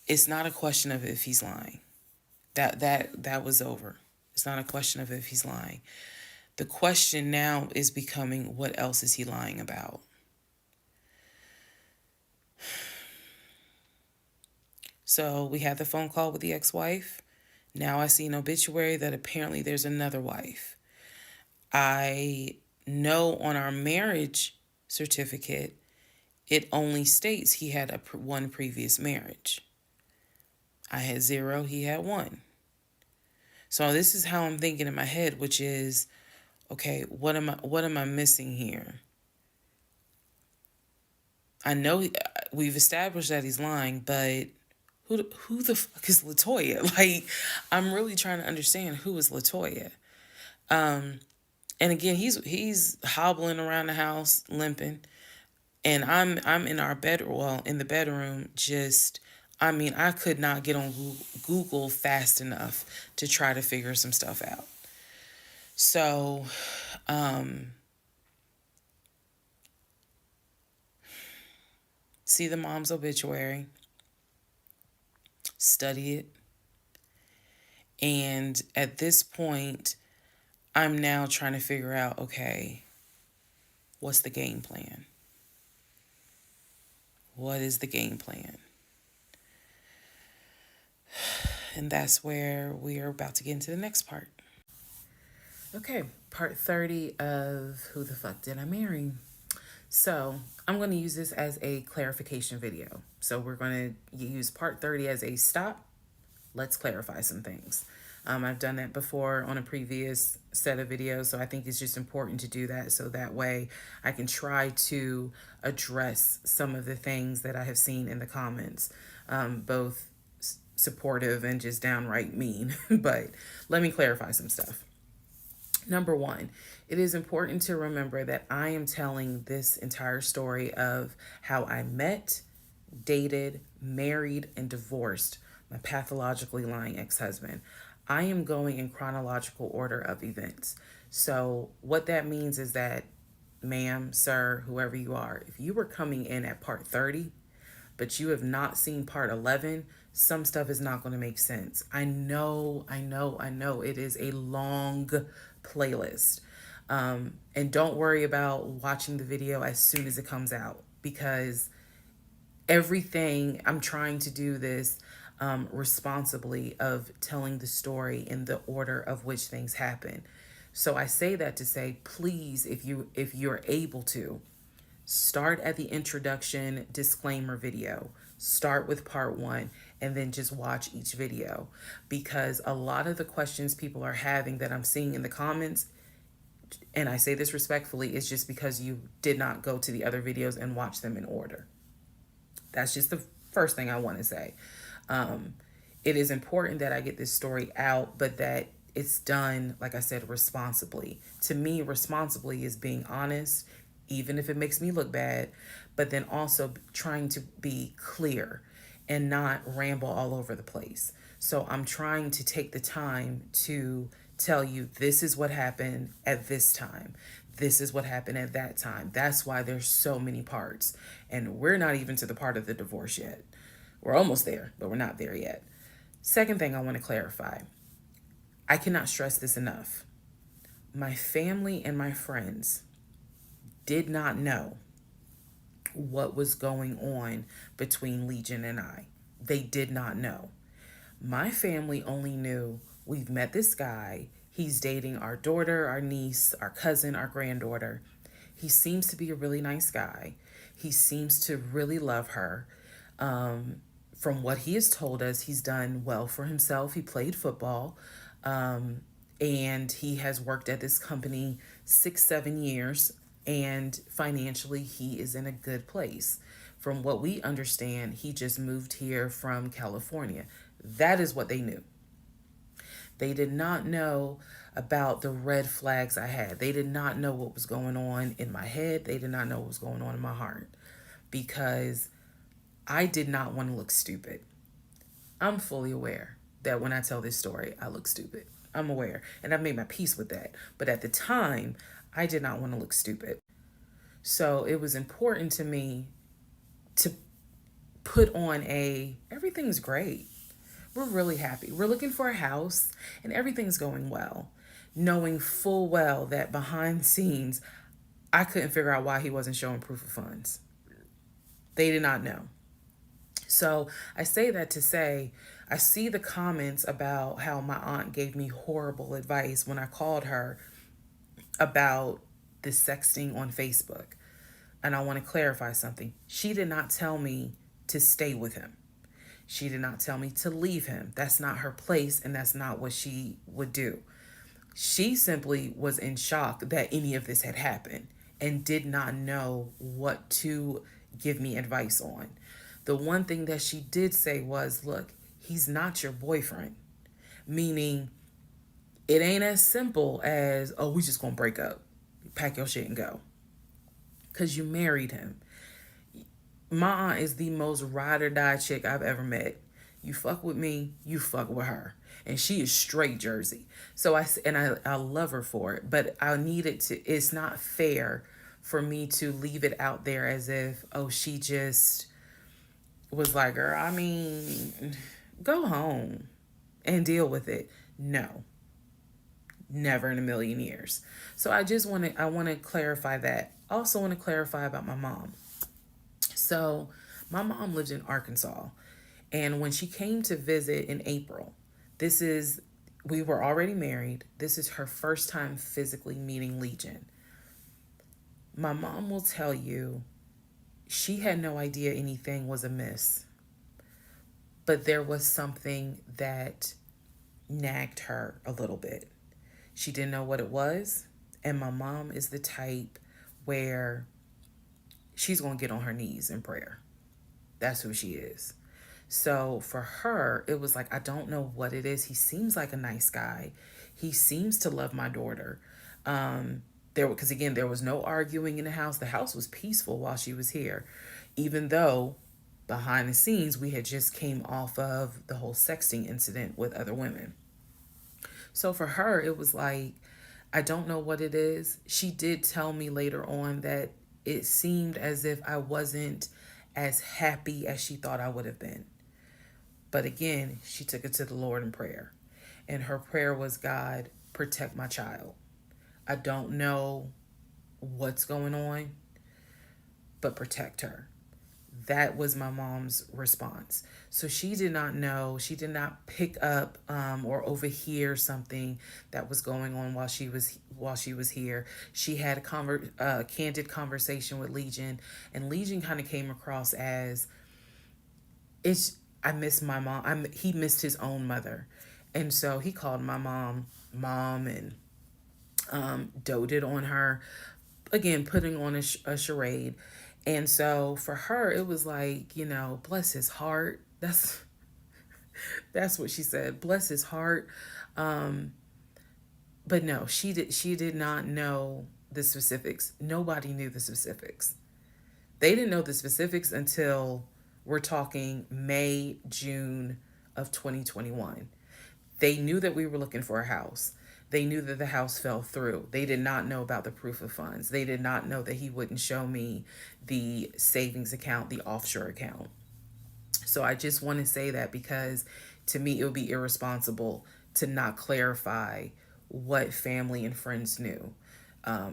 it's not a question of if he's lying. That was over. It's not a question of if he's lying. The question now is becoming, what else is he lying about? So we had the phone call with the ex-wife. Now I see an obituary that apparently there's another wife. I know on our marriage certificate, it only states he had one previous marriage. I had 0, he had 1. So this is how I'm thinking in my head, which is, okay, what am I missing here? I know we've established that he's lying, but who the fuck is Latoya? Like, I'm really trying to understand who is Latoya. And again, he's hobbling around the house, limping, and I'm in our in the bedroom, just. I mean, I could not get on Google fast enough to try to figure some stuff out. So, see the mom's obituary, study it, and at this point, I'm now trying to figure out, okay, what's the game plan? What is the game plan? And that's where we are about to get into the next part. Okay, part 30 of Who the Fuck Did I Marry? So I'm going to use this as a clarification video. So we're going to use part 30 as a stop. Let's clarify some things. I've done that before on a previous set of videos, so I think it's just important to do that so that way I can try to address some of the things that I have seen in the comments, both supportive and just downright mean. But let me clarify some stuff. Number one, it is important to remember that I am telling this entire story of how I met, dated, married, and divorced my pathologically lying ex-husband. I am going in chronological order of events. So what that means is that, ma'am, sir, whoever you are, if you were coming in at part 30, but you have not seen part 11, some stuff is not going to make sense. I know. It is a long playlist. And don't worry about watching the video as soon as it comes out, because everything, I'm trying to do this responsibly of telling the story in the order of which things happen. So I say that to say, please, if you're able to, start at the introduction disclaimer video. Start with part one and then just watch each video, because a lot of the questions people are having that I'm seeing in the comments, and I say this respectfully, is just because you did not go to the other videos and watch them in order. That's just the first thing I want to say. It is important that I get this story out, but that it's done, like I said, responsibly. To me, responsibly is being honest, even if it makes me look bad, but then also trying to be clear and not ramble all over the place. So I'm trying to take the time to tell you this is what happened at this time. This is what happened at that time. That's why there's so many parts. And we're not even to the part of the divorce yet. We're almost there, but we're not there yet. Second thing I want to clarify, I cannot stress this enough. My family and my friends did not know what was going on between Legion and I. They did not know. My family only knew we've met this guy. He's dating our daughter, our niece, our cousin, our granddaughter. He seems to be a really nice guy. He seems to really love her. From what he has told us, he's done well for himself. He played football, and he has worked at this company 6-7 years, and financially he is in a good place. From what we understand, he just moved here from California. That is what they knew. They did not know about the red flags I had. They did not know what was going on in my head. They did not know what was going on in my heart, because I did not want to look stupid. I'm fully aware that when I tell this story, I look stupid. I'm aware, and I've made my peace with that. But at the time, I did not want to look stupid. So it was important to me to put on everything's great. We're really happy. We're looking for a house and everything's going well, knowing full well that behind the scenes, I couldn't figure out why he wasn't showing proof of funds. They did not know. So I say that to say, I see the comments about how my aunt gave me horrible advice when I called her about the sexting on Facebook. And I want to clarify something. She did not tell me to stay with him. She did not tell me to leave him. That's not her place, and that's not what she would do. She simply was in shock that any of this had happened and did not know what to give me advice on. The one thing that she did say was, look, he's not your boyfriend. Meaning, it ain't as simple as, oh, we just gonna break up. Pack your shit and go. Because you married him. My aunt is the most ride or die chick I've ever met. You fuck with me, you fuck with her. And she is straight Jersey. So I love her for it. But I needed to, it's not fair for me to leave it out there as if, oh, she just was like, girl, I mean, go home and deal with it. No. Never in a million years. So I want to clarify that. I also want to clarify about my mom. So my mom lived in Arkansas, and when she came to visit in April, we were already married. This is her first time physically meeting Legion. My mom will tell you she had no idea anything was amiss, but there was something that nagged her a little bit. She didn't know what it was, and my mom is the type where she's going to get on her knees in prayer. That's who she is. So for her, it was like, I don't know what it is. He seems like a nice guy. He seems to love my daughter. Because again, there was no arguing in the house. The house was peaceful while she was here, even though behind the scenes, we had just came off of the whole sexting incident with other women. So for her, it was like, I don't know what it is. She did tell me later on that it seemed as if I wasn't as happy as she thought I would have been. But again, she took it to the Lord in prayer. And her prayer was, God, protect my child. I don't know what's going on, but protect her. That was my mom's response. So she did not know, she did not pick up or overhear something that was going on while she was here. She had a candid conversation with Legion, and Legion kind of came across as, it's I miss my mom. He missed his own mother, and so he called my mom, and doted on her, again putting on a charade. And so for her it was like, bless his heart. That's what she said, bless his heart. But no, she did not know the specifics. Nobody knew the specifics. They didn't know the specifics until, we're talking May, June of 2021. They knew that we were looking for a house. They knew that the house fell through. They did not know about the proof of funds. They did not know that he wouldn't show me the savings account, the offshore account. So I just want to say that, because to me it would be irresponsible to not clarify what family and friends knew.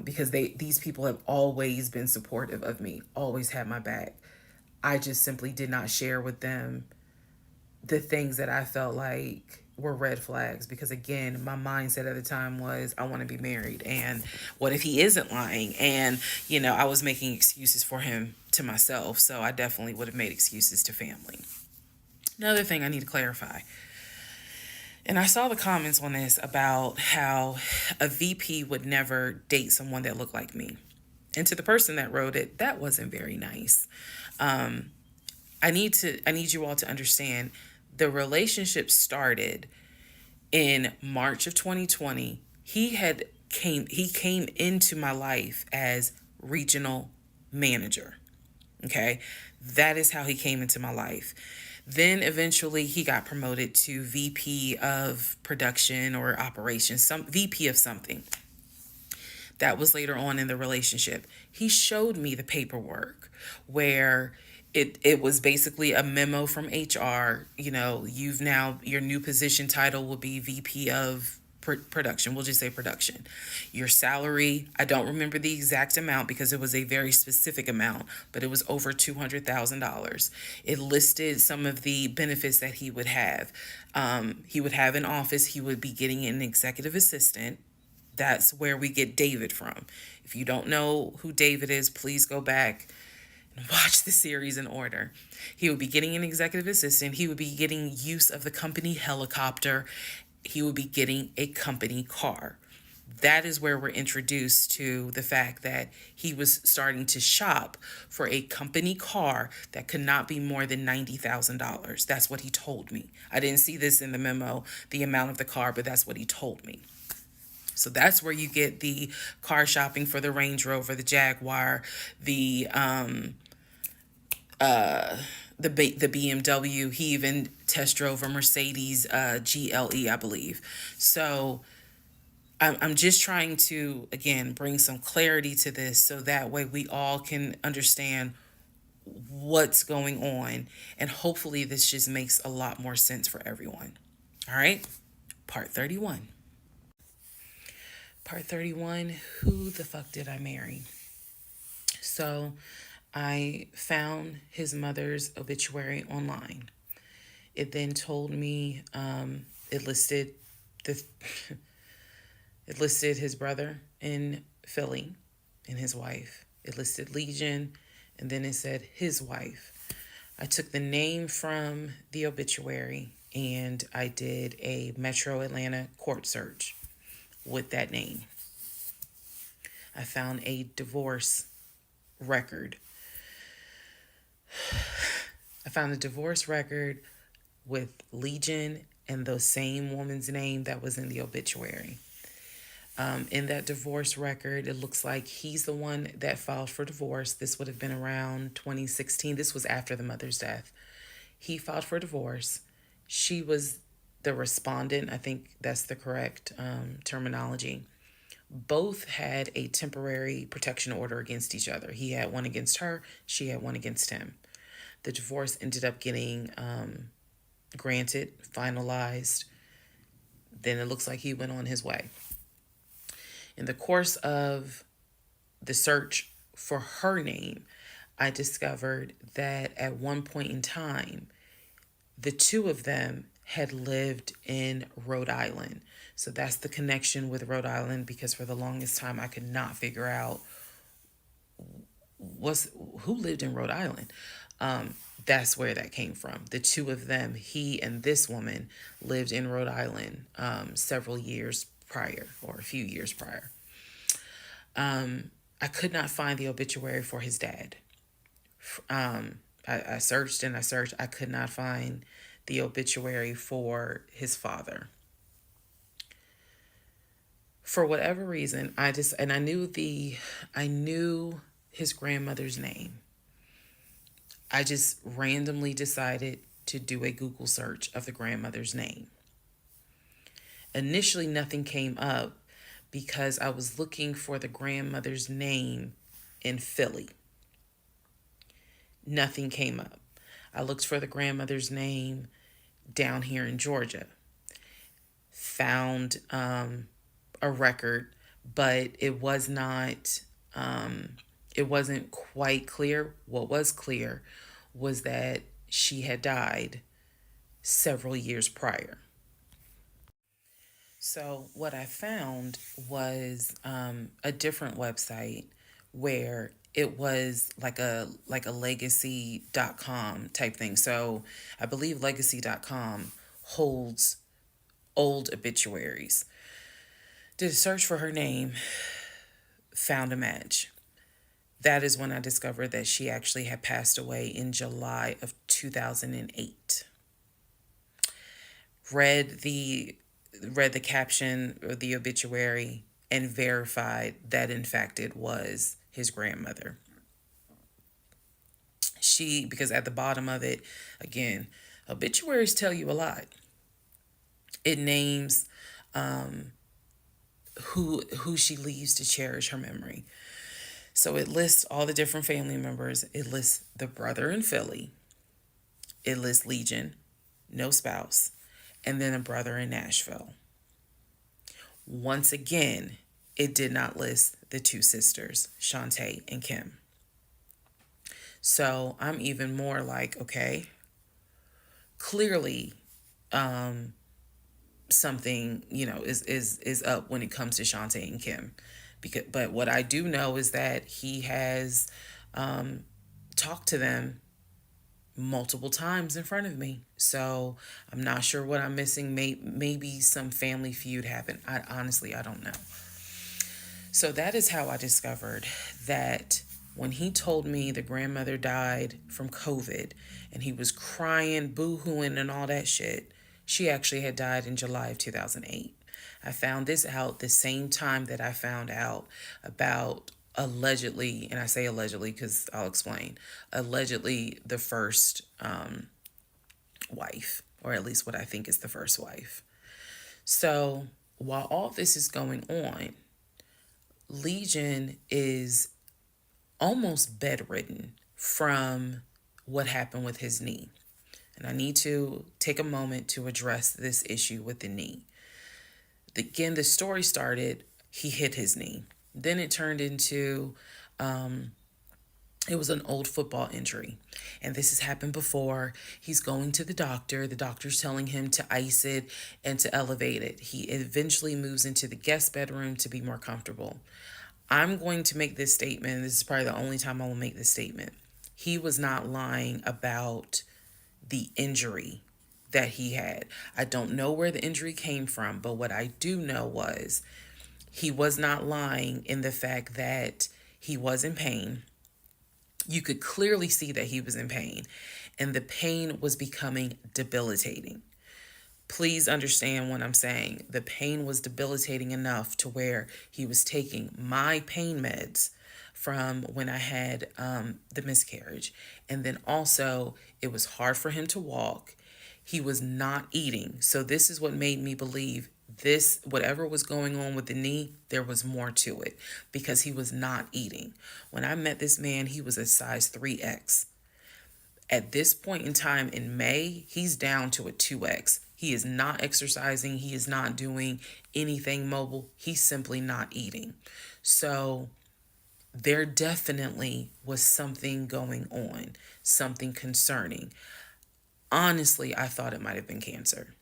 Because these people have always been supportive of me, always had my back. I just simply did not share with them the things that I felt like were red flags, because again, my mindset at the time was, I want to be married, and what if he isn't lying? And I was making excuses for him to myself, so I definitely would have made excuses to family. Another thing I need to clarify, and I saw the comments on this about how a VP would never date someone that looked like me. And to the person that wrote it, that wasn't very nice. I need you all to understand, the relationship started in March of 2020. He came into my life as regional manager. Okay? That is how he came into my life. Then eventually he got promoted to VP of production or operations, some VP of something. That was later on in the relationship. He showed me the paperwork where it was basically a memo from HR. Your new position title will be VP of production. We'll just say production. Your salary, I don't remember the exact amount because it was a very specific amount, but it was over $200,000. It listed some of the benefits that he would have. He would have an office. He would be getting an executive assistant. That's where we get David from. If you don't know who David is, please go back and watch the series in order. He would be getting an executive assistant. He would be getting use of the company helicopter. He would be getting a company car. That is where we're introduced to the fact that he was starting to shop for a company car that could not be more than $90,000. That's what he told me. I didn't see this in the memo, the amount of the car, but that's what he told me. So that's where you get the car shopping for the Range Rover, the Jaguar, the BMW. He even test drove a Mercedes GLE, I believe. So I'm just trying to, again, bring some clarity to this so that way we all can understand what's going on. And hopefully this just makes a lot more sense for everyone. All right, part 31. Part 31, who the fuck did I marry? So I found his mother's obituary online. It then told me, it listed his brother in Philly and his wife. It listed Legion, and then it said his wife. I took the name from the obituary and I did a Metro Atlanta court search with that name. I found a divorce record. I found a divorce record with Legion and the same woman's name that was in the obituary. In that divorce record, it looks like he's the one that filed for divorce. This would have been around 2016. This was after the mother's death. He filed for divorce. She was the respondent. I think that's the correct terminology. Both had a temporary protection order against each other. He had one against her. She had one against him. The divorce ended up getting granted, finalized. Then it looks like he went on his way. In the course of the search for her name, I discovered that at one point in time, the two of them had lived in Rhode Island. So that's the connection with Rhode Island, because for the longest time I could not figure out who lived in Rhode Island. That's where that came from. The two of them, he and this woman, lived in Rhode Island several years prior, or a few years prior. I could not find the obituary for his dad. I searched and I searched. I could not find the obituary for his father. For whatever reason, I knew his grandmother's name. I just randomly decided to do a Google search of the grandmother's name. Initially, nothing came up because I was looking for the grandmother's name in Philly. Nothing came up. I looked for the grandmother's name down here in Georgia. Found a record, but it wasn't quite clear. What was clear was that she had died several years prior. So what I found was a different website where it was like a legacy.com type thing. So I believe legacy.com holds old obituaries. Did a search for her name, found a match. That is when I discovered that she actually had passed away in July of 2008. Read the caption of the obituary and verified that in fact it was his grandmother. Because at the bottom of it, again, obituaries tell you a lot. It names who she leaves to cherish her memory. So it lists all the different family members. It lists the brother in Philly. It lists Legion, no spouse, and then a brother in Nashville. Once again, it did not list the two sisters, Shantae and Kim. So I'm even more like, okay, clearly something, is up when it comes to Shantae and Kim. But what I do know is that he has talked to them multiple times in front of me. So I'm not sure what I'm missing. Maybe some family feud happened. I don't know. So that is how I discovered that when he told me the grandmother died from COVID and he was crying, boo-hooing and all that shit, she actually had died in July of 2008. I found this out the same time that I found out about allegedly, and I say allegedly because I'll explain, allegedly the first wife, or at least what I think is the first wife. So while all this is going on, Legion is almost bedridden from what happened with his knee. And I need to take a moment to address this issue with the knee. Again, the story started, he hit his knee. Then it turned into, it was an old football injury. And this has happened before. He's going to the doctor. The doctor's telling him to ice it and to elevate it. He eventually moves into the guest bedroom to be more comfortable. I'm going to make this statement. This is probably the only time I will make this statement. He was not lying about the injury that he had. I don't know where the injury came from, but what I do know was he was not lying in the fact that he was in pain. You could clearly see that he was in pain, and the pain was becoming debilitating. Please understand what I'm saying. The pain was debilitating enough to where he was taking my pain meds from when I had the miscarriage. And then also, it was hard for him to walk. He was not eating. So this is what made me believe this, whatever was going on with the knee, there was more to it because he was not eating. When I met this man, he was a size 3X. At this point in time in May, he's down to a 2X. He is not exercising. He is not doing anything mobile. He's simply not eating. So there definitely was something going on, something concerning. Honestly, I thought it might have been cancer.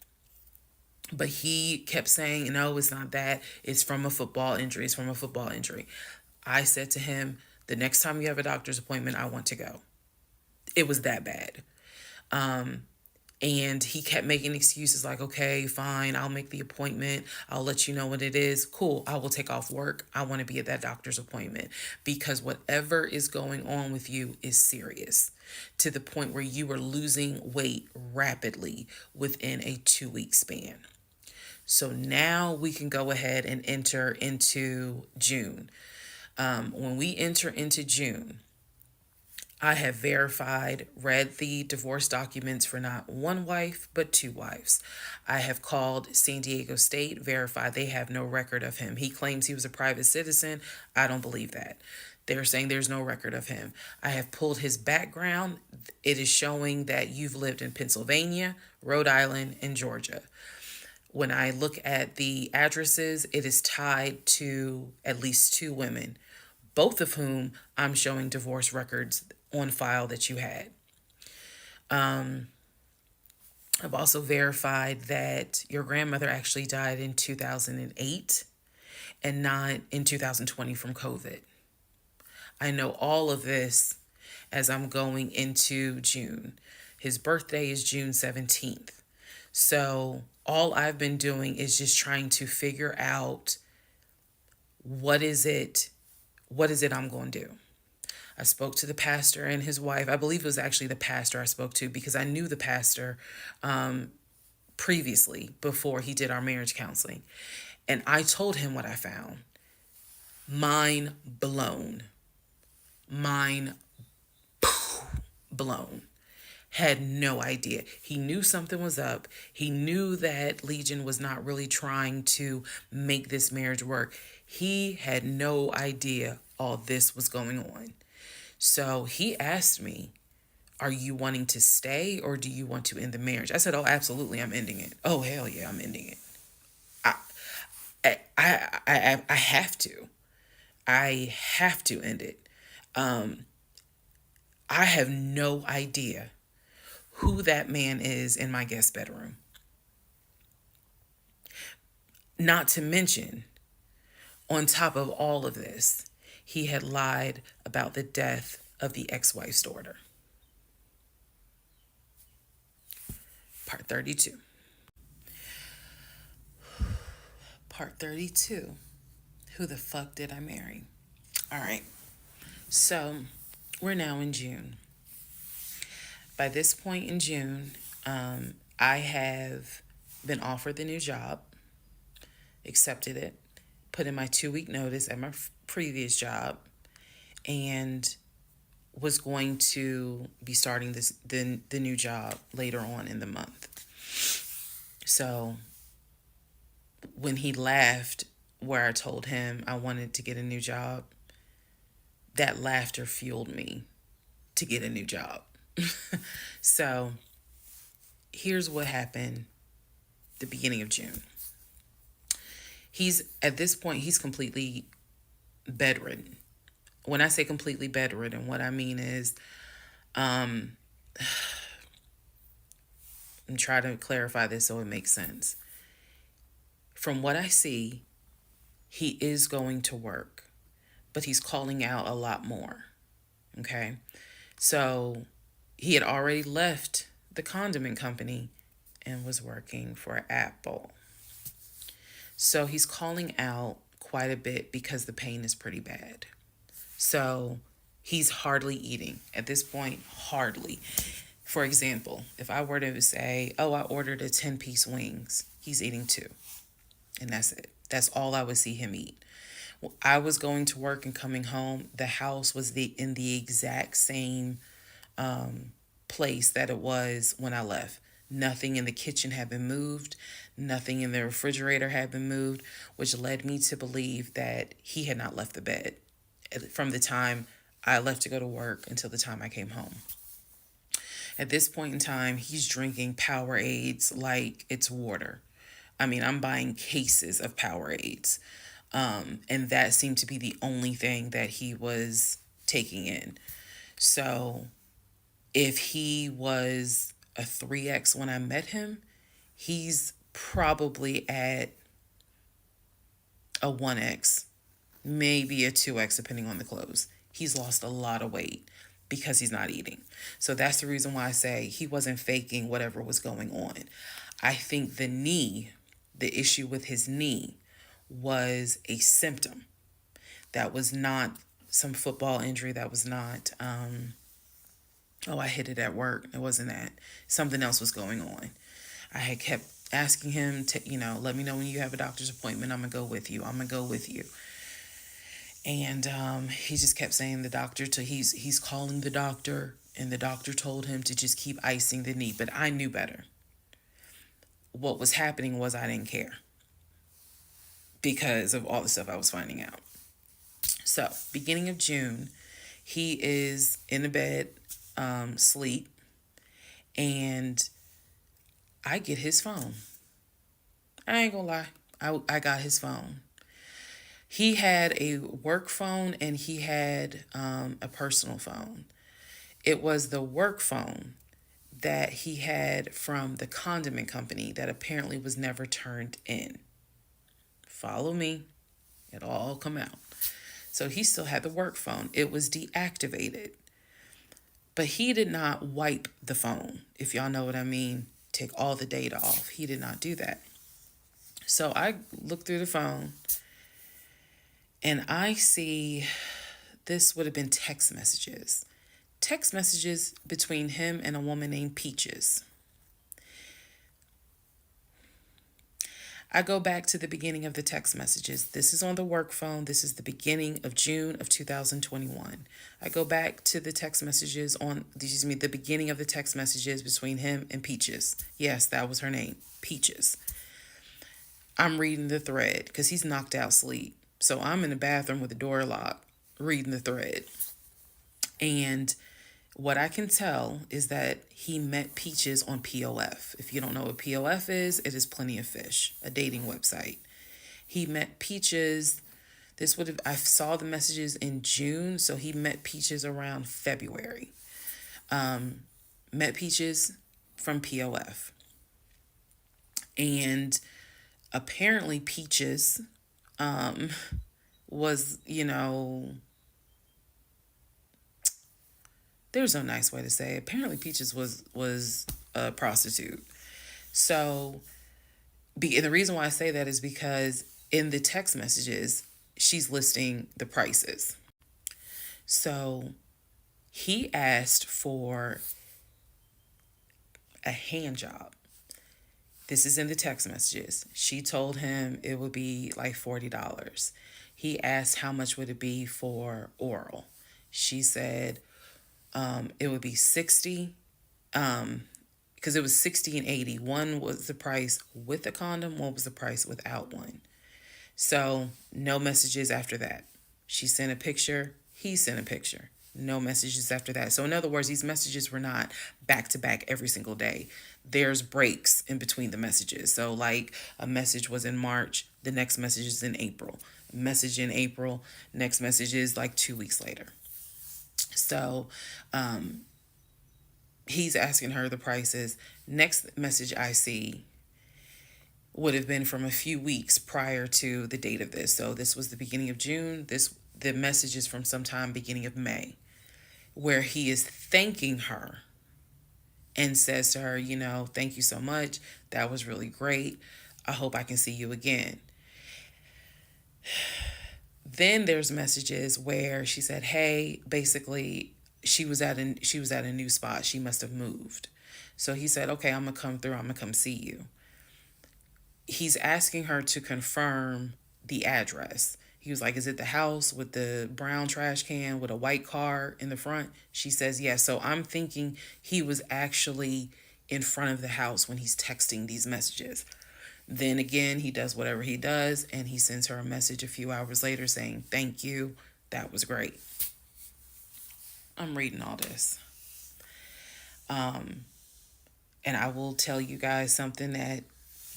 But he kept saying, no, it's not that. It's from a football injury. It's from a football injury. I said to him, the next time you have a doctor's appointment, I want to go. It was that bad. And he kept making excuses like, okay, fine, I'll make the appointment. I'll let you know what it is. Cool, I will take off work. I want to be at that doctor's appointment because whatever is going on with you is serious to the point where you are losing weight rapidly within a 2 week span. So now we can go ahead and enter into June. When we enter into June, I have verified, read the divorce documents for not one wife, but two wives. I have called San Diego State, verified they have no record of him. He claims he was a private citizen. I don't believe that. They're saying there's no record of him. I have pulled his background. It is showing that you've lived in Pennsylvania, Rhode Island, and Georgia. When I look at the addresses, it is tied to at least two women, both of whom I'm showing divorce records on file that you had. I've also verified that your grandmother actually died in 2008 and not in 2020 from COVID. I know all of this as I'm going into June. His birthday is June 17th. So all I've been doing is just trying to figure out what is it I'm going to do. I spoke to the pastor and his wife. I believe it was actually the pastor I spoke to because I knew the pastor previously before he did our marriage counseling. And I told him what I found. Mind blown. Mind blown. Had no idea. He knew something was up. He knew that Legion was not really trying to make this marriage work. He had no idea all this was going on. So he asked me, are you wanting to stay or do you want to end the marriage? I said, oh, absolutely, I'm ending it. Oh, hell yeah, I'm ending it. I have to. I have to end it. I have no idea who that man is in my guest bedroom. Not to mention, on top of all of this, he had lied about the death of the ex-wife's daughter. Part 32. Part 32. Who the fuck did I marry? All right. So we're now in June. By this point in June, I have been offered the new job, accepted it, put in my 2 week notice at my previous job, and was going to be starting the new job later on in the month. So when he laughed where I told him I wanted to get a new job, that laughter fueled me to get a new job. So here's what happened the beginning of June. At this point, he's completely bedridden. When I say completely bedridden, what I mean is, I'm trying to clarify this so it makes sense. From what I see, he is going to work, but he's calling out a lot more. Okay? So he had already left the condiment company and was working for Apple. So he's calling out quite a bit because the pain is pretty bad. So he's hardly eating at this point, hardly. For example, if I were to say, oh, I ordered a 10-piece wings, he's eating 2. And that's it. That's all I would see him eat. I was going to work and coming home. The house was in the exact same place that it was when I left. Nothing in the kitchen had been moved. Nothing in the refrigerator had been moved, which led me to believe that he had not left the bed from the time I left to go to work until the time I came home. At this point in time, he's drinking Powerades like it's water. I mean, I'm buying cases of Powerades. And that seemed to be the only thing that he was taking in. So if he was a 3X when I met him, he's probably at a 1X, maybe a 2X, depending on the clothes. He's lost a lot of weight because he's not eating. So that's the reason why I say he wasn't faking whatever was going on. I think the issue with his knee was a symptom. That was not some football injury. That was not, I hit it at work. It wasn't that. Something else was going on. I had kept asking him to, let me know when you have a doctor's appointment. I'm going to go with you. I'm going to go with you. And he just kept saying the doctor, he's calling the doctor, and the doctor told him to just keep icing the knee. But I knew better. What was happening was I didn't care because of all the stuff I was finding out. So, beginning of June, he is in the bed, sleep, and I get his phone. I ain't gonna lie. I got his phone. He had a work phone and he had a personal phone. It was the work phone that he had from the condiment company that apparently was never turned in. Follow me. It'll all come out. So he still had the work phone. It was deactivated. But he did not wipe the phone, if y'all know what I mean. Take all the data off. He did not do that. So I looked through the phone and I see this would have been text messages. Text messages between him and a woman named Peaches. I go back to the beginning of the text messages. This is on the work phone. This is the beginning of June of 2021. I go back to the text messages the beginning of the text messages between him and Peaches. Yes, that was her name, Peaches. I'm reading the thread because he's knocked out sleep. So I'm in the bathroom with the door locked, reading the thread. And what I can tell is that he met Peaches on POF. If you don't know what POF is, it is Plenty of Fish, a dating website. He met Peaches. I saw the messages in June, so he met Peaches around February. Met Peaches from POF. And apparently Peaches was, there's no nice way to say it. Apparently Peaches was a prostitute. So the reason why I say that is because in the text messages, she's listing the prices. So he asked for a hand job. This is in the text messages. She told him it would be like $40. He asked how much would it be for oral. She said it would be $60, because it was $60 and $80. One was the price with the condom, one was the price without one. So no messages after that. She sent a picture, he sent a picture. No messages after that. So in other words, these messages were not back to back every single day. There's breaks in between the messages. So like a message was in March, the next message is in April. A message in April, next message is like 2 weeks later. So he's asking her the prices. Next message I see would have been from a few weeks prior to the date of this. So this was the beginning of June. The message is from sometime beginning of May, where he is thanking her and says to her, thank you so much. That was really great. I hope I can see you again. Then there's messages where she said, hey, basically she was at a new spot. She must have moved. So he said, okay, I'm going to come through. I'm going to come see you. He's asking her to confirm the address. He was like, is it the house with the brown trash can with a white car in the front? She says, yes. So I'm thinking he was actually in front of the house when he's texting these messages. Then again, he does whatever he does, and he sends her a message a few hours later saying, thank you. That was great. I'm reading all this. And I will tell you guys something that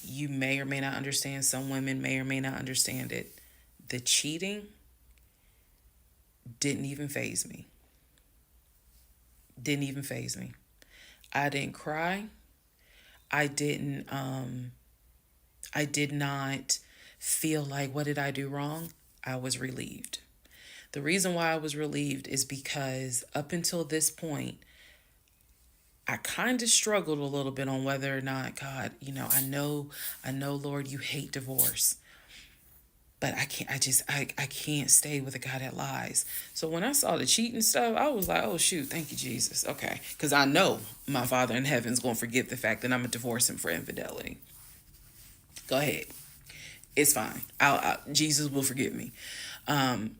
you may or may not understand. Some women may or may not understand it. the cheating didn't even faze me. Didn't even faze me. I didn't cry. I didn't I did not feel like, what did I do wrong? I was relieved. The reason why I was relieved is because up until this point, I kind of struggled a little bit on whether or not, God, I know, Lord, you hate divorce, but I can't stay with a guy that lies. So when I saw the cheating stuff, I was like, oh shoot, thank you, Jesus. Okay. Because I know my Father in heaven's going to forgive the fact that I'm going to divorce him for infidelity. Go ahead. It's fine. Jesus will forgive me.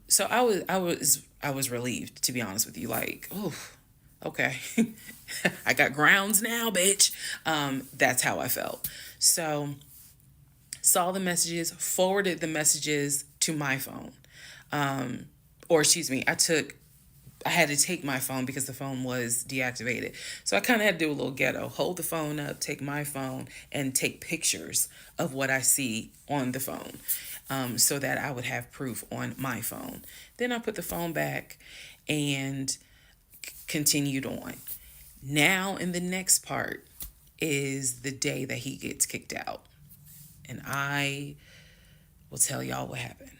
So I was relieved, to be honest with you. Like, oh, okay. I got grounds now, bitch. That's how I felt. So saw the messages, forwarded the messages to my phone. Or excuse me, I had to take my phone because the phone was deactivated. So I kind of had to do a little ghetto. Hold the phone up, take my phone, and take pictures of what I see on the phone, so that I would have proof on my phone. Then I put the phone back and continued on. Now, in the next part is the day that he gets kicked out. And I will tell y'all what happened.